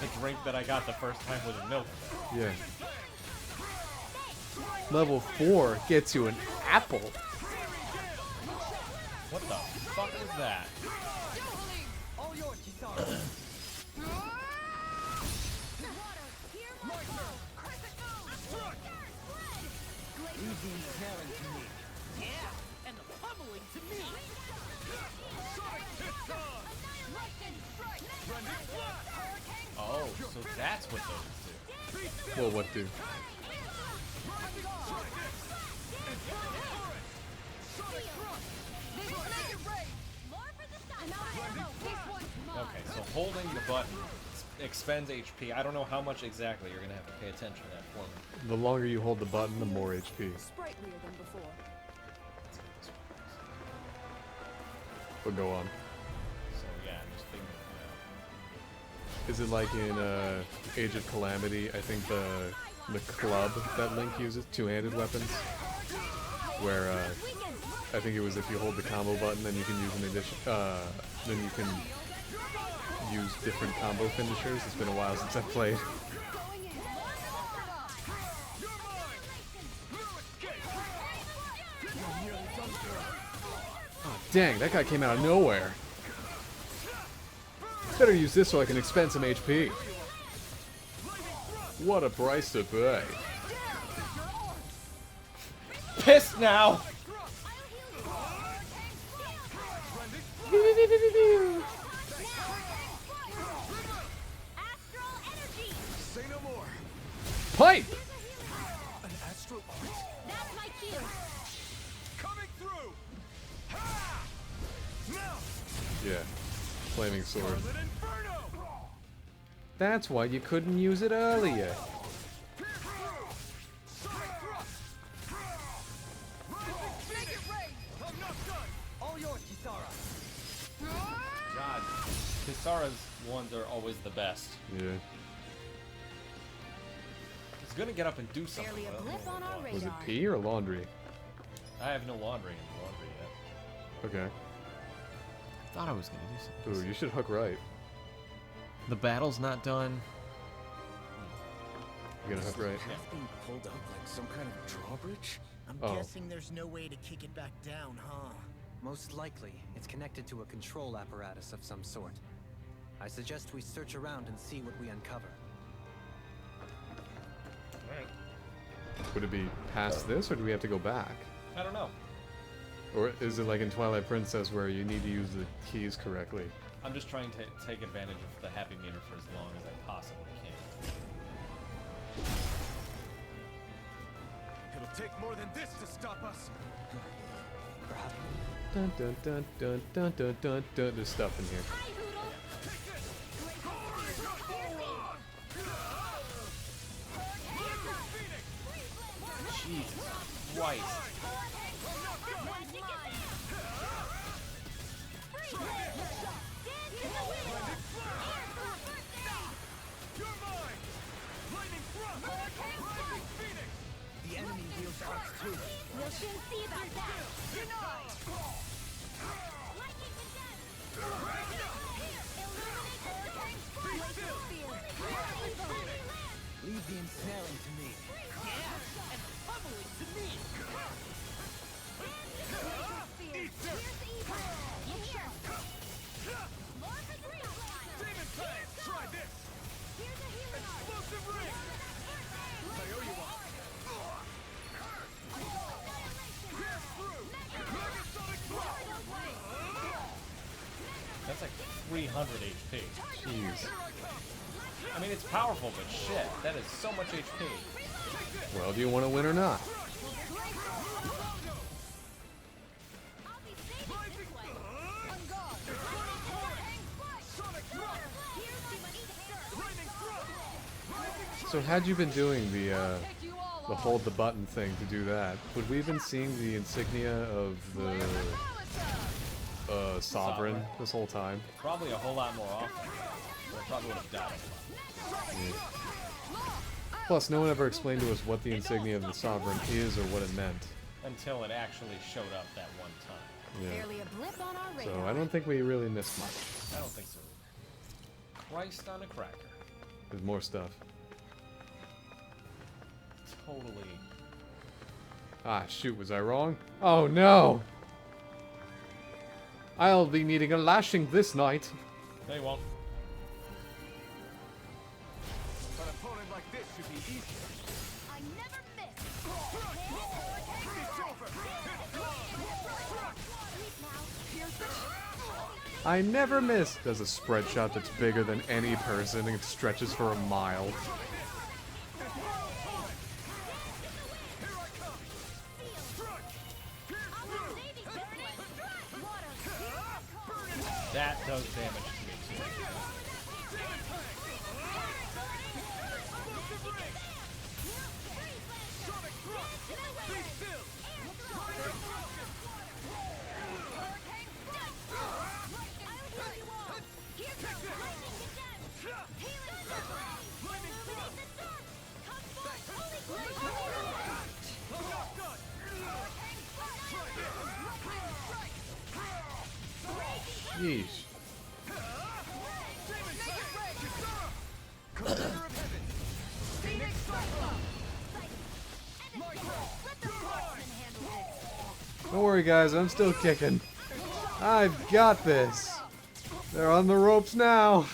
Speaker 1: the drink that I got the first time was milk.
Speaker 2: Yeah. Level 4 gets you an apple.
Speaker 1: What the fuck is that?
Speaker 8: All yours, Kisara. Leave the ensnaring to me.
Speaker 6: Yeah, and the pummeling to me.
Speaker 1: Oh, so that's what those do.
Speaker 2: Well, what do?
Speaker 1: Okay, so holding the button expends HP. I don't know how much exactly. You're gonna have to pay attention to that for me.
Speaker 2: The longer you hold the button, the more HP.
Speaker 5: Sprightlier than before.
Speaker 2: But go on.
Speaker 1: So yeah, I'm just figuring it out.
Speaker 2: Is it like in Age of Calamity? I think the club that Link uses, two-handed weapons, where I think it was if you hold the combo button, then you can use an addition. Then you can use different combo finishers. It's been a while since I've played. Oh, dang, that guy came out of nowhere. Better use this so I can expend some HP. What a price to pay.
Speaker 1: Pissed now!
Speaker 4: Say no more.
Speaker 2: Pipe!
Speaker 4: An astral art
Speaker 3: That's my cue.
Speaker 4: coming through. Ha! Now,
Speaker 2: Yeah. Flaming sword.
Speaker 4: Scarlet Inferno.
Speaker 2: That's why you couldn't use it earlier.
Speaker 4: I'm not done.
Speaker 8: All yours, Kisara.
Speaker 1: God, Kisara's ones are always the best.
Speaker 2: Yeah.
Speaker 1: He's gonna get up and do something.
Speaker 3: Barely a
Speaker 1: but I don't
Speaker 3: blip
Speaker 1: know
Speaker 3: on
Speaker 1: what
Speaker 3: our
Speaker 1: it was.
Speaker 2: Was it
Speaker 3: radar.
Speaker 2: pee or laundry?
Speaker 1: I have no laundry in the laundry yet.
Speaker 2: Okay.
Speaker 1: Thought I was gonna do something.
Speaker 2: Ooh, you should hook right.
Speaker 1: The battle's not done.
Speaker 2: You're gonna hook right.
Speaker 6: Path being pulled up like some kind of drawbridge? I'm
Speaker 2: Oh.
Speaker 6: guessing there's no way to kick it back down, huh?
Speaker 8: Most likely, it's connected to a control apparatus of some sort. I suggest we search around and see what we uncover.
Speaker 2: Would it be past this, or do we have to go back?
Speaker 1: I don't know.
Speaker 2: Or is it like in Twilight Princess where you need to use the keys correctly?
Speaker 1: I'm just trying to take advantage of the happy meter for as long as I possibly can.
Speaker 4: It'll take more than this to stop us.
Speaker 8: Perhaps.
Speaker 2: Dun dun dun dun dun dun dun dun. There's stuff in here.
Speaker 3: Hi, Hoodle.
Speaker 1: Jesus Christ.
Speaker 4: You're mine. Lightning thrust. Lightning Phoenix.
Speaker 6: The enemy wields arts too.
Speaker 3: We'll soon see about that. Denied. Lightning condemned. Illuminate sphere.
Speaker 8: Leave the ensnaring to me.
Speaker 6: Yeah, and pummeling to me.
Speaker 4: Demon Blade. Try this. Explosive ring. I owe you one. Pierce through. Megasonic thrust.
Speaker 1: That's like 300 HP.
Speaker 2: Jeez.
Speaker 1: I mean, it's powerful, but shit, that is so much HP.
Speaker 2: Well, do you want to win or not? So had you been doing the hold the button thing to do that, would we have been seeing the insignia of the Sovereign this whole time?
Speaker 1: Probably a whole lot more often. Or I probably would have died.
Speaker 2: Plus, no one ever explained to us what the insignia of the Sovereign is or what it meant.
Speaker 1: Until it actually showed up that one time.
Speaker 2: Yeah.
Speaker 3: Barely a blip on our radar.
Speaker 2: So I don't think we really missed much.
Speaker 1: I don't think so. Christ on a cracker.
Speaker 2: There's more stuff.
Speaker 1: Totally
Speaker 2: Ah, shoot, was I wrong? Oh, no! I'll be needing a lashing this night.
Speaker 1: They won't.
Speaker 4: An opponent like this should be easy.
Speaker 3: I never miss.
Speaker 2: I never miss. Does a spread shot that's bigger than any person and it stretches for a mile.
Speaker 1: That does damage to me too.
Speaker 2: Yeesh. Don't worry, guys. I'm still kicking. I've got this. They're on the ropes now.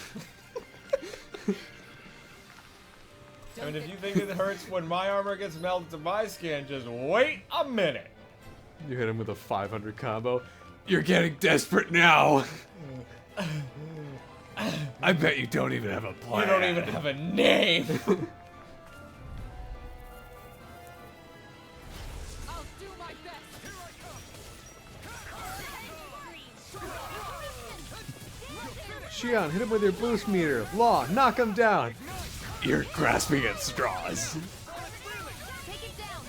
Speaker 1: I mean, if you think it hurts when my armor gets melted to my skin, just wait a minute.
Speaker 2: You hit him with a 500 combo. You're getting desperate now. I bet you don't even have a plan.
Speaker 1: You don't even have a name.
Speaker 5: I'll do my best.
Speaker 2: Shion, hit him with your boost meter. Law, knock him down. You're grasping at straws.
Speaker 3: Take it down.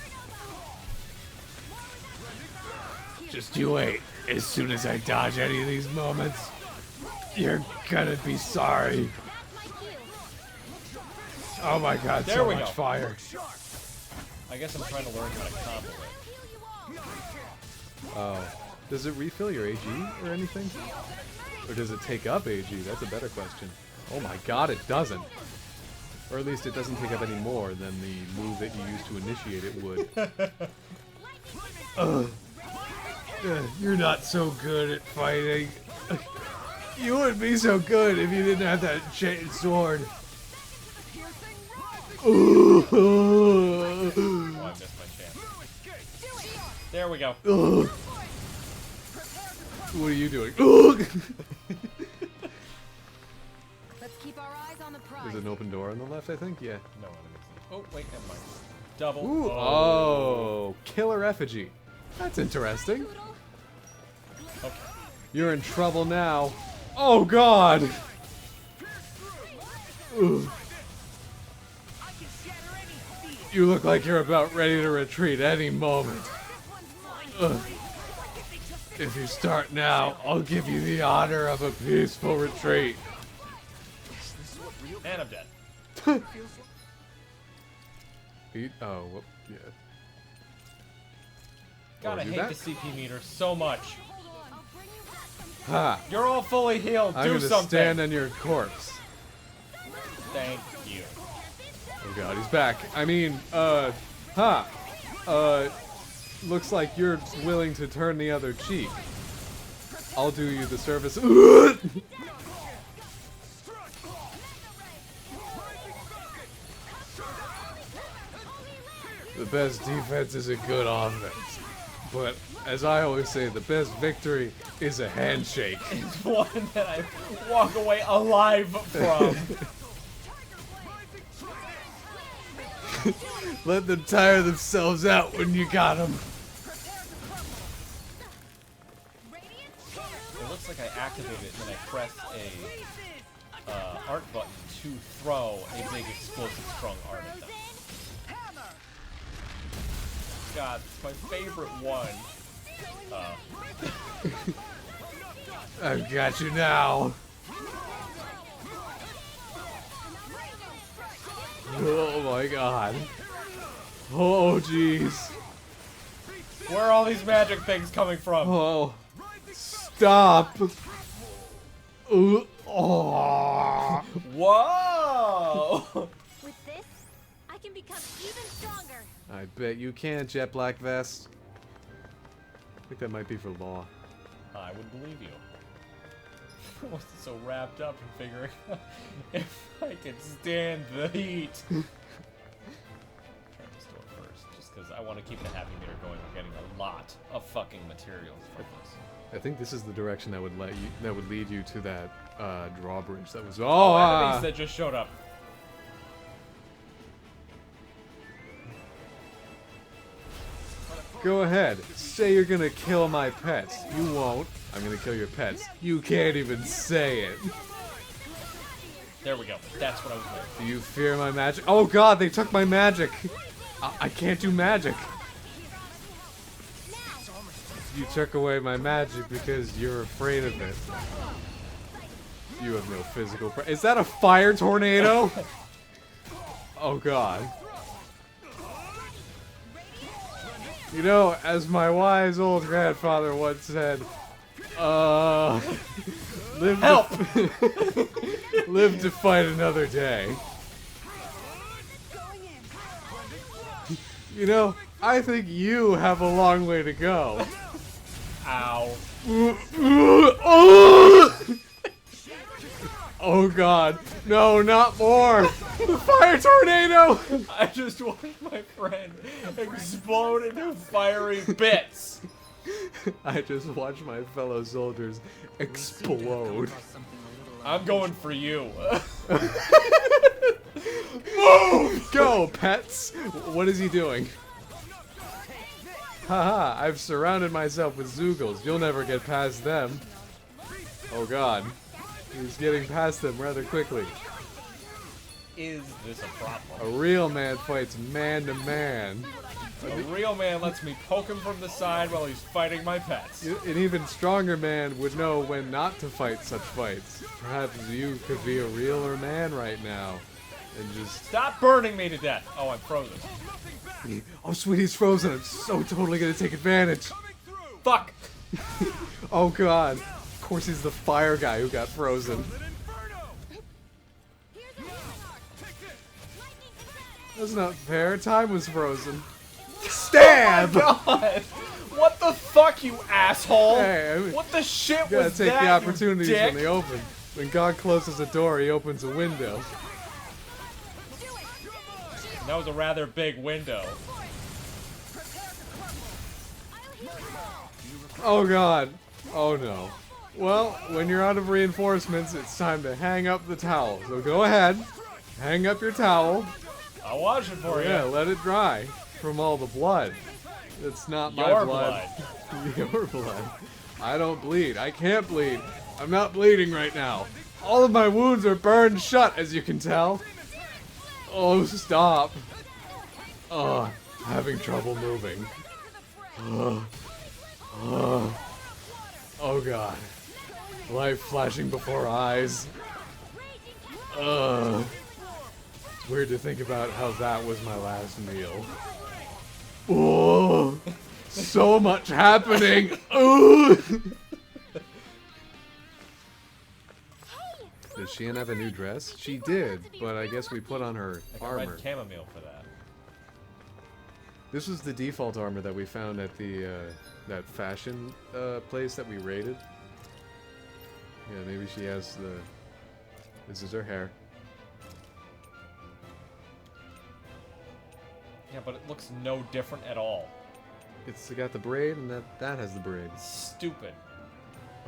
Speaker 2: Just you wait. As soon as I dodge any of these moments, you're gonna be sorry.
Speaker 3: That's my cue.
Speaker 2: Oh my god,
Speaker 1: There
Speaker 2: so
Speaker 1: we
Speaker 2: much
Speaker 1: go.
Speaker 2: fire.
Speaker 1: I guess I'm trying to learn how to combo it.
Speaker 3: Heal you all.
Speaker 2: Oh. Does it refill your AG or anything? Or does it take up AG? That's a better question. Oh my god, it doesn't. Or at least it doesn't take up any more than the move that you used to initiate it would. You're not so good at fighting. You wouldn't be so good if you didn't have that chain sword.
Speaker 1: Oh, I missed my chance. There we go.
Speaker 2: What are you doing?
Speaker 5: Let's keep our eyes on the prize.
Speaker 2: There's an open door on the left, I think? Yeah.
Speaker 1: No enemies. Oh, wait, never mind. Double.
Speaker 2: Ooh, oh, killer effigy. That's interesting.
Speaker 1: Okay.
Speaker 2: You're in trouble now. Oh god! Ooh. You look like you're about ready to retreat any moment. Ugh. If you start now, I'll give you the honor of a peaceful retreat.
Speaker 1: And I'm dead.
Speaker 2: Oh, whoop, yeah.
Speaker 1: God, I
Speaker 2: do
Speaker 1: hate
Speaker 2: that?
Speaker 1: the CP meter so much.
Speaker 2: Ha!
Speaker 1: You're all fully healed.
Speaker 2: I'm
Speaker 1: Do
Speaker 2: gonna
Speaker 1: something.
Speaker 2: stand on your corpse.
Speaker 1: Thank you.
Speaker 2: Oh god, he's back. I mean, looks like you're willing to turn the other cheek. I'll do you the service. The best defense is a good offense. But, as I always say, the best victory is a handshake.
Speaker 1: It's one that I walk away alive from.
Speaker 2: Let them tire themselves out when you got them.
Speaker 1: It looks like I activated it and then I press a art button to throw a big explosive strong art at them. God, it's my favorite one.
Speaker 2: I've got you now. Oh my god. Oh jeez.
Speaker 1: Where are all these magic things coming from?
Speaker 2: Oh. Stop. Ooh. Oh.
Speaker 1: Whoa!
Speaker 3: With this, I can become even even stronger.
Speaker 2: I bet you can, Jet Black Vest. I think that might be for law.
Speaker 1: I would believe you. I wasn't so wrapped up in figuring out if I could stand the heat. Let's do it first, just because I want to keep the happy meter going. We're getting a lot of fucking materials from this.
Speaker 2: I think this is the direction that would lead you to that drawbridge that was.
Speaker 1: Enemies that just showed up.
Speaker 2: Go ahead. Say you're gonna kill my pets. You won't. I'm gonna kill your pets. You can't even say it.
Speaker 1: There we go. That's what I was doing.
Speaker 2: Do you fear my magic? Oh god, they took my magic. I can't do magic. You took away my magic because you're afraid of it. You have no physical. Is that a fire tornado? Oh god. You know, as my wise old grandfather once said, live live to fight another day. You know, I think you have a long way to go.
Speaker 1: Ow.
Speaker 2: Oh god. No, not more. The fire tornado.
Speaker 1: I just watched my friend explode into fiery bits.
Speaker 2: I just watched my fellow soldiers explode.
Speaker 1: I'm going for you.
Speaker 2: Move! Go, pets! What is he doing? Haha, I've surrounded myself with Zoogles. You'll never get past them. Oh god. He's getting past them rather quickly.
Speaker 1: Is this a problem?
Speaker 2: A real man fights man to man.
Speaker 1: A real man lets me poke him from the side while he's fighting my pets.
Speaker 2: An even stronger man would know when not to fight such fights. Perhaps you could be a realer man right now. And just...
Speaker 1: Stop burning me to death! Oh, I'm frozen.
Speaker 2: Oh, sweet, he's frozen. I'm so totally gonna take advantage.
Speaker 1: Fuck!
Speaker 2: Oh, God. Of course, he's the fire guy who got frozen. That's not fair. Time was frozen. Stab!
Speaker 1: Oh my God! What the fuck, you asshole?
Speaker 2: Hey, I mean,
Speaker 1: what the shit
Speaker 2: you gotta
Speaker 1: was
Speaker 2: take
Speaker 1: that,
Speaker 2: the opportunities
Speaker 1: you dick?
Speaker 2: when they open. When God closes a door, he opens a window.
Speaker 1: That was a rather big window.
Speaker 2: Oh god. Oh no. Well, when you're out of reinforcements, it's time to hang up the towel. So go ahead, hang up your towel.
Speaker 1: I'll watch it for
Speaker 2: Yeah,
Speaker 1: you.
Speaker 2: let it dry from all the blood. It's not my
Speaker 1: Your
Speaker 2: blood. Your blood. I don't bleed. I can't bleed. I'm not bleeding right now. All of my wounds are burned shut, as you can tell. Oh, stop. Oh, having trouble moving. Oh god. Life flashing before eyes. It's weird to think about how that was my last meal. Oh, so much happening. Did she have a new dress? She did, but I guess we put on her
Speaker 1: I got
Speaker 2: armor.
Speaker 1: red chamomile for that.
Speaker 2: This was the default armor that we found at the that fashion place that we raided. Yeah, maybe she has the. This is her hair.
Speaker 1: Yeah, but it looks no different at all.
Speaker 2: It's got the braid, and that has the braid.
Speaker 1: Stupid.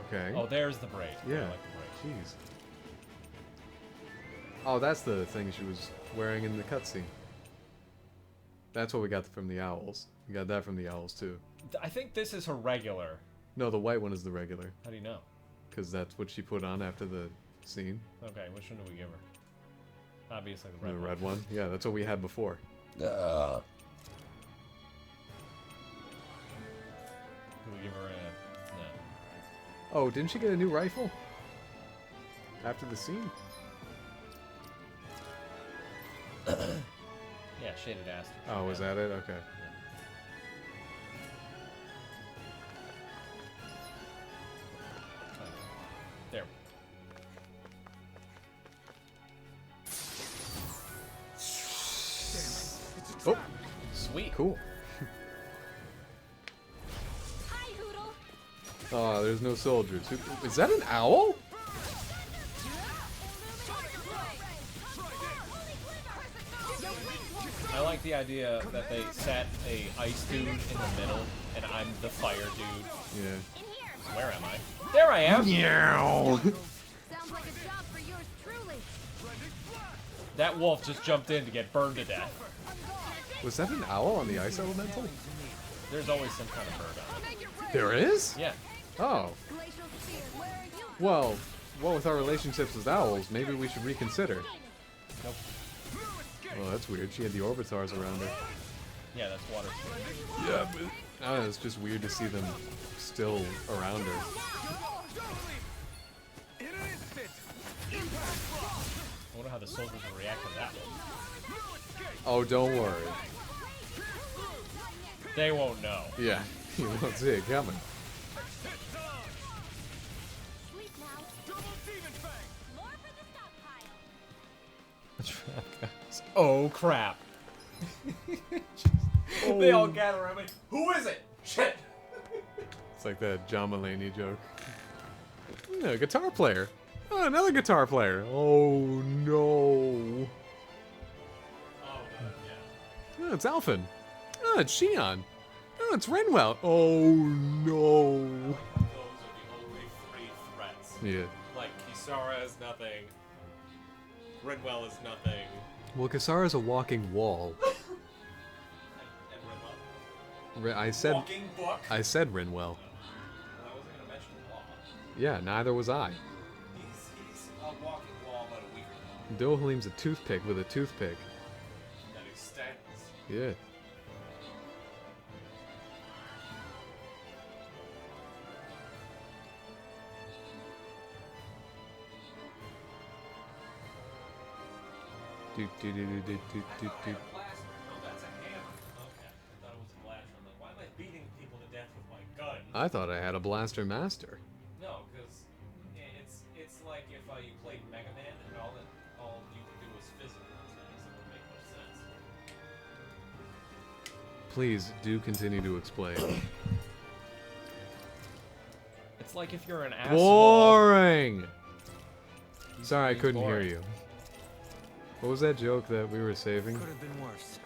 Speaker 2: Okay.
Speaker 1: Oh, there's the braid. I
Speaker 2: Yeah.
Speaker 1: like the braid.
Speaker 2: Jeez. Oh, that's the thing she was wearing in the cutscene. That's what we got from the owls. We got that from the owls too.
Speaker 1: I think this is her regular.
Speaker 2: No, the white one is the regular.
Speaker 1: How do you know?
Speaker 2: Because that's what she put on after the scene.
Speaker 1: Okay, which one do we give her? Obviously the red
Speaker 2: The
Speaker 1: one.
Speaker 2: red one? Yeah, that's what we had before.
Speaker 1: Do we give her a... No.
Speaker 2: Oh, didn't she get a new rifle? After the scene?
Speaker 1: Yeah, shaded ass.
Speaker 2: Oh, was that it? Okay.
Speaker 1: There.
Speaker 4: It's a
Speaker 2: Oh,
Speaker 1: Sweet.
Speaker 2: cool.
Speaker 3: Hi, Hoodle.
Speaker 2: Oh, there's no soldiers. Is that an owl?
Speaker 1: I like the idea that they set a ice dude in the middle, and I'm the fire dude.
Speaker 2: Yeah.
Speaker 1: Where am I? There I am!
Speaker 2: Meow.
Speaker 3: Sounds like a job for yours truly.
Speaker 1: That wolf just jumped in to get burned to death.
Speaker 2: Was that an owl on the ice elemental?
Speaker 1: There's always some kind of bird on it.
Speaker 2: There is?
Speaker 1: Yeah.
Speaker 2: Oh.
Speaker 3: Glacial Sphere, where are you?
Speaker 2: Well, what with our relationships with owls, maybe we should reconsider.
Speaker 1: Nope.
Speaker 2: Well, that's weird. She had the orbitars around her.
Speaker 1: Yeah, that's water.
Speaker 2: Yeah, but it's just weird to see them still around her.
Speaker 4: In an instant.
Speaker 1: I wonder how the soldiers will react to that one.
Speaker 2: Oh, don't worry.
Speaker 1: They won't know.
Speaker 2: Yeah, you won't see it coming.
Speaker 3: Sleep now.
Speaker 4: Double demon fang.
Speaker 3: More for the stockpile.
Speaker 1: Oh crap. They all gather around me. Who is it? Shit.
Speaker 2: It's like that John Mulaney joke. Yeah, guitar player. Oh, another guitar player. Oh no. Oh, it's Alphen. Oh, it's Xion. Oh, it's Renwell. Oh no.
Speaker 1: Those are the only three threats.
Speaker 2: Yeah.
Speaker 1: Like, Kisara is nothing. Redwell is nothing.
Speaker 2: Well, Kisara's a walking wall.
Speaker 1: And Redwell?
Speaker 2: I said.
Speaker 1: Walking book?
Speaker 2: I said Renwell.
Speaker 1: Well, I wasn't going to mention the wall.
Speaker 2: Yeah, neither was I.
Speaker 1: He's a walking wall, but a weaker wall.
Speaker 2: Dohalim's a toothpick with a toothpick.
Speaker 1: That extends.
Speaker 2: Yeah. Do, do, do, do, do, do, do, do.
Speaker 1: Blaster. No, that's a hammer. Okay. I thought it was a blaster. I'm like, why am I beating people to death with my gun?
Speaker 2: I thought I had a blaster master.
Speaker 1: No, because it's like if you played Mega Man and all you could do was physical attacks. It would make no sense.
Speaker 2: Please do continue to explain.
Speaker 1: It's like if you're an asshole.
Speaker 2: Boring. Sorry, I
Speaker 1: He's
Speaker 2: couldn't hear
Speaker 1: boring.
Speaker 2: you. What was that joke that we were saving?
Speaker 8: Could have been worse.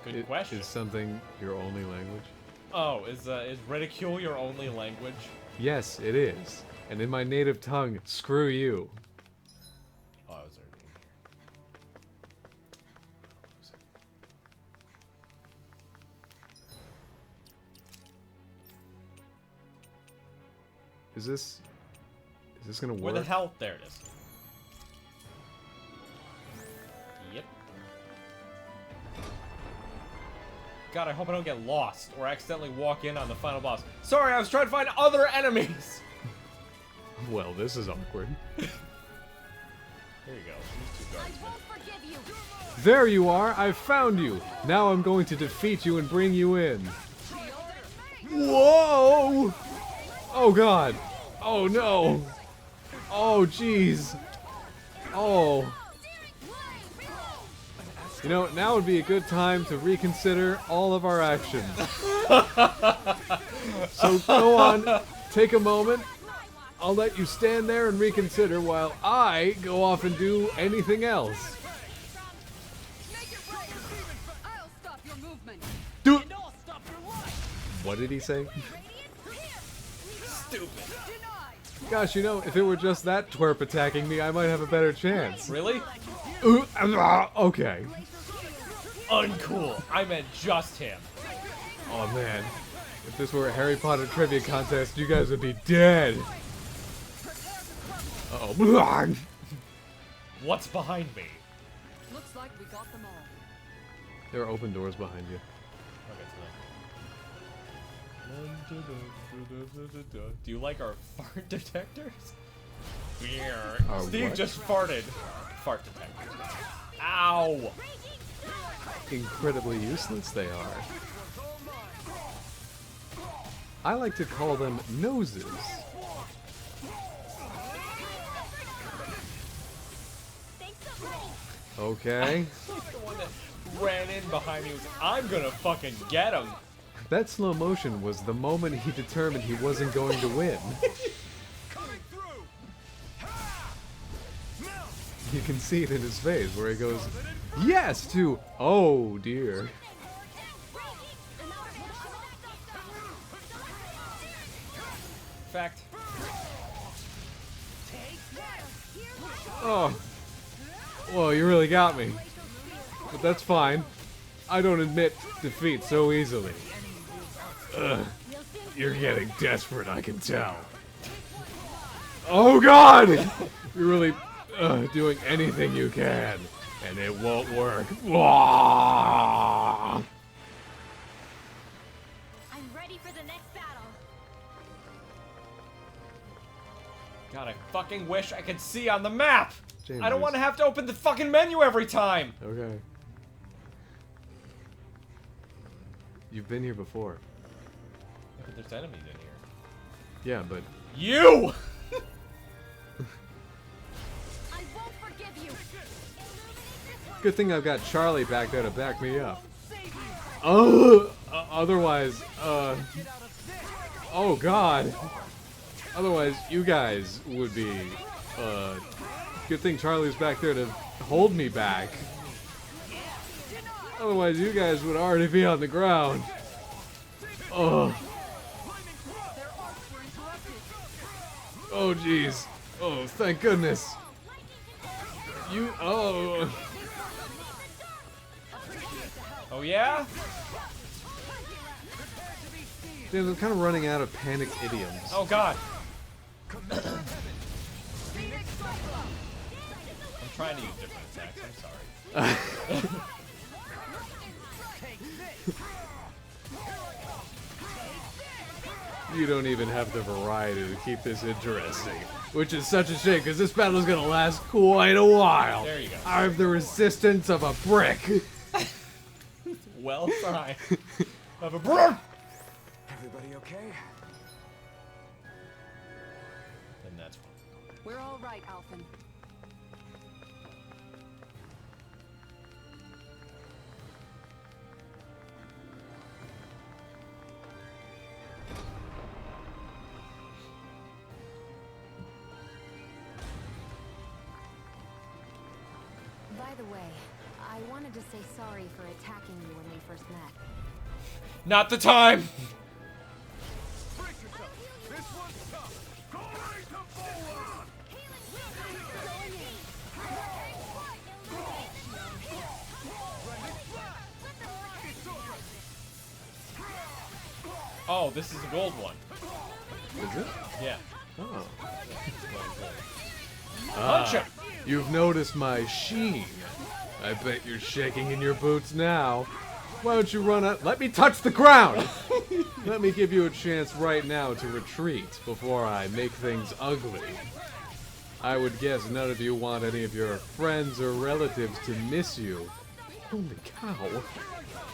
Speaker 1: Good question.
Speaker 2: Is something your only language?
Speaker 1: Oh, is ridicule your only language?
Speaker 2: Yes, it is. And in my native tongue, screw you.
Speaker 1: Oh, I was already.
Speaker 2: Is this gonna work?
Speaker 1: Where the hell? There it is. Yep. God, I hope I don't get lost or accidentally walk in on the final boss. Sorry, I was trying to find other enemies.
Speaker 2: Well, this is awkward.
Speaker 1: Here you go. These two
Speaker 3: I
Speaker 1: guardsmen.
Speaker 3: won't forgive you.
Speaker 2: There you are! I've found you! Now I'm going to defeat you and bring you in. Whoa! Oh god! Oh no! Oh jeez! Oh. You know, now would be a good time to reconsider all of our actions. So go on, take a moment. I'll let you stand there and reconsider while I go off and do anything else.
Speaker 5: Make your break! I'll stop your movement.
Speaker 2: Do
Speaker 6: And I'll stop your life.
Speaker 2: What did he say?
Speaker 1: Stupid.
Speaker 2: Gosh, you know, if it were just that twerp attacking me, I might have a better chance.
Speaker 1: Really?
Speaker 2: Okay.
Speaker 1: Uncool. I meant just him.
Speaker 2: Oh man. If this were a Harry Potter trivia contest, you guys would be dead. Uh-oh.
Speaker 1: What's behind me?
Speaker 5: Looks like we got them all.
Speaker 2: There are open doors behind you.
Speaker 1: Do you like our fart detectors?
Speaker 2: Our
Speaker 1: Steve
Speaker 2: what?
Speaker 1: just farted. Fart detectors. Ow!
Speaker 2: Incredibly useless they are. I like to call them noses.
Speaker 3: Thanks so much.
Speaker 2: Okay.
Speaker 1: The one that ran in behind me was, I'm gonna fucking get him.
Speaker 2: That slow motion was the moment he determined he wasn't going to win. You can see it in his face where he goes, yes, to, oh dear.
Speaker 1: Fact.
Speaker 2: Oh. Well, you really got me. But that's fine. I don't admit defeat so easily. Ugh. You're getting desperate, I can tell. Oh god! You're really doing anything you can, and it won't work.
Speaker 3: I'm ready for the next battle.
Speaker 1: God, I fucking wish I could see on the map!
Speaker 2: James,
Speaker 1: I don't want to have to open the fucking menu every time!
Speaker 2: Okay. You've been here before.
Speaker 1: Yeah, but there's enemies in here.
Speaker 2: Yeah, but...
Speaker 1: You!
Speaker 3: I won't forgive you.
Speaker 2: Good thing I've got Charlie back there to back me up. Oh! Otherwise, oh god. Otherwise, you guys would be, good thing Charlie's back there to hold me back. Otherwise, you guys would already be on the ground. Oh. Oh, jeez. Oh, thank goodness. You, oh.
Speaker 1: Oh yeah?
Speaker 2: James, I'm kind of running out of panic idioms.
Speaker 1: Oh god. I'm trying to use different attacks, I'm sorry.
Speaker 2: You don't even have the variety to keep this interesting. Which is such a shame, because this battle is going to last quite a while.
Speaker 1: There you go.
Speaker 2: I have the resistance of a brick.
Speaker 1: Well tried. Of a brick!
Speaker 7: Everybody okay?
Speaker 1: And that's fine.
Speaker 5: We're all right, Alphen.
Speaker 3: By the way, I wanted to say sorry for attacking you when we first met.
Speaker 1: Not the time!
Speaker 9: Brace yourself. This one's tough. Going to Volron!
Speaker 1: Oh, this is a gold one.
Speaker 2: Is it?
Speaker 1: Yeah.
Speaker 2: Oh.
Speaker 1: Punch him!
Speaker 2: You've noticed my sheen. I bet you're shaking in your boots now. Why don't you run up? Let me touch the ground! Let me give you a chance right now to retreat before I make things ugly. I would guess none of you want any of your friends or relatives to miss you. Holy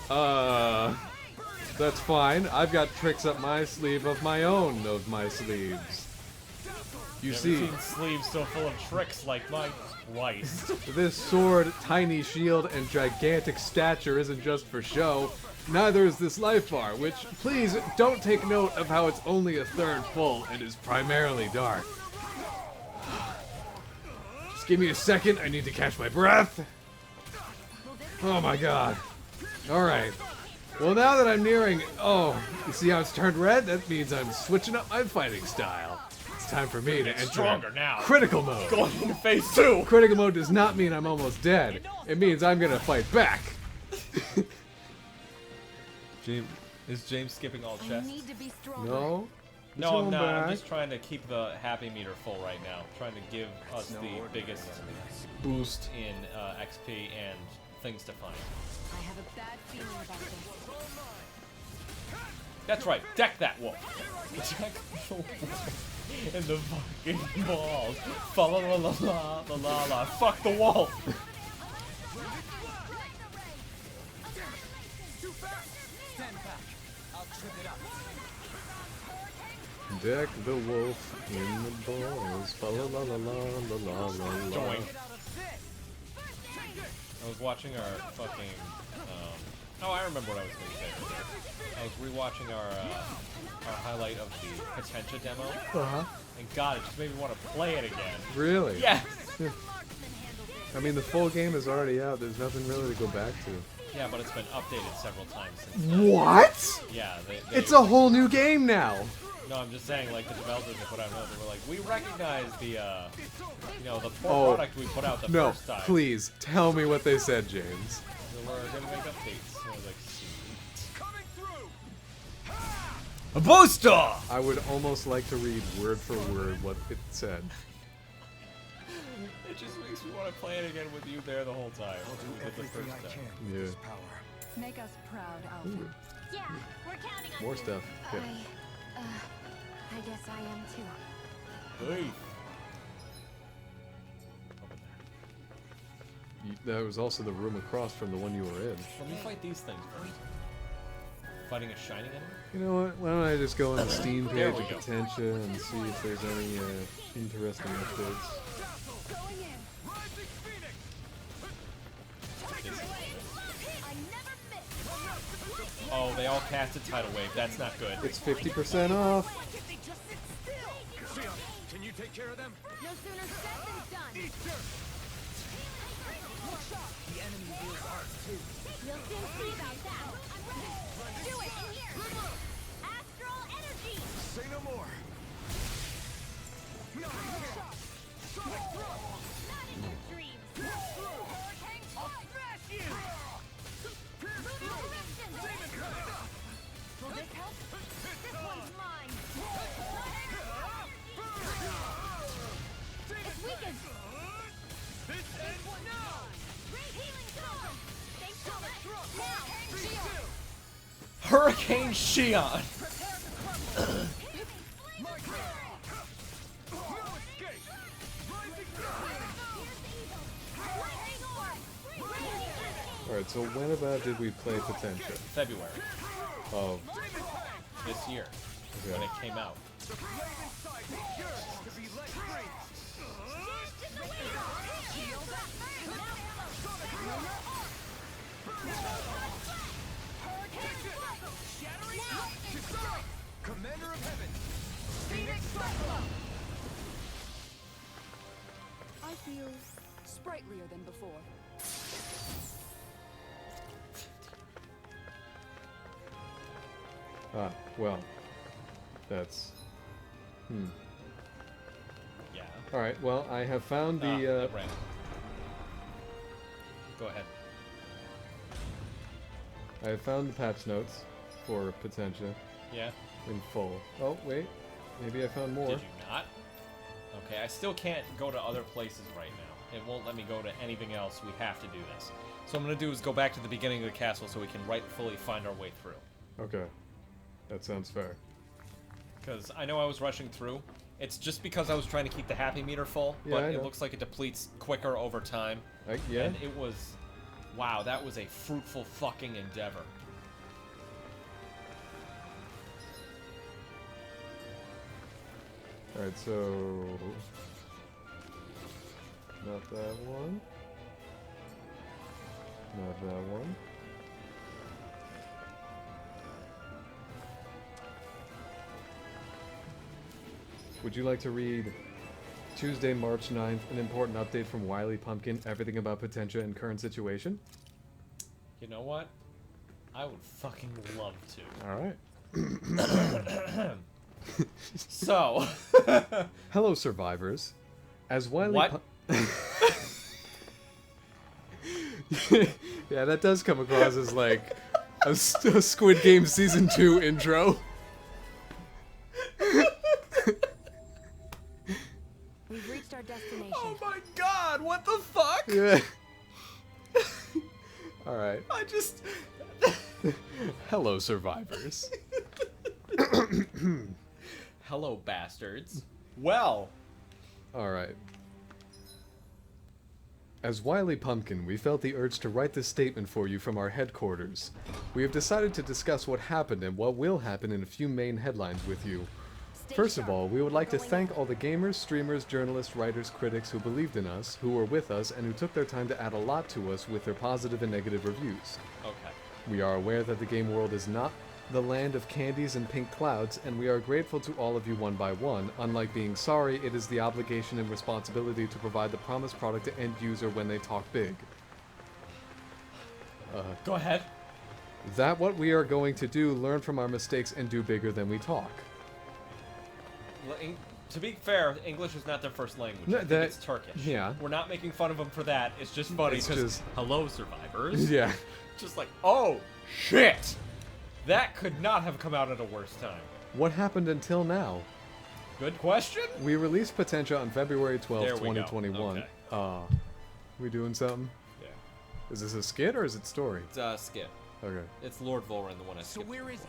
Speaker 2: cow. That's fine. I've got tricks up my sleeve of my own of my sleeves. You
Speaker 1: Never
Speaker 2: see,
Speaker 1: seen sleeves so full of tricks like my Christ.
Speaker 2: this sword, tiny shield, and gigantic stature isn't just for show. Neither is this life bar, which, please, don't take note of how it's only a third full and is primarily dark. Just give me a second, I need to catch my breath. Oh my god. Alright. Well, now that I'm nearing... Oh, you see how it's turned red? That means I'm switching up my fighting style. It's time for me to enter
Speaker 1: Stronger now.
Speaker 2: critical mode.
Speaker 1: Going into phase 2!
Speaker 2: Critical mode does not mean I'm almost dead. It means I'm gonna fight back.
Speaker 1: Is James skipping all
Speaker 5: I
Speaker 1: chests?
Speaker 5: need to be stronger.
Speaker 2: No?
Speaker 1: No, I'm
Speaker 2: going
Speaker 1: not. I'm
Speaker 2: back.
Speaker 1: just trying to keep the happy meter full right now. Trying to give us the biggest boost in XP and things to find.
Speaker 5: I have a bad feeling about this.
Speaker 1: That's right. Deck that wolf. Deck the wolf in the fucking balls. Fa la la la la la la la. Fuck the wolf.
Speaker 2: Deck the wolf in the balls. Fa la la la la la la la la.
Speaker 1: Join. I was watching our fucking. Oh, I remember what I was going to say earlier. I was rewatching our highlight of the Potentia demo.
Speaker 2: Uh-huh.
Speaker 1: And God, it just made me want to play it again.
Speaker 2: Really?
Speaker 1: Yes!
Speaker 2: I mean, the full game is already out. There's nothing really to go back to.
Speaker 1: Yeah, but it's been updated several times since then.
Speaker 2: What?
Speaker 1: Yeah,
Speaker 2: It's a whole new game now.
Speaker 1: No, I'm just saying, like, the developers that put out another, they were like, we recognize the, you know, the poor product we put out the first time.
Speaker 2: No, please, tell me what they said, James.
Speaker 1: So we're gonna make updates. And I was like, sweet.
Speaker 4: Coming through.
Speaker 1: A booster!
Speaker 2: I would almost like to read word for word what it said.
Speaker 1: It just makes me want to play it again with you there the whole time. With the first time.
Speaker 2: Yeah.
Speaker 5: Make us proud, Alvin.
Speaker 3: Yeah, we're counting on
Speaker 2: More
Speaker 3: you.
Speaker 2: stuff. Good.
Speaker 3: I guess I am too.
Speaker 1: Hey.
Speaker 2: That was also the room across from the one you were in.
Speaker 1: Let me fight these things first. Fighting a shining enemy?
Speaker 2: You know what? Why don't I just go on the Steam
Speaker 1: There
Speaker 2: page
Speaker 1: we
Speaker 2: of
Speaker 1: go.
Speaker 2: Potentia and see if there's any interesting updates.
Speaker 1: Oh, they all casted Tidal Wave. That's not good.
Speaker 2: It's 50% off.
Speaker 4: Shion, can you take care of them?
Speaker 3: No sooner said than done.
Speaker 6: The enemy heals ours too.
Speaker 3: You'll soon see about that. I'm ready. Do it in here. Astral energy.
Speaker 4: Say no more.
Speaker 3: Not in your dreams. Hurricane smash you. Will this help? This one's mine. It's weakened. This one now. Great healing zone. Thanks so much. Now,
Speaker 1: Hurricane Shion!
Speaker 2: Alright, so when about did we play Potentia?
Speaker 1: February
Speaker 2: Oh,
Speaker 1: this year,
Speaker 2: okay.
Speaker 1: when it came out.
Speaker 4: Commander of Heaven.
Speaker 5: I feel sprightlier than before.
Speaker 2: Ah, well. That's...
Speaker 1: Yeah.
Speaker 2: Alright, well, I have found the...
Speaker 1: That ran. Go ahead.
Speaker 2: I have found the patch notes for Potentia
Speaker 1: Yeah?
Speaker 2: in full. Oh, wait. Maybe I found more.
Speaker 1: Did you not? Okay, I still can't go to other places right now. It won't let me go to anything else. We have to do this. So what I'm going to do is go back to the beginning of the castle so we can rightfully find our way through.
Speaker 2: Okay. That sounds fair.
Speaker 1: Because I know I was rushing through. It's just because I was trying to keep the happy meter full,
Speaker 2: Yeah,
Speaker 1: but
Speaker 2: I
Speaker 1: it
Speaker 2: know.
Speaker 1: looks like it depletes quicker over time.
Speaker 2: Yeah?
Speaker 1: And it was... Wow, that was a fruitful fucking endeavor.
Speaker 2: Alright, so... Not that one. Not that one. Would you like to read Tuesday, March 9th, an important update from Wily Pumpkin, everything about Potentia and current situation?
Speaker 1: You know what? I would fucking love
Speaker 2: Alright.
Speaker 1: to. So...
Speaker 2: Hello, survivors. As Wily
Speaker 1: What?
Speaker 2: Yeah, that does come across as like a Squid Game Season 2 intro.
Speaker 3: we've reached our destination.
Speaker 1: Oh my god, what the fuck?
Speaker 2: Yeah. Alright.
Speaker 1: I just...
Speaker 2: Hello, survivors.
Speaker 1: Hello, bastards. Well...
Speaker 2: Alright. As Wily Pumpkin, we felt the urge to write this statement for you from our headquarters. We have decided to discuss what happened and what will happen in a few main headlines with you.
Speaker 10: First of all, we would like to thank all the gamers, streamers, journalists, writers, critics who believed in us, who were with us, and who took their time to add a lot to us with their positive and negative reviews.
Speaker 1: Okay.
Speaker 10: We are aware that the game world is not the land of candies and pink clouds, and we are grateful to all of you one by one. Unlike being sorry, it is the obligation and responsibility to provide the promised product to end user when they talk big.
Speaker 1: Go ahead.
Speaker 10: That what we are going to do, learn from our mistakes, and do bigger than we talk.
Speaker 1: To be fair, English is not their first language.
Speaker 10: No,
Speaker 1: I think it's Turkish.
Speaker 10: Yeah.
Speaker 1: We're not making fun of them for that. It's just funny
Speaker 10: It's
Speaker 1: because,
Speaker 10: just-
Speaker 1: hello, survivors.
Speaker 10: Yeah.
Speaker 1: Just like, oh, shit! That could not have come out at a worse time.
Speaker 10: What happened until now?
Speaker 1: Good question?
Speaker 10: We released Potentia on February 12th,
Speaker 1: There we go.
Speaker 10: 2021.
Speaker 1: Okay.
Speaker 10: We doing something?
Speaker 1: Yeah.
Speaker 10: Is this a skit or is it story?
Speaker 1: It's skip.
Speaker 10: Okay.
Speaker 1: It's Lord Volran, the one I
Speaker 6: So
Speaker 1: skipped.
Speaker 6: where is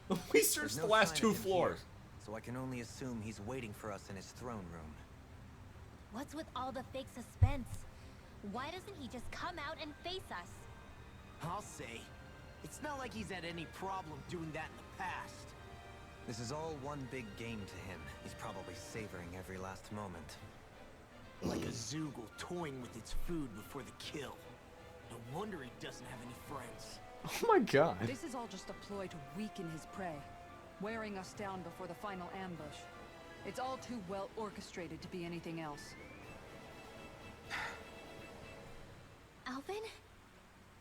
Speaker 6: he?
Speaker 1: We searched the last 2 floors.
Speaker 8: So I can only assume he's waiting for us in his throne room.
Speaker 3: What's with all the fake suspense? Why doesn't he just come out and face us?
Speaker 6: I'll say. It's not like he's had any problem doing that in the past.
Speaker 8: This is all one big game to him. He's probably savoring every last moment.
Speaker 6: Like a Zoogle toying with its food before the kill. No wonder he doesn't have any friends.
Speaker 10: Oh my god.
Speaker 5: This is all just a ploy to weaken his prey, wearing us down before the final ambush. It's all too well orchestrated to be anything else.
Speaker 3: Alvin?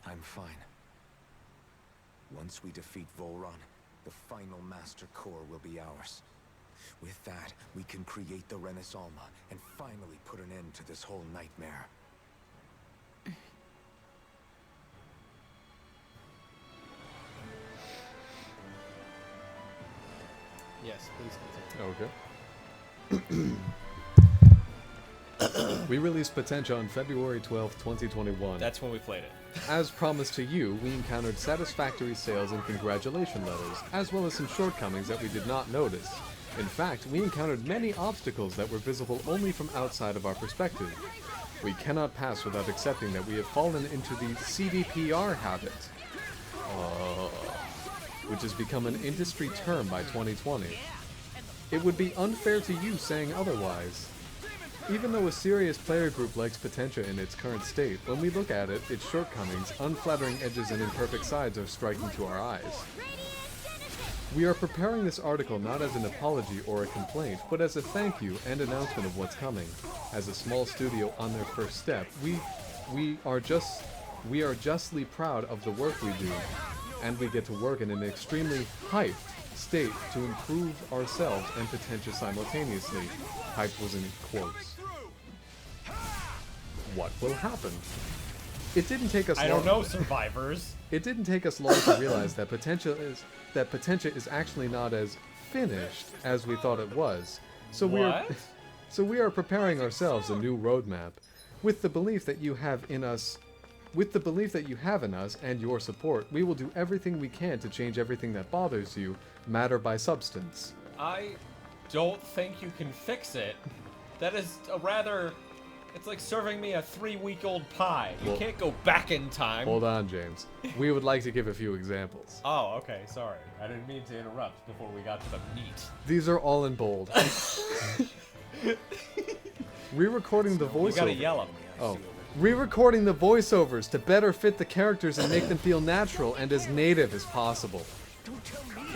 Speaker 7: I'm fine. Once we defeat Volron, the final Master Core will be ours. With that, we can create the Renaissance and finally put an end to this whole nightmare.
Speaker 1: Yes, please continue.
Speaker 10: Okay. We released Potentia on February 12th, 2021.
Speaker 1: That's when we played it.
Speaker 10: As promised to you, we encountered satisfactory sales and congratulation letters, as well as some shortcomings that we did not notice. In fact, we encountered many obstacles that were visible only from outside of our perspective. We cannot pass without accepting that we have fallen into the CDPR habit, which has become an industry term by 2020. It would be unfair to you saying otherwise. Even though a serious player group likes Potentia in its current state, when we look at it, its shortcomings, unflattering edges, and imperfect sides are striking to our eyes. We are preparing this article not as an apology or a complaint, but as a thank you and announcement of what's coming. As a small studio on their first step, we are justly proud of the work we do, and we get to work in an extremely hyped state to improve ourselves and Potentia simultaneously. Hyped was in quotes. What will happen? It didn't take us long.
Speaker 1: I don't know, survivors.
Speaker 10: It didn't take us long to realize that Potentia is actually not as finished as we thought it was. So we are preparing ourselves a new roadmap with the belief that you have in us. With the belief that you have in us and your support, we will do everything we can to change everything that bothers you, matter by substance.
Speaker 1: I don't think you can fix it. That is a rather... It's like serving me a 3-week-old pie. You can't go back in time.
Speaker 10: Hold on, James. We would like to give a few examples.
Speaker 1: Oh, okay, sorry. I didn't mean to interrupt before we got to the meat.
Speaker 10: These are all in bold. Re-recording the voiceover.
Speaker 1: You gotta yell them.
Speaker 10: Oh. Re-recording the voiceovers to better fit the characters and make them feel natural and as native as possible.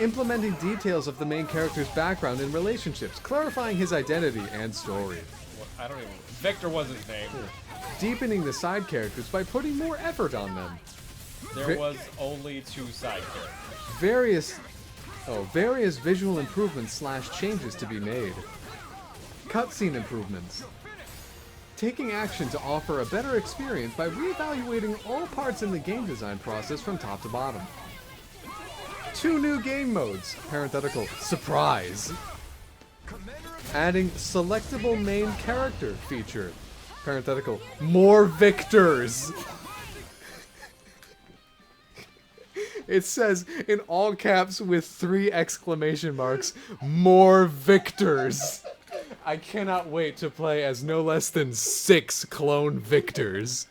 Speaker 10: Implementing details of the main character's background and relationships, clarifying his identity and story.
Speaker 1: I don't even... Victor was his name.
Speaker 10: Deepening the side characters by putting more effort on them.
Speaker 1: There was only 2 side characters.
Speaker 10: Various visual improvements / changes to be made. Cutscene improvements. Taking action to offer a better experience by reevaluating all parts in the game design process from top to bottom. 2 new game modes, parenthetical, surprise. Adding selectable main character feature, parenthetical, more victors. It says in all caps with 3 exclamation marks, more victors. I cannot wait to play as no less than 6 clone victors.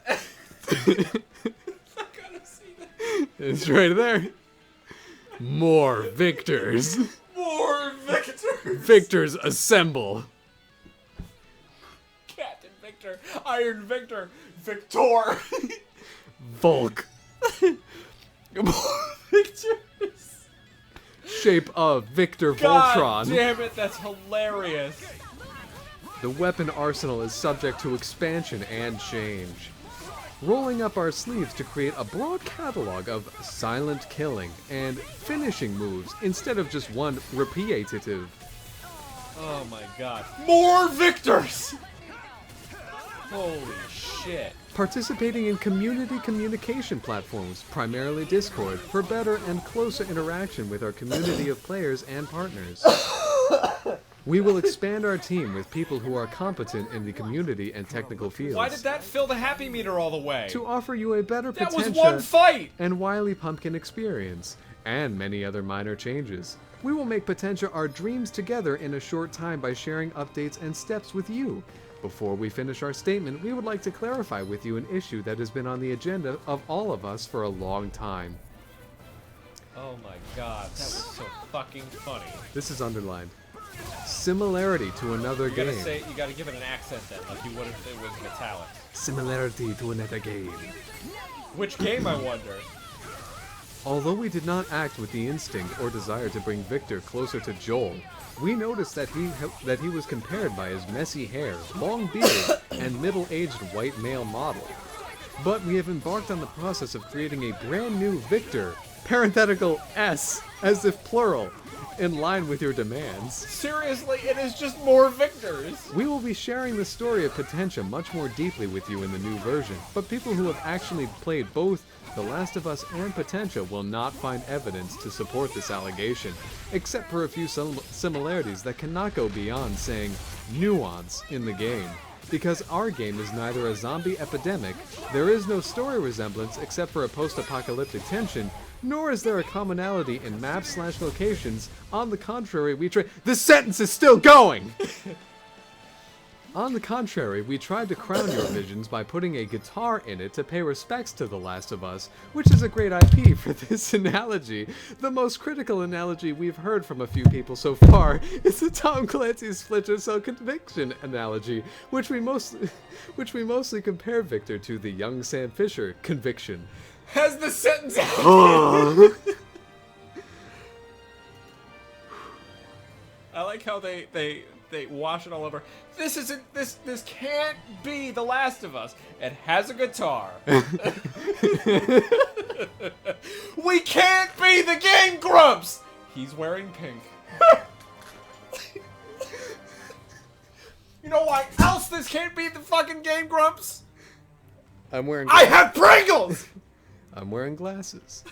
Speaker 1: I gotta see that.
Speaker 10: It's right there. More victors.
Speaker 1: More victors.
Speaker 10: Victors assemble.
Speaker 1: Captain Victor, Iron Victor, Victor.
Speaker 10: Volk.
Speaker 1: More victors.
Speaker 10: Shape of Victor
Speaker 1: God
Speaker 10: Voltron.
Speaker 1: damn it, that's hilarious.
Speaker 10: The weapon arsenal is subject to expansion and change. Rolling up our sleeves to create a broad catalog of silent killing and finishing moves instead of just one repetitive.
Speaker 1: Oh my god. More victors! Holy shit.
Speaker 10: Participating in community communication platforms, primarily Discord, for better and closer interaction with our community of players and partners. We will expand our team with people who are competent in the community and technical fields.
Speaker 1: Why did that fill the happy meter all the way?
Speaker 10: To offer you a better
Speaker 1: That was
Speaker 10: potential
Speaker 1: one fight!
Speaker 10: and Wily Pumpkin experience, and many other minor changes. We will make Potentia our dreams together in a short time by sharing updates and steps with you. Before we finish our statement, we would like to clarify with you an issue that has been on the agenda of all of us for a long time.
Speaker 1: Oh my god, that was so fucking funny.
Speaker 10: This is underlined. Similarity to another
Speaker 1: You
Speaker 10: game.
Speaker 1: gotta give it an accent then, like you would if it was metallic.
Speaker 10: Similarity to another game.
Speaker 1: Which game, I wonder?
Speaker 10: Although we did not act with the instinct or desire to bring Victor closer to Joel, we noticed that he was compared by his messy hair, long beard, and middle-aged white male model. But we have embarked on the process of creating a brand new Victor, parenthetical S, as if plural, in line with your demands.
Speaker 1: Seriously, it is just more victors!
Speaker 10: We will be sharing the story of Potentia much more deeply with you in the new version, but people who have actually played both The Last of Us and Potentia will not find evidence to support this allegation, except for a few similarities that cannot go beyond saying nuance in the game. Because our game is neither a zombie epidemic, there is no story resemblance except for a post-apocalyptic tension, nor is there a commonality in maps/locations. On the contrary, This sentence is still going! On the contrary, we tried to crown your visions by putting a guitar in it to pay respects to The Last of Us, which is a great IP for this analogy. The most critical analogy we've heard from a few people so far is the Tom Clancy's Splinter Cell Conviction analogy, which we mostly compare Victor to the young Sam Fisher Conviction.
Speaker 1: Has the sentence I like how they wash it all over. This can't be The Last of Us. It has a guitar. We can't be the Game Grumps! He's wearing pink. You know why else this can't be the fucking Game Grumps?
Speaker 10: I'm wearing
Speaker 1: I have Pringles!
Speaker 10: I'm wearing glasses.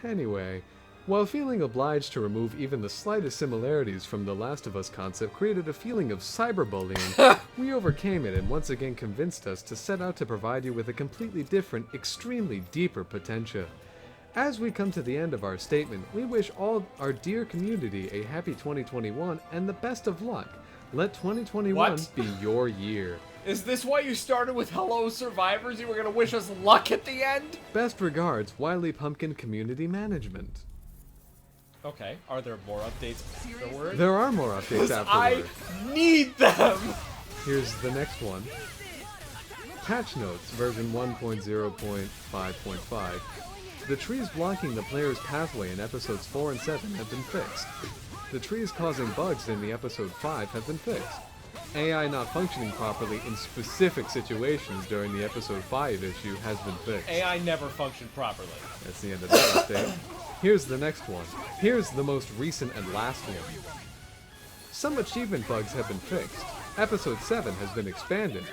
Speaker 10: Anyway, while feeling obliged to remove even the slightest similarities from the Last of Us concept created a feeling of cyberbullying, we overcame it and once again convinced us to set out to provide you with a completely different, extremely deeper Potentia. As we come to the end of our statement, we wish all our dear community a happy 2021 and the best of luck. Let 2021
Speaker 1: What?
Speaker 10: be your year.
Speaker 1: Is this why you started with Hello Survivors? You were gonna wish us luck at the end?
Speaker 10: Best regards, Wily Pumpkin Community Management.
Speaker 1: Okay, are there more updates afterward?
Speaker 10: There are more updates
Speaker 1: I
Speaker 10: afterward.
Speaker 1: need them!
Speaker 10: Here's the next one. Patch notes, version 1.0.5.5. The trees blocking the player's pathway in episodes 4 and 7 have been fixed. The trees causing bugs in the episode 5 have been fixed. AI not functioning properly in specific situations during the episode 5 issue has been fixed.
Speaker 1: AI never functioned properly.
Speaker 10: That's the end of that update. Here's the next one. Here's the most recent and last one. Some achievement bugs have been fixed. Episode 7 has been expanded.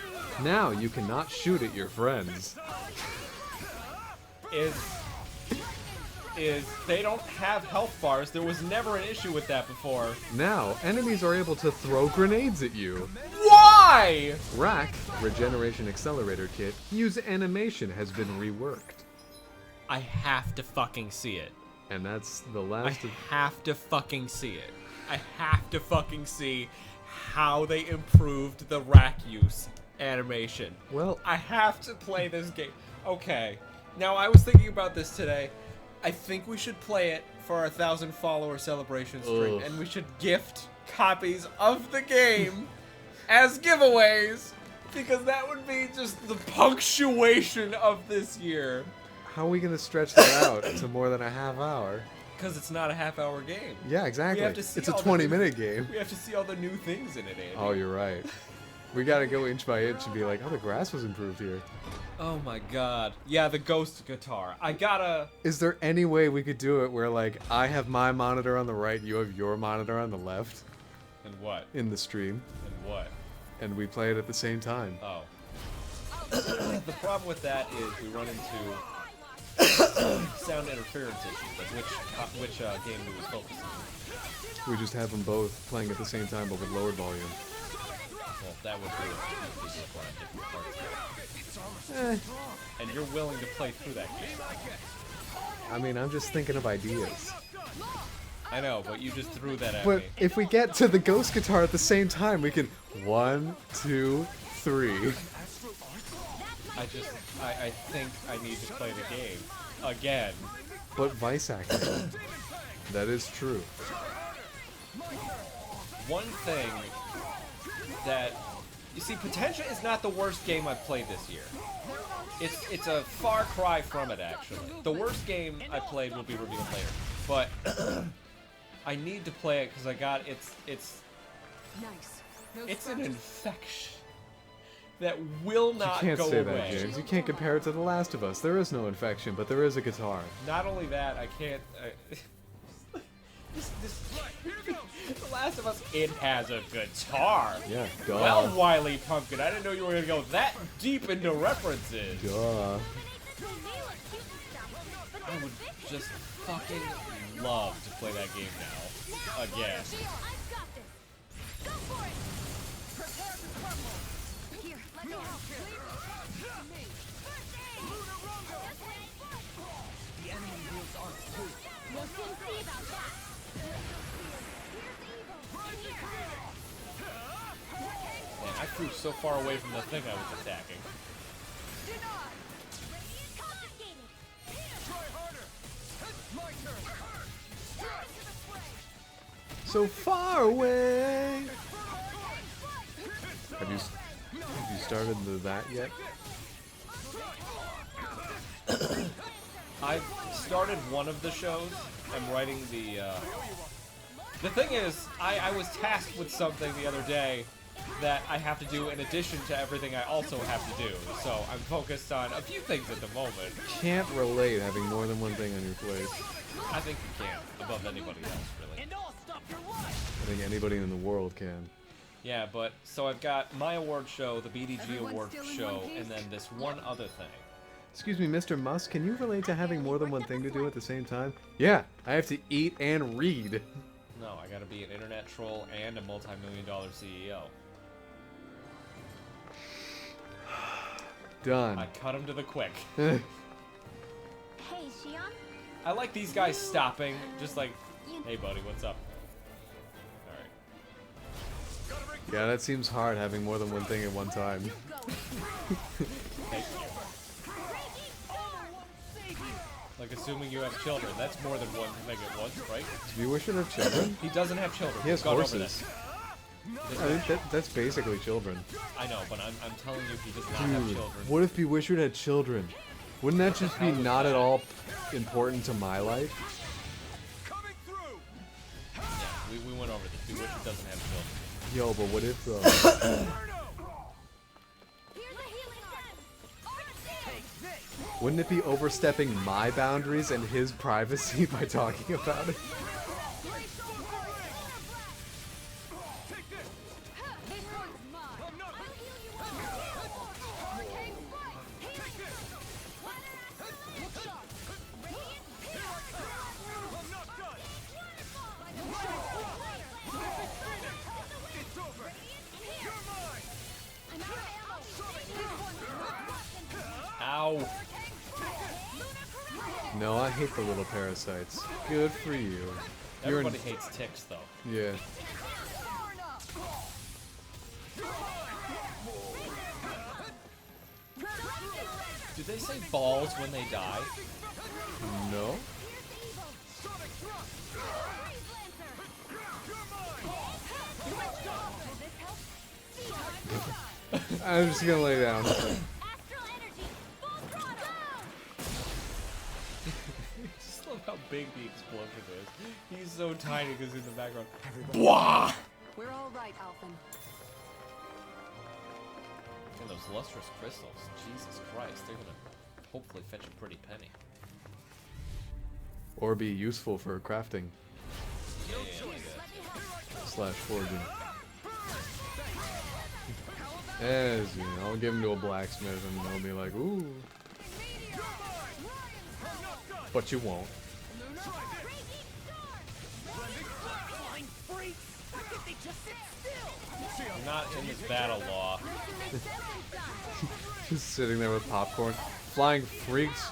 Speaker 10: Now you cannot shoot at your friends.
Speaker 1: They don't have health bars. There was never an issue with that before.
Speaker 10: Now, enemies are able to throw grenades at you.
Speaker 1: Why?
Speaker 10: Rack, Regeneration Accelerator Kit, use animation has been reworked.
Speaker 1: I have to fucking see it.
Speaker 10: And that's the
Speaker 1: I
Speaker 10: last of...
Speaker 1: have to fucking see it. I have to fucking see how they improved the rack use animation.
Speaker 10: Well,
Speaker 1: I have to play this game. Okay. Now, I was thinking about this today. I think we should play it for our 1,000 follower celebration stream,
Speaker 10: Ugh.
Speaker 1: and we should gift copies of the game as giveaways, because that would be just the punctuation of this year.
Speaker 10: how are we gonna stretch that out to more than a half hour?
Speaker 1: Because it's not a half-hour game.
Speaker 10: Yeah, exactly.
Speaker 1: We have to see
Speaker 10: It's a
Speaker 1: all the new-
Speaker 10: 20-minute game.
Speaker 1: We have to see all the new things in it, Andy.
Speaker 10: Oh, you're right. We gotta go inch by inch and be like, oh, the grass was improved here.
Speaker 1: Oh my god. Yeah, the ghost guitar. I gotta...
Speaker 10: Is there any way we could do it where, like, I have my monitor on the right, you have your monitor on the left
Speaker 1: And what?
Speaker 10: in the stream,
Speaker 1: And what?
Speaker 10: and we play it at the same time?
Speaker 1: Oh. The problem with that is we run into sound interference issues, like which game we would focus on.
Speaker 10: We just have them both playing at the same time, but with lowered volume.
Speaker 1: Well, that would be a different parts.
Speaker 10: Eh,
Speaker 1: And you're willing to play through that game.
Speaker 10: I mean, I'm just thinking of ideas.
Speaker 1: I know, but you just threw that at
Speaker 10: But
Speaker 1: me.
Speaker 10: if we get to the ghost guitar at the same time, we can 1, 2, 3.
Speaker 1: I think I need to play the game again.
Speaker 10: But voice acting. That is true.
Speaker 1: One thing that you see, Potentia is not the worst game I've played this year. It's a far cry from it, actually. The worst game I played will be revealed later, but I need to play it because I got it's an infection that will not
Speaker 10: You can't
Speaker 1: go
Speaker 10: say
Speaker 1: away.
Speaker 10: that, James. You can't compare it to The Last of Us. There is no infection, but there is a guitar.
Speaker 1: Not only that, I can't. The Last of Us, it has a guitar.
Speaker 10: Yeah, duh.
Speaker 1: Well, Wily Pumpkin, I didn't know you were gonna go that deep into references.
Speaker 10: Duh.
Speaker 1: I would just fucking love to play that game now. Again. Man, I flew so far away from the thing I was attacking.
Speaker 10: So far away. Have you started that yet?
Speaker 1: I've started one of the shows. I'm writing the... The thing is, I was tasked with something the other day that I have to do in addition to everything I also have to do. So I'm focused on a few things at the moment.
Speaker 10: Can't relate having more than one thing on your plate.
Speaker 1: I think you can, above anybody else, really.
Speaker 10: I think anybody in the world can.
Speaker 1: Yeah, but so I've got my award show, the BDG award show, and then this one other thing.
Speaker 10: Excuse me, Mr. Musk, can you relate to having more than one thing to do at the same time? Yeah, I have to eat and read.
Speaker 1: No, I gotta be an internet troll and a multi-million-dollar CEO.
Speaker 10: Done.
Speaker 1: I cut him to the quick.
Speaker 3: Hey, Shion?
Speaker 1: I like these guys stopping, just like, hey buddy, what's up? Alright.
Speaker 10: Yeah, that seems hard having more than one thing at one time.
Speaker 1: Thank you. Like, assuming you have children, that's more than one thing at once, right?
Speaker 10: Do you wish it have children?
Speaker 1: He doesn't have children.
Speaker 10: He has
Speaker 1: We've gone over
Speaker 10: horses.
Speaker 1: this.
Speaker 10: I think that's basically children.
Speaker 1: I know, but I'm telling you, he does not have
Speaker 10: Dude,
Speaker 1: children.
Speaker 10: what if Bewitchered had children? Wouldn't that just be not at all important to my life?
Speaker 1: Yeah, we went over this. Bewitched doesn't have children.
Speaker 10: Yo, but what if, wouldn't it be overstepping my boundaries and his privacy by talking about it?
Speaker 1: Ow.
Speaker 10: No, I hate the little parasites. Good for you. You're
Speaker 1: Everybody hates ticks, though.
Speaker 10: Yeah.
Speaker 1: Did they say balls when they die?
Speaker 10: No? I'm just gonna lay down.
Speaker 1: Just love how big the explosion is. He's so tiny because he's in the background. Blah!
Speaker 5: We're all right, Alphen.
Speaker 1: And those lustrous crystals, Jesus Christ, they're gonna hopefully fetch a pretty penny.
Speaker 10: Or be useful for crafting. Slash forging. As you know, I'll give him to a blacksmith and they'll be like, ooh. But you won't.
Speaker 1: I'm not in this battle law.
Speaker 10: Just sitting there with popcorn. Flying freaks.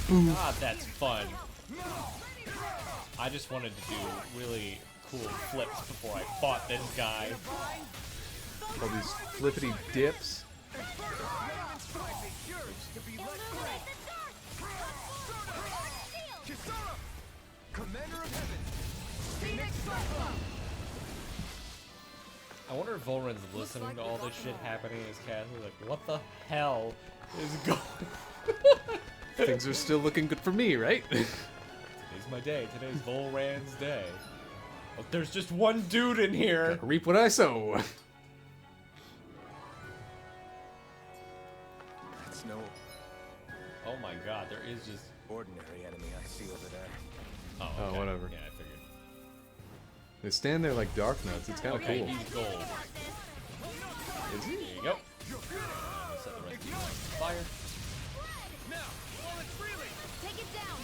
Speaker 1: God, that's fun. I just wanted to do really cool flips before I fought this guy.
Speaker 10: All these flippity dips. I wonder if Volren's listening to all this shit happening in his castle. Like, what the hell is going on? Things are still looking good for me, right?
Speaker 1: Today's my day. Today's Volran's day. But there's just one dude in here.
Speaker 10: Gotta reap what I sow.
Speaker 7: That's no
Speaker 1: Oh my god, there is just...
Speaker 7: ordinary enemy I see over there.
Speaker 1: Oh,
Speaker 10: Oh,
Speaker 1: okay.
Speaker 10: whatever.
Speaker 1: Yeah, I figured.
Speaker 10: They stand there like dark nuts. It's kind of
Speaker 1: Okay,
Speaker 10: cool.
Speaker 1: he's gold.
Speaker 10: Is he?
Speaker 1: There you go. Set the rest of you on fire.
Speaker 3: Take it down.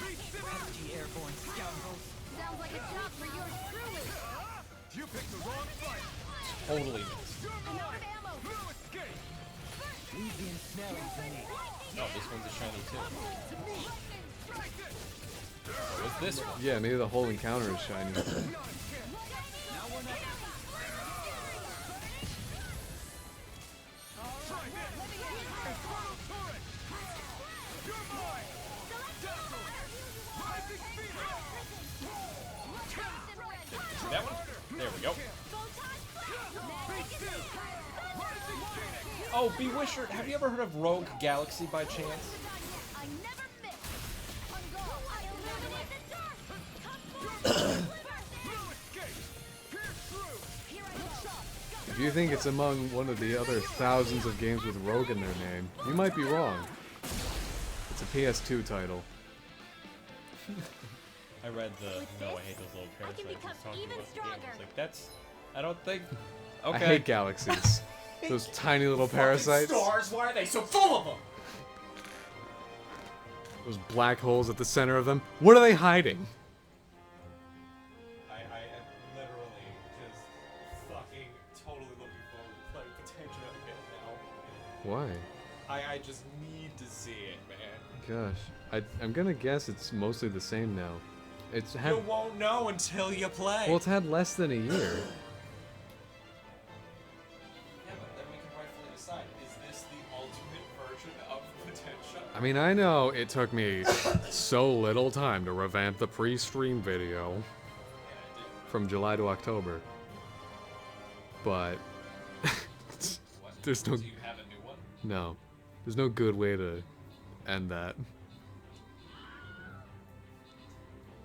Speaker 6: Airborne scoundrels.
Speaker 3: Sounds like a job for yours truly.
Speaker 4: You picked the wrong fight.
Speaker 1: Totally missed.
Speaker 6: Leave the ensnaring to me.
Speaker 1: Oh, this one's a shiny too. So is this one.
Speaker 10: Yeah, maybe the whole encounter is shiny.
Speaker 1: That one? There we go. Oh, Bewisher, have you ever heard of Rogue Galaxy by chance?
Speaker 3: I never miss. I illuminate the dark.
Speaker 10: If you think it's among one of the other thousands of games with Rogue in their name, you might be wrong. It's a PS2 title.
Speaker 1: I read the no, I hate those little
Speaker 3: I can
Speaker 1: parasites.
Speaker 3: become
Speaker 1: It's talking
Speaker 3: even
Speaker 1: about the game.
Speaker 3: stronger.
Speaker 1: It's like that's I don't think okay.
Speaker 10: I hate galaxies. Those tiny little parasites.
Speaker 1: Stars, why are they so full of them?
Speaker 10: Those black holes at the center of them. What are they hiding?
Speaker 1: I am literally just fucking totally looking forward to playing Potential again now.
Speaker 10: Why?
Speaker 1: I just need to see it, man.
Speaker 10: Gosh. I'm gonna guess it's mostly the same now. It's had,
Speaker 1: You won't know until you play.
Speaker 10: well, it's had less than a year.
Speaker 1: Yeah, but then we can rightfully decide, is this the ultimate version of Potential?
Speaker 10: I mean, I know it took me so little time to revamp the pre-stream video from July to October. But there's no
Speaker 1: Do you have a new one?
Speaker 10: no. There's no good way to end that.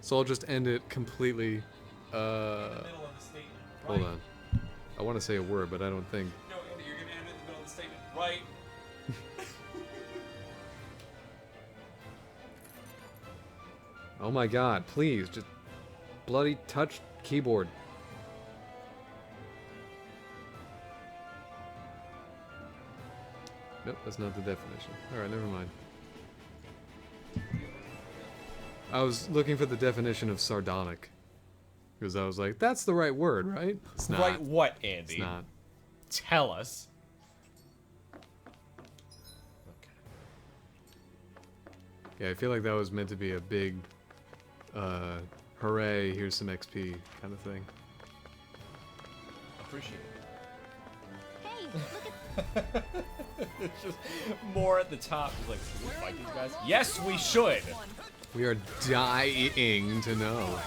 Speaker 10: So I'll just end it completely.
Speaker 1: Middle of the statement.
Speaker 10: Hold on. I want to say a word, but I don't think.
Speaker 1: No, Andy, you're gonna end it in the middle of the statement, right?
Speaker 10: Oh my god, please, just bloody touch keyboard. Nope, that's not the definition. Alright, never mind. I was looking for the definition of sardonic. Because I was like, that's the right word, right? It's not.
Speaker 1: Right what, Andy?
Speaker 10: It's not.
Speaker 1: Tell us. Okay.
Speaker 10: Yeah, I feel like that was meant to be a big, hooray, here's some XP kind of thing.
Speaker 1: Appreciate it.
Speaker 3: Hey, look at
Speaker 1: It's just more at the top. He's like, should we fight these guys? Yes, we should.
Speaker 10: We are dying to know.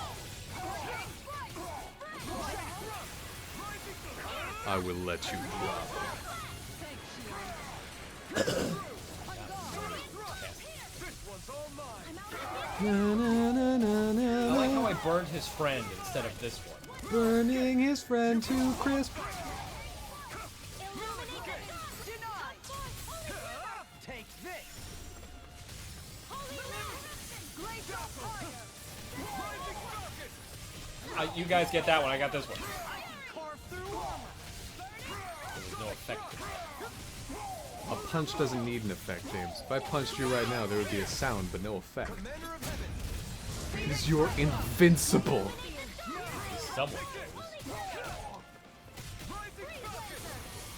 Speaker 10: I will let you drop. Na, na, na, na, na,
Speaker 1: I like how
Speaker 10: na.
Speaker 1: I burned his friend instead of this one.
Speaker 10: Burning his friend to crisp.
Speaker 6: Take this!
Speaker 1: You guys get that one. I got this one.
Speaker 6: Carve through armor!
Speaker 1: There was no effect.
Speaker 10: A punch doesn't need an effect, James. If I punched you right now, there would be a sound, but no effect. Because you're invincible.
Speaker 1: Someone knows.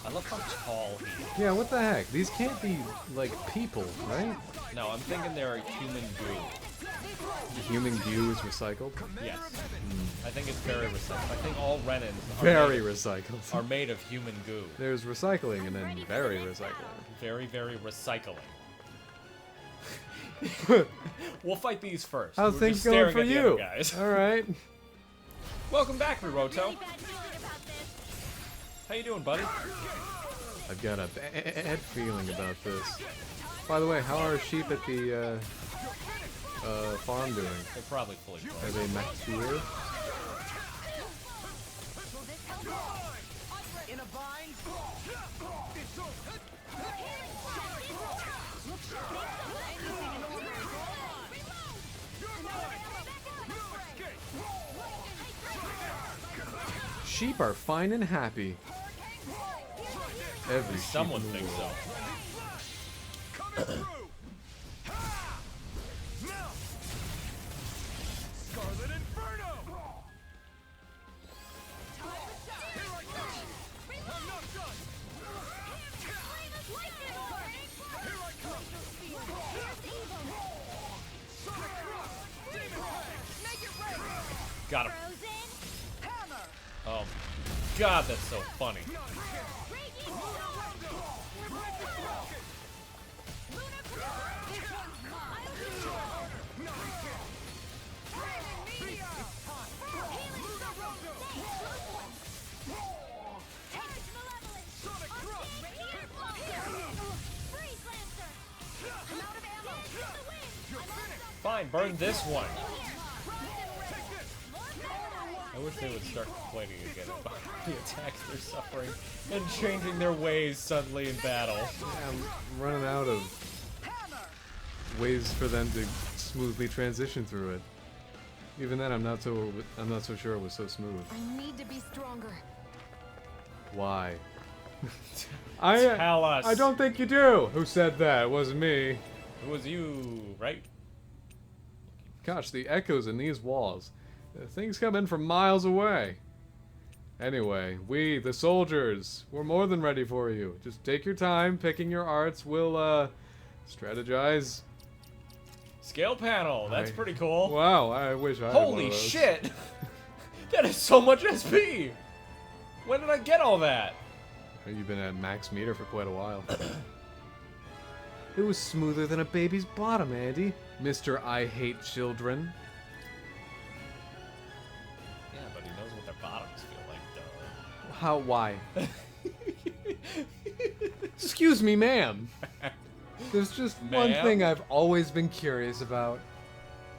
Speaker 1: I love how tall he is.
Speaker 10: Yeah, what the heck? These can't be, like, people, right?
Speaker 1: No, I'm thinking they're human goo.
Speaker 10: The human goo is recycled.
Speaker 1: Yes. I think it's very recycled. I think all Renans
Speaker 10: Very recycled.
Speaker 1: are made of human goo.
Speaker 10: There's recycling and then very recycling.
Speaker 1: Very, very recycling. We'll fight these first.
Speaker 10: How's
Speaker 1: We're
Speaker 10: things
Speaker 1: just
Speaker 10: going
Speaker 1: staring
Speaker 10: for
Speaker 1: at the
Speaker 10: you?
Speaker 1: other guys.
Speaker 10: Alright.
Speaker 1: Welcome back, Riroto.
Speaker 3: really bad feeling about this.
Speaker 1: How you doing, buddy?
Speaker 10: I've got a bad feeling about this. By the way, how are sheep at the farm doing?
Speaker 1: They're probably fully grown.
Speaker 10: Are they mature?
Speaker 6: In a bind?
Speaker 10: Sheep are fine and happy. Every sheep
Speaker 1: Someone
Speaker 10: in the
Speaker 1: thinks
Speaker 10: world.
Speaker 1: so.
Speaker 4: Scarlet Inferno!
Speaker 1: Got him.
Speaker 3: Frozen.
Speaker 1: Oh, God, that's so funny. Fine, burn this one. I wish they would start complaining again about the attacks they're suffering and changing their ways suddenly in battle.
Speaker 10: Yeah, I'm running out of ways for them to smoothly transition through it. Even then, I'm not so sure it was so smooth.
Speaker 3: I need to be stronger.
Speaker 10: Why?
Speaker 1: Tell us.
Speaker 10: I don't think you do. Who said that? It wasn't me.
Speaker 1: It was you, right?
Speaker 10: Gosh, the echoes in these walls. Things come in from miles away. Anyway, we, the soldiers, we're more than ready for you. Just take your time picking your arts. We'll, strategize.
Speaker 1: Scale panel. That's pretty cool.
Speaker 10: Wow, I wish I had one
Speaker 1: Holy
Speaker 10: of those.
Speaker 1: shit! That is so much SP! When did I get all that?
Speaker 10: You've been at max meter for quite a while. It was smoother than a baby's bottom, Andy. Mr. I Hate Children.
Speaker 1: Yeah, but he knows what their bottoms feel like, though.
Speaker 10: How? Why? Excuse me, ma'am. There's just one
Speaker 1: Ma'am?
Speaker 10: thing I've always been curious about.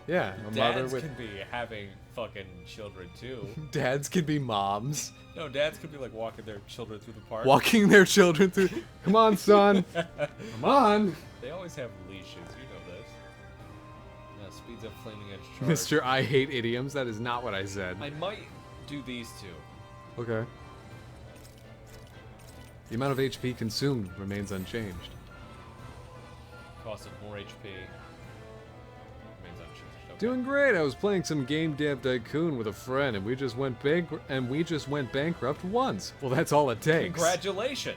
Speaker 10: Yeah, a mother
Speaker 1: Dads
Speaker 10: with
Speaker 1: can be having fucking children, too.
Speaker 10: dads can be moms,
Speaker 1: No, dads could be, like, walking their children through the park.
Speaker 10: walking their children through. Come on, son. Come on,
Speaker 1: They always have leashes, you know this. Yeah, speeds up flaming edge charge.
Speaker 10: Mr. I Hate Idioms. That is not what I said.
Speaker 1: I might do these two.
Speaker 10: Okay. The amount of HP consumed remains unchanged.
Speaker 1: Cost of more HP. Remains unchanged. Okay.
Speaker 10: Doing great. I was playing some Game Dev Tycoon with a friend, and we just went bankrupt once. Well, that's all it takes.
Speaker 1: Congratulations!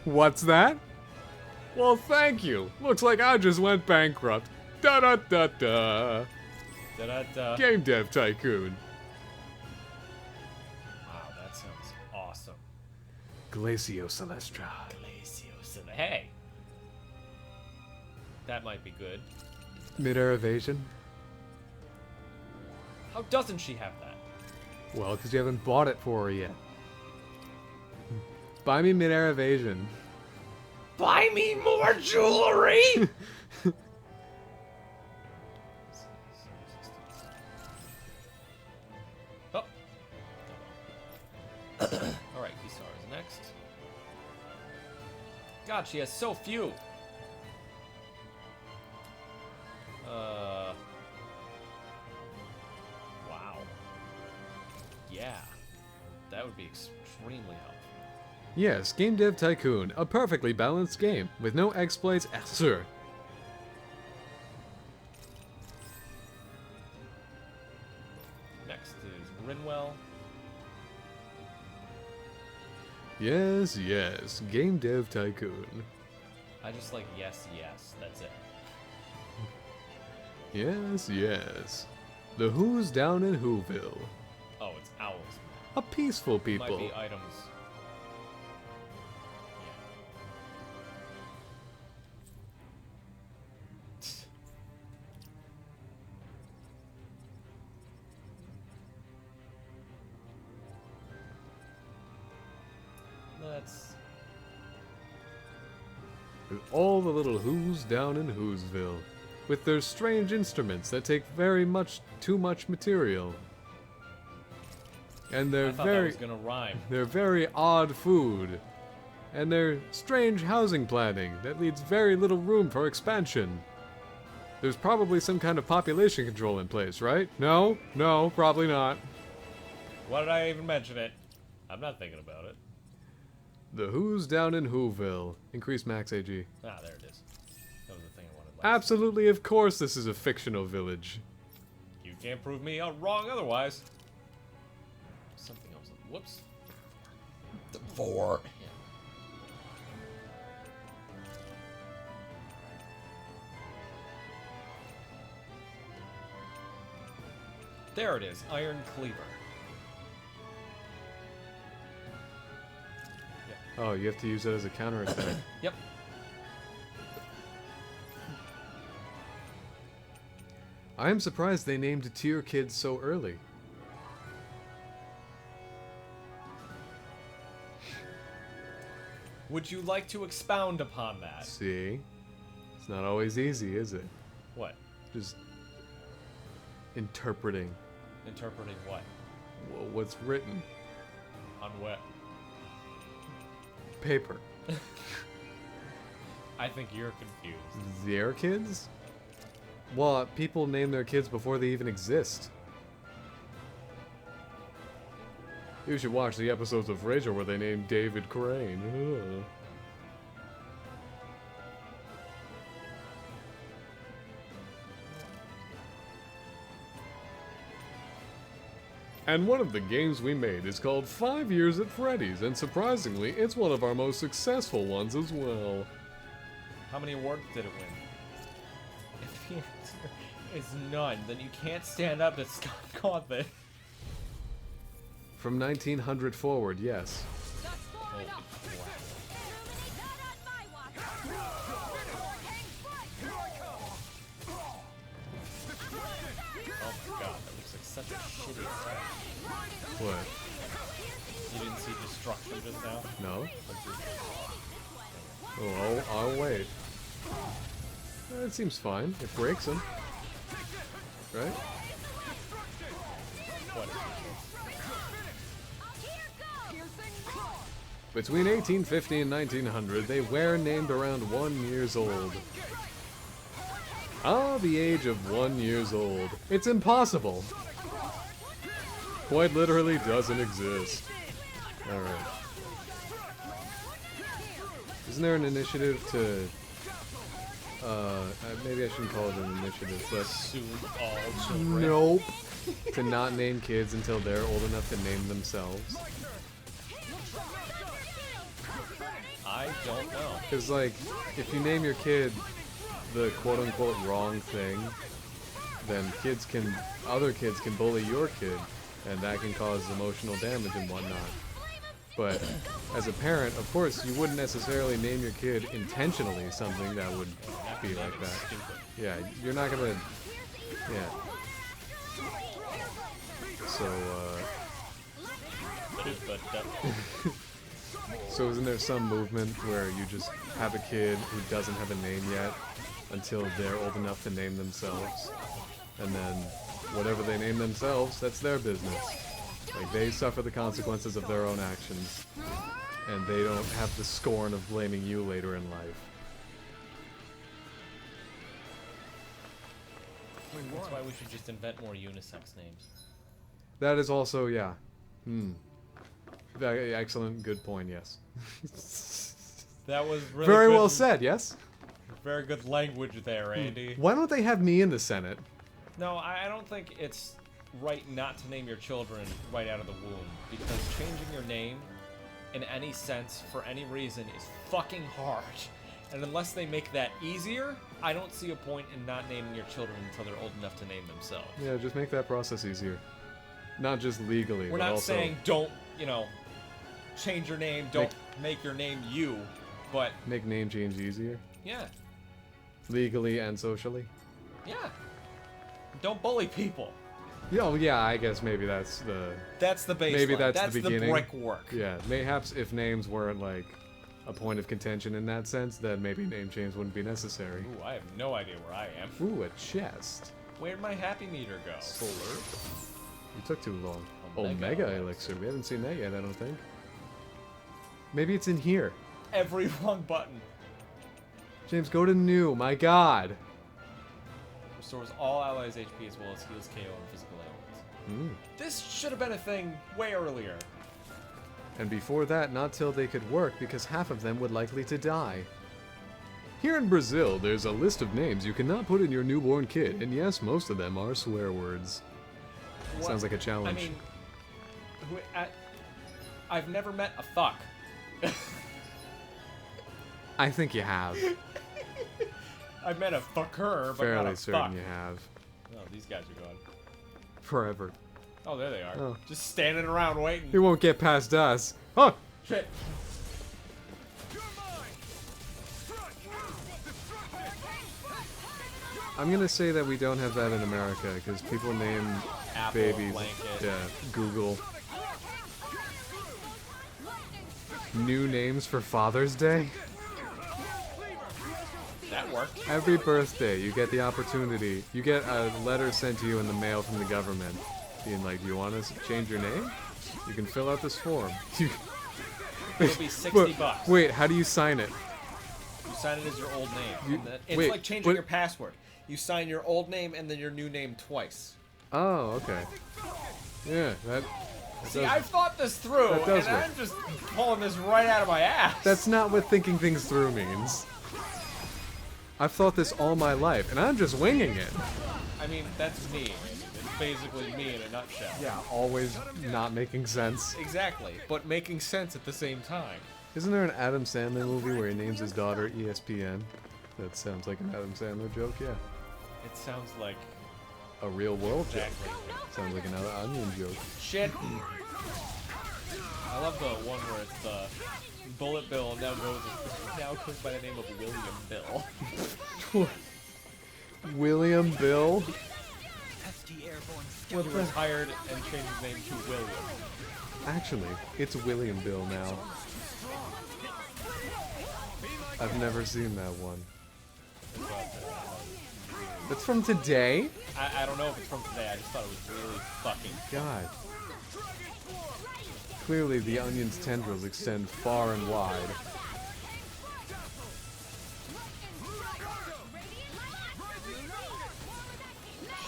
Speaker 10: What's that? Well, thank you. Looks like I just went bankrupt. Da da da da.
Speaker 1: Da-da-da.
Speaker 10: Game Dev Tycoon.
Speaker 1: Wow, that sounds awesome.
Speaker 10: Glacio Celestra.
Speaker 1: Hey. That might be good.
Speaker 10: Mid-air evasion.
Speaker 1: How doesn't she have that?
Speaker 10: Well, because you haven't bought it for her yet. Buy me mid-air evasion.
Speaker 1: Buy me more jewelry! Oh. Alright, Kisar is next. God, she has so few. Wow. Yeah. That would be extremely helpful.
Speaker 10: Yes, Game Dev Tycoon, a perfectly balanced game with no exploits. Sir.
Speaker 1: Next is Grinwell.
Speaker 10: Yes, yes, Game Dev Tycoon.
Speaker 1: I just like yes, yes. That's it.
Speaker 10: Yes, yes. The Who's down in Whoville.
Speaker 1: Oh, it's owls.
Speaker 10: A peaceful people.
Speaker 1: Might be items. Let's.
Speaker 10: With all the little Who's down in Whoville. With their strange instruments that take very much too much material. And
Speaker 1: I
Speaker 10: they're
Speaker 1: thought that
Speaker 10: very
Speaker 1: was gonna rhyme.
Speaker 10: They're very odd food. And their strange housing planning that leaves very little room for expansion. There's probably some kind of population control in place, right? No? No, probably not.
Speaker 1: Why did I even mention it? I'm not thinking about it.
Speaker 10: The Who's down in Whoville. Increase max AG.
Speaker 1: Ah, there it is. That was the thing I wanted.
Speaker 10: Absolutely, of course this is a fictional village.
Speaker 1: You can't prove me wrong otherwise. Something else. Whoops. The 4. Yeah. There it is. Iron Cleaver.
Speaker 10: Oh, you have to use it as a counterattack.
Speaker 1: Yep.
Speaker 10: I am surprised they named tier kids so early.
Speaker 1: Would you like to expound upon that?
Speaker 10: See? It's not always easy, is it?
Speaker 1: What?
Speaker 10: Just interpreting
Speaker 1: Interpreting what?
Speaker 10: what's written.
Speaker 1: On what?
Speaker 10: Paper.
Speaker 1: I think you're confused.
Speaker 10: Their kids? Well, people name their kids before they even exist. You should watch the episodes of Frasier where they named David Crane. Ugh. And one of the games we made is called 5 Years at Freddy's, and surprisingly, it's one of our most successful ones as well.
Speaker 1: How many awards did it win? If the answer is none, then you can't stand up to Scott Cawthon.
Speaker 10: From 1900 forward, yes.
Speaker 1: Holy crap. Oh my god, that looks like such a shitty attack.
Speaker 10: What?
Speaker 1: You didn't see destruction just now?
Speaker 10: No? Oh, I'll wait. It seems fine. It breaks him. Right?
Speaker 1: What?
Speaker 10: Between 1850 and 1900, they were named around 1 years old. Ah, the age of 1 years old. It's impossible. Quite literally doesn't exist. Alright. Isn't there an initiative to... maybe I shouldn't call it an initiative, but...
Speaker 1: Soon all children.
Speaker 10: Nope. To not name kids until they're old enough to name themselves.
Speaker 1: I don't
Speaker 10: Because, like, if you name your kid the quote-unquote wrong thing, then other kids can bully your kid, and that can cause emotional damage and whatnot. But as a parent, of course, you wouldn't necessarily name your kid intentionally something that would be like that. Yeah, you're not gonna... Yeah. So, So isn't there some movement where you just have a kid who doesn't have a name yet until they're old enough to name themselves? And then whatever they name themselves, that's their business. Like, they suffer the consequences of their own actions, and they don't have the scorn of blaming you later in life.
Speaker 1: That's why we should just invent more unisex names.
Speaker 10: That is also, yeah. Very excellent, good point, yes.
Speaker 1: That was really
Speaker 10: very
Speaker 1: good,
Speaker 10: well said, yes?
Speaker 1: Very good language there, Andy.
Speaker 10: Why don't they have me in the Senate?
Speaker 1: No, I don't think it's right not to name your children right out of the womb, because changing your name in any sense for any reason is fucking hard. And unless they make that easier, I don't see a point in not naming your children until they're old enough to name themselves.
Speaker 10: Yeah, just make that process easier. Not just legally,
Speaker 1: We're
Speaker 10: but
Speaker 1: not
Speaker 10: also...
Speaker 1: saying don't, change your name, don't make your name you, but...
Speaker 10: Make name change easier?
Speaker 1: Yeah.
Speaker 10: Legally and socially?
Speaker 1: Yeah. Don't bully people.
Speaker 10: Oh, yeah, I guess maybe that's the...
Speaker 1: That's the baseline.
Speaker 10: Maybe that's the beginning.
Speaker 1: The brickwork.
Speaker 10: Yeah, mayhaps if names weren't, like, a point of contention in that sense, then maybe name change wouldn't be necessary.
Speaker 1: Ooh, I have no idea where I am.
Speaker 10: Ooh, a chest.
Speaker 1: Where'd my happy meter go?
Speaker 10: Solar. You took too long. Omega Elixir. We haven't seen that yet, I don't think. Maybe it's in here.
Speaker 1: Every wrong button.
Speaker 10: James, go to new. My god.
Speaker 1: Restores all allies' HP as well as heals KO and physical ailments. This should have been a thing way earlier.
Speaker 10: And before that, not till they could work, because half of them would likely to die. Here in Brazil, there's a list of names you cannot put in your newborn kid, and yes, most of them are swear words.
Speaker 1: What?
Speaker 10: Sounds like a challenge.
Speaker 1: I mean, I've never met a fuck.
Speaker 10: I think you have.
Speaker 1: I've met a fucker, but
Speaker 10: Fairly
Speaker 1: not a
Speaker 10: certain
Speaker 1: fuck.
Speaker 10: you have.
Speaker 1: Oh, these guys are gone.
Speaker 10: Forever.
Speaker 1: Oh, there they are.
Speaker 10: Oh.
Speaker 1: Just standing around waiting.
Speaker 10: He won't get past us. Oh!
Speaker 1: Shit.
Speaker 10: I'm gonna say that we don't have that in America, because people name
Speaker 1: Apple,
Speaker 10: babies...
Speaker 1: blanket.
Speaker 10: Yeah, Google. New names for Father's Day?
Speaker 1: That worked.
Speaker 10: Every birthday, you get the opportunity. You get a letter sent to you in the mail from the government, being like, "Do you want to change your name? You can fill out this form."
Speaker 1: It'll be $60.
Speaker 10: Wait, how do you sign it?
Speaker 1: You sign it as your old name.
Speaker 10: You-
Speaker 1: And then, it's
Speaker 10: wait,
Speaker 1: like changing
Speaker 10: what-
Speaker 1: your password. You sign your old name and then your new name twice.
Speaker 10: Oh, okay. Yeah, that
Speaker 1: See,
Speaker 10: does-
Speaker 1: I've thought this through,
Speaker 10: that does
Speaker 1: and
Speaker 10: work.
Speaker 1: I'm just pulling this right out of my ass.
Speaker 10: That's not what thinking things through means. I've thought this all my life, and I'm just winging it.
Speaker 1: I mean, that's me. It's basically me in a nutshell.
Speaker 10: Yeah, always not making sense.
Speaker 1: Exactly, but making sense at the same time.
Speaker 10: Isn't there an Adam Sandler movie where he names his daughter ESPN? That sounds like an Adam Sandler joke, yeah.
Speaker 1: It sounds like
Speaker 10: A real world
Speaker 1: exactly.
Speaker 10: joke. Sounds like another Onion joke.
Speaker 1: Shit. I love the one where it's the Bullet Bill now goes by the name of William Bill.
Speaker 10: William Bill?
Speaker 1: He retired and changed his name to William.
Speaker 10: Actually, it's William Bill now. I've never seen that one. That's from today?
Speaker 1: I don't know if it's from today. I just thought it was really fucking.
Speaker 10: God. Clearly, the Onion's tendrils extend far and wide.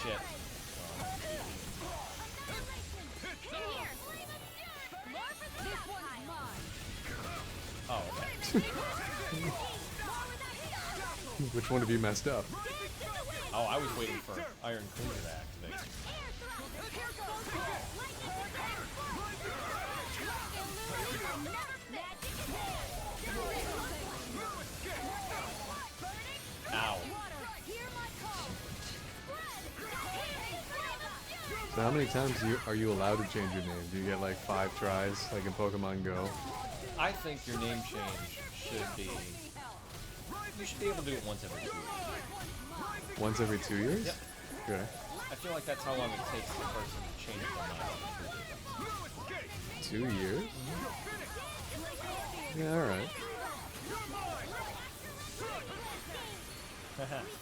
Speaker 1: Shit. Oh, okay.
Speaker 10: Which one have you messed up?
Speaker 1: Oh, I was waiting for Iron Cleaver to activate.
Speaker 10: how many times are you allowed to change your name? Do you get like 5 tries, like in Pokemon Go?
Speaker 1: I think your name change should be... You should be able to do it once every 2 years.
Speaker 10: Once every 2 years?
Speaker 1: Yep.
Speaker 10: Okay.
Speaker 1: I feel like that's how long it takes the person to change their mind.
Speaker 10: 2 years? Yeah, alright.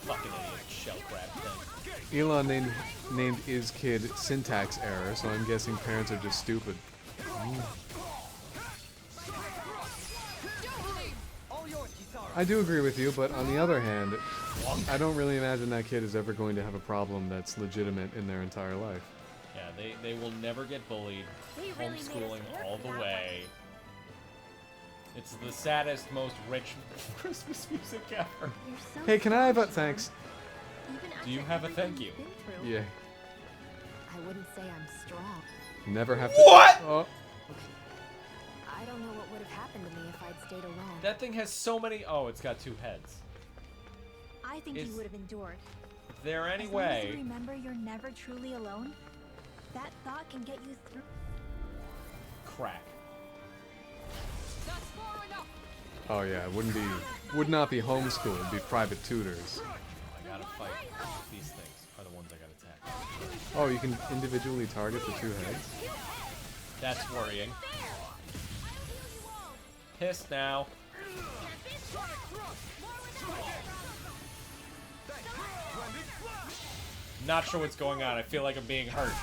Speaker 1: Fucking idiot shell crab thing.
Speaker 10: Elon named his kid syntax error, so I'm guessing parents are just stupid. I do agree with you, but on the other hand, I don't really imagine that kid is ever going to have a problem that's legitimate in their entire life.
Speaker 1: Yeah, they will never get bullied. Homeschooling all the way. It's the saddest, most rich Christmas music ever.
Speaker 10: Hey, can I have a thanks?
Speaker 1: Do you have a thank you?
Speaker 10: Yeah.
Speaker 3: I wouldn't say I'm strong.
Speaker 10: Never have to.
Speaker 1: What?
Speaker 10: Oh.
Speaker 3: I don't know what would have happened to me if I'd stayed alone.
Speaker 1: That thing has so many. Oh, it's got 2 heads.
Speaker 3: I think
Speaker 1: Is
Speaker 3: you would have endured.
Speaker 1: there any
Speaker 3: As long as you
Speaker 1: way?
Speaker 3: remember you're never truly alone, that thought can get you through.
Speaker 1: Crack.
Speaker 10: Oh yeah, it would not be homeschooled, it'd be private tutors.
Speaker 1: I gotta fight. These things are the ones I gotta attack.
Speaker 10: Oh, you can individually target the 2 heads?
Speaker 1: That's worrying. Pissed now. Not sure what's going on. I feel like I'm being hurt.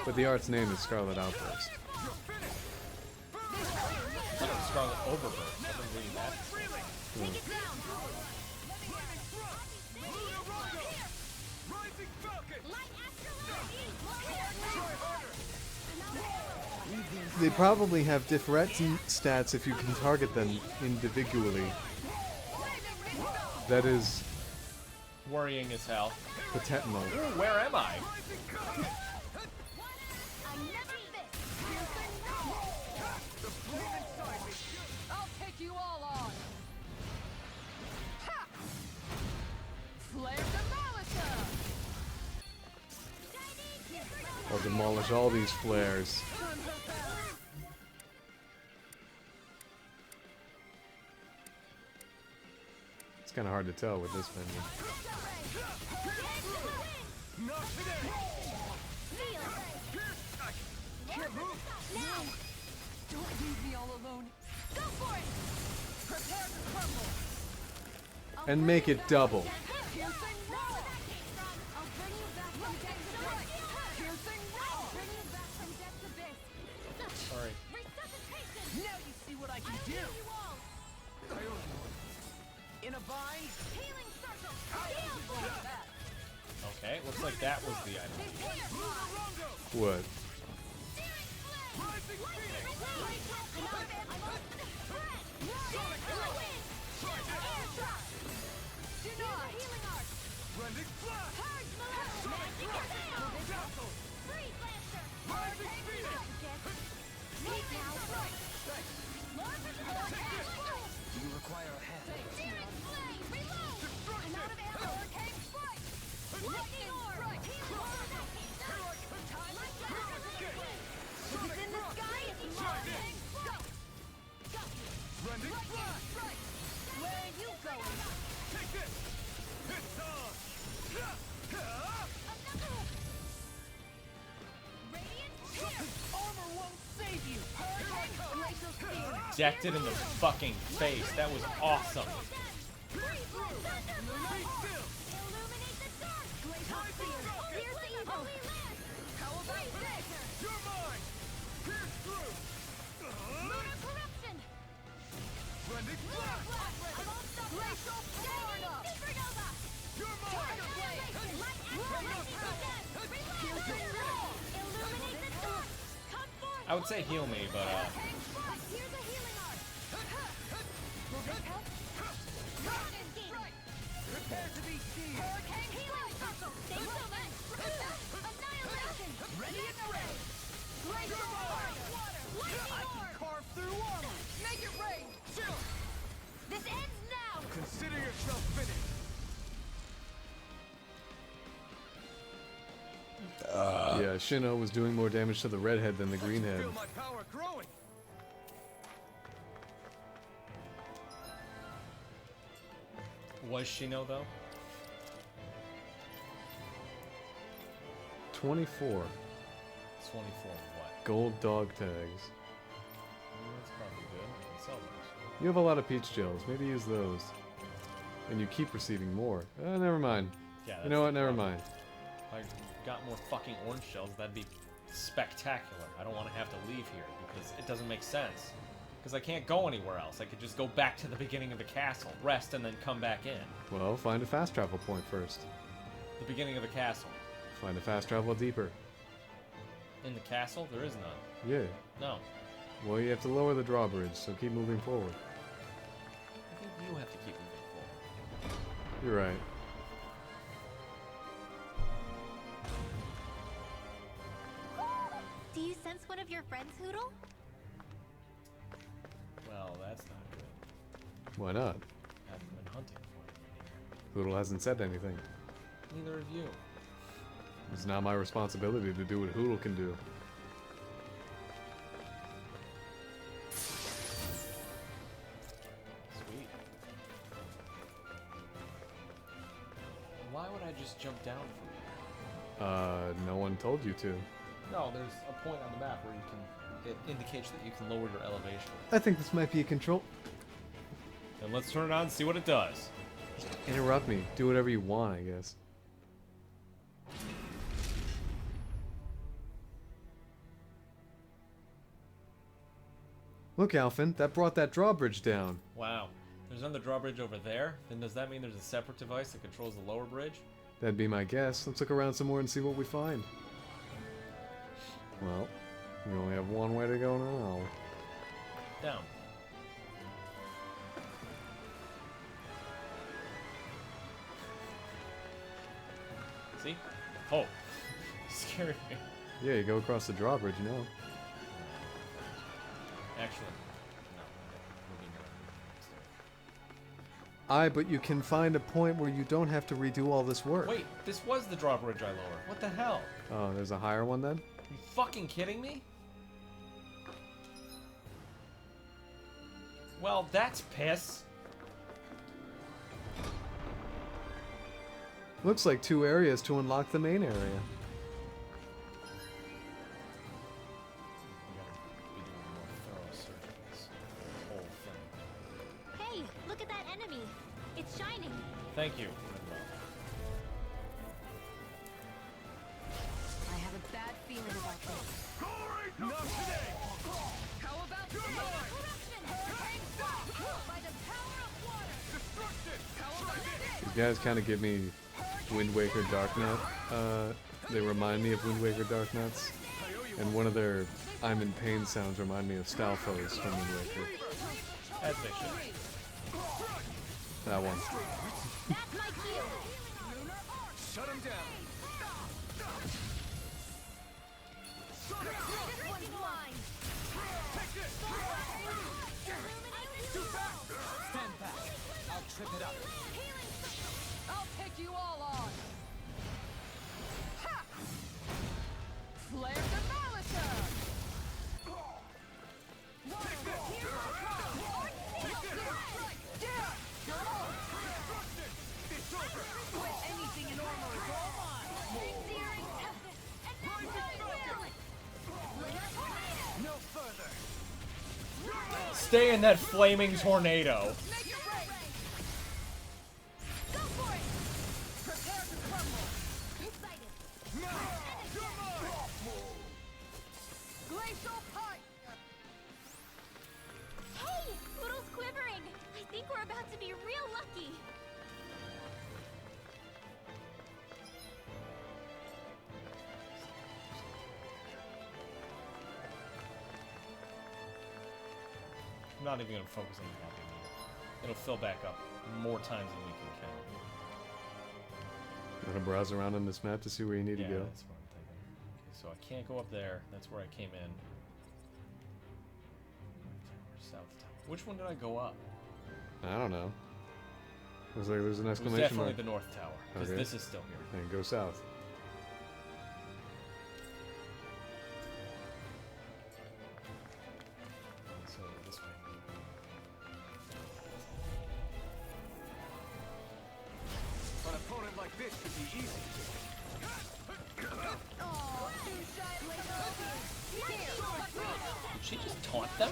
Speaker 10: But the art's name is Scarlet Outburst.
Speaker 1: Scarlet Overburst. I've been reading that.
Speaker 10: They probably have different stats if you can target them individually. That is
Speaker 1: Worrying as hell.
Speaker 10: potential.
Speaker 1: Ooh, where am I?
Speaker 5: I'll take you all on. Ha! Flare Demolisher!
Speaker 10: I'll demolish all these flares. It's kind of hard to tell with this menu.
Speaker 5: Don't leave me all alone. Go for it! Prepare to crumble.
Speaker 10: And make it double.
Speaker 5: Piercing roll! I'll bring you back from death to this. Piercing roll! I'll bring you back from death to this.
Speaker 1: Sorry.
Speaker 5: Resuscitation! Now you see what I can do.
Speaker 6: In a bind?
Speaker 5: Healing circle! Heal for that!
Speaker 1: Okay, looks like that was the item.
Speaker 10: What?
Speaker 8: Do you require a hand?
Speaker 1: Decked it in the fucking face. That was awesome. I would say heal me, but
Speaker 5: This ends now!
Speaker 4: Consider yourself
Speaker 10: Yeah, Shino was doing more damage to the redhead than the greenhead.
Speaker 4: Feel my power growing.
Speaker 1: Was Shino though?
Speaker 10: 24
Speaker 1: 24 what?
Speaker 10: gold dog tags.
Speaker 1: That's probably good. I can sell those.
Speaker 10: You have a lot of peach gels. Maybe use those. And you keep receiving more. Never mind.
Speaker 1: Yeah,
Speaker 10: You know what?
Speaker 1: that's the
Speaker 10: Never
Speaker 1: problem.
Speaker 10: mind.
Speaker 1: If I got more fucking orange shells, that'd be spectacular. I don't want to have to leave here because it doesn't make sense. Because I can't go anywhere else. I could just go back to the beginning of the castle, rest, and then come back in.
Speaker 10: Well, find a fast travel point first.
Speaker 1: The beginning of the castle.
Speaker 10: Find a fast travel deeper.
Speaker 1: In the castle? There is none.
Speaker 10: Yeah.
Speaker 1: No.
Speaker 10: Well, you have to lower the drawbridge, so keep moving forward.
Speaker 1: I think you have to keep moving forward.
Speaker 10: You're right.
Speaker 3: Do you sense one of your friends, Hoodle?
Speaker 1: Well, that's not good.
Speaker 10: Why not?
Speaker 1: I haven't been hunting for
Speaker 10: Hoodle hasn't said anything.
Speaker 1: you. Neither of you.
Speaker 10: It's not my responsibility to do what Hoodle can do.
Speaker 1: Sweet. Why would I just jump down from here?
Speaker 10: No one told you to.
Speaker 1: No, there's a point on the map where you can. It indicates that you can lower your elevation.
Speaker 10: I think this might be a control.
Speaker 1: Then let's turn it on and see what it does.
Speaker 10: Interrupt me. Do whatever you want, I guess. Look, Alphen, that brought that drawbridge down.
Speaker 1: Wow. There's another drawbridge over there. Then does that mean there's a separate device that controls the lower bridge?
Speaker 10: That'd be my guess. Let's look around some more and see what we find. Well, we only have one way to go now.
Speaker 1: Down. See? Oh. Scared me.
Speaker 10: Yeah, you go across the drawbridge now.
Speaker 1: Actually, no. Moving
Speaker 10: Aye, but you can find a point where you don't have to redo all this work.
Speaker 1: Wait, this was the drawbridge I lowered. What the hell?
Speaker 10: Oh, there's a higher one then?
Speaker 1: You fucking kidding me? Well, that's piss.
Speaker 10: Looks like 2 areas to unlock the main area.
Speaker 1: We gotta be doing a more thorough search of this whole thing.
Speaker 3: Hey, look at that enemy. It's shining.
Speaker 1: Thank you.
Speaker 5: I have a bad feeling about this.
Speaker 4: Not today.
Speaker 3: How about corruption? Hurricane stop by the power of water.
Speaker 4: Destruction. How about this?
Speaker 10: These guys kind of give me Wind Waker Dark Knight. They remind me of Wind Waker Dark Knights. And one of their I'm in pain sounds remind me of Stalfos from Wind Waker.
Speaker 1: As they should.
Speaker 10: That one.
Speaker 3: That's my cue.
Speaker 4: Shut him down.
Speaker 3: This one's mine.
Speaker 4: Take this.
Speaker 8: Stand back. I'll trip it up.
Speaker 5: I'll take you all on. Ha! Flare Demolisher! Quit anything in armor is all mine.
Speaker 8: No further.
Speaker 1: Stay in that flaming tornado.
Speaker 5: Make it rain! Go for it! Prepare to crumble!
Speaker 3: Excited.
Speaker 5: Glacial Pipe!
Speaker 3: Hey, Poodle's quivering. I think we're about to be real lucky.
Speaker 1: I'm not even gonna focus on the camping either. It'll fill back up more times than we can count.
Speaker 10: You want to browse around on this map to see where you need
Speaker 1: Yeah,
Speaker 10: to go?
Speaker 1: that's what I'm thinking. Okay, so I can't go up there. That's where I came in. North tower, south tower. Which one did I go up?
Speaker 10: I don't know. Looks like there's an
Speaker 1: It was
Speaker 10: exclamation
Speaker 1: definitely
Speaker 10: mark.
Speaker 1: the north tower, because
Speaker 10: Okay.
Speaker 1: this is still here.
Speaker 10: And go south.
Speaker 4: this should be easy.
Speaker 1: Did she just taunt them?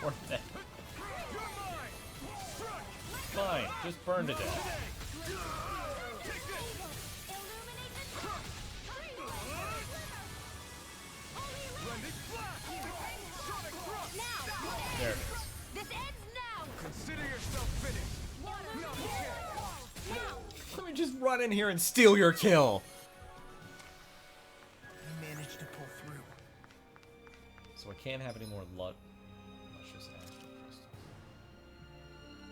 Speaker 1: Worth it. Fine, just burn to death. There it is.
Speaker 3: This ends now.
Speaker 4: Consider yourself finished. Not a chance.
Speaker 1: Let me just run in here and steal your kill.
Speaker 6: You managed to pull through.
Speaker 1: So I can't have any more luck. Luscious astral crystals.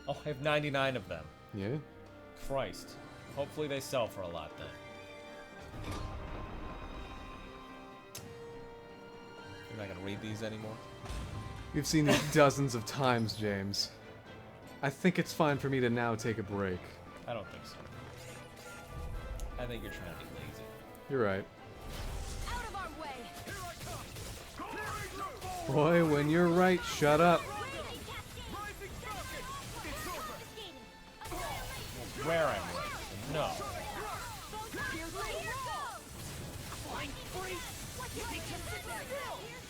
Speaker 1: Oh, I have 99 of them.
Speaker 10: Yeah.
Speaker 1: Christ. Hopefully they sell for a lot then. You're not gonna read these anymore?
Speaker 10: You've seen it dozens of times, James. I think it's fine for me to now take a break.
Speaker 1: I don't think so. I think you're trying to be lazy.
Speaker 10: You're right.
Speaker 3: Out of our way.
Speaker 10: Boy, when you're right, shut up.
Speaker 1: Where I'm right. No.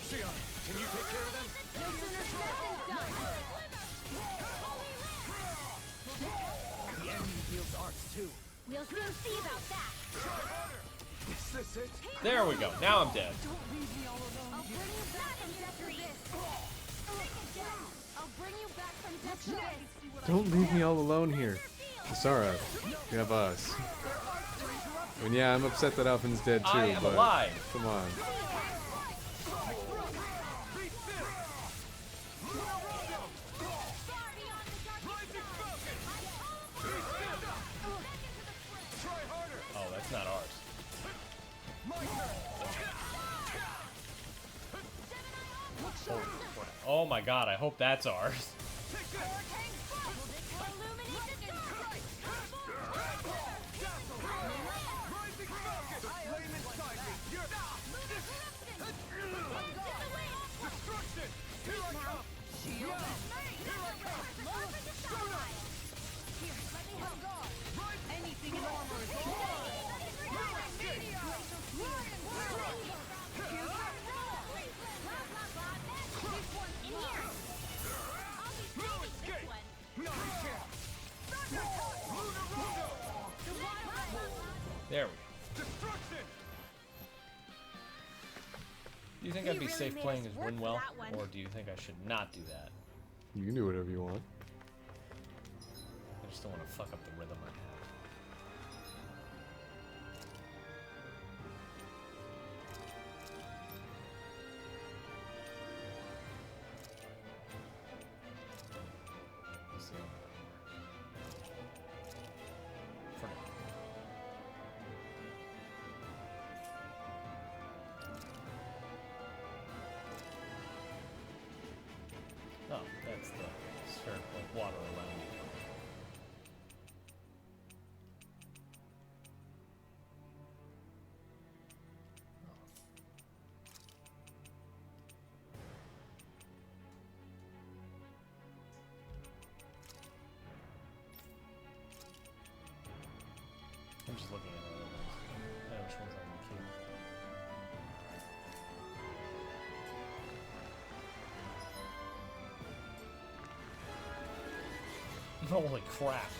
Speaker 4: Sion, can you take care of them?
Speaker 6: The enemy wields arts too.
Speaker 3: We'll soon see about that.
Speaker 4: Is this it?
Speaker 1: There we go. Now I'm dead.
Speaker 3: I'll bring you back from victory. I'll bring you back from victory.
Speaker 10: Don't leave me all alone here. Sara, you have us. And yeah, I'm upset that Alphen's dead too,
Speaker 1: I am
Speaker 10: but
Speaker 1: alive.
Speaker 10: come on.
Speaker 1: Oh, that's not ours. Holy crap. Oh my god, I hope that's ours. There we go. Do you think I'd be safe playing as Winwell, or do you think I should not do that?
Speaker 10: You can do whatever you want.
Speaker 1: I just don't want to fuck up the rhythm I have. Let's see. For now. Oh, that's the spherical water around you. I'm just looking at other ones. I know which ones I'm gonna keep. Holy crap.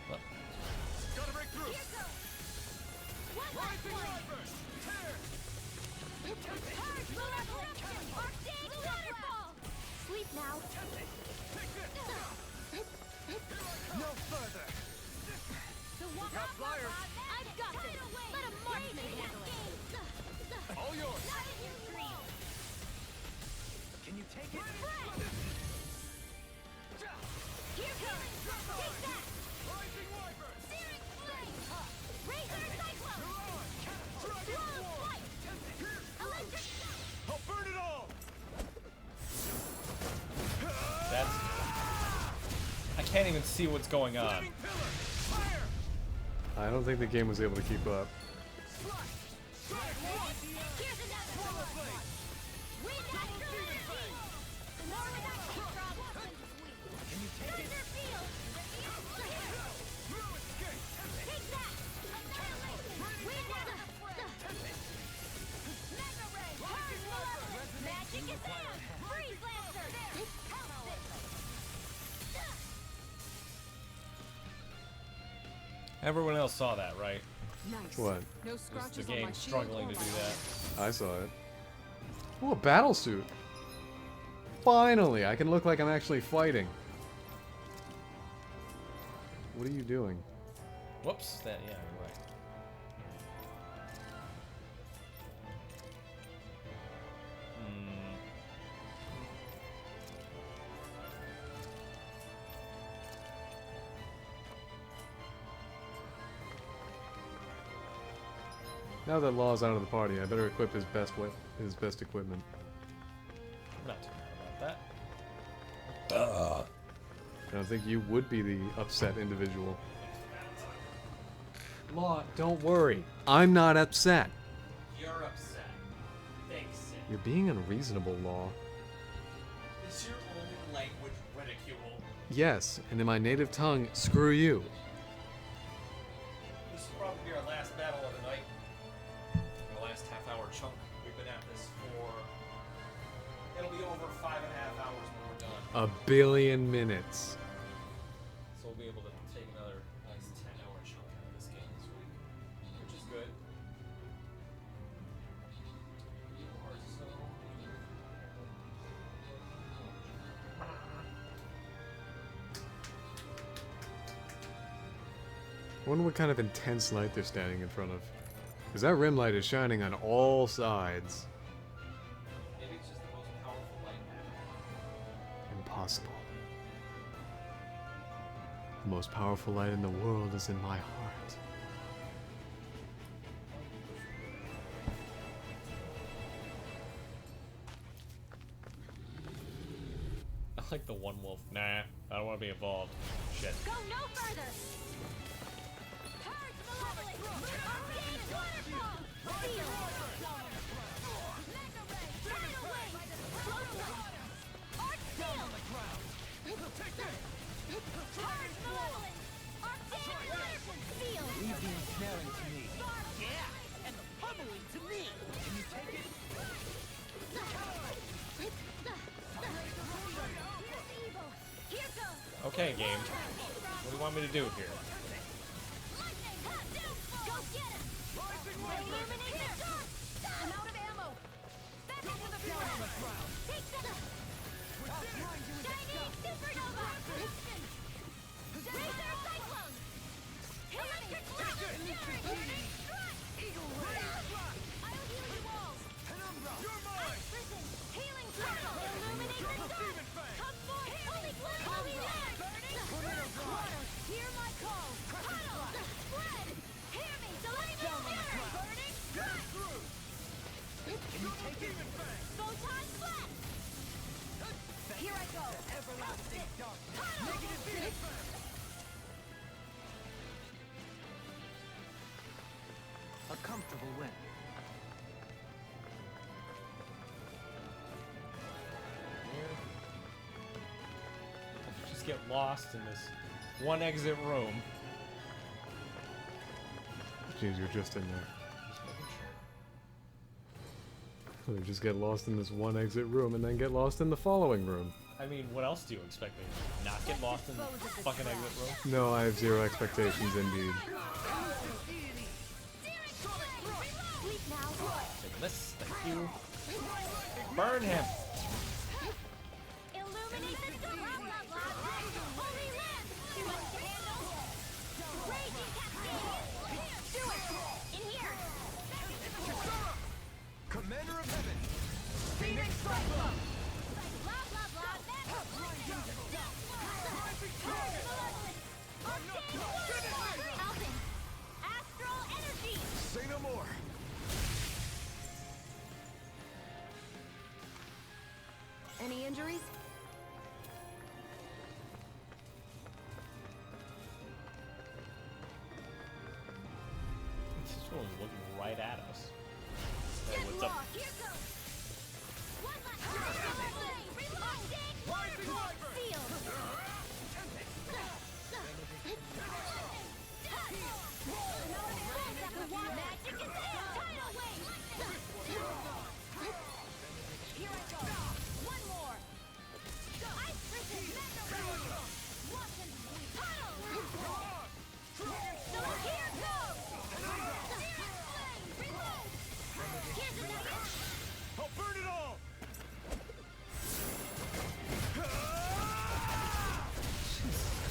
Speaker 1: What?
Speaker 4: Gotta break through. Rising River!
Speaker 3: Sleep now.
Speaker 4: No further.
Speaker 3: Got flyers. I've got this. Let a marksman handle it.
Speaker 4: All yours.
Speaker 6: Can you take it?
Speaker 3: Here comes. Take that.
Speaker 4: Rising River!
Speaker 3: Searing flame. Razor cyclone. Slow flight.
Speaker 1: can't even see what's going on.
Speaker 10: I don't think the game was able to keep up.
Speaker 3: Here's another one. We natural energy. More with that kick drop. Can you take it? Field. Take that. Annihilate. We Mega ray. Purge malevolence. Magic is in. Freeze lancer.
Speaker 1: Everyone else saw that, right?
Speaker 5: Nice.
Speaker 10: What?
Speaker 5: No
Speaker 1: Is
Speaker 5: scratches
Speaker 1: the
Speaker 5: on my
Speaker 1: game
Speaker 5: shield
Speaker 1: struggling
Speaker 5: or
Speaker 1: to
Speaker 5: my
Speaker 1: do that?
Speaker 10: I saw it. Oh, a battle suit. Finally, I can look like I'm actually fighting. What are you doing?
Speaker 1: Whoops. That, yeah, you're right.
Speaker 10: Now that Law's out of the party, I better equip his best equipment.
Speaker 1: I'm not too mad about that.
Speaker 10: I don't think you would be the upset individual. Law, don't worry. I'm not upset.
Speaker 1: You're upset. Thanks, Sid.
Speaker 10: You're being unreasonable, Law.
Speaker 1: Is your only language ridicule?
Speaker 10: Yes, and in my native tongue, screw you.
Speaker 1: This will probably be our last battle of the night. The last half-hour chunk. We've been at this for... It'll be over 5.5 hours when we're done.
Speaker 10: 1 billion minutes.
Speaker 1: So we'll be able to take another nice 10-hour chunk out of this game this week. Which is good.
Speaker 10: I wonder what kind of intense light they're standing in front of. Because that rim light is shining on all sides.
Speaker 1: Maybe it's just the most powerful light.
Speaker 10: Impossible. The most powerful light in the world is in my heart.
Speaker 1: I like the one wolf. Nah, I don't want to be involved. Shit.
Speaker 3: Go no further. Purge malevolence. Arcane waterfall. Seal. Mega ray. Tidal wave. Arc seal. Purge malevolence. Arcane waterfall. Seal.
Speaker 6: Leave the ensnaring to me. Yeah, and the pummeling to me. Can you take it?
Speaker 3: Here's evil. Here goes.
Speaker 1: Okay, game. What do you want me to do here?
Speaker 3: Lightning. Go get him. Illuminate the dark. I'm out of ammo. Back into the field. Take that. Chinese supernova. Razor cyclone. Electric blast. Strike. Eagle ray. I'll heal you all.
Speaker 4: You're mine!
Speaker 3: Prison. Healing circle. Illuminate the dark. Come forth. Holy blood. Holy land. Water. Hear my call. Huddle. Spread. Hear me. Delightful mirror. Burning. Strike.
Speaker 6: Can you take it?
Speaker 3: Photon flash. Here I go.
Speaker 6: Everlasting dark.
Speaker 3: Negative feedback.
Speaker 6: A comfortable win.
Speaker 1: Just get lost in this one exit room.
Speaker 10: Jeez, you're just in there. They just get lost in this one exit room and then get lost in the following room.
Speaker 1: I mean, what else do you expect me to not get lost in the fucking exit room?
Speaker 10: No, I have zero expectations indeed.
Speaker 3: Sleep now.
Speaker 1: Take this, thank you. Burn him!
Speaker 3: Illuminate the dark. Blah, blah, blah. Holy land. Too much to handle. Raging cascade. Do it. In here.
Speaker 4: Commander of Heaven!
Speaker 3: Phoenix cyclone. Blah, blah, blah. Arcane waterfall. Alvin. Astral energy.
Speaker 4: Say no more!
Speaker 3: Any injuries?
Speaker 1: Someone's looking right at us. Hey, what's up?
Speaker 3: Here goes. One last Field. Magic is in. Tidal wave. Here I go. One more. Ice prison. Watson. Tidal. So here goes. Reload. Here's another.
Speaker 4: I'll burn it all!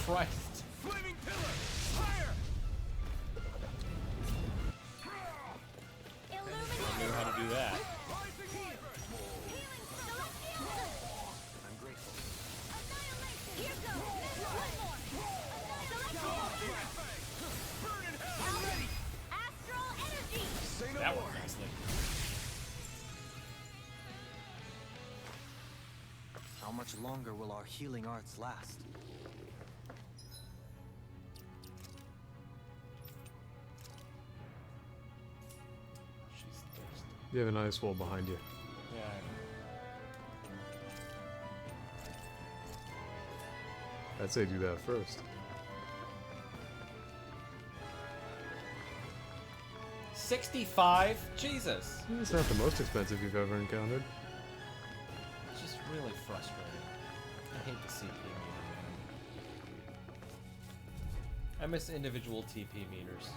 Speaker 1: Christ.
Speaker 4: Flaming pillar! Fire!
Speaker 1: I knew how to do that.
Speaker 8: I'm grateful.
Speaker 3: Here goes. One more.
Speaker 4: Burn in hell!
Speaker 3: Already. Astral energy.
Speaker 4: Say no
Speaker 1: That
Speaker 4: more.
Speaker 1: worked nicely.
Speaker 8: How much longer will our healing arts last?
Speaker 1: She's thirsty.
Speaker 10: You have an ice wall behind you.
Speaker 1: Yeah.
Speaker 10: I'd say do that first.
Speaker 1: 65? Jesus.
Speaker 10: It's not the most expensive you've ever encountered.
Speaker 1: It's just really frustrating. I hate the CP meter, man. I miss individual TP meters.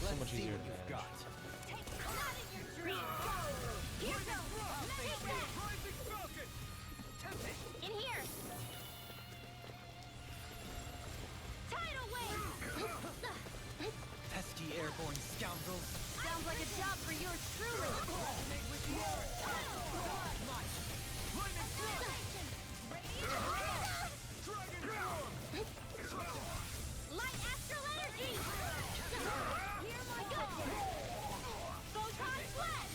Speaker 1: So much easier to manage.
Speaker 3: Not in your dreams. Here goes. Take that. In here. Tidal wave.
Speaker 8: Pesky airborne scoundrels!
Speaker 3: Sounds like a job for yours truly. Light astral energy. Here my goodness. Photon flash.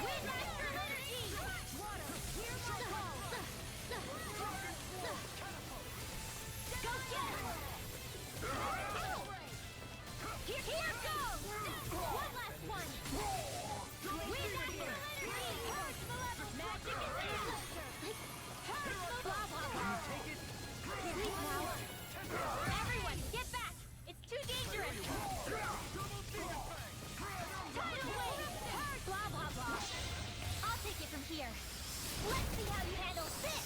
Speaker 3: Wind astral energy. Here my go get it. Here goes! One last one! Wind astral energy! Magic is in! Blah, blah, blah. Sleep now. Everyone, get back! It's too dangerous! Tidal wave! Blah, blah, blah. I'll take it from here. Let's see how you handle this!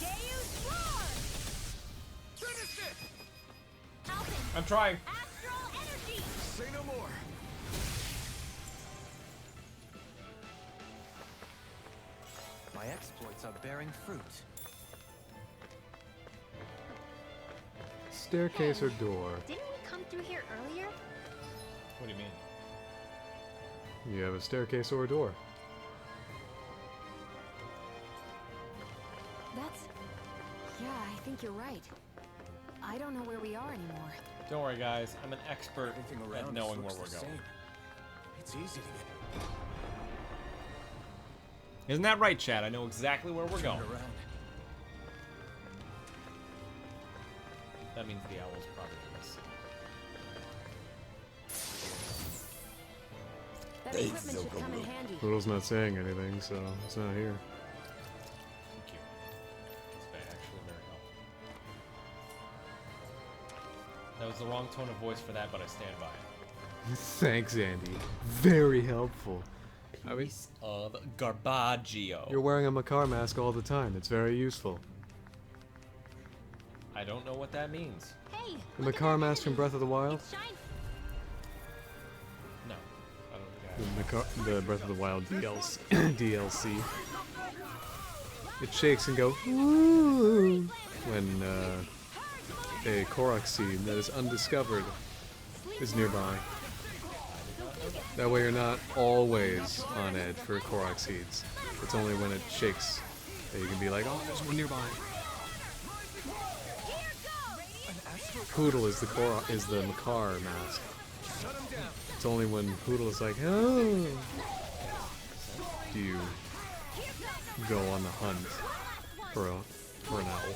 Speaker 3: Deus Roar!
Speaker 4: Finish it!
Speaker 3: Alvin!
Speaker 1: I'm trying.
Speaker 3: Astral energy!
Speaker 4: Say no more.
Speaker 8: My exploits are bearing fruit.
Speaker 10: Staircase or door?
Speaker 3: Didn't we come through here earlier?
Speaker 1: What do you mean?
Speaker 10: You have a staircase or a door.
Speaker 11: That's... Yeah, I think you're right. I don't know where we are anymore.
Speaker 1: Don't worry, guys. I'm an expert
Speaker 7: Everything
Speaker 1: at
Speaker 7: around
Speaker 1: knowing
Speaker 7: us
Speaker 1: where
Speaker 7: looks
Speaker 1: we're
Speaker 7: the
Speaker 1: going.
Speaker 7: same. It's easy to get
Speaker 1: Isn't that right, Chad? I know exactly where we're going.
Speaker 7: around.
Speaker 1: That means the owl's probably in this.
Speaker 11: That equipment should come in handy.
Speaker 10: Poodle's not saying anything, so it's not here.
Speaker 1: Thank you. It's actually very helpful. That was the wrong tone of voice for that, but I stand by it.
Speaker 10: Thanks, Andy. Very helpful. I mean,
Speaker 1: Piece of garbaggio.
Speaker 10: you're wearing a Makar mask all the time. It's very useful.
Speaker 1: I don't know what that means.
Speaker 3: Hey!
Speaker 10: The
Speaker 3: look at
Speaker 10: Makar
Speaker 3: that
Speaker 10: mask from
Speaker 3: engine.
Speaker 10: Breath of the Wild?
Speaker 3: It shines.
Speaker 1: No. I don't think
Speaker 10: The Breath of the Wild DLC. It shakes and goes "Ooh" when a Korok seed that is undiscovered is nearby. That way you're not always on edge for Korok seeds. It's only when it shakes that you can be like, oh, there's one nearby. Poodle is the Makar mask. It's only when Poodle is like, oh, do you go on the hunt for an owl.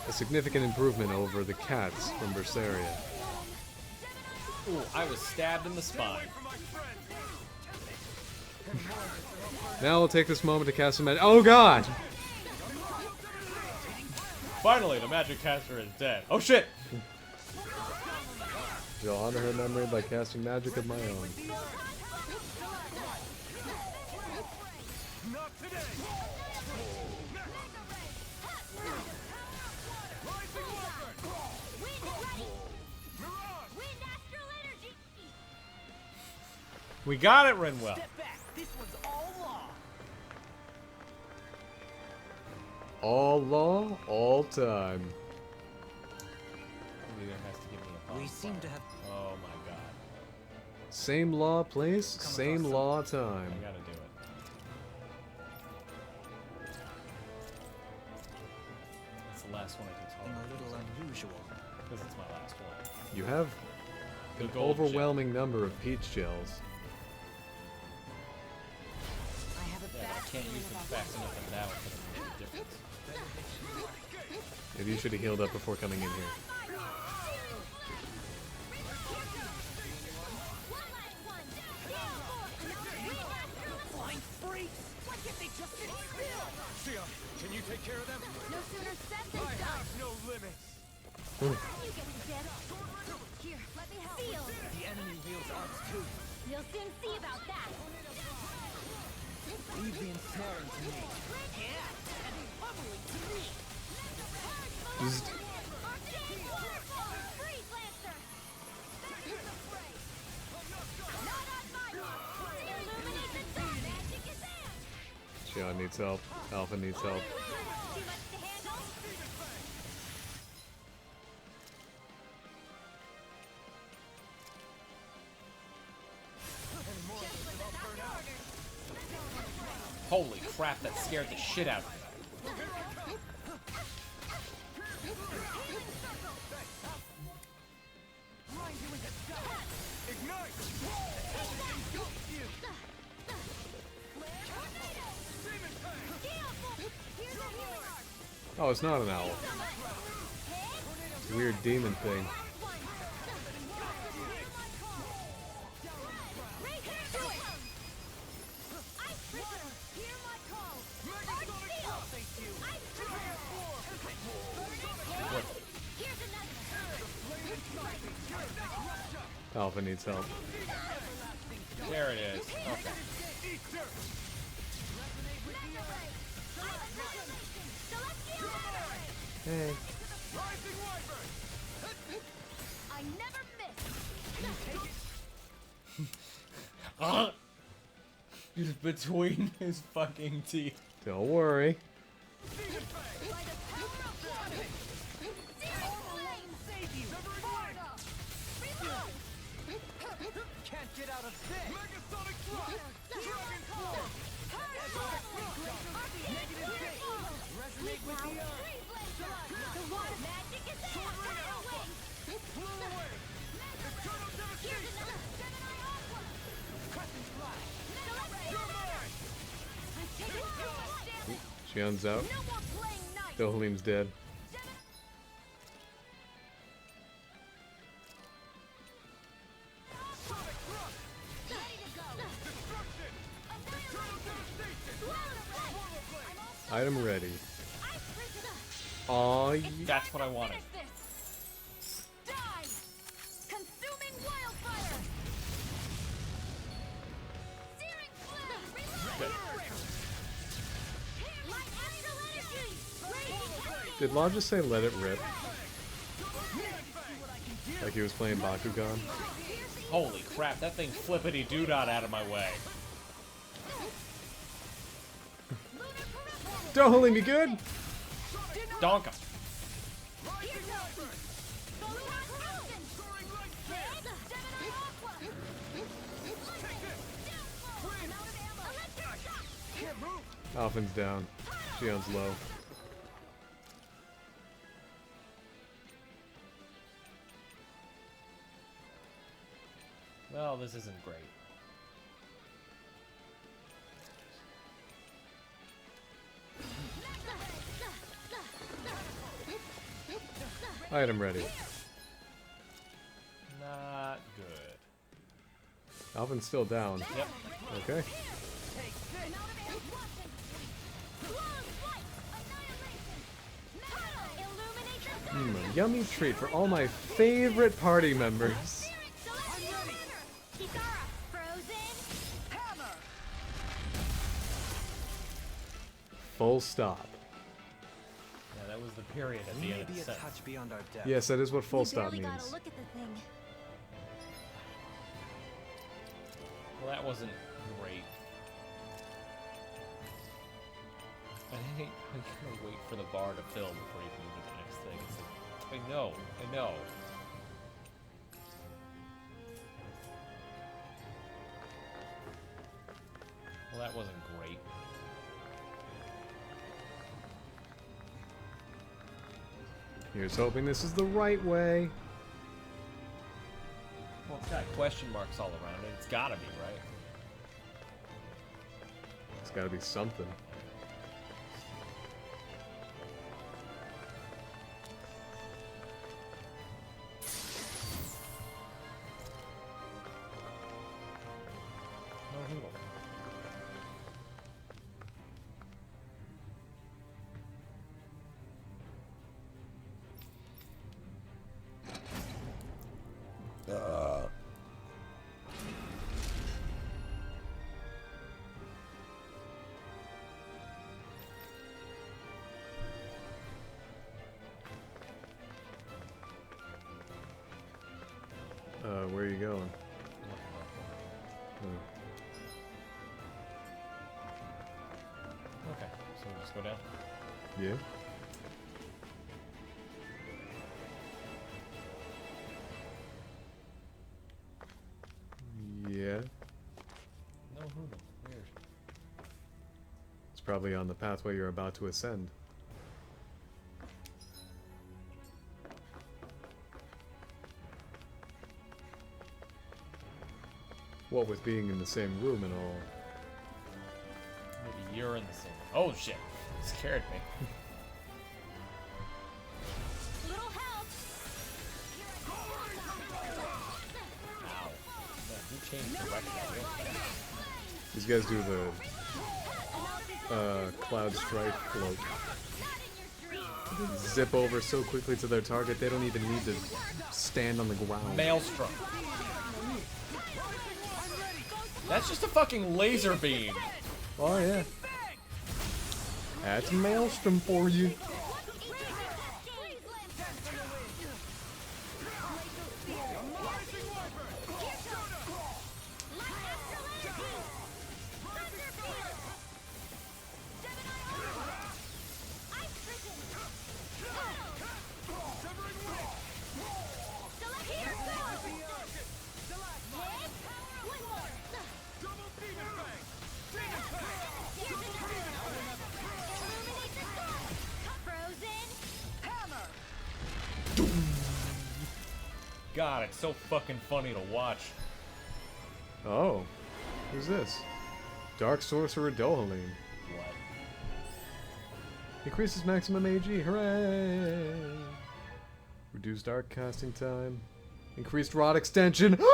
Speaker 10: A significant improvement over the cats from Berseria.
Speaker 1: Ooh, I was stabbed in the spine.
Speaker 10: Now we'll take this moment to cast a magic. Oh god!
Speaker 1: Finally, the magic caster is dead. Oh shit!
Speaker 10: Shall honor her memory by casting magic of my own.
Speaker 4: Not today.
Speaker 1: We got it, Renwell.
Speaker 6: Step back. This one's all law.
Speaker 10: All law, all time.
Speaker 1: Leader has to give me a
Speaker 8: We
Speaker 1: bonfire.
Speaker 8: seem to have.
Speaker 1: Oh my god.
Speaker 10: Same law place, same law time.
Speaker 1: I gotta do it. That's the last one I can
Speaker 8: A
Speaker 1: tolerate.
Speaker 8: little unusual.
Speaker 1: Because it's my last one.
Speaker 10: You have
Speaker 1: The
Speaker 10: an
Speaker 1: gold
Speaker 10: overwhelming number of peach gels.
Speaker 5: I have a
Speaker 1: Yeah,
Speaker 5: bad
Speaker 1: but I can't
Speaker 5: feeling
Speaker 1: use them
Speaker 5: about
Speaker 1: fast enough and now for them to make a difference.
Speaker 10: Maybe you should have healed up before coming in here.
Speaker 6: Flying freaks. Why can't they just sit still?
Speaker 4: Sion, can you take care of them?
Speaker 3: No sooner said than
Speaker 4: I
Speaker 3: done.
Speaker 4: have no limits.
Speaker 3: You get to dead. Here, let me help. Feel.
Speaker 6: The enemy wields arms too.
Speaker 3: You'll soon see about that.
Speaker 6: Leave the ensnaring to me. Yeah, and the pummeling to me.
Speaker 10: Just
Speaker 3: Arcane waterfall. Freeze lancer. Not on my mark. Illuminate the dark. Magic is out.
Speaker 10: Xion needs help. Alpha needs help.
Speaker 3: Too much to handle.
Speaker 1: Holy crap, that scared the shit out of me.
Speaker 10: Oh, it's not an owl. It's a weird demon thing. Alpha needs help.
Speaker 1: There it is. Okay.
Speaker 10: Hey.
Speaker 3: I never miss.
Speaker 1: Just between his fucking teeth.
Speaker 10: Don't worry.
Speaker 6: Can't get out of this.
Speaker 4: Megasonic thrust! Dragon form!
Speaker 6: Resonate with the earth.
Speaker 4: Flew away! Eternal devastation!
Speaker 6: Crescent fly.
Speaker 10: Xion's out. Dohalim's dead. Item ready. Aw,
Speaker 1: That's what I wanted.
Speaker 3: Consuming wildfire. Searing flame. Light astral energy. Raging
Speaker 10: did Law just say let it rip? Like he was playing Bakugan?
Speaker 1: Holy crap, that thing flippity-doo-dah out of my way.
Speaker 10: Dohalim, you good?
Speaker 1: Donka.
Speaker 10: Alphin's down. Xion's low.
Speaker 1: Well, this isn't great.
Speaker 10: Item ready.
Speaker 1: Not good.
Speaker 10: Alvin's still down.
Speaker 1: Yep.
Speaker 10: Okay. A yummy treat for all my favorite party members. Full stop.
Speaker 1: Yeah, that was the period at the end of the
Speaker 8: Maybe a
Speaker 1: sentence.
Speaker 8: touch beyond our depth.
Speaker 10: Yes, that is what full stop
Speaker 3: We barely
Speaker 10: means.
Speaker 3: gotta look at the thing.
Speaker 1: Well, that wasn't great. I hate how you gotta wait for the bar to fill before you can move to the next thing. It's like, I know. Well, that wasn't great.
Speaker 10: Here's hoping this is the right way.
Speaker 1: Well, it's got question marks all around it. It's gotta be, right?
Speaker 10: It's gotta be something.
Speaker 1: No noodle.
Speaker 10: Where are you going? Oh.
Speaker 1: Okay, so we'll just go down.
Speaker 10: Yeah? Yeah.
Speaker 1: No noodle. Weird.
Speaker 10: It's probably on the pathway you're about to ascend. What with being in the same room and all.
Speaker 1: Maybe you're in the same. Oh shit! It scared me.
Speaker 3: Little help.
Speaker 1: Ow. Man, who changed direction?
Speaker 10: These guys do the Cloud Strike float. They zip over so quickly to their target they don't even need to stand on the ground.
Speaker 1: Maelstrom. That's just a fucking laser beam.
Speaker 10: Oh yeah. That's Maelstrom for you.
Speaker 1: God, it's so fucking funny to watch.
Speaker 10: Oh. Who's this? Dark Sorcerer Dohaline.
Speaker 1: What?
Speaker 10: Increases maximum AG. Hooray! Reduced arc casting time. Increased rod extension.
Speaker 1: Demon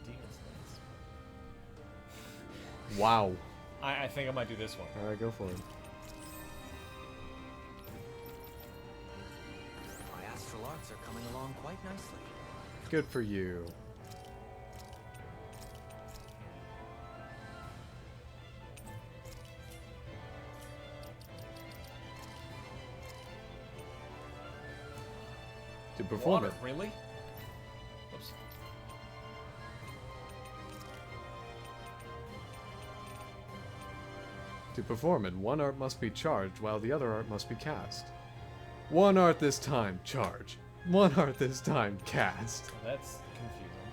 Speaker 1: Slays.
Speaker 10: Wow.
Speaker 1: I think I might do this one.
Speaker 10: Alright, go for it.
Speaker 8: My astral arts are coming along quite nicely.
Speaker 10: Good for you. To perform
Speaker 1: Water,
Speaker 10: it.
Speaker 1: really? Oops.
Speaker 10: To perform it, one art must be charged while the other art must be cast. One art this time, charge. One art this time, cast.
Speaker 1: That's confusing.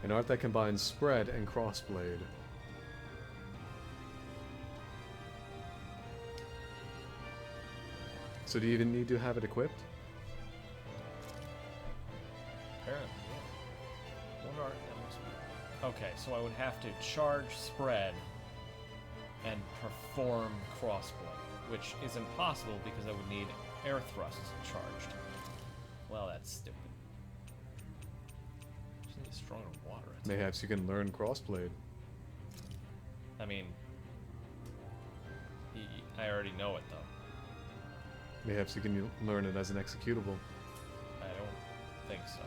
Speaker 10: An art that combines spread and crossblade. So do you even need to have it equipped?
Speaker 1: Apparently, yeah. One art that must be. Okay, so I would have to charge spread and perform crossblade. which is impossible because I would need air thrusts charged. Well, that's stupid. Just need stronger water.
Speaker 10: Mayhaps you can learn crossblade.
Speaker 1: I mean, I already know it though.
Speaker 10: Mayhaps you can learn it as an executable.
Speaker 1: I don't think so.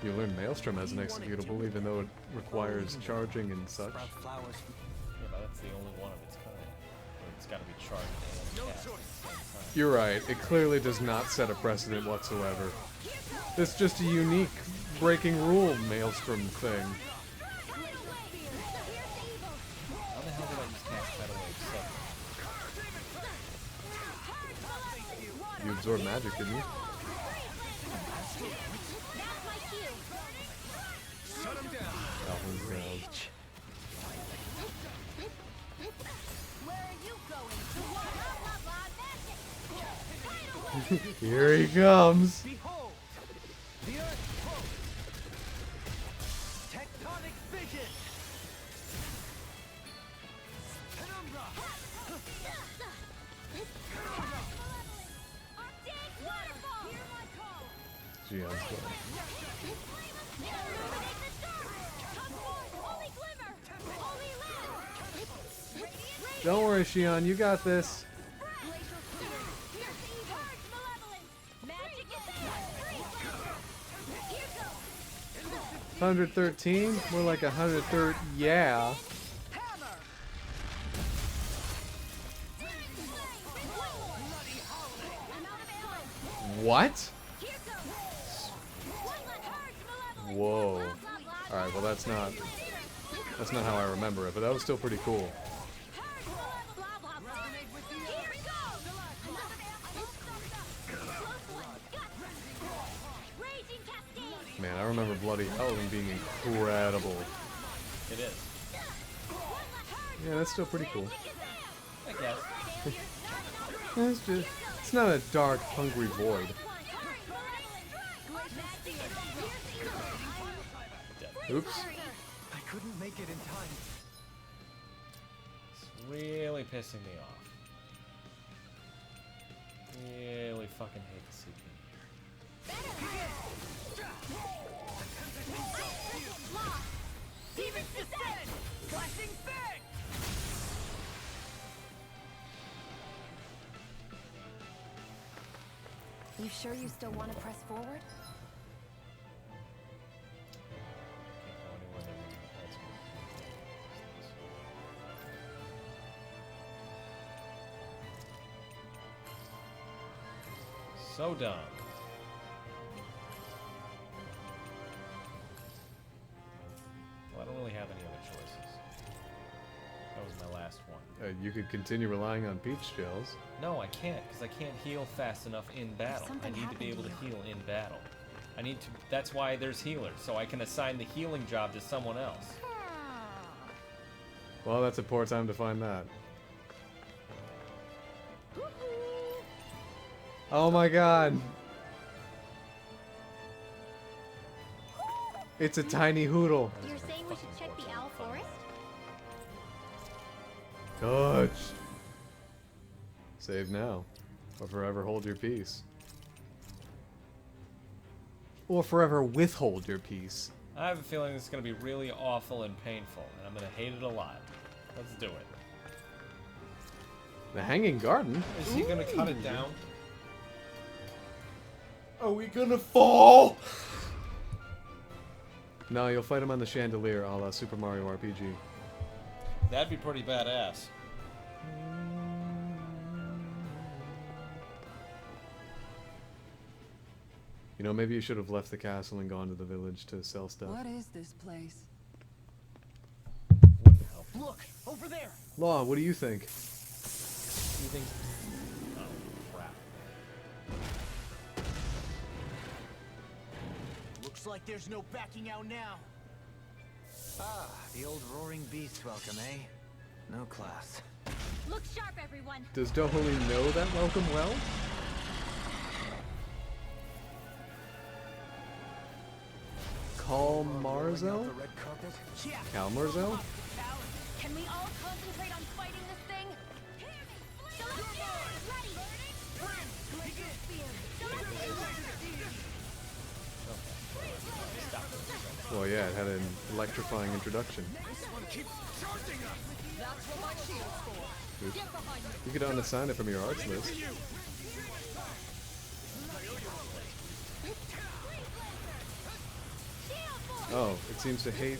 Speaker 10: You learn Maelstrom as an executable, even though it requires charging and such.
Speaker 1: Yeah, but that's the only one of its kind. It's got to be charged and cast at the same time.
Speaker 10: You're right, it clearly does not set a precedent whatsoever. It's just a unique breaking rule Maelstrom thing.
Speaker 1: How the hell did I just cast Tidal Wave 7?
Speaker 10: You absorbed magic, didn't you?
Speaker 4: Shut him down.
Speaker 10: Alpha's
Speaker 3: Where are you going? To what? Magic!
Speaker 10: Here he comes!
Speaker 4: Behold, the Earth quote. Tectonic vision. Penumbra.
Speaker 3: Arctic waterfall! Hear my call!
Speaker 10: Gion's well.
Speaker 3: Illuminate the stars! Come forth, holy glimmer! Holy land!
Speaker 10: Don't worry, Xion, you got this.
Speaker 3: Glacial clear! Pierce evil! Purge malevolence! Magic is there! Here goes!
Speaker 10: 113? More like 103. Yeah.
Speaker 3: Hammer! I'm out of ammo!
Speaker 10: What?
Speaker 3: Here goes! Purge malevolence!
Speaker 10: Whoa.
Speaker 3: Blah, blah, blah.
Speaker 10: Alright, well that's not how I remember it, but that was still pretty cool.
Speaker 3: Purge malevolence! Blah, blah, blah. Here we go! Another ammo! Close one! Got raging cascade!
Speaker 10: Man, I remember Bloody Howling being incredible.
Speaker 1: It is.
Speaker 10: Yeah, that's still pretty cool.
Speaker 1: I guess.
Speaker 10: It's not a dark, hungry void. Oops.
Speaker 8: I couldn't make it in time.
Speaker 1: It's really pissing me off. Really fucking hate the CP.
Speaker 3: Demons descend!
Speaker 4: Flashing fang.
Speaker 11: You sure you still want to press forward?
Speaker 1: Can't go anywhere near the ultimate. So dumb. Well, I don't really have any other choices. That was my last one.
Speaker 10: You could continue relying on peach gels.
Speaker 1: No, I can't, because I can't heal fast enough in battle. I
Speaker 11: something
Speaker 1: need to be able
Speaker 11: happened
Speaker 1: to
Speaker 11: to
Speaker 1: heal in battle. I need to. That's why there's healers, so I can assign the healing job to someone else.
Speaker 10: Well, that's a poor time to find that. Oh my god. It's a tiny hoodle.
Speaker 3: You're saying we should check the owl forest?
Speaker 10: Touch. Save now. Or forever hold your peace. Or forever withhold your peace.
Speaker 1: I have a feeling it's going to be really awful and painful, and I'm going to hate it a lot. Let's do it.
Speaker 10: The Hanging Garden?
Speaker 1: Is he going to cut it down?
Speaker 10: Are we gonna fall? No, you'll fight him on the chandelier a la Super Mario RPG.
Speaker 1: That'd be pretty badass.
Speaker 10: You know, maybe you should have left the castle and gone to the village to sell stuff.
Speaker 5: What is this place?
Speaker 1: Wouldn't help.
Speaker 6: Look, over there.
Speaker 10: Law, what do you think?
Speaker 1: You think? Oh, crap.
Speaker 6: Looks like there's no backing out now.
Speaker 8: Ah, the old roaring beast welcome, eh? No class.
Speaker 3: Look sharp, everyone!
Speaker 10: Does Dohuli know that welcome well? Call Marzo?
Speaker 8: The red carpet?
Speaker 6: Yeah.
Speaker 10: Calmarzo?
Speaker 3: Can we all concentrate on fighting this thing? Hear me!
Speaker 1: Stop.
Speaker 10: Well, yeah, it had an electrifying introduction. Oops. You could unassign it from your arts list. Oh, it seems to hate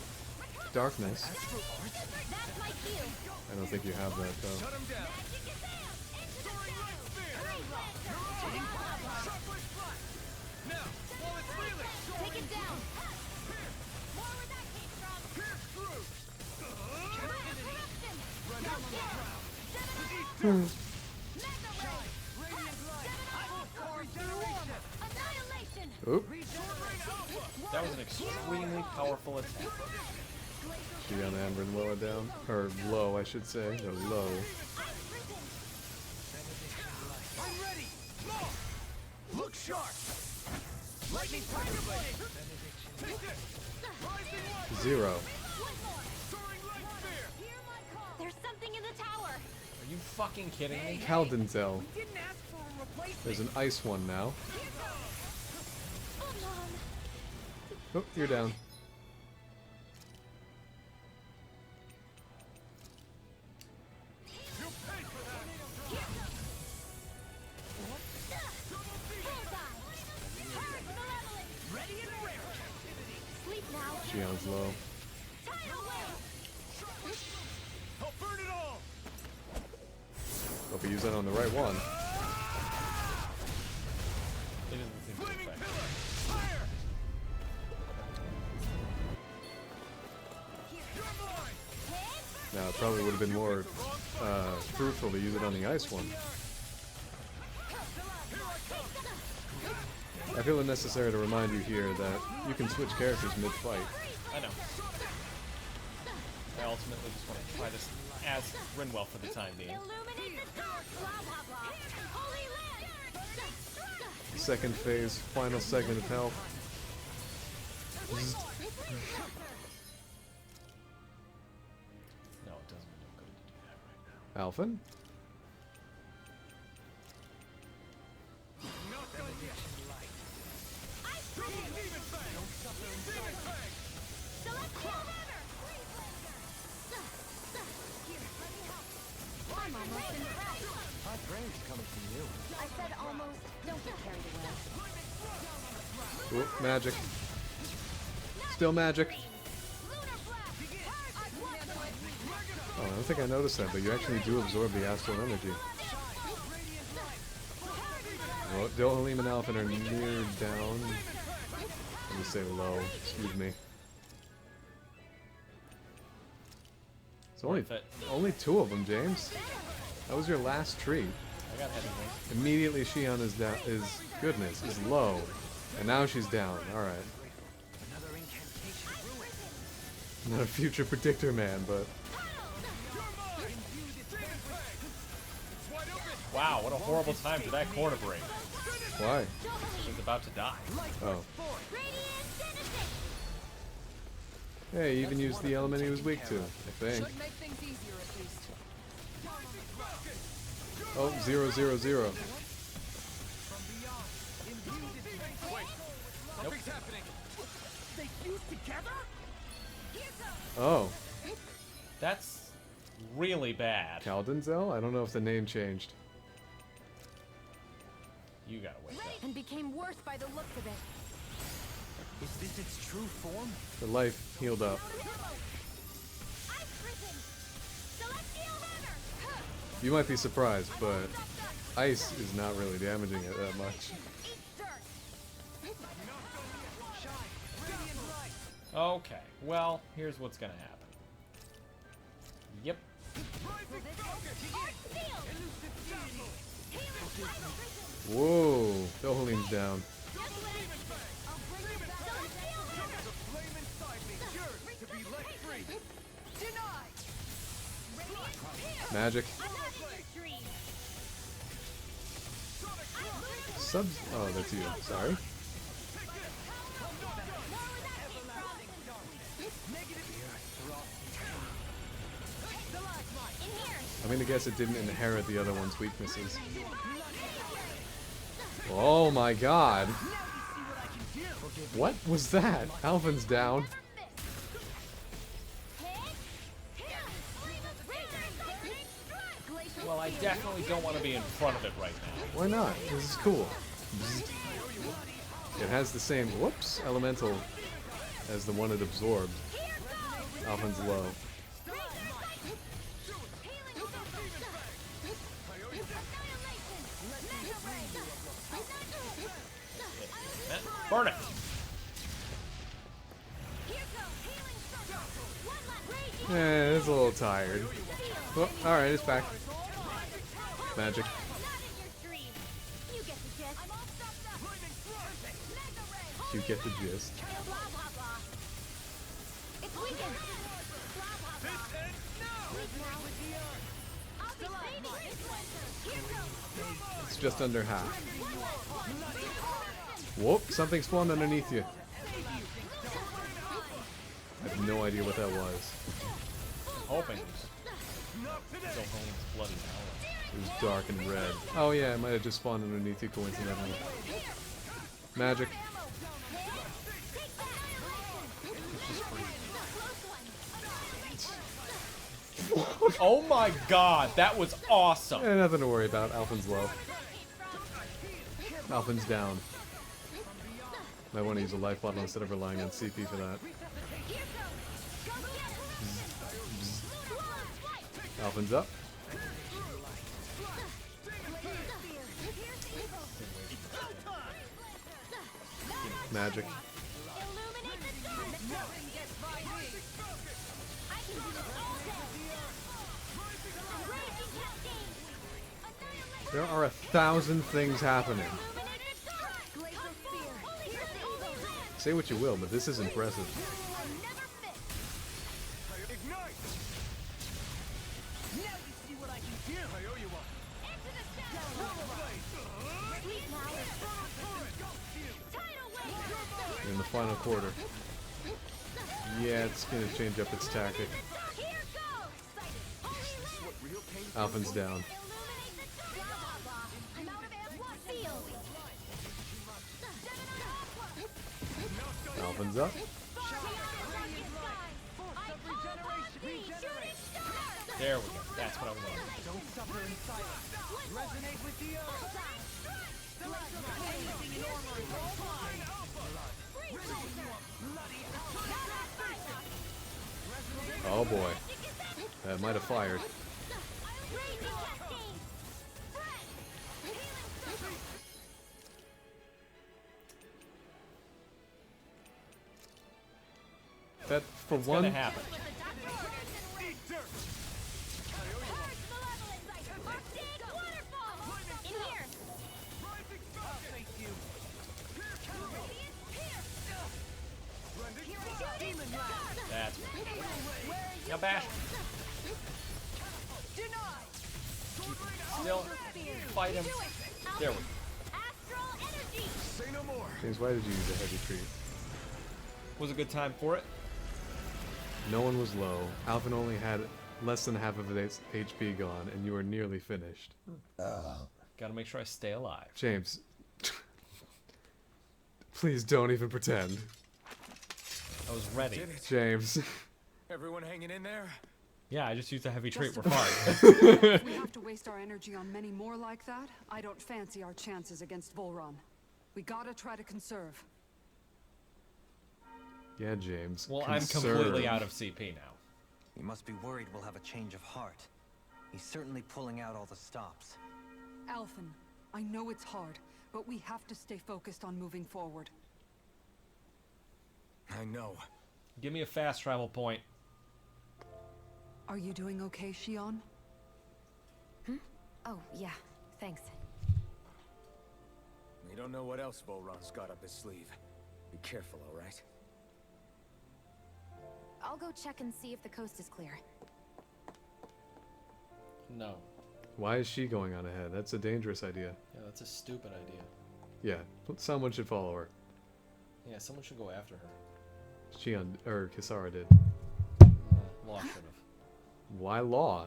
Speaker 10: darkness. I don't think you have that, though.
Speaker 3: Take it down. More where that came from. Annihilation.
Speaker 10: Oop.
Speaker 1: That was an extremely powerful attack.
Speaker 10: Shion and Rinwella down. Or low, I should say. They're low.
Speaker 4: I'm ready. Look sharp. Lightning tiger blade. Take this. Rising light.
Speaker 10: 0.
Speaker 4: Soaring light spear.
Speaker 3: There's something in the tower.
Speaker 1: Are you fucking kidding me?
Speaker 10: Caldenzel.
Speaker 6: Didn't ask for a replacement.
Speaker 10: There's an ice one now.
Speaker 3: Come on.
Speaker 10: Oh, you're down.
Speaker 4: You pay for that.
Speaker 3: Ready and rare. Sleep now.
Speaker 10: Shion's low.
Speaker 3: Tidal wave.
Speaker 4: I'll burn it all.
Speaker 10: Hope you use that on the right one.
Speaker 1: It doesn't seem to
Speaker 4: Flaming
Speaker 1: affect.
Speaker 4: pillar. Fire. You're mine.
Speaker 10: Now, it probably would have been more fruitful to use it on the ice one. I feel it necessary to remind you here that you can switch characters mid-fight.
Speaker 1: I know. I ultimately just want to try this as Rinwell for the time being.
Speaker 3: Illuminate the dark. Blah blah blah. Holy land.
Speaker 10: Second phase, final segment of health.
Speaker 1: No, it doesn't look good to do that right now.
Speaker 10: Alphen?
Speaker 3: I'm almost impressed.
Speaker 8: High praise coming from you.
Speaker 3: I said almost. Don't get carried away.
Speaker 10: Oop, magic. Still magic. Oh, I don't think I noticed that, but you actually do absorb the astral energy. Well, Dohalim and Alphen are near down. Let me say low. Excuse me. It's only 2 of them, James. That was your last tree.
Speaker 1: I got heavy weight.
Speaker 10: Immediately Shion is down. Is goodness is low, and now she's down. All right.
Speaker 8: Another incantation ruined.
Speaker 10: Not a future predictor, man, but
Speaker 1: Wow, what a horrible time for that core to break.
Speaker 10: why?
Speaker 1: She's about to die.
Speaker 10: Oh. Hey, he even used the element he was weak to, I think.
Speaker 5: Should make things easier at least.
Speaker 10: Oh, 0, 0, 0.
Speaker 4: Something's happening. They fused together?
Speaker 10: Oh,
Speaker 1: That's really bad.
Speaker 10: Caldenzel? I don't know if the name changed.
Speaker 1: You gotta wake up.
Speaker 11: And became worse by the looks of it.
Speaker 8: Is this its true form?
Speaker 10: The life healed up. You might be surprised, but ice is not really damaging it that much.
Speaker 1: Okay, well, here's what's gonna happen. Yep.
Speaker 10: Whoa, Dohalim's down. Magic. Subs. Oh, that's you. Sorry. I'm gonna guess it didn't inherit the other one's weaknesses. Oh my god. What was that? Alvin's down.
Speaker 1: Well, I definitely don't want to be in front of it right now.
Speaker 10: Why not? This is cool. It has the same, whoops, elemental as the one it absorbed. Alvin's low.
Speaker 1: Burn it!
Speaker 10: Eh, it's a little tired. Well, alright, it's back. Magic. You get the gist. It's just under half. Whoop, something spawned underneath you. I have no idea what that was.
Speaker 1: Hoping it was Zohan's bloody power.
Speaker 10: It was dark and red. Oh yeah, it might have just spawned underneath you coincidentally. Magic.
Speaker 1: Oh my god, that was awesome!
Speaker 10: Eh, nothing to worry about. Alpin's low. Alpin's down. Might want to use a life bottle instead of relying on CP for that. Alpin's up. Magic. There are 1,000 things happening. Say what you will, but this is impressive. In the final quarter. Yeah, it's gonna change up its tactic. Alpin's down. Alvin's up.
Speaker 1: There we go. That's what I wanted.
Speaker 6: Don't suffer in silence. Resonate with the earth.
Speaker 10: Oh boy. That might have fired. That for
Speaker 1: It's
Speaker 10: one
Speaker 1: gonna happen. That's right. Now bash. Still fight him. There we go.
Speaker 4: Say no more.
Speaker 10: James, why did you use a heavy treat?
Speaker 1: Was a good time for it.
Speaker 10: No one was low. Alvin only had less than half of his HP gone, and you were nearly finished.
Speaker 1: Gotta make sure I stay alive.
Speaker 10: James, please don't even pretend.
Speaker 1: I was ready.
Speaker 10: James.
Speaker 4: Everyone hanging in there?
Speaker 1: Yeah, I just used a heavy trait. We're fine.
Speaker 5: If we have to waste our energy on many more like that, I don't fancy our chances against Volron. We gotta try to conserve.
Speaker 10: Yeah, James.
Speaker 1: Well,
Speaker 10: conserve.
Speaker 1: I'm completely out of CP now.
Speaker 8: You must be worried we'll have a change of heart. He's certainly pulling out all the stops.
Speaker 5: Alphen, I know it's hard, but we have to stay focused on moving forward.
Speaker 4: I know.
Speaker 1: Give me a fast travel point.
Speaker 5: Are you doing okay, Shion?
Speaker 11: Oh, yeah. Thanks.
Speaker 4: We don't know what else Volron's got up his sleeve. Be careful, all right?
Speaker 11: I'll go check and see if the coast is clear.
Speaker 1: No.
Speaker 10: Why is she going on ahead? That's a dangerous idea.
Speaker 1: Yeah, that's a stupid idea.
Speaker 10: Yeah, someone should follow her.
Speaker 1: Yeah, someone should go after her.
Speaker 10: Shion, or Kisara did.
Speaker 1: Law should have.
Speaker 10: Why Law?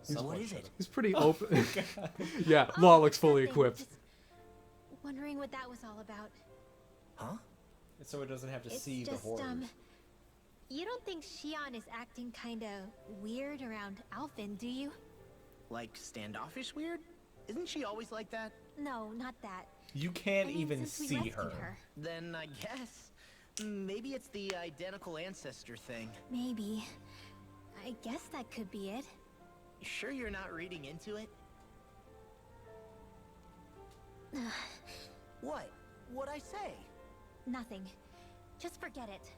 Speaker 1: Someone should have.
Speaker 10: He's pretty open. Yeah, Law looks fully equipped.
Speaker 3: wondering what that was all about.
Speaker 6: Huh?
Speaker 1: So it doesn't have to
Speaker 3: It's
Speaker 1: see
Speaker 3: just,
Speaker 1: the horrors.
Speaker 3: You don't think Xion is acting kinda weird around Alphen, do you?
Speaker 6: Like standoffish weird? Isn't she always like that?
Speaker 3: No, not that.
Speaker 1: You can't
Speaker 3: I mean,
Speaker 1: even
Speaker 3: since we
Speaker 1: see
Speaker 3: rescued
Speaker 1: her.
Speaker 6: Then I guess maybe it's the identical ancestor thing.
Speaker 3: Maybe. I guess that could be it.
Speaker 6: Sure you're not reading into it? What? What'd I say?
Speaker 3: Nothing. Just forget it.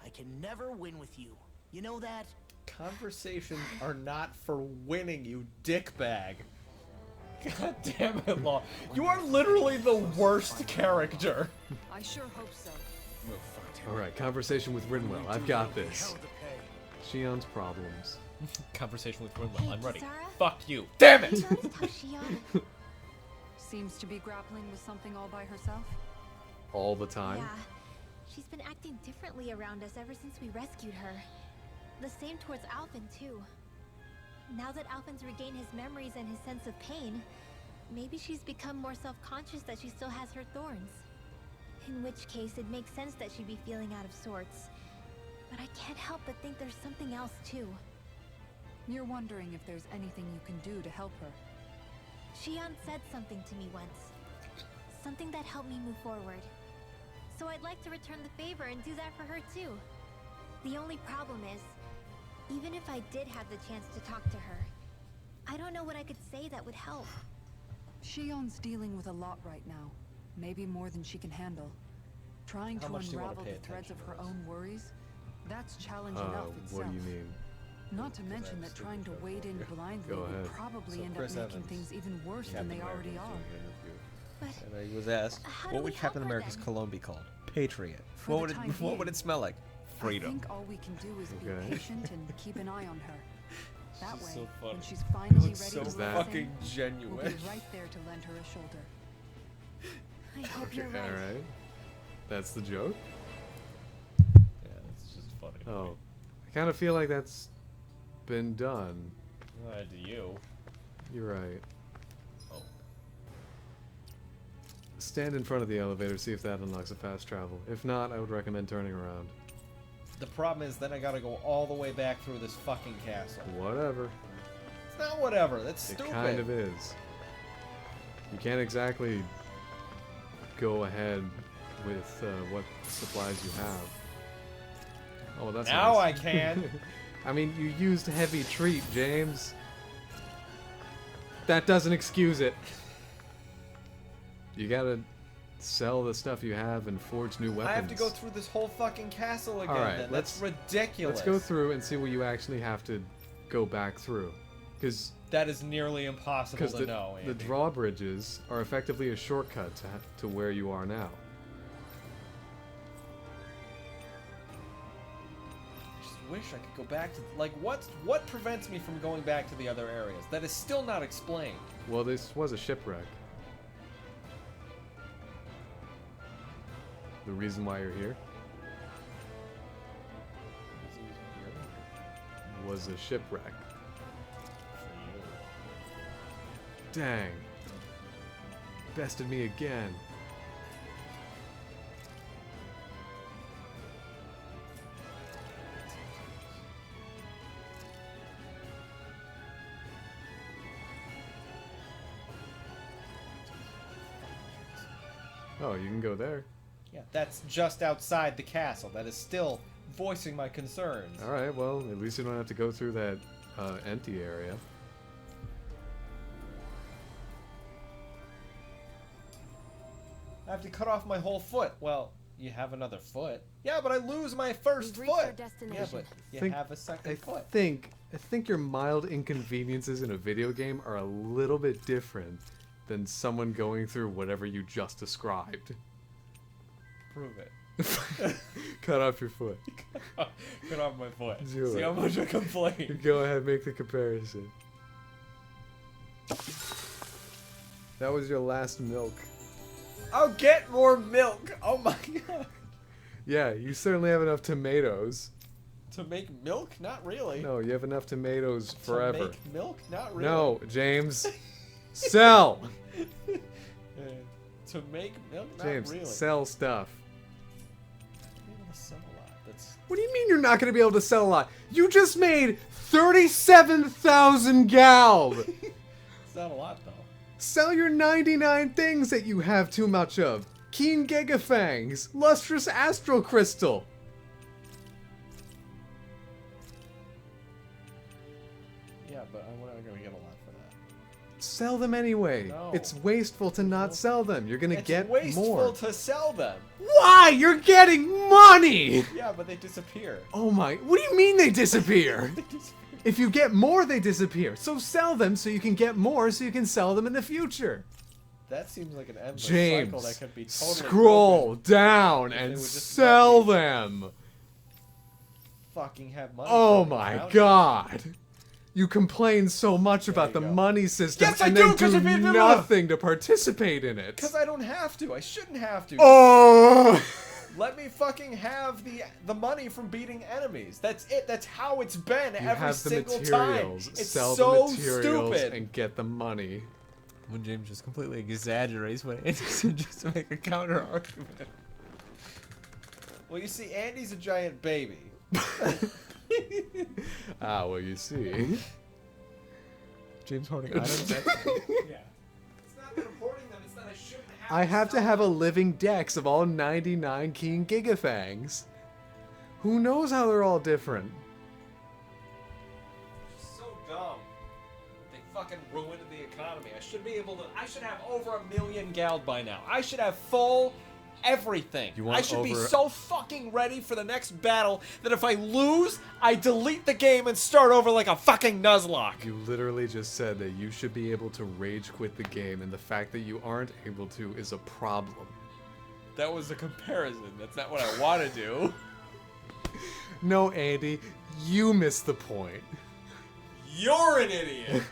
Speaker 6: I can never win with you. You know that?
Speaker 1: Conversations are not for winning, you dickbag. God damn it, Law. You are literally the worst character.
Speaker 5: I sure hope so.
Speaker 10: Alright, conversation with Rinwell. I've got this. Shion's problems.
Speaker 1: Conversation with Rinwell. I'm ready.
Speaker 3: Kisara?
Speaker 1: Fuck you. Damn
Speaker 3: You
Speaker 1: it!
Speaker 3: noticed how Xion...
Speaker 5: Seems to be grappling with something all by herself.
Speaker 10: All the time.
Speaker 3: Yeah. She's been acting differently around us ever since we rescued her. The same towards Alphen, too. Now that Alphen's regained his memories and his sense of pain, maybe she's become more self-conscious that she still has her thorns. In which case, it makes sense that she'd be feeling out of sorts. But I can't help but think there's something else, too.
Speaker 5: You're wondering if there's anything you can do to help her.
Speaker 3: Xion said something to me once. Something that helped me move forward. So I'd like to return the favor and do that for her too. The only problem is, even if I did have the chance to talk to her, I don't know what I could say that would help.
Speaker 5: Shion's dealing with a lot right now. Maybe more than she can handle. Trying
Speaker 1: How
Speaker 5: to
Speaker 1: much do you wanna
Speaker 5: unravel
Speaker 1: pay
Speaker 5: the threads of
Speaker 1: attention
Speaker 5: her
Speaker 1: to
Speaker 5: own worries, that's challenge enough itself.
Speaker 10: What do you mean?
Speaker 5: Not to mention that trying to wade in blindly
Speaker 10: Go
Speaker 5: would
Speaker 10: ahead.
Speaker 5: probably
Speaker 1: So
Speaker 5: end
Speaker 1: Chris
Speaker 5: up making
Speaker 1: Evans,
Speaker 5: things even worse than
Speaker 1: Captain
Speaker 5: they
Speaker 1: America,
Speaker 5: already
Speaker 1: was
Speaker 5: are.
Speaker 1: doing an interview.
Speaker 3: But
Speaker 1: And he was asked,
Speaker 3: how do
Speaker 1: what
Speaker 3: we
Speaker 1: would
Speaker 3: help
Speaker 1: Captain
Speaker 3: her
Speaker 1: America's
Speaker 3: then?
Speaker 1: cologne be called? Patriot.
Speaker 5: For
Speaker 1: What
Speaker 5: the
Speaker 1: would it
Speaker 5: time
Speaker 1: what would
Speaker 5: being,
Speaker 1: it smell like?
Speaker 5: I
Speaker 1: Freedom.
Speaker 5: think all we can do is be
Speaker 10: Okay.
Speaker 5: patient and keep an eye on her. That
Speaker 1: She's
Speaker 5: way,
Speaker 1: so funny.
Speaker 5: when she's finally ready
Speaker 1: So
Speaker 5: to
Speaker 1: fucking
Speaker 5: listen,
Speaker 1: genuine.
Speaker 5: we'll be right there to lend her a shoulder.
Speaker 3: I hope
Speaker 10: Okay,
Speaker 3: you're right.
Speaker 10: alright. That's the joke?
Speaker 1: Yeah, it's just funny.
Speaker 10: Oh. I kind of feel like that's been done.
Speaker 1: Do you?
Speaker 10: You're right.
Speaker 1: Oh.
Speaker 10: Stand in front of the elevator, see if that unlocks a fast travel. If not, I would recommend turning around.
Speaker 1: The problem is then I gotta go all the way back through this fucking castle.
Speaker 10: Whatever.
Speaker 1: It's not whatever. That's
Speaker 10: It
Speaker 1: stupid.
Speaker 10: kind of is. You can't exactly go ahead with what supplies you have. Oh, that's
Speaker 1: Now
Speaker 10: nice.
Speaker 1: I can.
Speaker 10: I mean, you used heavy treat, James. That doesn't excuse it. You gotta sell the stuff you have and forge new weapons.
Speaker 1: I have to go through this whole fucking castle again.
Speaker 10: Alright,
Speaker 1: Then. That's
Speaker 10: let's
Speaker 1: ridiculous.
Speaker 10: go through and see what you actually have to go back through. Because
Speaker 1: That is nearly impossible to know.
Speaker 10: the
Speaker 1: Andy.
Speaker 10: drawbridges are effectively a shortcut to where you are now.
Speaker 1: I just wish I could go back to what prevents me from going back to the other areas? That is still not explained.
Speaker 10: Well, this was a shipwreck. The reason why you're here was a shipwreck. Dang. Bested me again. Oh, you can go there.
Speaker 1: Yeah, that's just outside the castle. That is still voicing my concerns.
Speaker 10: Alright, well, at least you don't have to go through that empty area.
Speaker 1: I have to cut off my whole foot. Well, you have another foot. Yeah, but I lose my 1st
Speaker 11: We've reached our
Speaker 1: foot. Yeah,
Speaker 11: destination.
Speaker 1: but you
Speaker 10: Think-
Speaker 1: have a second foot.
Speaker 10: I think your mild inconveniences in a video game are a little bit different than someone going through whatever you just described.
Speaker 1: Prove it.
Speaker 10: Cut off your foot.
Speaker 1: Cut off my foot.
Speaker 10: Do
Speaker 1: See
Speaker 10: it.
Speaker 1: how much I complain.
Speaker 10: Go ahead, make the comparison. That was your last milk.
Speaker 1: I'll get more milk. Oh my god.
Speaker 10: Yeah, you certainly have enough tomatoes.
Speaker 1: To make milk? Not really.
Speaker 10: No, you have enough tomatoes forever.
Speaker 1: To make milk? Not really.
Speaker 10: No, James. Sell!
Speaker 1: To make milk? Not
Speaker 10: James,
Speaker 1: really.
Speaker 10: sell stuff.
Speaker 1: Be able to sell a lot. That's
Speaker 10: What do you mean you're not going to be able to sell a lot? You just made 37,000 gal.
Speaker 1: it's not a lot though.
Speaker 10: Sell your 99 things that you have too much of. Keen Gigafangs, Lustrous Astral Crystal.
Speaker 1: Yeah, but I'm not gonna get a lot for that.
Speaker 10: Sell them anyway.
Speaker 1: No.
Speaker 10: It's wasteful to not sell them. You're gonna get
Speaker 1: It's wasteful
Speaker 10: more.
Speaker 1: to sell them.
Speaker 10: Why? You're getting money!
Speaker 1: Yeah, but they disappear.
Speaker 10: Oh my, what do you mean they disappear?
Speaker 1: They disappear.
Speaker 10: If you get more, they disappear. So sell them so you can get more so you can sell them in the future.
Speaker 1: That seems like an endless
Speaker 10: James,
Speaker 1: cycle that could be totally
Speaker 10: scroll
Speaker 1: broken
Speaker 10: down
Speaker 1: if they
Speaker 10: and
Speaker 1: would just
Speaker 10: sell
Speaker 1: let me
Speaker 10: them.
Speaker 1: Fucking have money.
Speaker 10: Oh
Speaker 1: for
Speaker 10: my
Speaker 1: accounts.
Speaker 10: god. You complain so much about the
Speaker 1: you go.
Speaker 10: money system
Speaker 1: Yes, I
Speaker 10: and
Speaker 1: do,
Speaker 10: then
Speaker 1: 'cause
Speaker 10: do
Speaker 1: if it-
Speaker 10: nothing to participate in it.
Speaker 1: Because I don't have to. I shouldn't have to.
Speaker 10: Oh!
Speaker 1: Let me fucking have the money from beating enemies. That's it. That's how it's been
Speaker 10: You
Speaker 1: every
Speaker 10: have the
Speaker 1: single
Speaker 10: materials,
Speaker 1: time. It's
Speaker 10: sell
Speaker 1: so
Speaker 10: the materials,
Speaker 1: stupid.
Speaker 10: and get the money.
Speaker 1: When James just completely exaggerates what Andy's just to make a counter argument. Well, you see, Andy's a giant baby.
Speaker 10: Ah, well, you see.
Speaker 1: James hoarding items. Yeah. It's not that I'm hoarding them. It's that I shouldn't have.
Speaker 10: I have to
Speaker 1: sell
Speaker 10: have a
Speaker 1: them.
Speaker 10: living dex of all 99 Keen Gigafangs. Who knows how they're all different?
Speaker 1: So dumb. They fucking ruined the economy. I should be able to. I should have over 1 million gal by now. I should have full everything.
Speaker 10: You want
Speaker 1: I should be
Speaker 10: over-
Speaker 1: so fucking ready for the next battle that if I lose, I delete the game and start over like a fucking Nuzlocke.
Speaker 10: You literally just said that you should be able to rage quit the game, and the fact that you aren't able to is a problem.
Speaker 1: That was a comparison. That's not what I want to do.
Speaker 10: No, Andy, you missed the point.
Speaker 1: You're an idiot.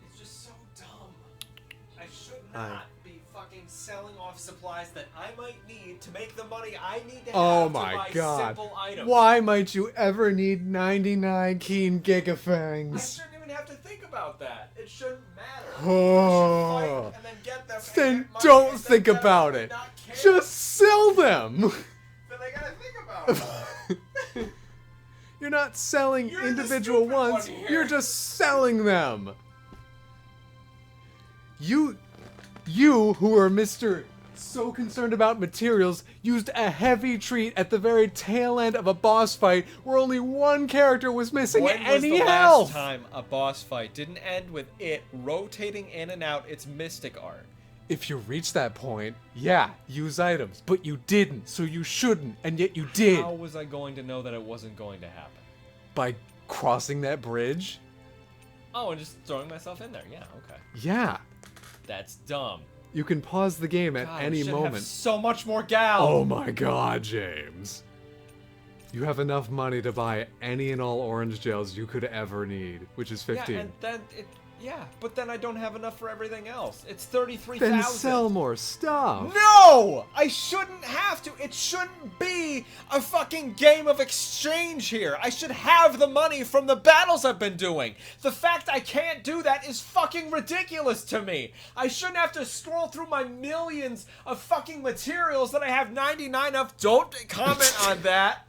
Speaker 1: It's just so dumb. I should not be fucking selling off supplies that I might need to make the money I need to have
Speaker 10: Oh
Speaker 1: to
Speaker 10: my
Speaker 1: buy
Speaker 10: god.
Speaker 1: simple items.
Speaker 10: Why might you ever need 99 Keen
Speaker 1: I
Speaker 10: Gigafangs?
Speaker 1: shouldn't even have to think about that. It shouldn't matter.
Speaker 10: Oh.
Speaker 1: I should fight and then get them. and
Speaker 10: Then
Speaker 1: get money
Speaker 10: don't
Speaker 1: and then
Speaker 10: think
Speaker 1: get them
Speaker 10: about
Speaker 1: and
Speaker 10: it.
Speaker 1: not care.
Speaker 10: Just sell them!
Speaker 1: Then I gotta think about it.
Speaker 10: You're not selling
Speaker 1: You're the
Speaker 10: individual
Speaker 1: stupid one
Speaker 10: ones,
Speaker 1: here.
Speaker 10: you're just selling them! You who are Mr. So concerned about materials, used a heavy treat at the very tail end of a boss fight where only one character was missing
Speaker 1: When was
Speaker 10: any
Speaker 1: the
Speaker 10: health!
Speaker 1: last time a boss fight didn't end with it rotating in and out its mystic art?
Speaker 10: If you reach that point, yeah, use items, but you didn't, so you shouldn't, and yet you did.
Speaker 1: How was I going to know that it wasn't going to happen?
Speaker 10: By crossing that bridge?
Speaker 1: Oh, and just throwing myself in there. Yeah, okay.
Speaker 10: Yeah.
Speaker 1: That's dumb.
Speaker 10: You can pause the game at
Speaker 1: God, I
Speaker 10: any
Speaker 1: should
Speaker 10: moment.
Speaker 1: have so much more gal.
Speaker 10: Oh my god, James. You have enough money to buy any and all orange gels you could ever need, which is 15.
Speaker 1: Yeah, and then but then I don't have enough for everything else. It's 33,000.
Speaker 10: Then sell more stuff.
Speaker 1: No! I shouldn't have to. It shouldn't be a fucking game of exchange here. I should have the money from the battles I've been doing. The fact I can't do that is fucking ridiculous to me. I shouldn't have to scroll through my millions of fucking materials that I have 99 of. Don't comment on that.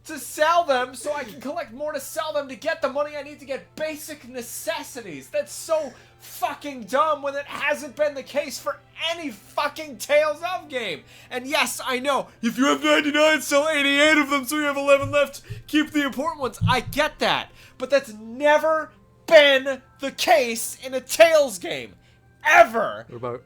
Speaker 1: To sell them so I can collect more to sell them to get the money I need to get basic necessities. That's so fucking dumb when it hasn't been the case for any fucking Tales of game. And yes, I know, if you have 99, sell 88 of them so you have 11 left. Keep the important ones. I get that. But that's never been the case in a Tales game. Ever.
Speaker 10: What about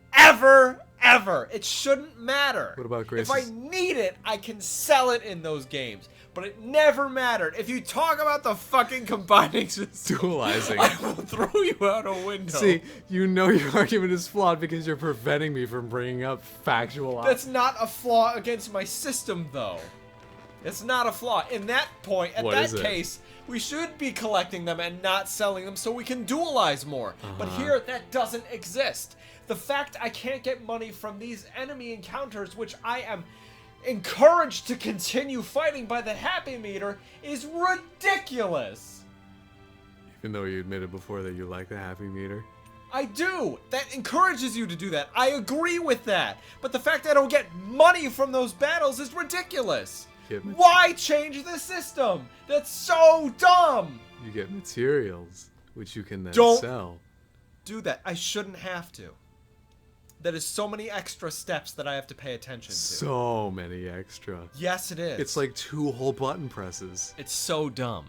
Speaker 1: Ever. It shouldn't matter.
Speaker 10: What about
Speaker 1: If I
Speaker 10: Grace's?
Speaker 1: need it, I can sell it in those games. But it never mattered. If you talk about the fucking combining system,
Speaker 10: dualizing?
Speaker 1: I will throw you out a window.
Speaker 10: See, you know your argument is flawed because you're preventing me from bringing up factual
Speaker 1: That's not a flaw against my system, though. It's not a flaw. In that point, at
Speaker 10: What
Speaker 1: that
Speaker 10: is it?
Speaker 1: case, we should be collecting them and not selling them so we can dualize more. But
Speaker 10: Uh-huh.
Speaker 1: here, that doesn't exist. The fact I can't get money from these enemy encounters, which I am encouraged to continue fighting by the happy meter, is ridiculous.
Speaker 10: Even though you admitted before that you like the happy meter.
Speaker 1: I do! That encourages you to do that. I agree with that. But the fact that I don't get money from those battles is ridiculous. Why change the system? That's so dumb!
Speaker 10: You get materials, which you can then
Speaker 1: Don't
Speaker 10: sell.
Speaker 1: Do that. I shouldn't have to. That is so many extra steps that I have to pay attention to.
Speaker 10: So many extra.
Speaker 1: Yes, it is.
Speaker 10: It's like 2 whole button presses.
Speaker 1: It's so dumb.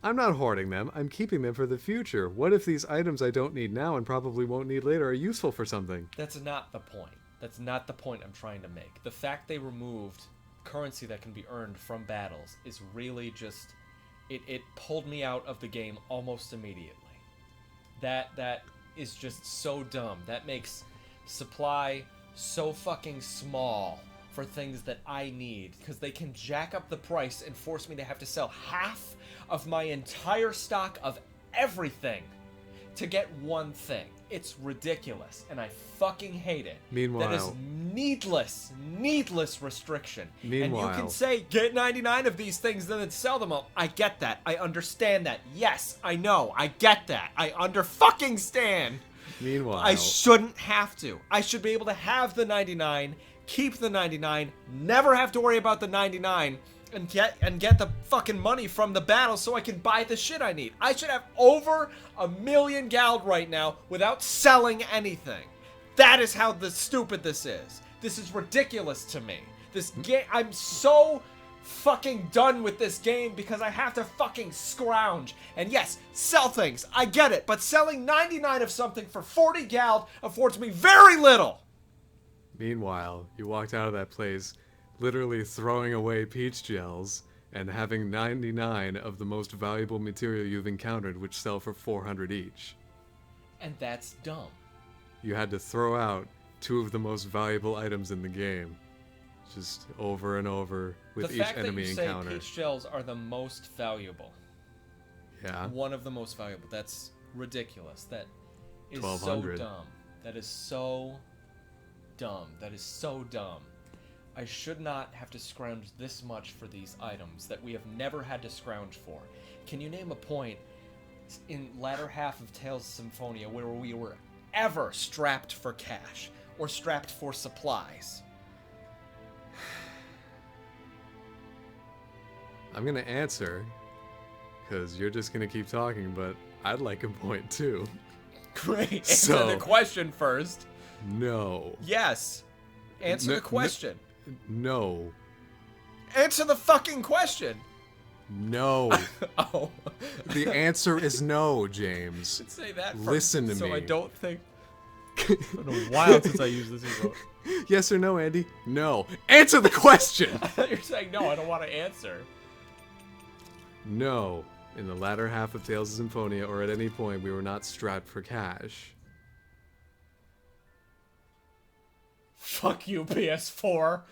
Speaker 10: I'm not hoarding them. I'm keeping them for the future. What if these items I don't need now and probably won't need later are useful for something?
Speaker 1: That's not the point. That's not the point I'm trying to make. The fact they removed currency that can be earned from battles is really just... It pulled me out of the game almost immediately. That is just so dumb. That makes supply so fucking small for things that I need, because they can jack up the price and force me to have to sell half of my entire stock of everything to get one thing. It's ridiculous, and I fucking hate it.
Speaker 10: Meanwhile,
Speaker 1: that is needless restriction.
Speaker 10: Meanwhile,
Speaker 1: and you can say, get 99 of these things, then sell them all. I get that. I understand that. Yes, I know. I get that. I fucking stand.
Speaker 10: Meanwhile,
Speaker 1: I shouldn't have to. I should be able to have the 99, keep the 99, never have to worry about the 99, and get the fucking money from the battle so I can buy the shit I need. I should have over 1 million gald right now without selling anything. That is how stupid this is. This is ridiculous to me. This game, I'm so fucking done with this game because I have to fucking scrounge. And yes, sell things, I get it, but selling 99 of something for 40 gald affords me very little.
Speaker 10: Meanwhile, you walked out of that place literally throwing away peach gels and having 99 of the most valuable material you've encountered, which sell for 400 each.
Speaker 1: And that's dumb.
Speaker 10: You had to throw out 2 of the most valuable items in the game, just over and over with each enemy encounter.
Speaker 1: The fact that you say peach gels are the most valuable.
Speaker 10: Yeah.
Speaker 1: One of the most valuable. That's ridiculous. That is
Speaker 10: 1200.
Speaker 1: so dumb. That is so dumb. That is so dumb. I should not have to scrounge this much for these items that we have never had to scrounge for. Can you name a point in latter half of Tales of Symphonia where we were ever strapped for cash or strapped for supplies?
Speaker 10: I'm gonna answer, because you're just gonna keep talking, but I'd like a point too.
Speaker 1: Great. Answer the question first.
Speaker 10: No.
Speaker 1: Yes. Answer the question.
Speaker 10: No.
Speaker 1: Answer the fucking question.
Speaker 10: No.
Speaker 1: Oh.
Speaker 10: The answer is no, James.
Speaker 1: Say that first.
Speaker 10: Listen to me.
Speaker 1: So I don't think... It's been a while since I used this emote.
Speaker 10: Yes or no, Andy? No. Answer the question!
Speaker 1: I thought you were saying no, I don't want to answer.
Speaker 10: No. In the latter half of Tales of Symphonia, or at any point, we were not strapped for cash.
Speaker 1: Fuck you, PS4.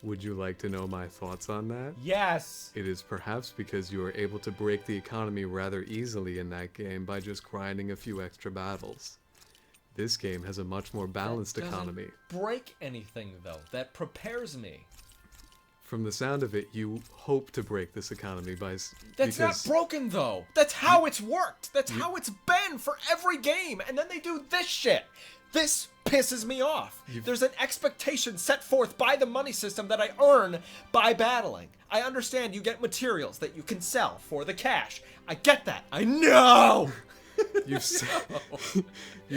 Speaker 10: Would you like to know my thoughts on that?
Speaker 1: Yes.
Speaker 10: It is perhaps because you were able to break the economy rather easily in that game by just grinding a few extra battles. This game has a much more balanced economy.
Speaker 1: Break anything though. That prepares me.
Speaker 10: From the sound of it, you hope to break this economy by...
Speaker 1: That's not broken though. That's how it's worked. That's how it's been for every game. And then they do this shit. This pisses me off. There's an expectation set forth by the money system that I earn by battling. I understand you get materials that you can sell for the cash. I get that. I know!
Speaker 10: You've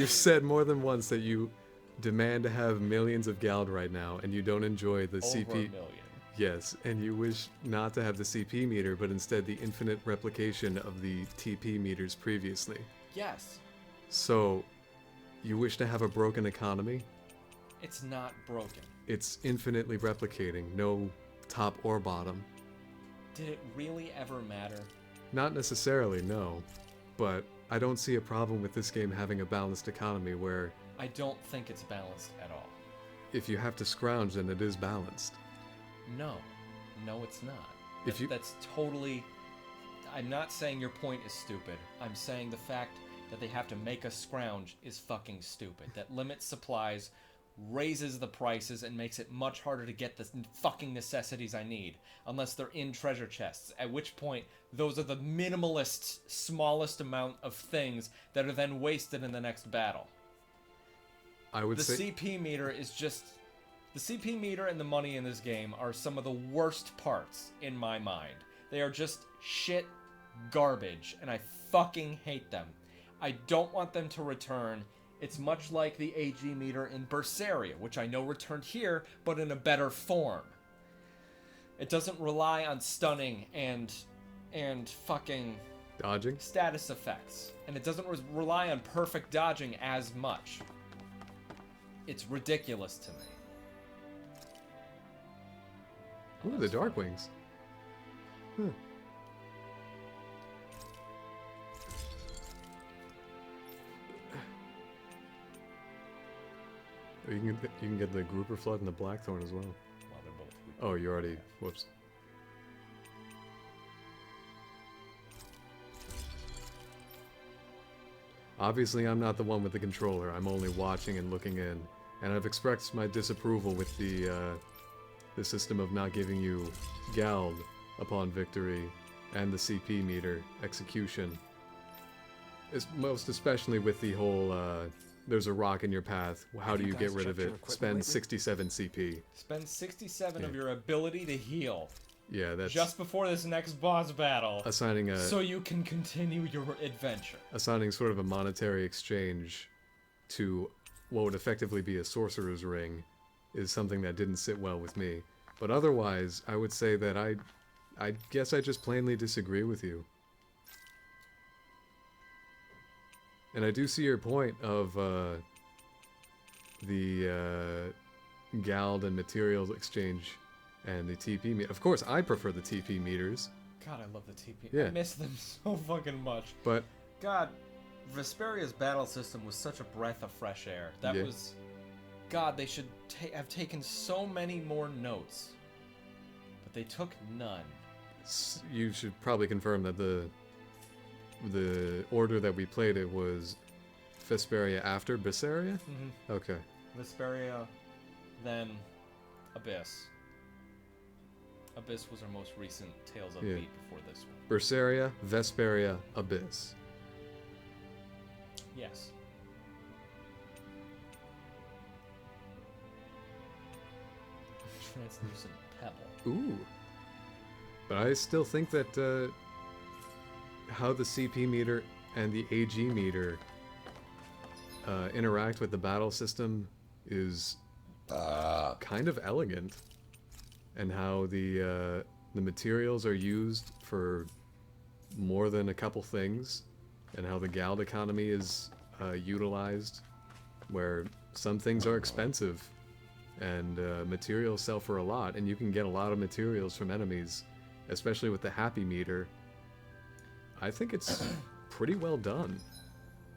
Speaker 10: said more than once that you demand to have millions of gald right now, and you don't enjoy the CP...
Speaker 1: Over a million.
Speaker 10: Yes, and you wish not to have the CP meter, but instead the infinite replication of the TP meters previously.
Speaker 1: Yes.
Speaker 10: So... you wish to have a broken economy?
Speaker 1: It's not broken.
Speaker 10: It's infinitely replicating, no top or bottom.
Speaker 1: Did it really ever matter?
Speaker 10: Not necessarily, no. But I don't see a problem with this game having a balanced economy where...
Speaker 1: I don't think it's balanced at all.
Speaker 10: If you have to scrounge, then it is balanced.
Speaker 1: No. No, it's not. That's totally... I'm not saying your point is stupid. I'm saying the fact that they have to make us scrounge is fucking stupid. That limits supplies raises the prices and makes it much harder to get the fucking necessities I need, unless they're in treasure chests, at which point those are the minimalist, smallest amount of things that are then wasted in the next battle.
Speaker 10: I would say...
Speaker 1: The CP meter is just... The CP meter and the money in this game are some of the worst parts in my mind. They are just shit garbage, and I fucking hate them. I don't want them to return. It's much like the AG meter in Berseria, which I know returned here, but in a better form. It doesn't rely on stunning and fucking...
Speaker 10: Dodging?
Speaker 1: Status effects. And it doesn't rely on perfect dodging as much. It's ridiculous to me.
Speaker 10: Ooh, the Darkwings. Huh. You can get the Grouper Flood and the Blackthorn as well.
Speaker 1: Well, they're both weak.
Speaker 10: Oh, you already... Whoops. Obviously, I'm not the one with the controller. I'm only watching and looking in. And I've expressed my disapproval with the system of not giving you Gald upon victory and the CP meter execution. Most especially with the whole, there's a rock in your path, how do you get rid of it? Spend 67 CP.
Speaker 1: Spend 67 of your ability to heal.
Speaker 10: Yeah, that's...
Speaker 1: Just before this next boss battle.
Speaker 10: Assigning a...
Speaker 1: So you can continue your adventure.
Speaker 10: Assigning sort of a monetary exchange to what would effectively be a sorcerer's ring is something that didn't sit well with me. But otherwise, I would say that I guess I just plainly disagree with you. And I do see your point of the Gald and materials exchange and the TP meter. Of course, I prefer the TP meters.
Speaker 1: God, I love the TP.
Speaker 10: Yeah.
Speaker 1: I miss them so fucking much.
Speaker 10: But
Speaker 1: God, Vesperia's battle system was such a breath of fresh air. That
Speaker 10: Yeah.
Speaker 1: was... God, they should have taken so many more notes. But they took none.
Speaker 10: You should probably confirm that the order that we played it was Vesperia after Berseria?
Speaker 1: Mm-hmm.
Speaker 10: Okay.
Speaker 1: Vesperia, then Abyss. Abyss was our most recent Tales of Beat before this one.
Speaker 10: Berseria, Vesperia, Abyss.
Speaker 1: Yes. Translucent Pebble.
Speaker 10: Ooh. But I still think that how the CP meter and the AG meter interact with the battle system is kind of elegant. And how the materials are used for more than a couple things. And how the Gald economy is utilized, where some things are expensive and materials sell for a lot, and you can get a lot of materials from enemies, especially with the happy meter. I think it's pretty well done.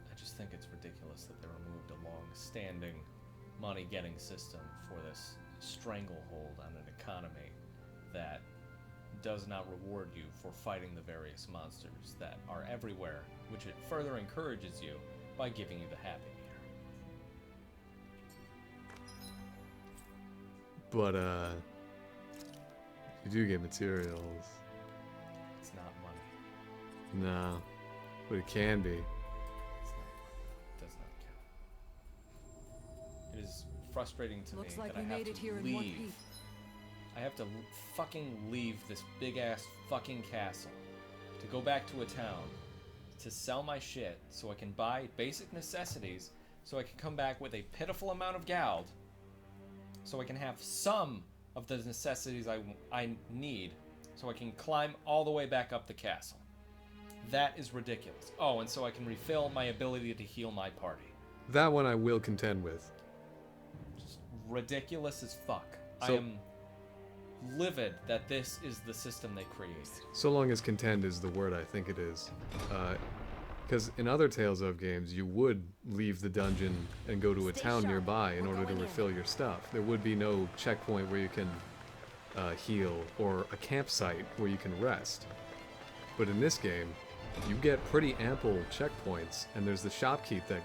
Speaker 1: I just think it's ridiculous that they removed a long-standing money-getting system for this stranglehold on an economy that does not reward you for fighting the various monsters that are everywhere, which it further encourages you by giving you the happy meter.
Speaker 10: But, you do get materials.
Speaker 1: It's not money.
Speaker 10: No. But it can be.
Speaker 1: It's not money. It does not count. It is frustrating to
Speaker 5: Looks
Speaker 1: me
Speaker 5: like
Speaker 1: that I
Speaker 5: we
Speaker 1: have
Speaker 5: made it
Speaker 1: to
Speaker 5: here in
Speaker 1: leave.
Speaker 5: one piece.
Speaker 1: I have to fucking leave this big-ass fucking castle to go back to a town to sell my shit so I can buy basic necessities so I can come back with a pitiful amount of Gald so I can have some of the necessities I need so I can climb all the way back up the castle. That is ridiculous. Oh, and so I can refill my ability to heal my party.
Speaker 10: That one I will contend with.
Speaker 1: Just ridiculous as fuck.
Speaker 10: So,
Speaker 1: I am livid that this is the system they created.
Speaker 10: So long as contend is the word I think it is. Because in other Tales of games, you would leave the dungeon and go to a town nearby in order to refill your stuff. There would be no checkpoint where you can heal, or a campsite where you can rest. But in this game, you get pretty ample checkpoints, and there's the shopkeep that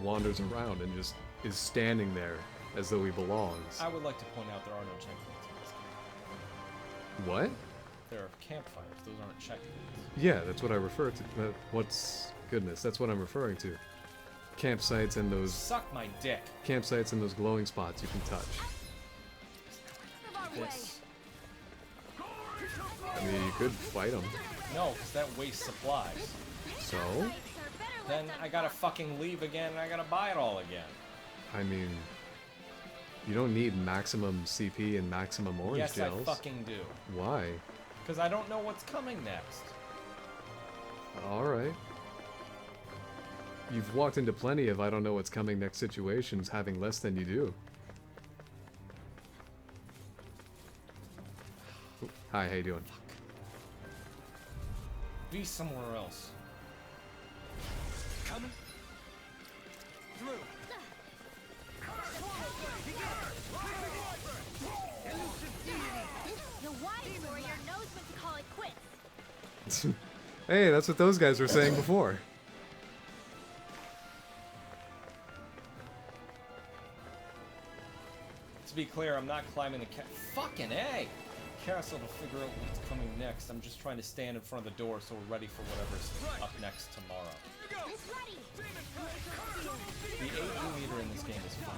Speaker 10: wanders around and just is standing there as though he belongs.
Speaker 1: I would like to point out there are no checkpoints in this game.
Speaker 10: What?
Speaker 1: There are campfires. Those aren't checkpoints.
Speaker 10: Yeah, that's what I refer to. Goodness, that's what I'm referring to. Campsites and those
Speaker 1: Suck my dick.
Speaker 10: campsites and those glowing spots you can touch.
Speaker 1: This.
Speaker 10: I mean, you could fight them.
Speaker 1: No, because that wastes supplies.
Speaker 10: So?
Speaker 1: Then I gotta fucking leave again and I gotta buy it all again.
Speaker 10: I mean, you don't need maximum CP and maximum orange
Speaker 1: Yes,
Speaker 10: gels.
Speaker 1: I fucking do.
Speaker 10: Why?
Speaker 1: Because I don't know what's coming next.
Speaker 10: Alright. You've walked into plenty of I don't know what's coming next situations having less than you do. Oh, hi, how you doing?
Speaker 1: Be somewhere else.
Speaker 4: Coming through.
Speaker 3: The wise warrior knows when to call it quits.
Speaker 10: Hey, that's what those guys were saying before.
Speaker 1: To be clear, I'm not climbing the fucking A! Carousel to figure out what's coming next. I'm just trying to stand in front of the door so we're ready for whatever's up next tomorrow. The AE meter in this game is fun.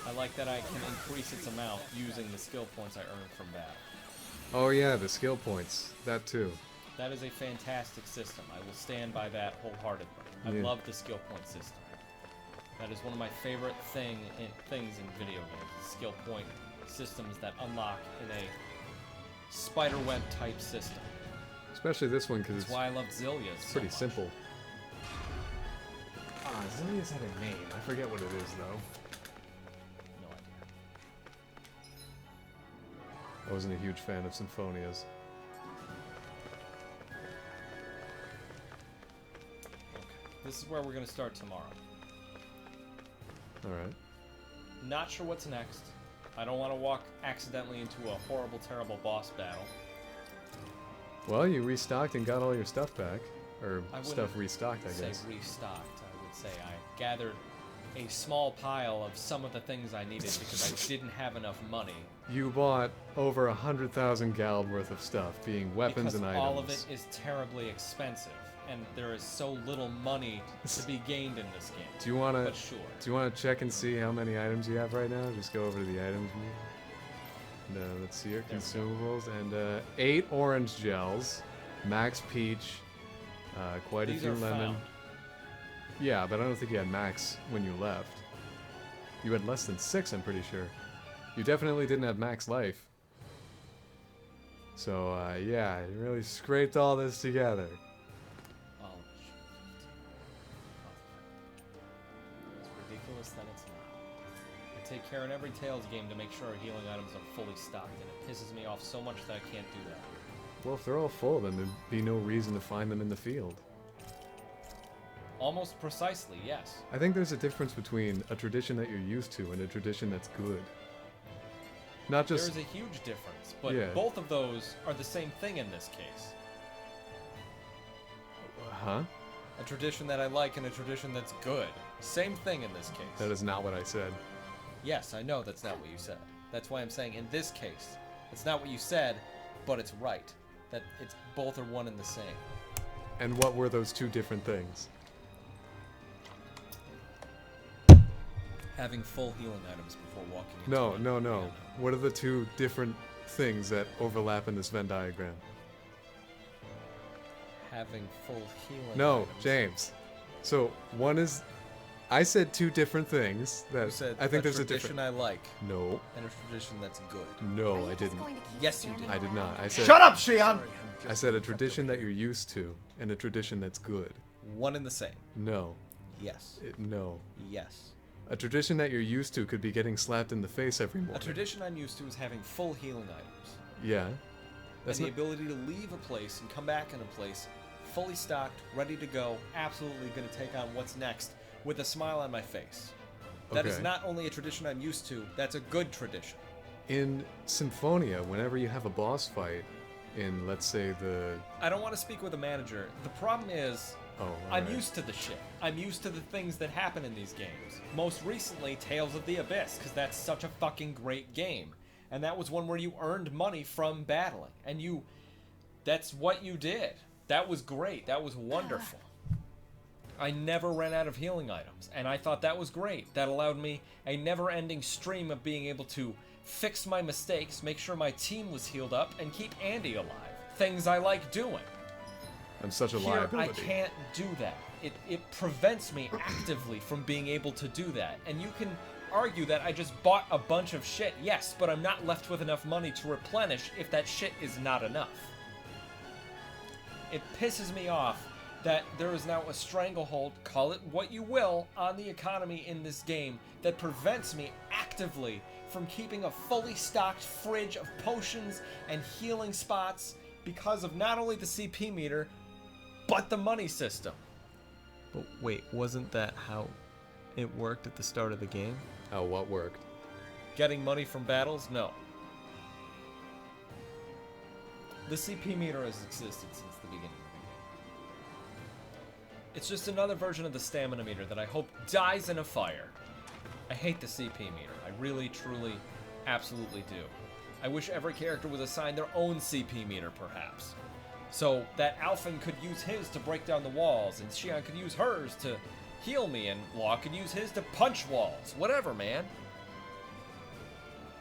Speaker 1: I like that I can increase its amount using the skill points I earn from battle.
Speaker 10: Oh yeah, the skill points. That too.
Speaker 1: That is a fantastic system. I will stand by that wholeheartedly. I
Speaker 10: Yeah.
Speaker 1: love the skill point system. That is one of my favorite things in video games, is skill point systems that unlock in a spiderweb type system.
Speaker 10: Especially this one because
Speaker 1: That's
Speaker 10: it's
Speaker 1: why I love Zillia's so
Speaker 10: pretty
Speaker 1: much.
Speaker 10: simple. Ah, Zillia's had a name. I forget what it is though.
Speaker 1: No idea.
Speaker 10: I wasn't a huge fan of Symphonia's.
Speaker 1: Okay. This is where we're going to start tomorrow.
Speaker 10: Alright.
Speaker 1: Not sure what's next. I don't want to walk accidentally into a horrible, terrible boss battle.
Speaker 10: Well, you restocked and got all your stuff back. Or
Speaker 1: I
Speaker 10: stuff
Speaker 1: wouldn't
Speaker 10: restocked, I
Speaker 1: say
Speaker 10: guess.
Speaker 1: restocked. I would say I gathered a small pile of some of the things I needed because I didn't have enough money.
Speaker 10: You bought over 100,000 gald worth of stuff, being weapons
Speaker 1: Because
Speaker 10: and items.
Speaker 1: all of it is terribly expensive, and there is so little money to be gained in this game.
Speaker 10: Do you wanna?
Speaker 1: But sure.
Speaker 10: Do you wanna check and see how many items you have right now? Just go over to the items menu. And, let's see your
Speaker 1: There we
Speaker 10: consumables and 8 orange gels, max peach, quite
Speaker 1: These
Speaker 10: a few
Speaker 1: are
Speaker 10: lemon.
Speaker 1: found.
Speaker 10: Yeah, but I don't think you had max when you left. You had less than 6, I'm pretty sure. You definitely didn't have max life. So, yeah, you really scraped all this together.
Speaker 1: Oh, it's ridiculous that it's not. I take care in every Tales game to make sure our healing items are fully stocked, and it pisses me off so much that I can't do that.
Speaker 10: Well, if they're all full, then there'd be no reason to find them in the field.
Speaker 1: Almost precisely, yes.
Speaker 10: I think there's a difference between a tradition that you're used to and a tradition that's good. Not just...
Speaker 1: There is a huge difference, but
Speaker 10: Yeah.
Speaker 1: both of those are the same thing in this case.
Speaker 10: Huh?
Speaker 1: A tradition that I like and a tradition that's good. Same thing in this case.
Speaker 10: That is not what I said.
Speaker 1: Yes, I know that's not what you said. That's why I'm saying in this case, it's not what you said, but it's right. That it's both are one and the same.
Speaker 10: And what were those two different things?
Speaker 1: Having full healing items before walking into
Speaker 10: No,
Speaker 1: it.
Speaker 10: no, no.
Speaker 1: Yeah,
Speaker 10: What are the two different things that overlap in this Venn diagram?
Speaker 1: Having full healing
Speaker 10: No,
Speaker 1: items.
Speaker 10: James. So, one is... I said two different things that
Speaker 1: You said
Speaker 10: I think
Speaker 1: a
Speaker 10: there's a
Speaker 1: tradition
Speaker 10: different...
Speaker 1: I like
Speaker 10: No.
Speaker 1: and a tradition that's good.
Speaker 10: No, I didn't.
Speaker 1: Yes, you did.
Speaker 10: I did not. I said...
Speaker 1: Shut up, Shion!
Speaker 10: I said a tradition that you're used to and a tradition that's good.
Speaker 1: One and the same.
Speaker 10: No.
Speaker 1: Yes.
Speaker 10: No.
Speaker 1: Yes.
Speaker 10: A tradition that you're used to could be getting slapped in the face every morning.
Speaker 1: A tradition I'm used to is having full healing items.
Speaker 10: Yeah.
Speaker 1: And
Speaker 10: That's
Speaker 1: the
Speaker 10: not...
Speaker 1: ability to leave a place and come back in a place fully stocked, ready to go, absolutely going to take on what's next with a smile on my face. That is
Speaker 10: Okay.
Speaker 1: not only a tradition I'm used to, that's a good tradition.
Speaker 10: In Symphonia, whenever you have a boss fight, in, let's say, the...
Speaker 1: I don't want to speak with a manager. The problem is,
Speaker 10: Oh,
Speaker 1: I'm
Speaker 10: alright.
Speaker 1: used to the shit. I'm used to the things that happen in these games. Most recently, Tales of the Abyss, because that's such a fucking great game. And that was one where you earned money from battling. And that's what you did. That was great. That was wonderful. I never ran out of healing items, and I thought that was great. That allowed me a never-ending stream of being able to fix my mistakes, make sure my team was healed up, and keep Andy alive. Things I like doing.
Speaker 10: I'm such a
Speaker 1: Here,
Speaker 10: liability.
Speaker 1: I can't do that. It prevents me actively from being able to do that. And you can argue that I just bought a bunch of shit, yes, but I'm not left with enough money to replenish if that shit is not enough. It pisses me off that there is now a stranglehold, call it what you will, on the economy in this game that prevents me actively from keeping a fully stocked fridge of potions and healing spots because of not only the CP meter, but the money system. But wait, wasn't that how it worked at the start of the game?
Speaker 10: Oh, what worked?
Speaker 1: Getting money from battles? No. The CP meter has existed since the beginning of the game. It's just another version of the stamina meter that I hope dies in a fire. I hate the CP meter. I really, truly, absolutely do. I wish every character was assigned their own CP meter, perhaps. So that Alphen could use his to break down the walls, and Xion could use hers to heal me, and Law could use his to punch walls. Whatever, man.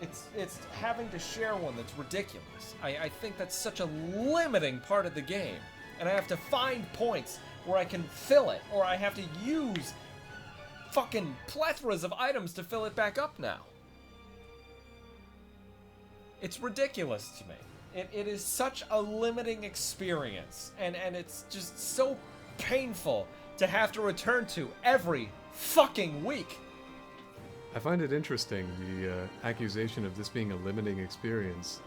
Speaker 1: It's having to share one that's ridiculous. I think that's such a limiting part of the game. And I have to find points where I can fill it, or I have to use fucking plethoras of items to fill it back up now. It's ridiculous to me. It is such a limiting experience, and it's just so painful to have to return to every fucking week.
Speaker 10: I find it interesting, the accusation of this being a limiting experience,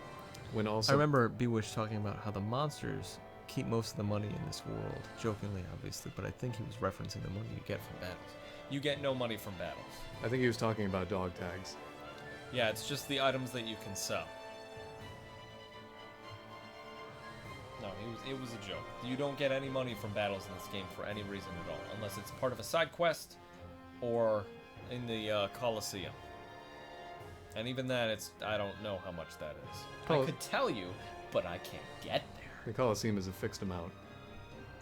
Speaker 10: when also...
Speaker 1: I remember Bewish talking about how the monsters keep most of the money in this world, jokingly obviously, but I think he was referencing the money you get from battles. You get no money from battles.
Speaker 10: I think he was talking about dog tags.
Speaker 1: Yeah, it's just the items that you can sell. No, it was a joke. You don't get any money from battles in this game for any reason at all, unless it's part of a side quest or in the Colosseum. And even then, I don't know how much that is. I could tell you, but I can't get there.
Speaker 10: The Colosseum is a fixed amount,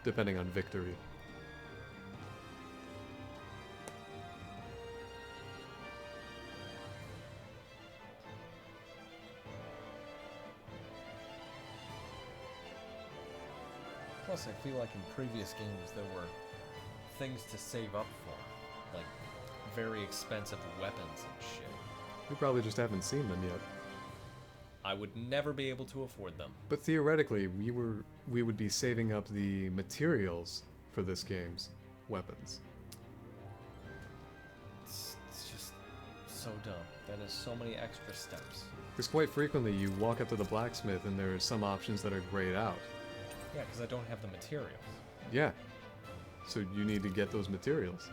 Speaker 10: depending on victory.
Speaker 1: Plus, I feel like in previous games there were things to save up for, like very expensive weapons and shit.
Speaker 10: We probably just haven't seen them yet.
Speaker 1: I would never be able to afford them.
Speaker 10: But theoretically, we would be saving up the materials for this game's weapons.
Speaker 1: It's just so dumb. That is so many extra steps.
Speaker 10: Because quite frequently you walk up to the blacksmith and there are some options that are grayed out.
Speaker 1: Yeah, because I don't have the materials.
Speaker 10: Yeah. So you need to get those materials.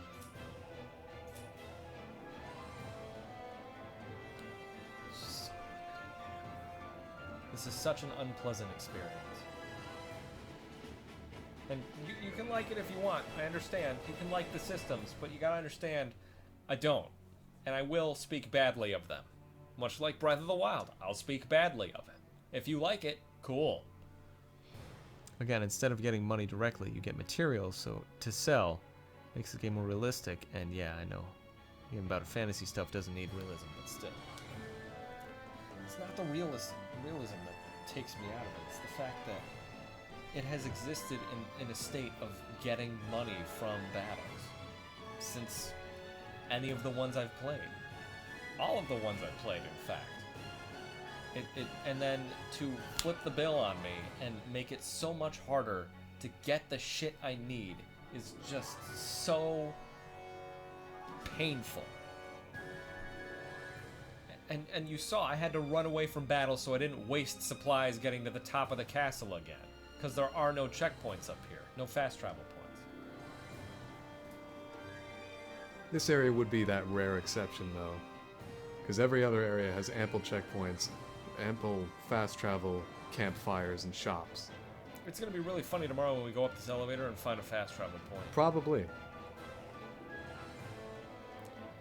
Speaker 1: This is such an unpleasant experience. And you can like it if you want. I understand. You can like the systems, but you gotta understand, I don't. And I will speak badly of them. Much like Breath of the Wild, I'll speak badly of it. If you like it, cool. Again, instead of getting money directly, you get materials, so to sell makes the game more realistic. And yeah, I know, even about fantasy stuff doesn't need realism, but still. It's not the realism that takes me out of it. It's the fact that it has existed in a state of getting money from battles since any of the ones I've played. All of the ones I've played, in fact. And then to flip the bill on me and make it so much harder to get the shit I need is just so painful. And you saw I had to run away from battle so I didn't waste supplies getting to the top of the castle again. Because there are no checkpoints up here. No fast travel points.
Speaker 10: This area would be that rare exception, though. Because every other area has ample checkpoints, ample fast travel, campfires, and shops.
Speaker 1: It's gonna be really funny tomorrow when we go up this elevator and find a fast travel point.
Speaker 10: Probably.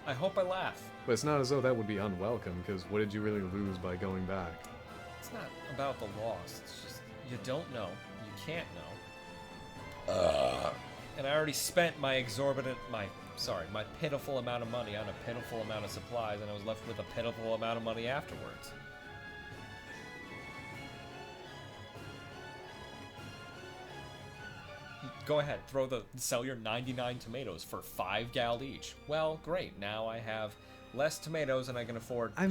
Speaker 1: I hope I laugh.
Speaker 10: But it's not as though that would be unwelcome, because what did you really lose by going back?
Speaker 1: It's not about the loss. It's just you don't know. You can't know. And I already spent my my pitiful amount of money on a pitiful amount of supplies, and I was left with a pitiful amount of money afterwards. Go ahead, sell your 99 tomatoes for 5 gal each. Well, great. Now I have less tomatoes and I can afford part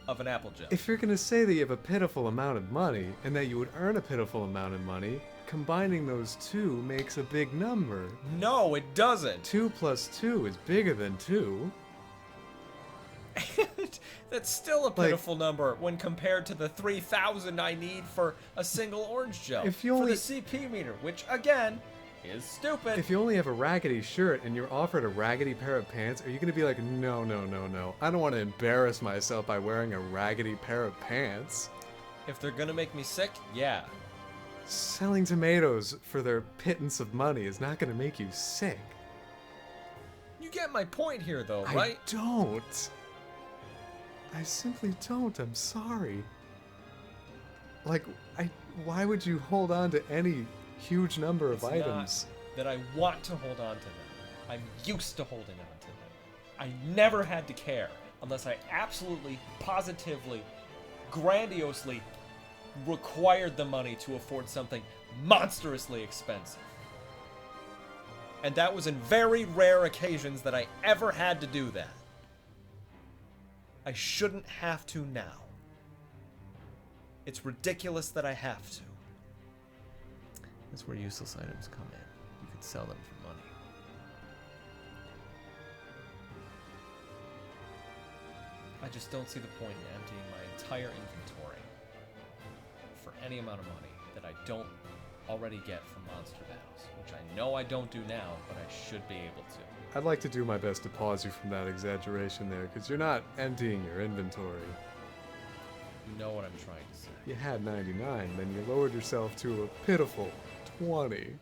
Speaker 1: of an apple gem.
Speaker 10: If you're gonna say that you have a pitiful amount of money and that you would earn a pitiful amount of money, combining those two makes a big number.
Speaker 1: No, it doesn't.
Speaker 10: 2 plus 2 is bigger than 2.
Speaker 1: That's still a pitiful number when compared to the 3,000 I need for a single orange gel.
Speaker 10: If you only,
Speaker 1: for the CP meter, which again is stupid.
Speaker 10: If you only have a raggedy shirt and you're offered a raggedy pair of pants, are you gonna be like, no, no, no, no, I don't want to embarrass myself by wearing a raggedy pair of pants?
Speaker 1: If they're gonna make me sick, yeah.
Speaker 10: Selling tomatoes for their pittance of money is not gonna make you sick.
Speaker 1: You get my point here, though, right?
Speaker 10: I don't. I simply don't. I'm sorry. Like, why would you hold on to any huge number of items?
Speaker 1: Not that I want to hold on to them. I'm used to holding on to them. I never had to care unless I absolutely, positively, grandiosely required the money to afford something monstrously expensive. And that was in very rare occasions that I ever had to do that. I shouldn't have to now. It's ridiculous that I have to. That's where useless items come in. You could sell them for money. I just don't see the point in emptying my entire inventory for any amount of money that I don't already get from monster battles, which I know I don't do now, but I should be able to.
Speaker 10: I'd like to do my best to pause you from that exaggeration there, because you're not emptying your inventory.
Speaker 1: You know what I'm trying to say.
Speaker 10: You had 99, then you lowered yourself to a pitiful 20.
Speaker 1: It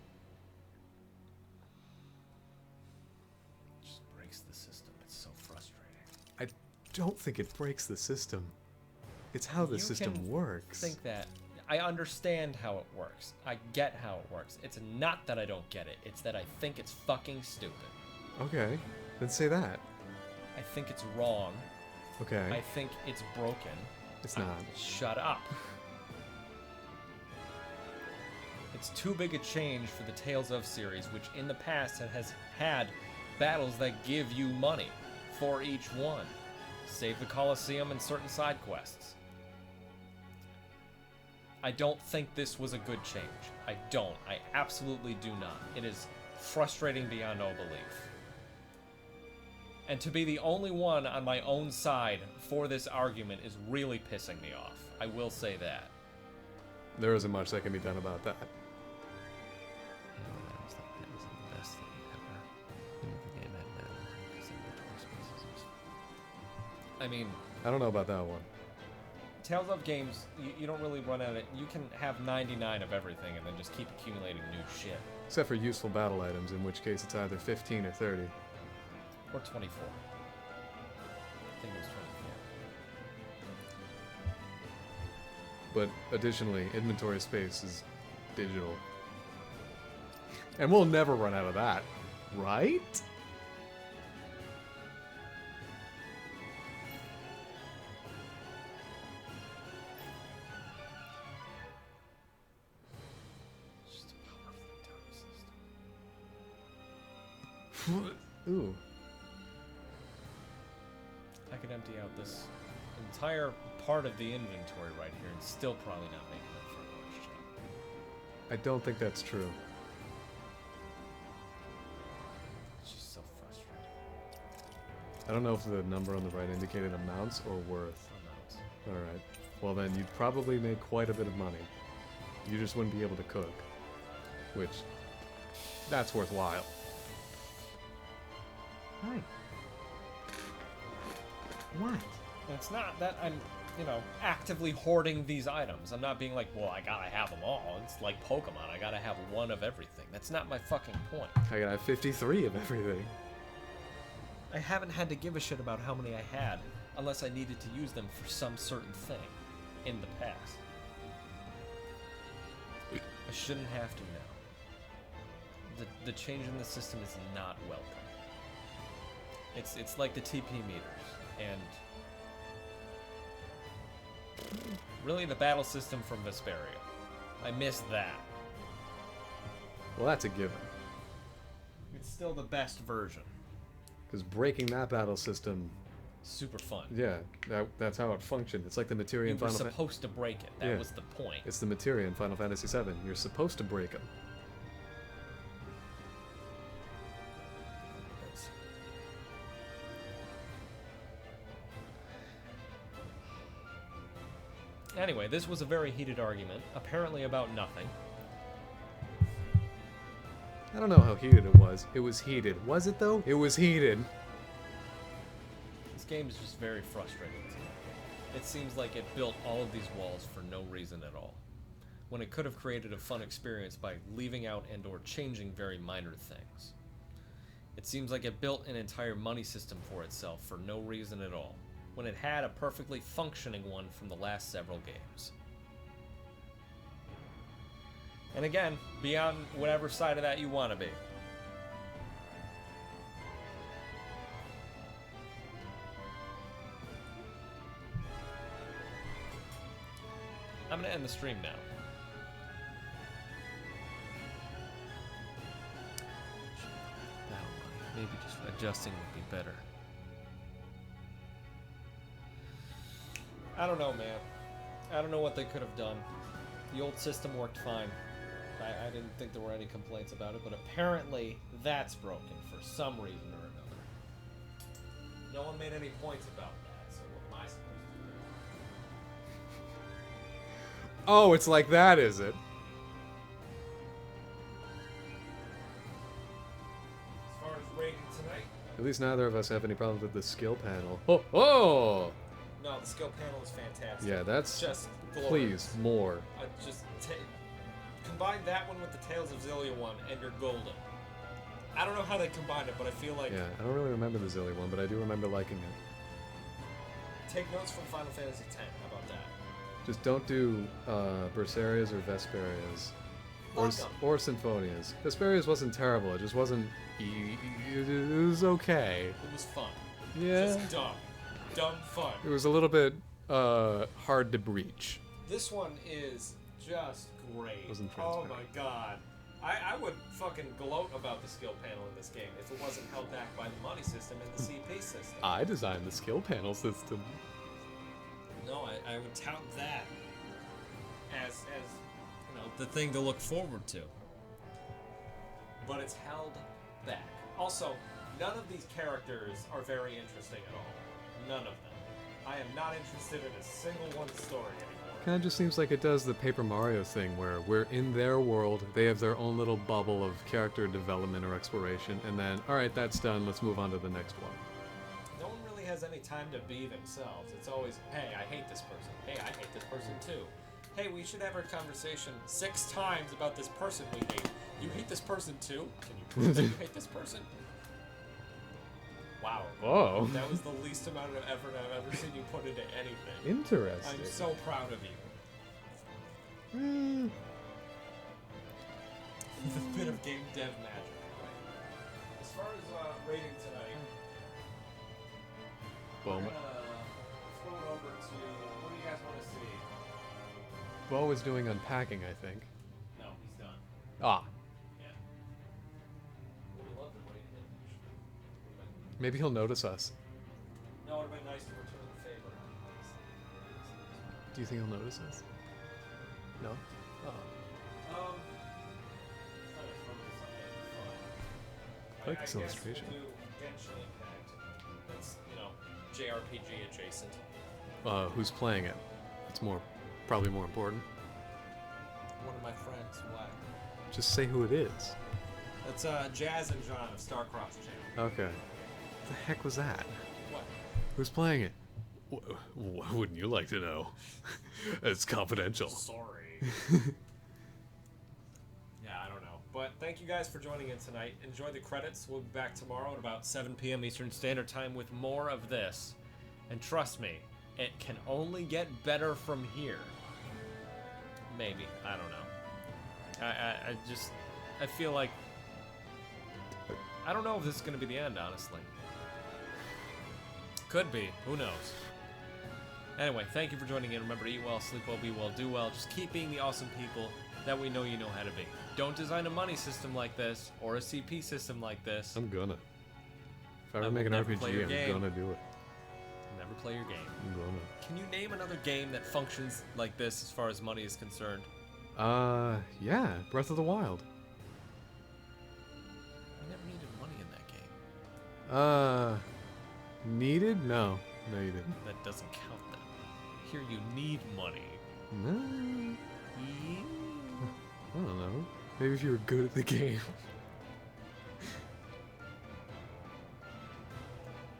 Speaker 1: just breaks the system. It's so frustrating.
Speaker 10: I don't think it breaks the system. It's how the system works.
Speaker 1: Think that. I understand how it works. I get how it works. It's not that I don't get it. It's that I think it's fucking stupid.
Speaker 10: Okay, then say that.
Speaker 1: I think it's wrong.
Speaker 10: Okay.
Speaker 1: I think it's broken.
Speaker 10: It's not.
Speaker 1: Shut up. It's too big a change for the Tales of series, which in the past has had battles that give you money for each one. Save the Colosseum and certain side quests. I don't think this was a good change. I don't. I absolutely do not. It is frustrating beyond all belief. And to be the only one on my own side for this argument is really pissing me off. I will say that.
Speaker 10: There isn't much that can be done about that.
Speaker 1: That was the best thing ever. The game had I mean,
Speaker 10: I don't know about that one.
Speaker 1: Tales of games, you don't really run out of it. You can have 99 of everything and then just keep accumulating new shit.
Speaker 10: Except for useful battle items, in which case it's either 15 or 30.
Speaker 1: Or 24. I think it was 24.
Speaker 10: But additionally, inventory space is digital. And we'll never run out of that, right?
Speaker 1: It's just a powerfully done system.
Speaker 10: Ooh.
Speaker 1: I could empty out this entire part of the inventory right here and still probably not make enough for a question.
Speaker 10: I don't think that's true.
Speaker 1: It's just so frustrating.
Speaker 10: I don't know if the number on the right indicated amounts or worth.
Speaker 1: Amounts.
Speaker 10: Alright. Well then, you'd probably make quite a bit of money. You just wouldn't be able to cook. Which, that's worthwhile.
Speaker 5: Hi. What?
Speaker 1: And it's not that I'm you know, actively hoarding these items. I'm not being like, well, I gotta have them all. It's like Pokemon. I gotta have one of everything. That's not my fucking point.
Speaker 10: I gotta have 53 of everything.
Speaker 1: I haven't had to give a shit about how many I had unless I needed to use them for some certain thing in the past. I shouldn't have to now. The change in the system is not welcome. It's like the TP meters, and really the battle system from Vesperia. I miss that.
Speaker 10: Well, that's a given.
Speaker 1: It's still the best version.
Speaker 10: Because breaking that battle system...
Speaker 1: Super fun.
Speaker 10: Yeah, that's how it functioned. It's like the materia in
Speaker 1: You were
Speaker 10: Final
Speaker 1: supposed to break it. That was the point.
Speaker 10: It's the materia in Final Fantasy VII. You're supposed to break them.
Speaker 1: Anyway, this was a very heated argument, apparently about nothing.
Speaker 10: I don't know how heated it was. It was heated. Was it, though? It was heated.
Speaker 1: This game is just very frustrating to me. It seems like it built all of these walls for no reason at all, when it could have created a fun experience by leaving out and or changing very minor things. It seems like it built an entire money system for itself for no reason at all, when it had a perfectly functioning one from the last several games. And again, be on whatever side of that you want to be. I'm going to end the stream now. Maybe just adjusting would be better. I don't know, man. I don't know what they could have done. The old system worked fine. I didn't think there were any complaints about it, but apparently that's broken for some reason or another. No one made any points about that, so what am I supposed to do?
Speaker 10: Oh, it's like that, is it?
Speaker 1: As far as rating tonight?
Speaker 10: At least neither of us have any problems with the skill panel. Oh, oh!
Speaker 1: No, the skill panel is fantastic.
Speaker 10: Yeah, that's...
Speaker 1: just glorious.
Speaker 10: Please, more.
Speaker 1: Just combine that one with the Tales of Xillia one, and you're golden. I don't know how they combined it, but I feel like...
Speaker 10: Yeah, I don't really remember the Xillia one, but I do remember liking it.
Speaker 1: Take notes from Final Fantasy X. How about that?
Speaker 10: Just don't do Berserias or Vesperias. Or Symphonias. Vesperias wasn't terrible, it just wasn't... It was okay.
Speaker 1: It was fun.
Speaker 10: Yeah.
Speaker 1: Just dumb. Dumb fun.
Speaker 10: It was a little bit hard to breach.
Speaker 1: This one is just great.
Speaker 10: Wasn't
Speaker 1: oh
Speaker 10: transparent.
Speaker 1: my god. I would fucking gloat about the skill panel in this game if it wasn't held back by the money system and the CP system.
Speaker 10: I designed the skill panel system.
Speaker 1: No, I would tout that as you know, the thing to look forward to. But it's held back. Also, none of these characters are very interesting at all. None of them. I am not interested in a single one's story anymore.
Speaker 10: Kind of just seems like it does the Paper Mario thing, where we're in their world, they have their own little bubble of character development or exploration, and then, alright, that's done, let's move on to the next one.
Speaker 1: No one really has any time to be themselves. It's always, hey, I hate this person. Hey, I hate this person too. Hey, we should have our conversation 6 times about this person we hate. You hate this person too? Can you prove that you hate this person? Wow.
Speaker 10: Whoa.
Speaker 1: That was the least amount of effort I've ever seen you put into anything.
Speaker 10: Interesting.
Speaker 1: I'm so proud of you. The bit of game dev magic. Right. As far as rating tonight, we're gonna throw it over to, what do you guys want to see?
Speaker 10: Bo is doing unpacking, I think.
Speaker 1: No, he's done.
Speaker 10: Ah.
Speaker 1: Yeah. Would love to rate it.
Speaker 10: Maybe he'll notice us.
Speaker 1: No, it would have been nice to return the favor.
Speaker 10: Do you think he'll notice us? No? Oh. I like this illustration.
Speaker 1: We'll do Genshin Impact. That's, you know, JRPG adjacent.
Speaker 10: Who's playing it? It's probably more important.
Speaker 1: One of my friends. Why?
Speaker 10: Just say who it is.
Speaker 1: That's Jazz and John of Starcross channel.
Speaker 10: Okay. What the heck was that?
Speaker 1: What?
Speaker 10: Who's playing it? Why wouldn't you like to know? It's confidential.
Speaker 1: Sorry. Yeah, I don't know. But thank you guys for joining in tonight. Enjoy the credits. We'll be back tomorrow at about 7 p.m. Eastern Standard Time with more of this. And trust me, it can only get better from here. Maybe. I don't know. I feel like... I don't know if this is going to be the end, honestly. Could be. Who knows? Anyway, thank you for joining in. Remember to eat well, sleep well, be well, do well. Just keep being the awesome people that we know you know how to be. Don't design a money system like this or a CP system like this.
Speaker 10: I'm gonna. If I ever make an RPG, I'm gonna do it.
Speaker 1: Never play your game.
Speaker 10: I'm gonna.
Speaker 1: Can you name another game that functions like this as far as money is concerned?
Speaker 10: Yeah, Breath of the Wild.
Speaker 1: I never needed money in that game.
Speaker 10: Needed? No. No, you didn't.
Speaker 1: That doesn't count then. Here you need money.
Speaker 10: No. I don't know. Maybe if you were good at the game.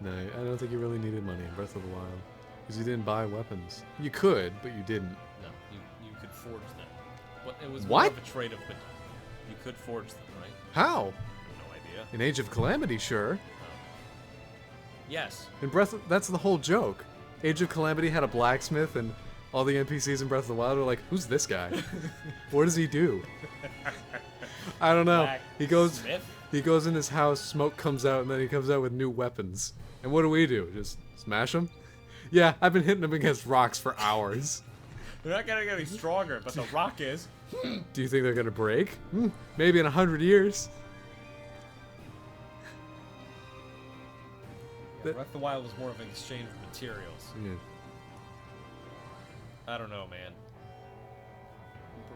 Speaker 10: No, I don't think you really needed money in Breath of the Wild. Because you didn't buy weapons. You could, but you didn't.
Speaker 1: No, you could forge them. But it was
Speaker 10: What?
Speaker 1: more of a trade of the... You could forge them, right?
Speaker 10: How?
Speaker 1: No idea.
Speaker 10: In Age of Calamity, sure.
Speaker 1: Yes.
Speaker 10: In that's the whole joke. Age of Calamity had a blacksmith, and all the NPCs in Breath of the Wild were like, "Who's this guy? What does he do?" I don't know. He goes in his house, smoke comes out, and then he comes out with new weapons. And what do? Just smash them? Yeah, I've been hitting them against rocks for hours.
Speaker 1: They're not gonna get any stronger, but the rock is.
Speaker 10: Do you think they're gonna break? Maybe in 100 years.
Speaker 1: Yeah, Breath of the Wild was more of an exchange of materials.
Speaker 10: Yeah.
Speaker 1: I don't know, man.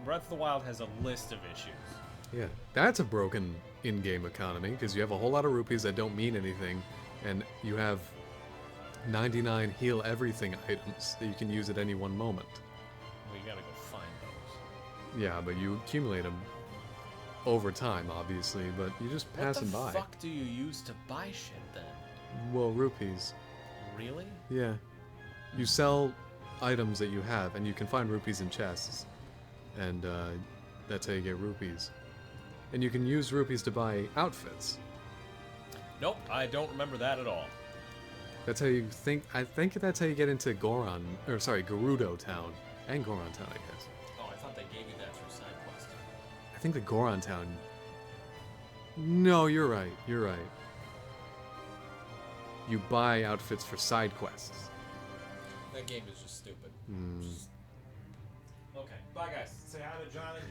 Speaker 1: Breath of the Wild has a list of issues.
Speaker 10: Yeah, that's a broken in-game economy, because you have a whole lot of rupees that don't mean anything, and you have 99 heal everything items that you can use at any one moment.
Speaker 1: Well, you gotta go find those.
Speaker 10: Yeah, but you accumulate them over time, obviously, but you just pass them by.
Speaker 1: What the fuck do you use to buy shit, then?
Speaker 10: Well, rupees.
Speaker 1: Really?
Speaker 10: Yeah. You sell items that you have, and you can find rupees in chests. And that's how you get rupees. And you can use rupees to buy outfits.
Speaker 1: Nope, I don't remember that at all.
Speaker 10: That's how you think. I think that's how you get into Gerudo Town. And Goron Town, I guess.
Speaker 1: Oh, I thought they gave you that through side quest.
Speaker 10: I think the Goron Town... No, you're right. You're right. You buy outfits for side quests.
Speaker 1: That game is just stupid.
Speaker 10: Mm.
Speaker 1: Okay, bye guys. Say hi to John and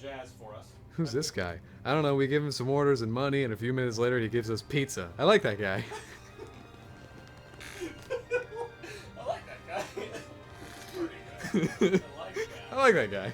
Speaker 1: Jazz for us.
Speaker 10: Who's this guy? I don't know. We give him some orders and money, and a few minutes later he gives us pizza. I like that guy.
Speaker 1: I like that guy. Pretty good. I like that.
Speaker 10: I like that guy.